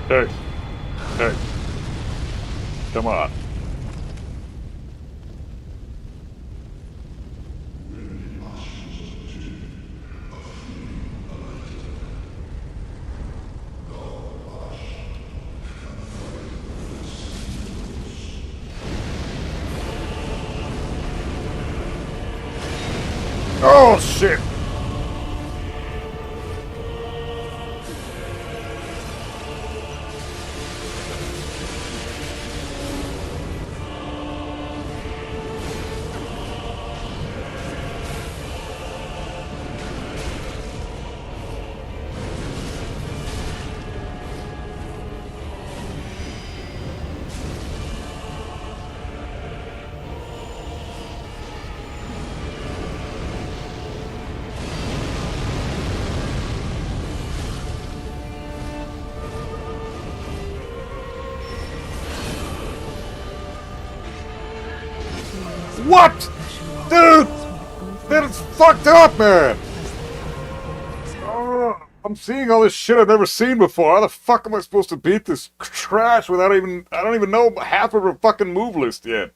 [SPEAKER 2] Hey. Hey. Come on. Oh, shit! What? Dude! That is fucked up, man! Oh, I'm seeing all this shit I've never seen before. How the fuck am I supposed to beat this trash without even... I don't even know half of her fucking move list yet.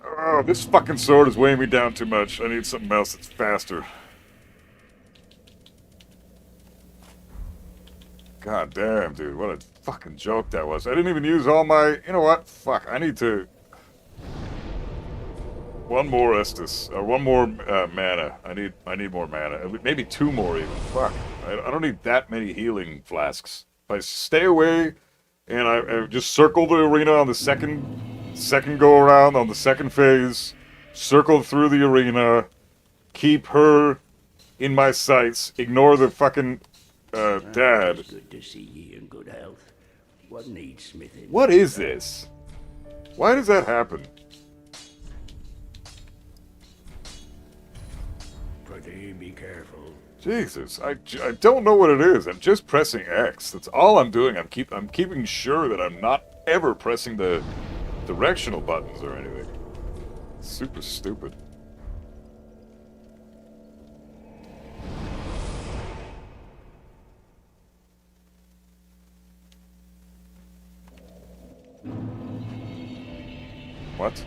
[SPEAKER 2] Oh, this fucking sword is weighing me down too much. I need something else that's faster. God damn, dude. What a fucking joke that was. I didn't even use all my... You know what? Fuck, I need to... One more Estus, or one more mana. I need more mana. Maybe two more even. Fuck. I don't need that many healing flasks. If I stay away and I just circle the arena on the second go around on the second phase, circle through the arena, keep her in my sights, ignore the fucking dad.
[SPEAKER 6] It's good to see ye in good health. What needs smithing?
[SPEAKER 2] What is this? Why does that happen?
[SPEAKER 6] Pretty be careful.
[SPEAKER 2] Jesus, I don't know what it is. I'm just pressing X. That's all I'm doing. I'm keeping sure that I'm not ever pressing the directional buttons or anything. Super stupid. What?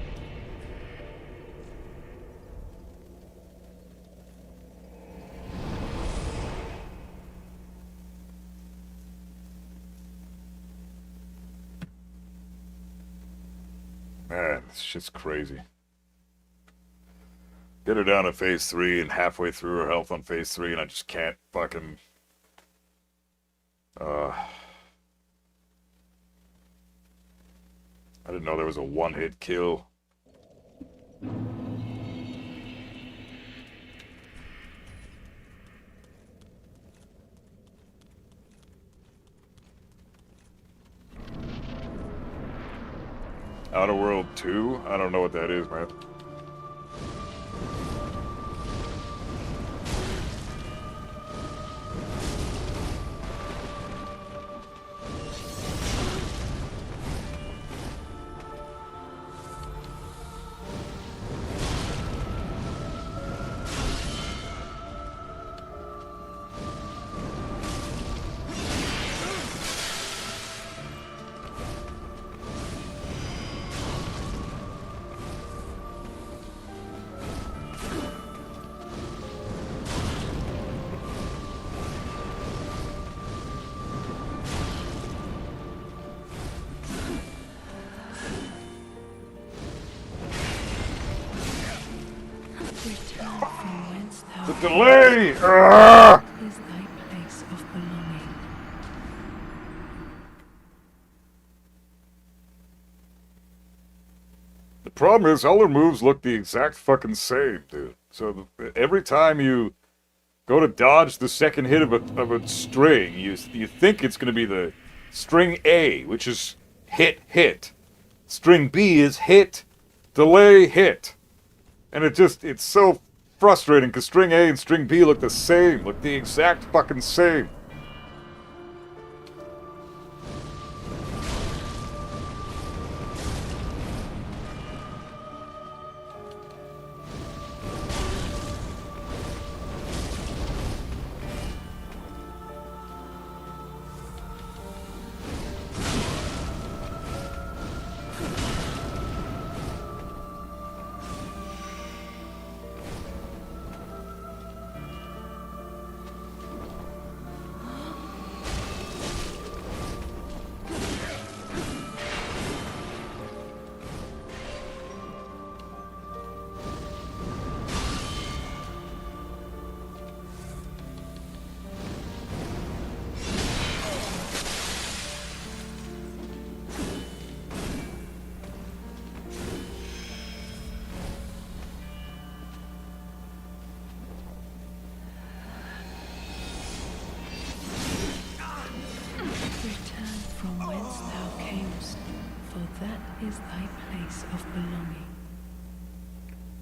[SPEAKER 2] Man, this shit's crazy. Get her down to phase 3 and halfway through her health on phase 3 and I just can't fucking... I didn't know there was a one-hit kill. Outer World 2? I don't know what that is, man.
[SPEAKER 4] Return from whence thou
[SPEAKER 2] The delay! Ah!
[SPEAKER 4] is thy place of belonging.
[SPEAKER 2] The problem is, all her moves look the exact fucking same, dude. So every time you go to dodge the second hit of a string, you think it's going to be the string A, which is hit, hit. String B is hit, delay, hit. And it's so frustrating, because string A and string B look the same, look the exact fucking same.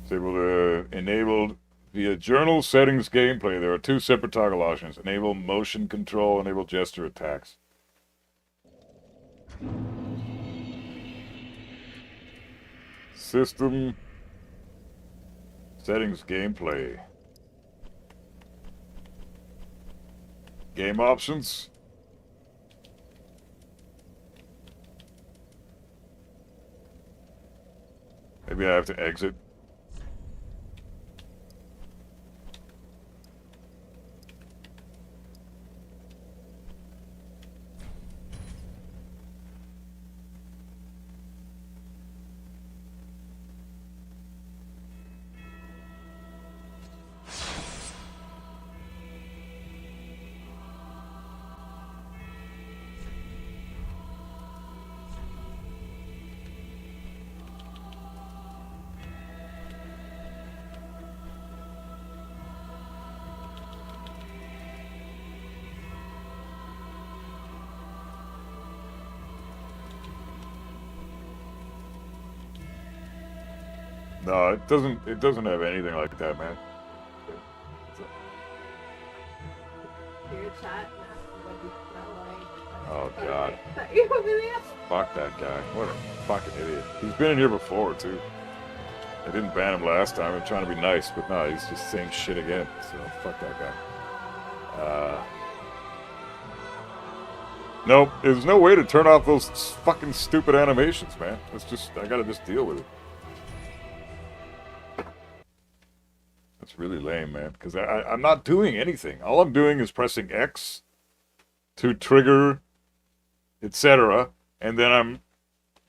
[SPEAKER 2] Disable the enabled via journal settings gameplay. There are two separate toggle options. Enable motion control, enable gesture attacks. System settings gameplay. Game options. Maybe I have to exit. No, it doesn't. It doesn't have anything like that, man. Oh God! Fuck that guy! What a fucking idiot! He's been in here before too. I didn't ban him last time. I'm trying to be nice, but no, he's just saying shit again. So fuck that guy. Nope. There's no way to turn off those fucking stupid animations, man. It's just I gotta just deal with it. That's really lame, man, because I'm not doing anything. All I'm doing is pressing X to trigger, etc. And then I'm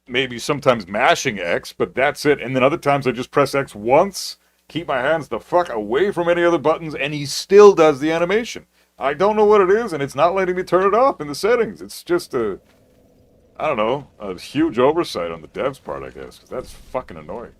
[SPEAKER 2] maybe sometimes mashing X, but that's it. And then other times I just press X once, keep my hands the fuck away from any other buttons, and he still does the animation. I don't know what it is, and it's not letting me turn it off in the settings. It's just I don't know, a huge oversight on the devs' part, I guess, because that's fucking annoying.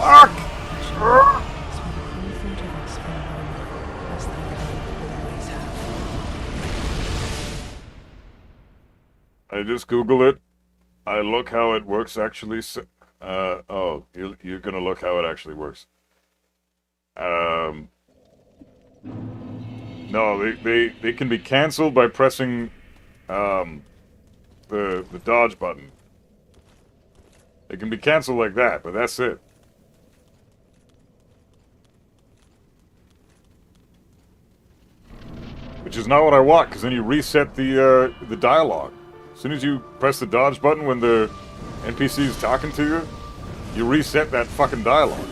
[SPEAKER 2] Fuck! I just Google it. I look how it works actually. Oh, you're gonna look how it actually works. No, they can be canceled by pressing the dodge button. They can be canceled like that, but that's it. Which is not what I want, because then you reset the dialogue. As soon as you press the dodge button when the NPC is talking to you, you reset that fucking dialogue.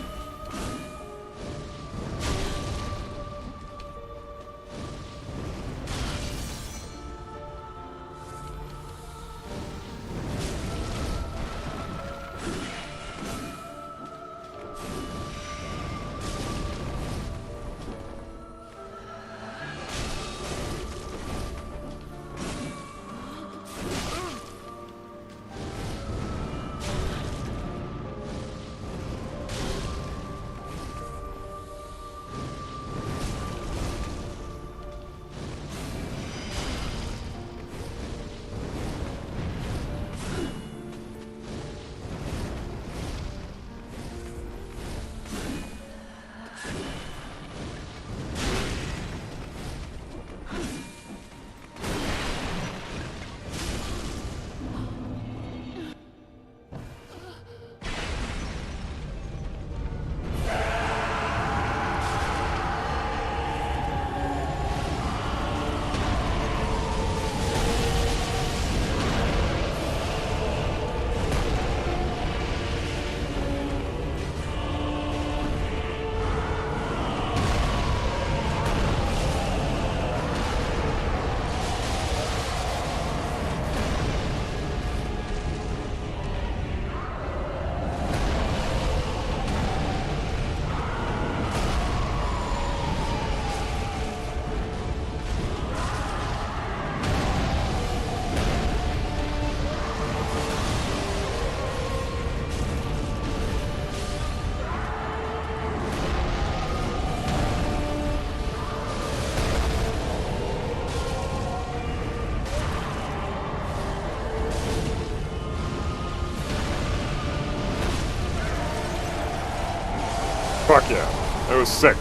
[SPEAKER 2] Fuck yeah. That was sick.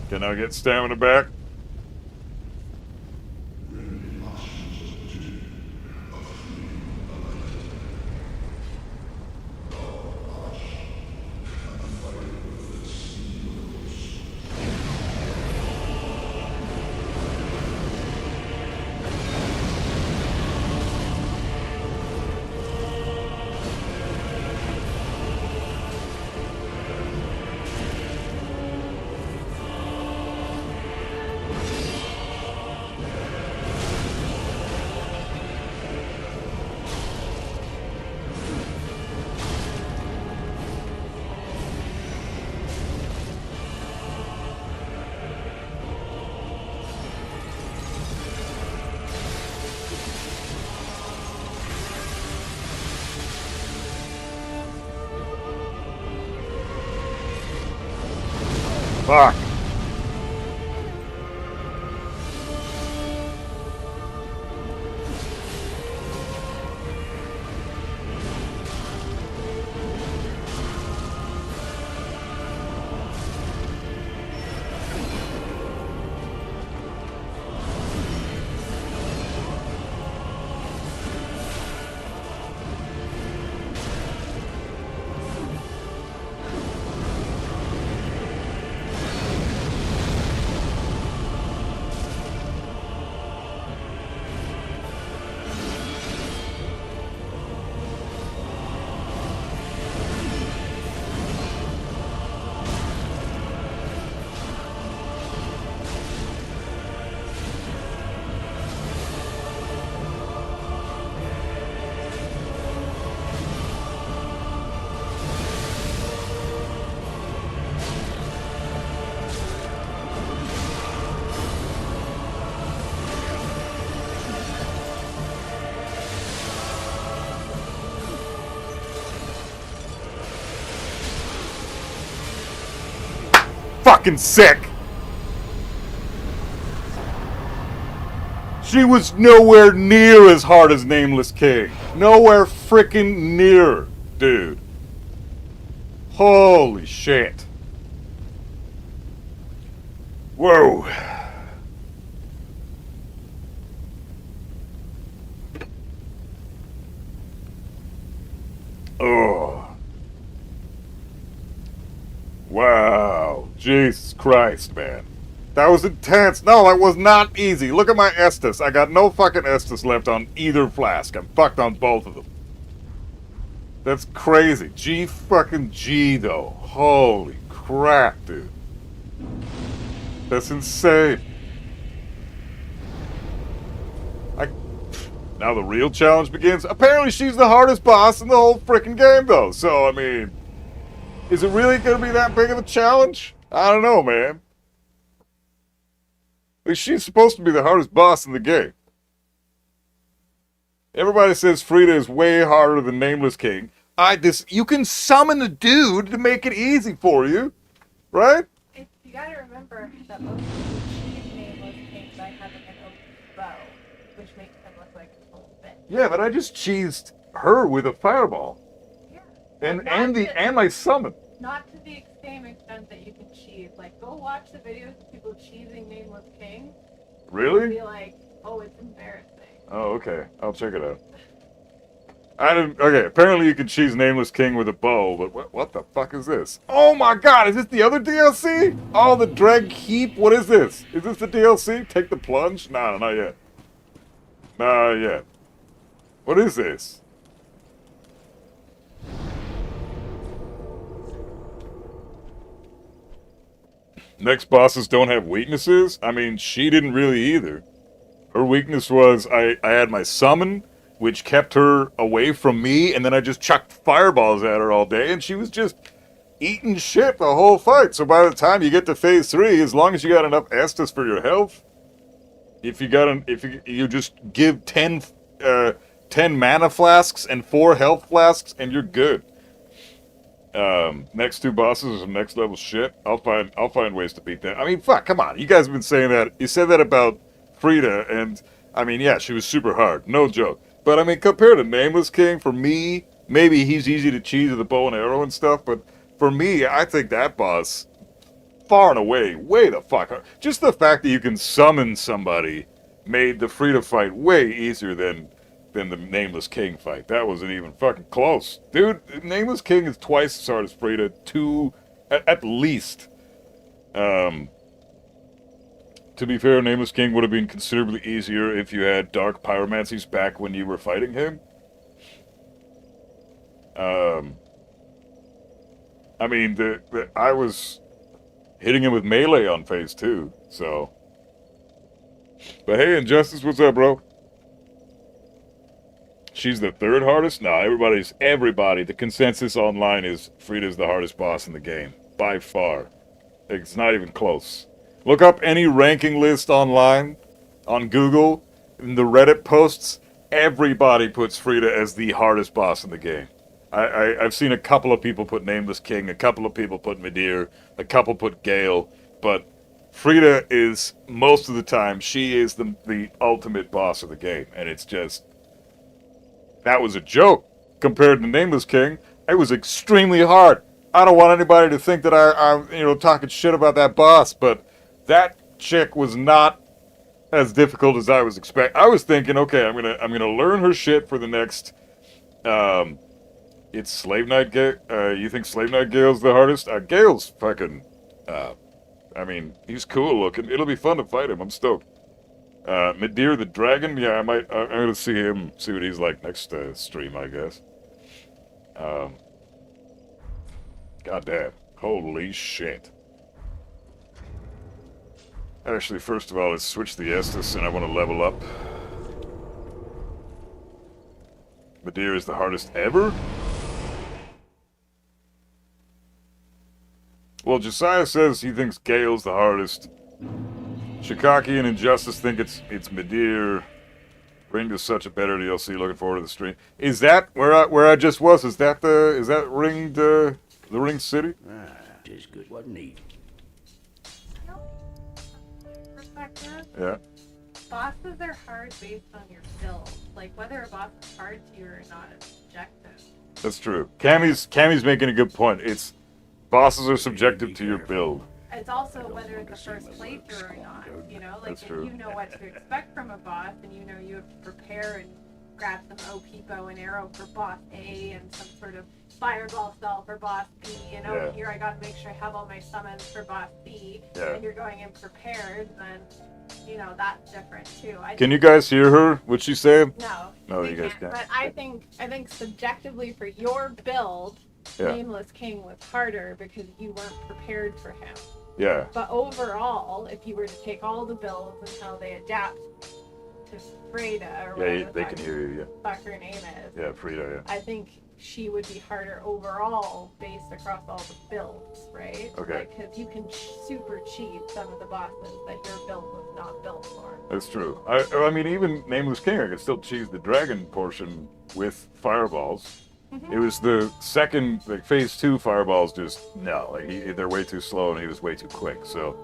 [SPEAKER 2] Can I get stamina back? Fuck. Fucking sick. She was nowhere near as hard as Nameless King. Nowhere freaking near, dude. Holy shit. Whoa. Oh. Jesus Christ, man. That was intense. No, that was not easy. Look at my Estus. I got no fucking Estus left on either flask. I'm fucked on both of them. That's crazy. G fucking G, though. Holy crap, dude. That's insane. Now the real challenge begins. Apparently she's the hardest boss in the whole freaking game, though. So, I mean, is it really going to be that big of a challenge? I don't know, man. Like, she's supposed to be the hardest boss in the game. Everybody says Frida is way harder than Nameless King. You can summon a dude to make it easy for you, right?
[SPEAKER 8] You gotta remember that most people choose Nameless King by having an open bow, which makes them look like a full bitch.
[SPEAKER 2] Yeah, but I just cheesed her with a fireball.
[SPEAKER 8] Yeah.
[SPEAKER 2] And my summon.
[SPEAKER 8] Not to the same extent that you can cheese. Like, go watch the videos of people cheesing Nameless King.
[SPEAKER 2] Really?
[SPEAKER 8] And be like, oh, it's embarrassing.
[SPEAKER 2] Oh, okay. I'll check it out. Okay, apparently you can cheese Nameless King with a bow, but what the fuck is this? Oh my god, is this the other DLC? Oh, the Dreg Heap? What is this? Is this the DLC? Take the Plunge? No, not yet. Not yet. What is this? Next bosses don't have weaknesses? I mean, she didn't really either. Her weakness was I had my summon, which kept her away from me, and then I just chucked fireballs at her all day, and she was just eating shit the whole fight. So by the time you get to phase 3, as long as you got enough Estus for your health, if you just give 10 mana flasks and 4 health flasks, and you're good. Next 2 bosses are some next level shit. I'll find ways to beat that. I mean, fuck, come on. You guys have been saying that. You said that about Frida, and I mean, yeah, she was super hard. No joke. But I mean, compared to Nameless King, for me, maybe he's easy to cheese with a bow and arrow and stuff, but for me, I think that boss, far and away, way the fuck hard. Just the fact that you can summon somebody made the Frida fight way easier than the Nameless King fight. That wasn't even fucking close. Dude, Nameless King is twice as hard as Frida, at least. To be fair, Nameless King would have been considerably easier if you had Dark Pyromancies back when you were fighting him. I mean, I was hitting him with melee on phase 2, so. But hey, Injustice, what's up, bro? She's the 3rd hardest? Nah, everybody. The consensus online is Frida's the hardest boss in the game. By far. It's not even close. Look up any ranking list online, on Google, in the Reddit posts. Everybody puts Frida as the hardest boss in the game. I've seen a couple of people put Nameless King, a couple of people put Midir, a couple put Gale, but Frida is, most of the time, she is the ultimate boss of the game, and it's just, that was a joke. Compared to Nameless King, it was extremely hard. I don't want anybody to think that I'm talking shit about that boss, but that chick was not as difficult as I was expecting. I was thinking, okay, I'm gonna learn her shit for the next. It's Slave Knight Gale. You think Slave Knight Gale's the hardest? Gale's fucking. I mean, he's cool looking. It'll be fun to fight him. I'm stoked. Midir the Dragon. Yeah, I'm gonna see him. See what he's like next stream, I guess. God damn. Holy shit. Actually, first of all, let's switch the Estus, and I want to level up. Midir is the hardest ever? Well, Josiah says he thinks Gale's the hardest. Shikaki and Injustice think it's Midir. Ring is such a better DLC. Looking forward to the stream. Is that where I just was? Is that Ring the Ring City?
[SPEAKER 6] Tis good. What need?
[SPEAKER 8] Perspective.
[SPEAKER 2] Yeah.
[SPEAKER 8] Bosses are hard based on your build. Like, whether a boss is hard to you or not is subjective.
[SPEAKER 2] That's true. Cammy's making a good point. It's bosses are subjective to your build.
[SPEAKER 8] It's also whether it's a first playthrough or not. You know, like
[SPEAKER 2] That's
[SPEAKER 8] if
[SPEAKER 2] true.
[SPEAKER 8] you know what to expect from a boss and you know you have to prepare and grab some OP bow and arrow for boss A and some sort of fireball spell for boss B, and
[SPEAKER 2] Yeah.
[SPEAKER 8] here I gotta make sure I have all my summons for boss B,
[SPEAKER 2] Yeah.
[SPEAKER 8] and you're going in prepared, then, you know, that's different too.
[SPEAKER 2] Can you guys hear her? What she said?
[SPEAKER 8] No.
[SPEAKER 2] No,
[SPEAKER 8] they
[SPEAKER 2] you guys can't.
[SPEAKER 8] But I think subjectively for your build,
[SPEAKER 2] Yeah.
[SPEAKER 8] Nameless King was harder because you weren't prepared for him.
[SPEAKER 2] Yeah.
[SPEAKER 8] But overall, if you were to take all the builds and how they adapt to Freda or whatever
[SPEAKER 2] Yeah,
[SPEAKER 8] the
[SPEAKER 2] they
[SPEAKER 8] fuck,
[SPEAKER 2] can hear you. Yeah.
[SPEAKER 8] fuck her name is,
[SPEAKER 2] Yeah, Frida. Yeah.
[SPEAKER 8] I think she would be harder overall based across all the builds, right?
[SPEAKER 2] Okay.
[SPEAKER 8] Because you can super cheat some of the bosses that your build was not built for.
[SPEAKER 2] That's true. I mean, even Nameless King, I could still cheese the dragon portion with fireballs. It was the second, like phase 2 fireballs. Just no, like they're way too slow and he was way too quick. So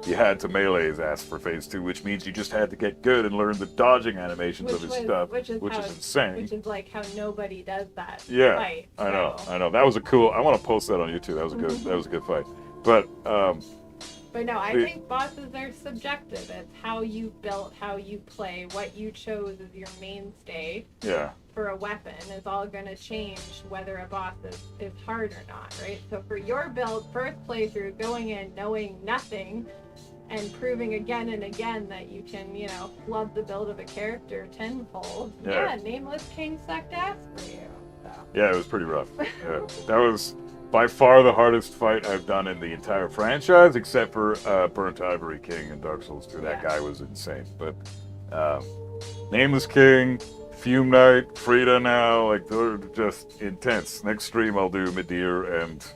[SPEAKER 2] you had to melee his ass for phase 2, which means you just had to get good and learn the dodging animations of his stuff, which is insane.
[SPEAKER 8] Which is like how nobody does that.
[SPEAKER 2] Yeah,
[SPEAKER 8] fight,
[SPEAKER 2] I know.
[SPEAKER 8] so.
[SPEAKER 2] I know. That was a cool. I want to post that on YouTube. That was a good. That was a good fight. But
[SPEAKER 8] But no, I think bosses are subjective. It's how you built, how you play, what you chose as your mainstay
[SPEAKER 2] yeah,
[SPEAKER 8] for a weapon is all going to change whether a boss is hard or not, right? So for your build, first playthrough, going in knowing nothing and proving again and again that you can, you know, flood the build of a character tenfold.
[SPEAKER 2] Yeah.
[SPEAKER 8] Yeah, Nameless King sucked ass for you. So.
[SPEAKER 2] yeah, it was pretty rough. Yeah, that was by far the hardest fight I've done in the entire franchise, except for Burnt Ivory King in Dark Souls 2. That guy was insane. But Nameless King, Fume Knight, Frida now, like they're just intense. Next stream I'll do Midir and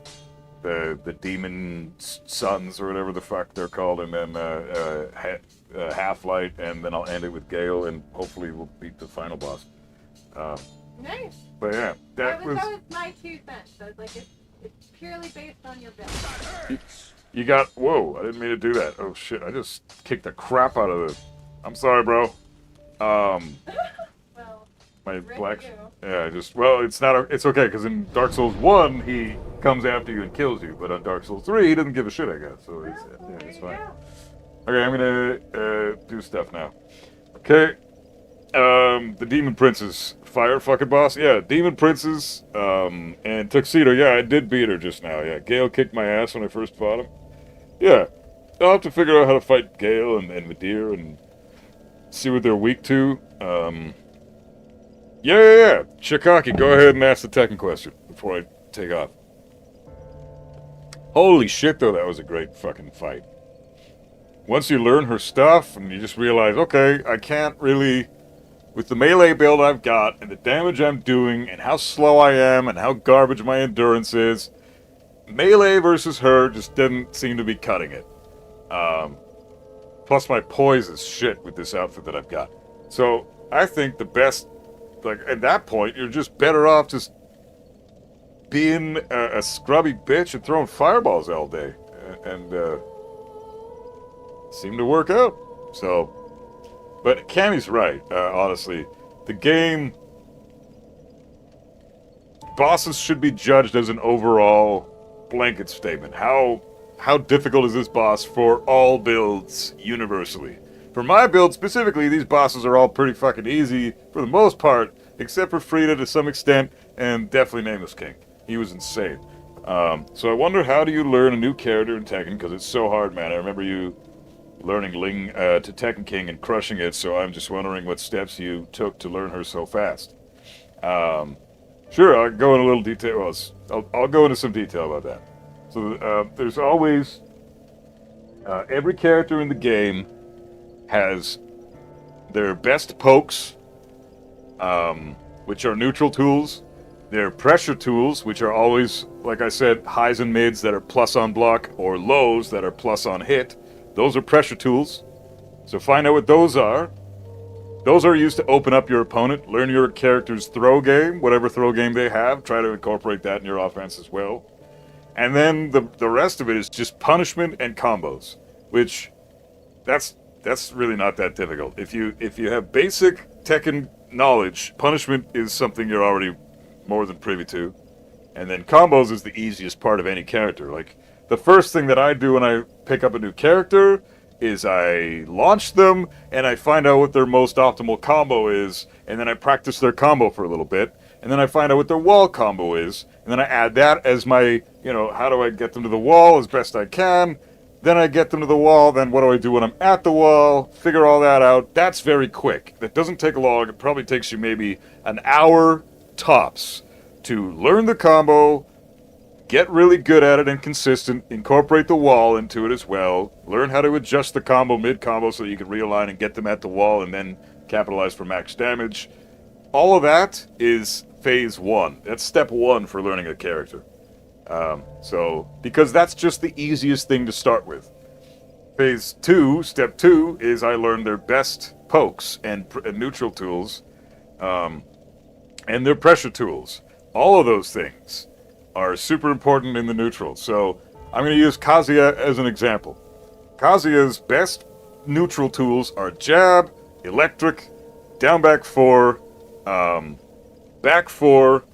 [SPEAKER 2] the Demon Sons or whatever the fuck they're called, and then Half-Light, and then I'll end it with Gale, and hopefully we'll beat the final boss.
[SPEAKER 8] Nice.
[SPEAKER 2] But yeah, that was...
[SPEAKER 8] That was my 2 cents. So it's like it's purely based on your build.
[SPEAKER 2] You got... Whoa, I didn't mean to do that. Oh shit, I just kicked the crap out of it. I'm sorry, bro.
[SPEAKER 8] Well,
[SPEAKER 2] My
[SPEAKER 8] rip
[SPEAKER 2] black...
[SPEAKER 8] you.
[SPEAKER 2] Yeah, just... Well, it's not... It's okay, because in Dark Souls 1, he comes after you and kills you, but on Dark Souls 3, he doesn't give a shit, I guess. So it's,
[SPEAKER 8] Well,
[SPEAKER 2] yeah,
[SPEAKER 8] there
[SPEAKER 2] it's
[SPEAKER 8] you
[SPEAKER 2] fine.
[SPEAKER 8] go.
[SPEAKER 2] Okay, I'm gonna do stuff now. Okay. The Demon Princess. Fire fucking boss? Yeah, Demon Princess, and Tuxedo. Yeah, I did beat her just now. Yeah, Gale kicked my ass when I first fought him. Yeah. I'll have to figure out how to fight Gale and Midir and see what they're weak to. Yeah. Shikaki, go ahead and ask the Tekken question before I take off. Holy shit, though, that was a great fucking fight. Once you learn her stuff and you just realize, okay, I can't really... With the melee build I've got, and the damage I'm doing, and how slow I am, and how garbage my endurance is, melee versus her just didn't seem to be cutting it. Plus my poise is shit with this outfit that I've got. So, I think the best, like, at that point, you're just better off just being a scrubby bitch and throwing fireballs all day. And seemed to work out. So... But Cammy's right, honestly. The game... Bosses should be judged as an overall blanket statement. How difficult is this boss for all builds universally? For my build specifically, these bosses are all pretty fucking easy for the most part, except for Frida to some extent, and definitely Nameless King. He was insane. So I wonder, how do you learn a new character in Tekken? Because it's so hard, man. I remember you... learning Ling to Tekken King and crushing it, so I'm just wondering what steps you took to learn her so fast. Sure, I'll go in a little detail. Well, I'll go into some detail about that. So there's always... every character in the game has their best pokes, which are neutral tools, their pressure tools, which are always, like I said, highs and mids that are plus on block, or lows that are plus on hit. Those are pressure tools. So find out what those are. Those are used to open up your opponent. Learn your character's throw game, whatever throw game they have. Try to incorporate that in your offense as well. And then the rest of it is just punishment and combos, which that's really not that difficult. If you have basic Tekken knowledge, punishment is something you're already more than privy to. And then combos is the easiest part of any character. Like, the first thing that I do when I pick up a new character is I launch them and I find out what their most optimal combo is, and then I practice their combo for a little bit, and then I find out what their wall combo is, and then I add that as my, how do I get them to the wall as best I can. Then I get them to the wall, then what do I do when I'm at the wall? Figure all that out. That's very quick. That doesn't take long. It probably takes you maybe an hour tops to learn the combo, get really good at it and consistent, incorporate the wall into it as well, learn how to adjust the combo mid-combo so that you can realign and get them at the wall and then capitalize for max damage. All of that is phase 1. That's step 1 for learning a character. Because that's just the easiest thing to start with. Phase 2, step 2, is I learn their best pokes and neutral tools, and their pressure tools. All of those things are super important in the neutral. So I'm going to use Kazuya as an example. Kazuya's best neutral tools are jab, electric, down back 4, back 4,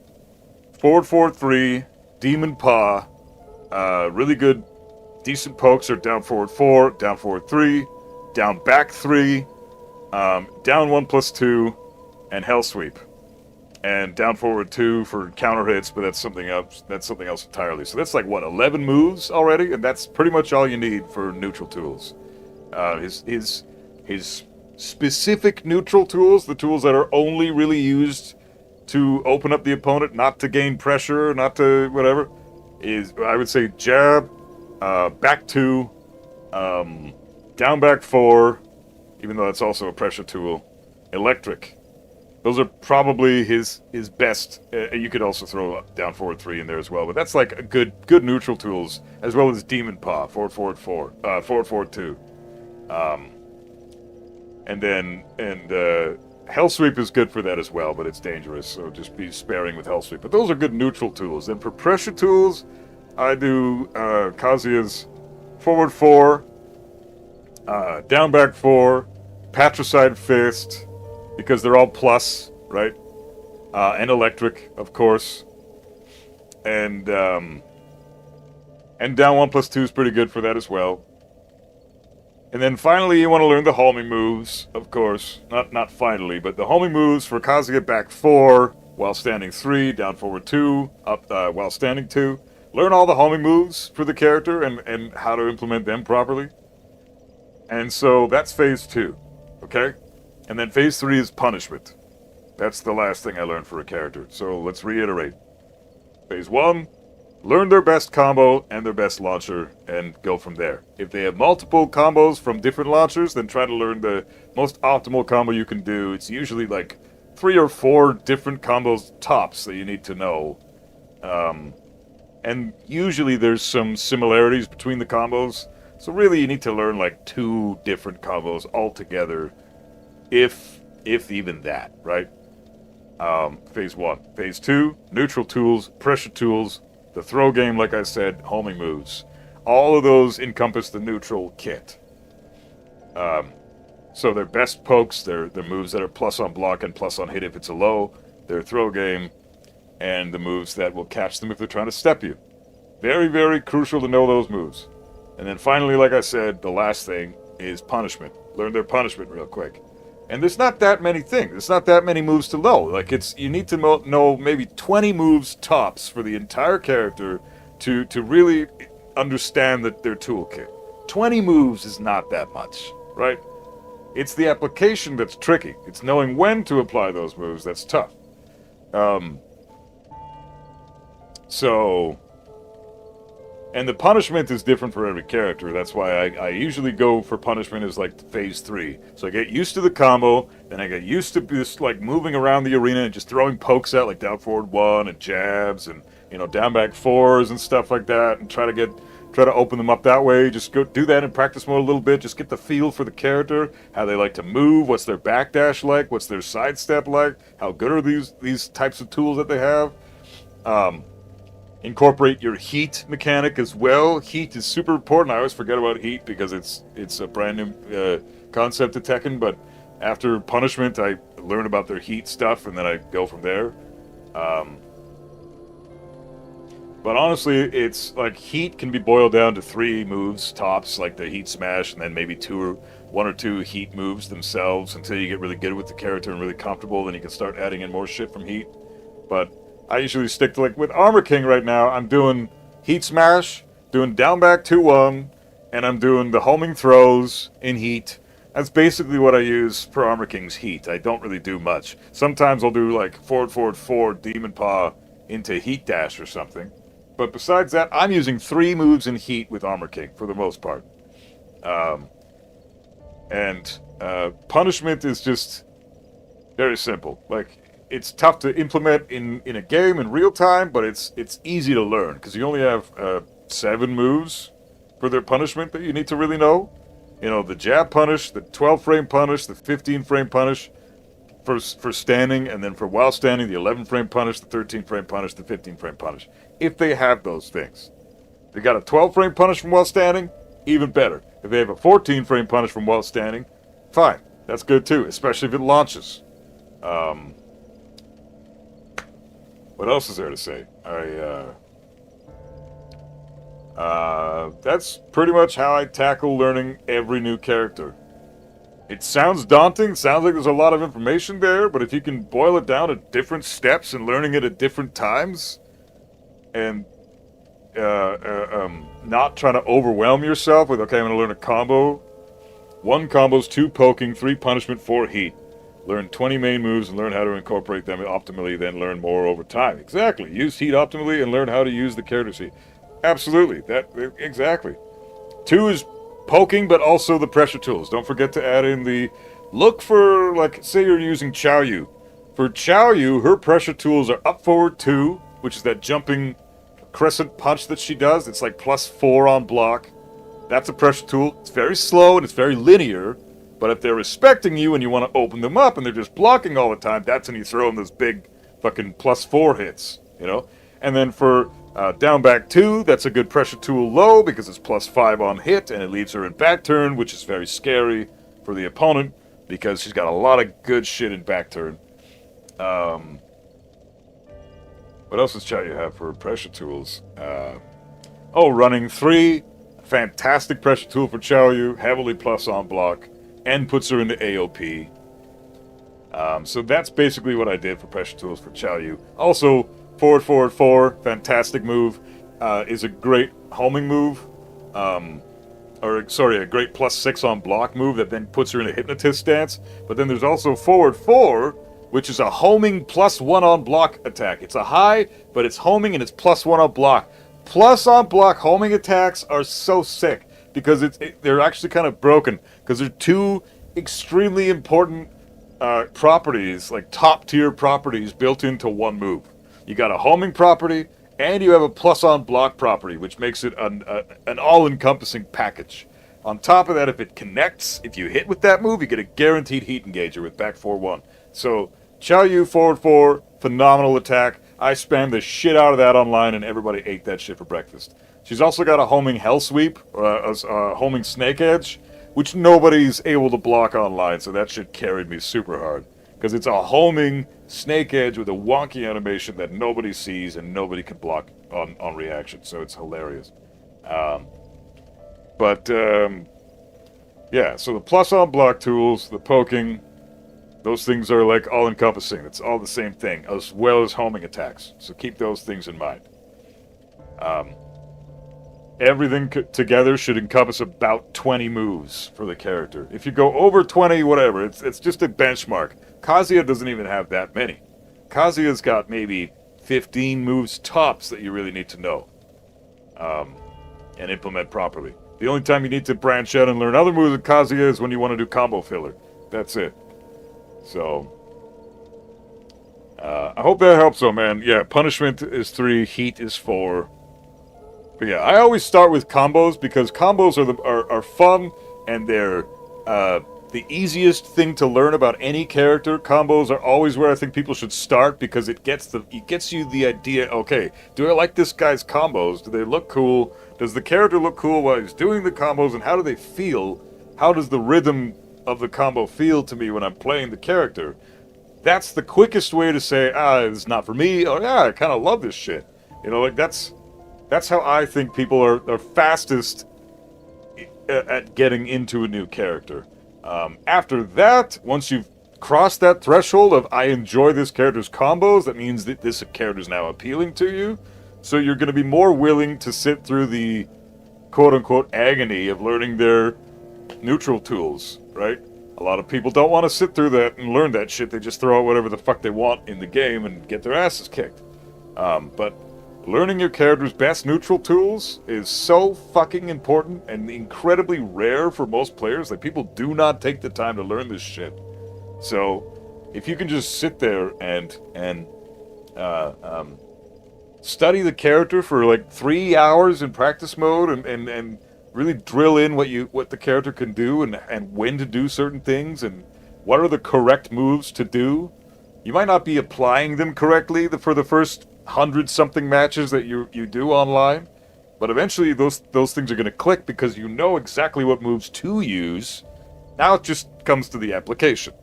[SPEAKER 2] forward 4-3, demon paw, really good, decent pokes are down forward 4, down forward 3, down back 3, down 1+2, and hell sweep. And down forward 2 for counter hits, but that's something else. That's something else entirely. So that's like what, 11 moves already, and that's pretty much all you need for neutral tools. His specific neutral tools, the tools that are only really used to open up the opponent, not to gain pressure, not to whatever, is, I would say, jab, back 2, down back 4, even though that's also a pressure tool, electric. Those are probably his best. You could also throw down forward 3 in there as well, but that's like a good neutral tools, as well as demon paw, forward 4, 2. And hell sweep is good for that as well, but it's dangerous, so just be sparing with hell sweep. But those are good neutral tools. Then for pressure tools, I do Kazuya's forward 4, down back 4, patricide fist, because they're all plus, right? And electric, of course. And down 1+2 is pretty good for that as well. And then finally, you want to learn the homing moves, of course. Not finally, but the homing moves for Kazuya back 4, while standing 3, down forward 2, up while standing 2. Learn all the homing moves for the character and how to implement them properly. And so that's phase 2, okay? And then phase 3 is punishment. That's the last thing I learned for a character. So let's reiterate. Phase 1, learn their best combo and their best launcher and go from there. If they have multiple combos from different launchers, then try to learn the most optimal combo you can do. It's usually like 3 or 4 different combos tops that you need to know. And usually there's some similarities between the combos. So really you need to learn like 2 different combos altogether. If even that, right? Phase 1. Phase 2, neutral tools, pressure tools, the throw game, like I said, homing moves. All of those encompass the neutral kit. So their best pokes, their moves that are plus on block and plus on hit if it's a low, their throw game, and the moves that will catch them if they're trying to step you. Very, very crucial to know those moves. And then finally, like I said, the last thing is punishment. Learn their punishment real quick. And there's not that many things. There's not that many moves to know. Like, you need to know maybe 20 moves tops for the entire character to really understand their toolkit. 20 moves is not that much, right? It's the application that's tricky. It's knowing when to apply those moves that's tough. And the punishment is different for every character. That's why I usually go for punishment as like phase 3. So I get used to the combo, then I get used to just like moving around the arena and just throwing pokes out like down forward 1 and jabs and down back 4s and stuff like that, and try to open them up that way. Just go do that in practice mode a little bit. Just get the feel for the character, how they like to move, what's their backdash like, what's their sidestep like, how good are these types of tools that they have. Incorporate your heat mechanic as well. Heat is super important. I always forget about heat because it's a brand new concept to Tekken, but after punishment I learn about their heat stuff and then I go from there. But honestly, it's like heat can be boiled down to 3 moves tops, like the heat smash, and then maybe 1 or 2 heat moves themselves until you get really good with the character and really comfortable. Then you can start adding in more shit from heat. But I usually stick to, like, with Armor King right now, I'm doing heat smash, doing down back 2-1, and I'm doing the homing throws in heat. That's basically what I use for Armor King's heat. I don't really do much. Sometimes I'll do like forward, demon paw into heat dash or something. But besides that, I'm using 3 moves in heat with Armor King for the most part. Punishment is just very simple. Like, it's tough to implement in a game in real time, but it's easy to learn because you only have 7 moves for their punishment that you need to really know. You know, the jab punish, the 12-frame punish, the 15-frame punish for standing, and then for while standing, the 11-frame punish, the 13-frame punish, the 15-frame punish. If they have those things. If they got a 12-frame punish from while standing, even better. If they have a 14-frame punish from while standing, fine. That's good too, especially if it launches. What else is there to say? That's pretty much how I tackle learning every new character. It sounds daunting, sounds like there's a lot of information there, but if you can boil it down to different steps and learning it at different times, and not trying to overwhelm yourself with, okay, I'm going to learn a combo. 1 combos, 2 poking, 3 punishment, 4 heat. Learn 20 main moves and learn how to incorporate them optimally, then learn more over time. Exactly. Use heat optimally and learn how to use the character's heat. Absolutely. Exactly. 2 is poking, but also the pressure tools. Don't forget to add in the... Look for, like, say you're using Chow Yu. For Chow Yu, her pressure tools are up forward 2, which is that jumping crescent punch that she does. It's like +4 on block. That's a pressure tool. It's very slow and it's very linear. But if they're respecting you and you want to open them up and they're just blocking all the time, that's when you throw them those big fucking +4 hits, you know? And then for down back 2, that's a good pressure tool low because it's +5 on hit and it leaves her in back turn, which is very scary for the opponent because she's got a lot of good shit in back turn. What else does Chow Yu have for pressure tools? Running 3, fantastic pressure tool for Chow Yu, heavily plus on block, and puts her into AOP. So that's basically what I did for pressure tools for Chow Yu. Also, forward 4, fantastic move, is a great homing move, a great +6 on block move that then puts her in a hypnotist stance. But then there's also forward 4, which is a homing +1 on block attack. It's a high, but it's homing and it's +1 on block. Plus on block homing attacks are so sick because they're actually kind of broken because they're 2 extremely important properties, like top tier properties built into 1 move. You got a homing property and you have a plus on block property, which makes it an all-encompassing package. On top of that, if it connects, if you hit with that move, you get a guaranteed heat engager with back 4-1. So Chow Yu forward 4, phenomenal attack. I spammed the shit out of that online and everybody ate that shit for breakfast. She's also got a homing hell sweep, a homing snake edge, which nobody's able to block online, so that shit carried me super hard. Because it's a homing snake edge with a wonky animation that nobody sees and nobody can block on reaction, so it's hilarious. Yeah, so the plus on block tools, the poking, those things are like all-encompassing. It's all the same thing, as well as homing attacks. So keep those things in mind. Everything together should encompass about 20 moves for the character. If you go over 20, whatever, it's just a benchmark. Kazuya doesn't even have that many. Kazuya's got maybe 15 moves tops that you really need to know and implement properly. The only time you need to branch out and learn other moves with Kazuya is when you want to do combo filler. That's it. So, I hope that helps though, man. Yeah, punishment is 3, heat is 4. But yeah, I always start with combos because combos are fun and they're the easiest thing to learn about any character. Combos are always where I think people should start because it gets you the idea, okay, do I like this guy's combos? Do they look cool? Does the character look cool while he's doing the combos, and how do they feel? How does the rhythm of the combo feel to me when I'm playing the character? That's the quickest way to say, it's not for me, or I kind of love this shit. You know, like that's That's how I think people are fastest at getting into a new character. After that, once you've crossed that threshold of I enjoy this character's combos, that means that this character is now appealing to you. So you're going to be more willing to sit through the quote-unquote agony of learning their neutral tools, right? A lot of people don't want to sit through that and learn that shit. They just throw out whatever the fuck they want in the game and get their asses kicked. But learning your character's best neutral tools is so fucking important and incredibly rare for most players. Like, people do not take the time to learn this shit. So, if you can just sit there and study the character for like 3 hours in practice mode and really drill in what the character can do and when to do certain things and what are the correct moves to do. You might not be applying them correctly for the first 100-something matches that you do online, but eventually those things are going to click because you know exactly what moves to use. Now it just comes to the application.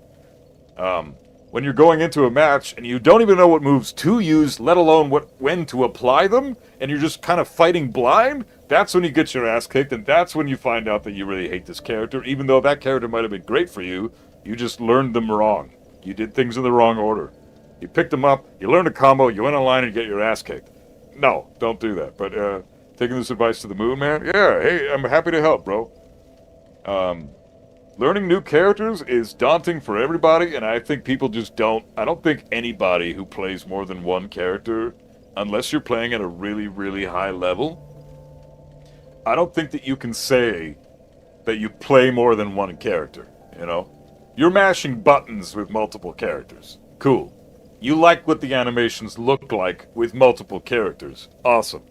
[SPEAKER 2] When you're going into a match and you don't even know what moves to use, let alone when to apply them, and you're just kind of fighting blind, that's when you get your ass kicked, and that's when you find out that you really hate this character, even though that character might have been great for you. You just learned them wrong. You did things in the wrong order. You picked them up, you learned a combo, you went online and you get your ass kicked. No, don't do that. But taking this advice to the moon, man, yeah, hey, I'm happy to help, bro. Learning new characters is daunting for everybody, and I think people just I don't think anybody who plays more than one character, unless you're playing at a really, really high level, I don't think that you can say that you play more than one character, you know? You're mashing buttons with multiple characters. Cool. You like what the animations look like with multiple characters. Awesome.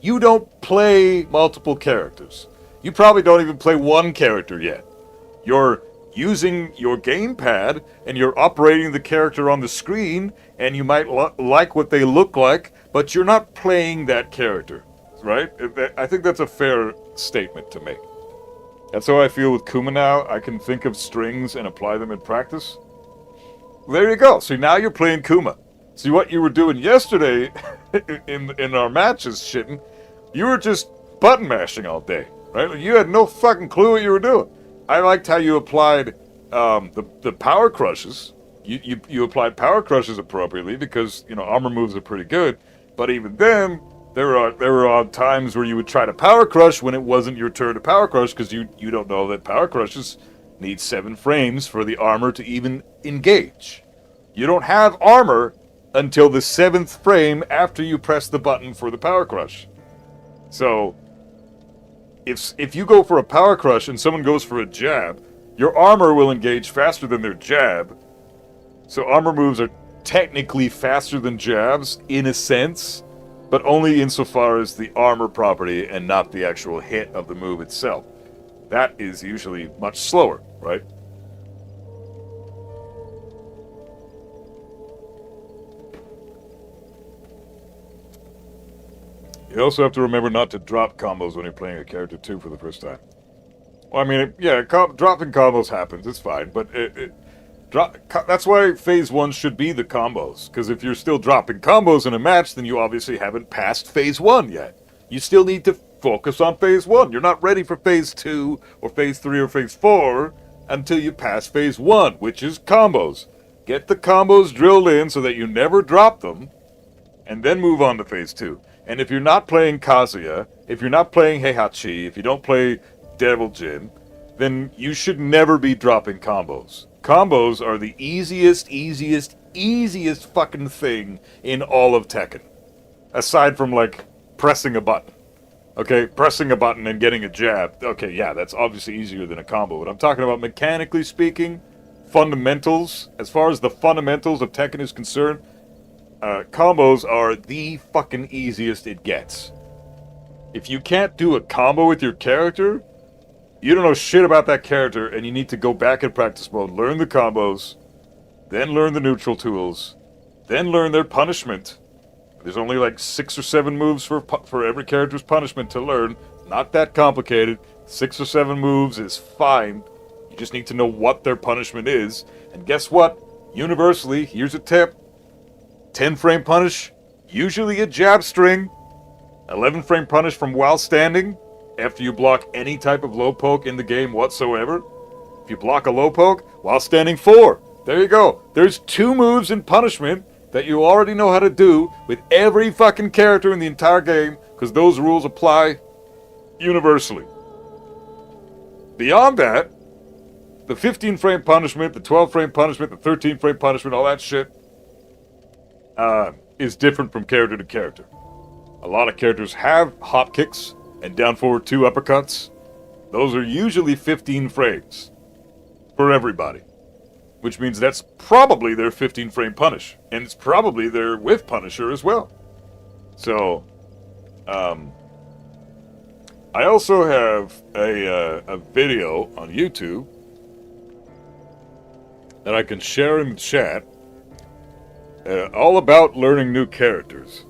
[SPEAKER 2] You don't play multiple characters. You probably don't even play one character yet. You're using your gamepad and you're operating the character on the screen, and you might like what they look like, but you're not playing that character, right? I think that's a fair statement to make. That's how I feel with Kuma now. I can think of strings and apply them in practice. There you go. See, now you're playing Kuma. See, what you were doing yesterday in our matches, shitting, you were just button mashing all day, right? You had no fucking clue what you were doing. I liked how you applied the power crushes. You applied power crushes appropriately because, you know, armor moves are pretty good. But even then, there were times where you would try to power crush when it wasn't your turn to power crush because you don't know that power crushes need 7 frames for the armor to even engage. You don't have armor until the 7th frame after you press the button for the power crush. So if you go for a power crush and someone goes for a jab, your armor will engage faster than their jab. So armor moves are technically faster than jabs in a sense, but only insofar as the armor property and not the actual hit of the move itself. That is usually much slower, right? You also have to remember not to drop combos when you're playing a character too for the first time. Well, I mean, yeah, dropping combos happens, it's fine, but that's why Phase 1 should be the combos, because if you're still dropping combos in a match, then you obviously haven't passed Phase 1 yet. You still need to focus on Phase 1. You're not ready for Phase 2, or Phase 3, or Phase 4 until you pass Phase 1, which is combos. Get the combos drilled in so that you never drop them, and then move on to Phase 2. And if you're not playing Kazuya, if you're not playing Heihachi, if you don't play Devil Jin, then you should never be dropping combos. Combos are the easiest fucking thing in all of Tekken. Aside from, like, pressing a button. Okay, pressing a button and getting a jab. Okay, yeah, that's obviously easier than a combo. But I'm talking about mechanically speaking, fundamentals. As far as the fundamentals of Tekken is concerned, combos are the fucking easiest it gets. If you can't do a combo with your character, you don't know shit about that character, and you need to go back in practice mode, learn the combos, then learn the neutral tools, then learn their punishment. There's only like 6 or 7 moves for every character's punishment to learn. Not that complicated. 6 or 7 moves is fine. You just need to know what their punishment is. And guess what? Universally, here's a tip. 10 frame punish, usually a jab string. 11 frame punish from while standing after you block any type of low poke in the game whatsoever. If you block a low poke, while standing 4. There you go. There's 2 moves in punishment that you already know how to do with every fucking character in the entire game, because those rules apply universally. Beyond that, the 15 frame punishment, the 12 frame punishment, the 13 frame punishment, all that shit is different from character to character. A lot of characters have hop kicks and down forward 2 uppercuts. Those are usually 15 frames for everybody, which means that's probably their 15 frame punish, and it's probably their whiff punisher as well. So, I also have a video on YouTube that I can share in the chat, all about learning new characters.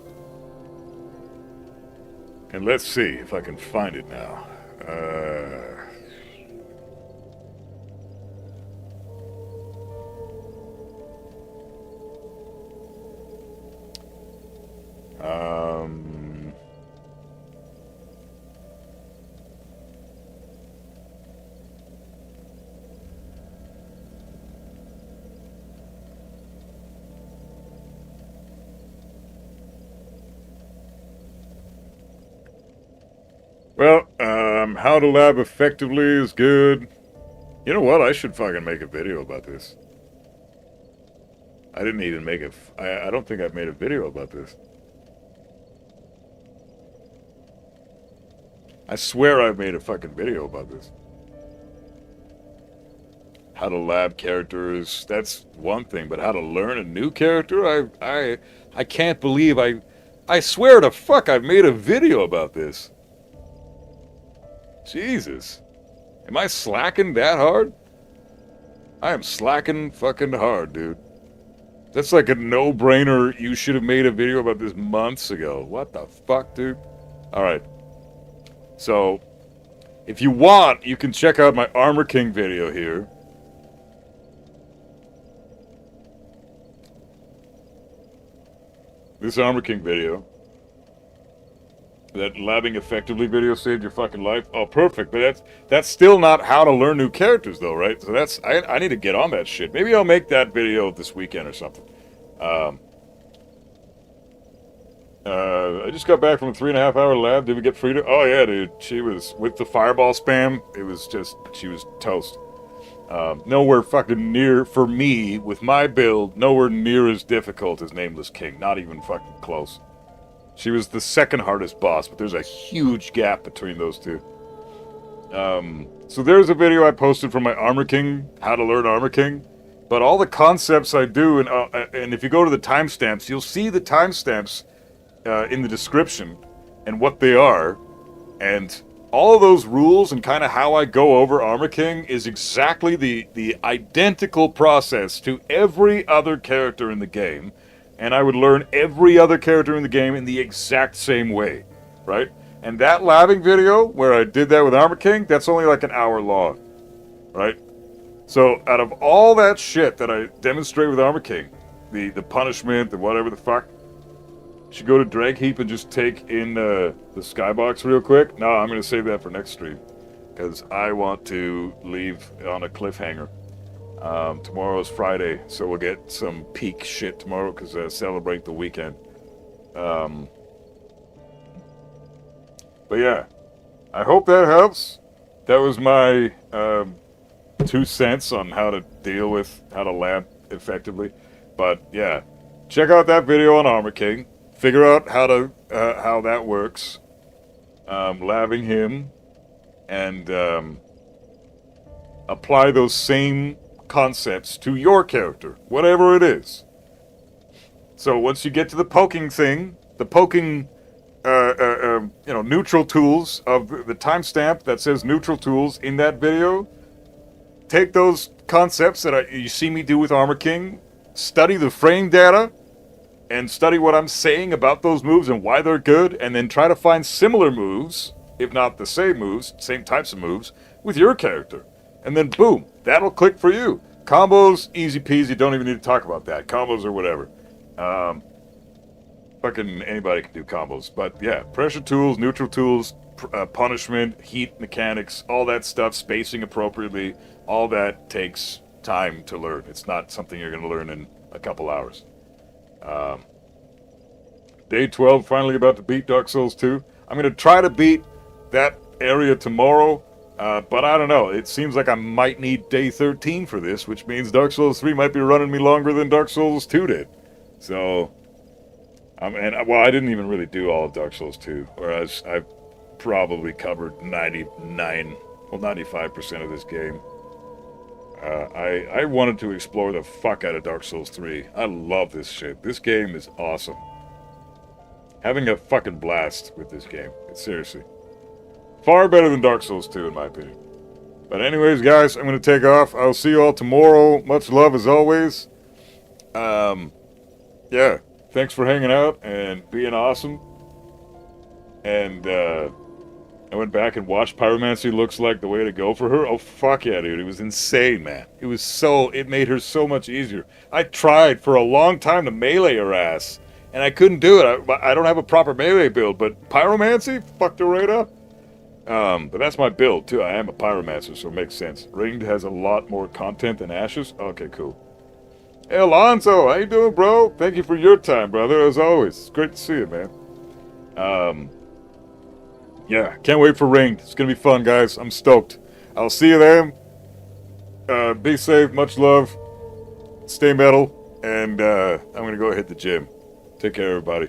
[SPEAKER 2] And let's see if I can find it now. Well, how to lab effectively is good. You know what? I should fucking make a video about this. I didn't even make it. I don't think I've made a video about this. I swear I've made a fucking video about this. How to lab characters, that's one thing, but how to learn a new character, I can't believe I swear to fuck I've made a video about this. Jesus. Am I slacking that hard? I am slacking fucking hard, dude. That's like a no-brainer. You should have made a video about this months ago. What the fuck, dude? Alright. So, if you want, you can check out my Armor King video here. This Armor King video. That labbing effectively video saved your fucking life. Oh, perfect. But that's still not how to learn new characters, though, right? So that's I need to get on that shit. Maybe I'll make that video this weekend or something. I just got back from a 3.5-hour lab. Did we get Frida? Oh yeah, dude. She was with the fireball spam. It was just she was toast. Nowhere fucking near for me with my build. Nowhere near as difficult as Nameless King. Not even fucking close. She was the second hardest boss, but there's a huge gap between those two. So there's a video I posted from my Armor King, how to learn Armor King. But all the concepts I do, and if you go to the timestamps, you'll see the timestamps in the description and what they are. And all of those rules and kind of how I go over Armor King is exactly the identical process to every other character in the game. And I would learn every other character in the game in the exact same way, right? And that labbing video, where I did that with Armor King, that's only like an hour long, right? So, out of all that shit that I demonstrate with Armor King, the punishment, the whatever the fuck, you should go to Drag Heap and just take in the skybox real quick. No, I'm going to save that for next stream, because I want to leave on a cliffhanger. Tomorrow's Friday, so we'll get some peak shit tomorrow because celebrate the weekend. But yeah, I hope that helps. That was my 2 cents on how to deal with how to lab effectively. But yeah, check out that video on Armor King. Figure out how that works. Labbing him and apply those same concepts to your character, whatever it is. So once you get to the poking thing, the poking, neutral tools of the timestamp that says neutral tools in that video, take those concepts that you see me do with Armor King, study the frame data, and study what I'm saying about those moves and why they're good, and then try to find similar moves, if not the same moves, same types of moves, with your character. And then boom, that'll click for you. Combos, easy peasy, don't even need to talk about that. Combos or whatever. fucking anybody can do combos. But yeah, pressure tools, neutral tools, punishment, heat mechanics, all that stuff, spacing appropriately, all that takes time to learn. It's not something you're going to learn in a couple hours. Day 12, finally about to beat Dark Souls 2. I'm going to try to beat that area tomorrow, but I don't know. It seems like I might need day 13 for this, which means Dark Souls 3 might be running me longer than Dark Souls 2 did. So, I didn't even really do all of Dark Souls 2, whereas I've probably covered 95% of this game. I wanted to explore the fuck out of Dark Souls 3. I love this shit. This game is awesome. Having a fucking blast with this game. It's seriously far better than Dark Souls 2 in my opinion. But anyways, guys, I'm going to take off. I'll see you all tomorrow. Much love as always. Yeah, thanks for hanging out and being awesome. And I went back and watched Pyromancy Looks Like the Way to Go for her. Oh, fuck yeah, dude. It was insane, man. It made her so much easier. I tried for a long time to melee her ass, and I couldn't do it. I don't have a proper melee build, but Pyromancy fucked her right up. But that's my build, too. I am a Pyromancer, so it makes sense. Ringed has a lot more content than Ashes. Okay, cool. Hey, Alonzo, how you doing, bro? Thank you for your time, brother, as always. It's great to see you, man. Yeah, can't wait for Ringed. It's going to be fun, guys. I'm stoked. I'll see you then. Be safe. Much love. Stay metal. And I'm going to go hit the gym. Take care, everybody.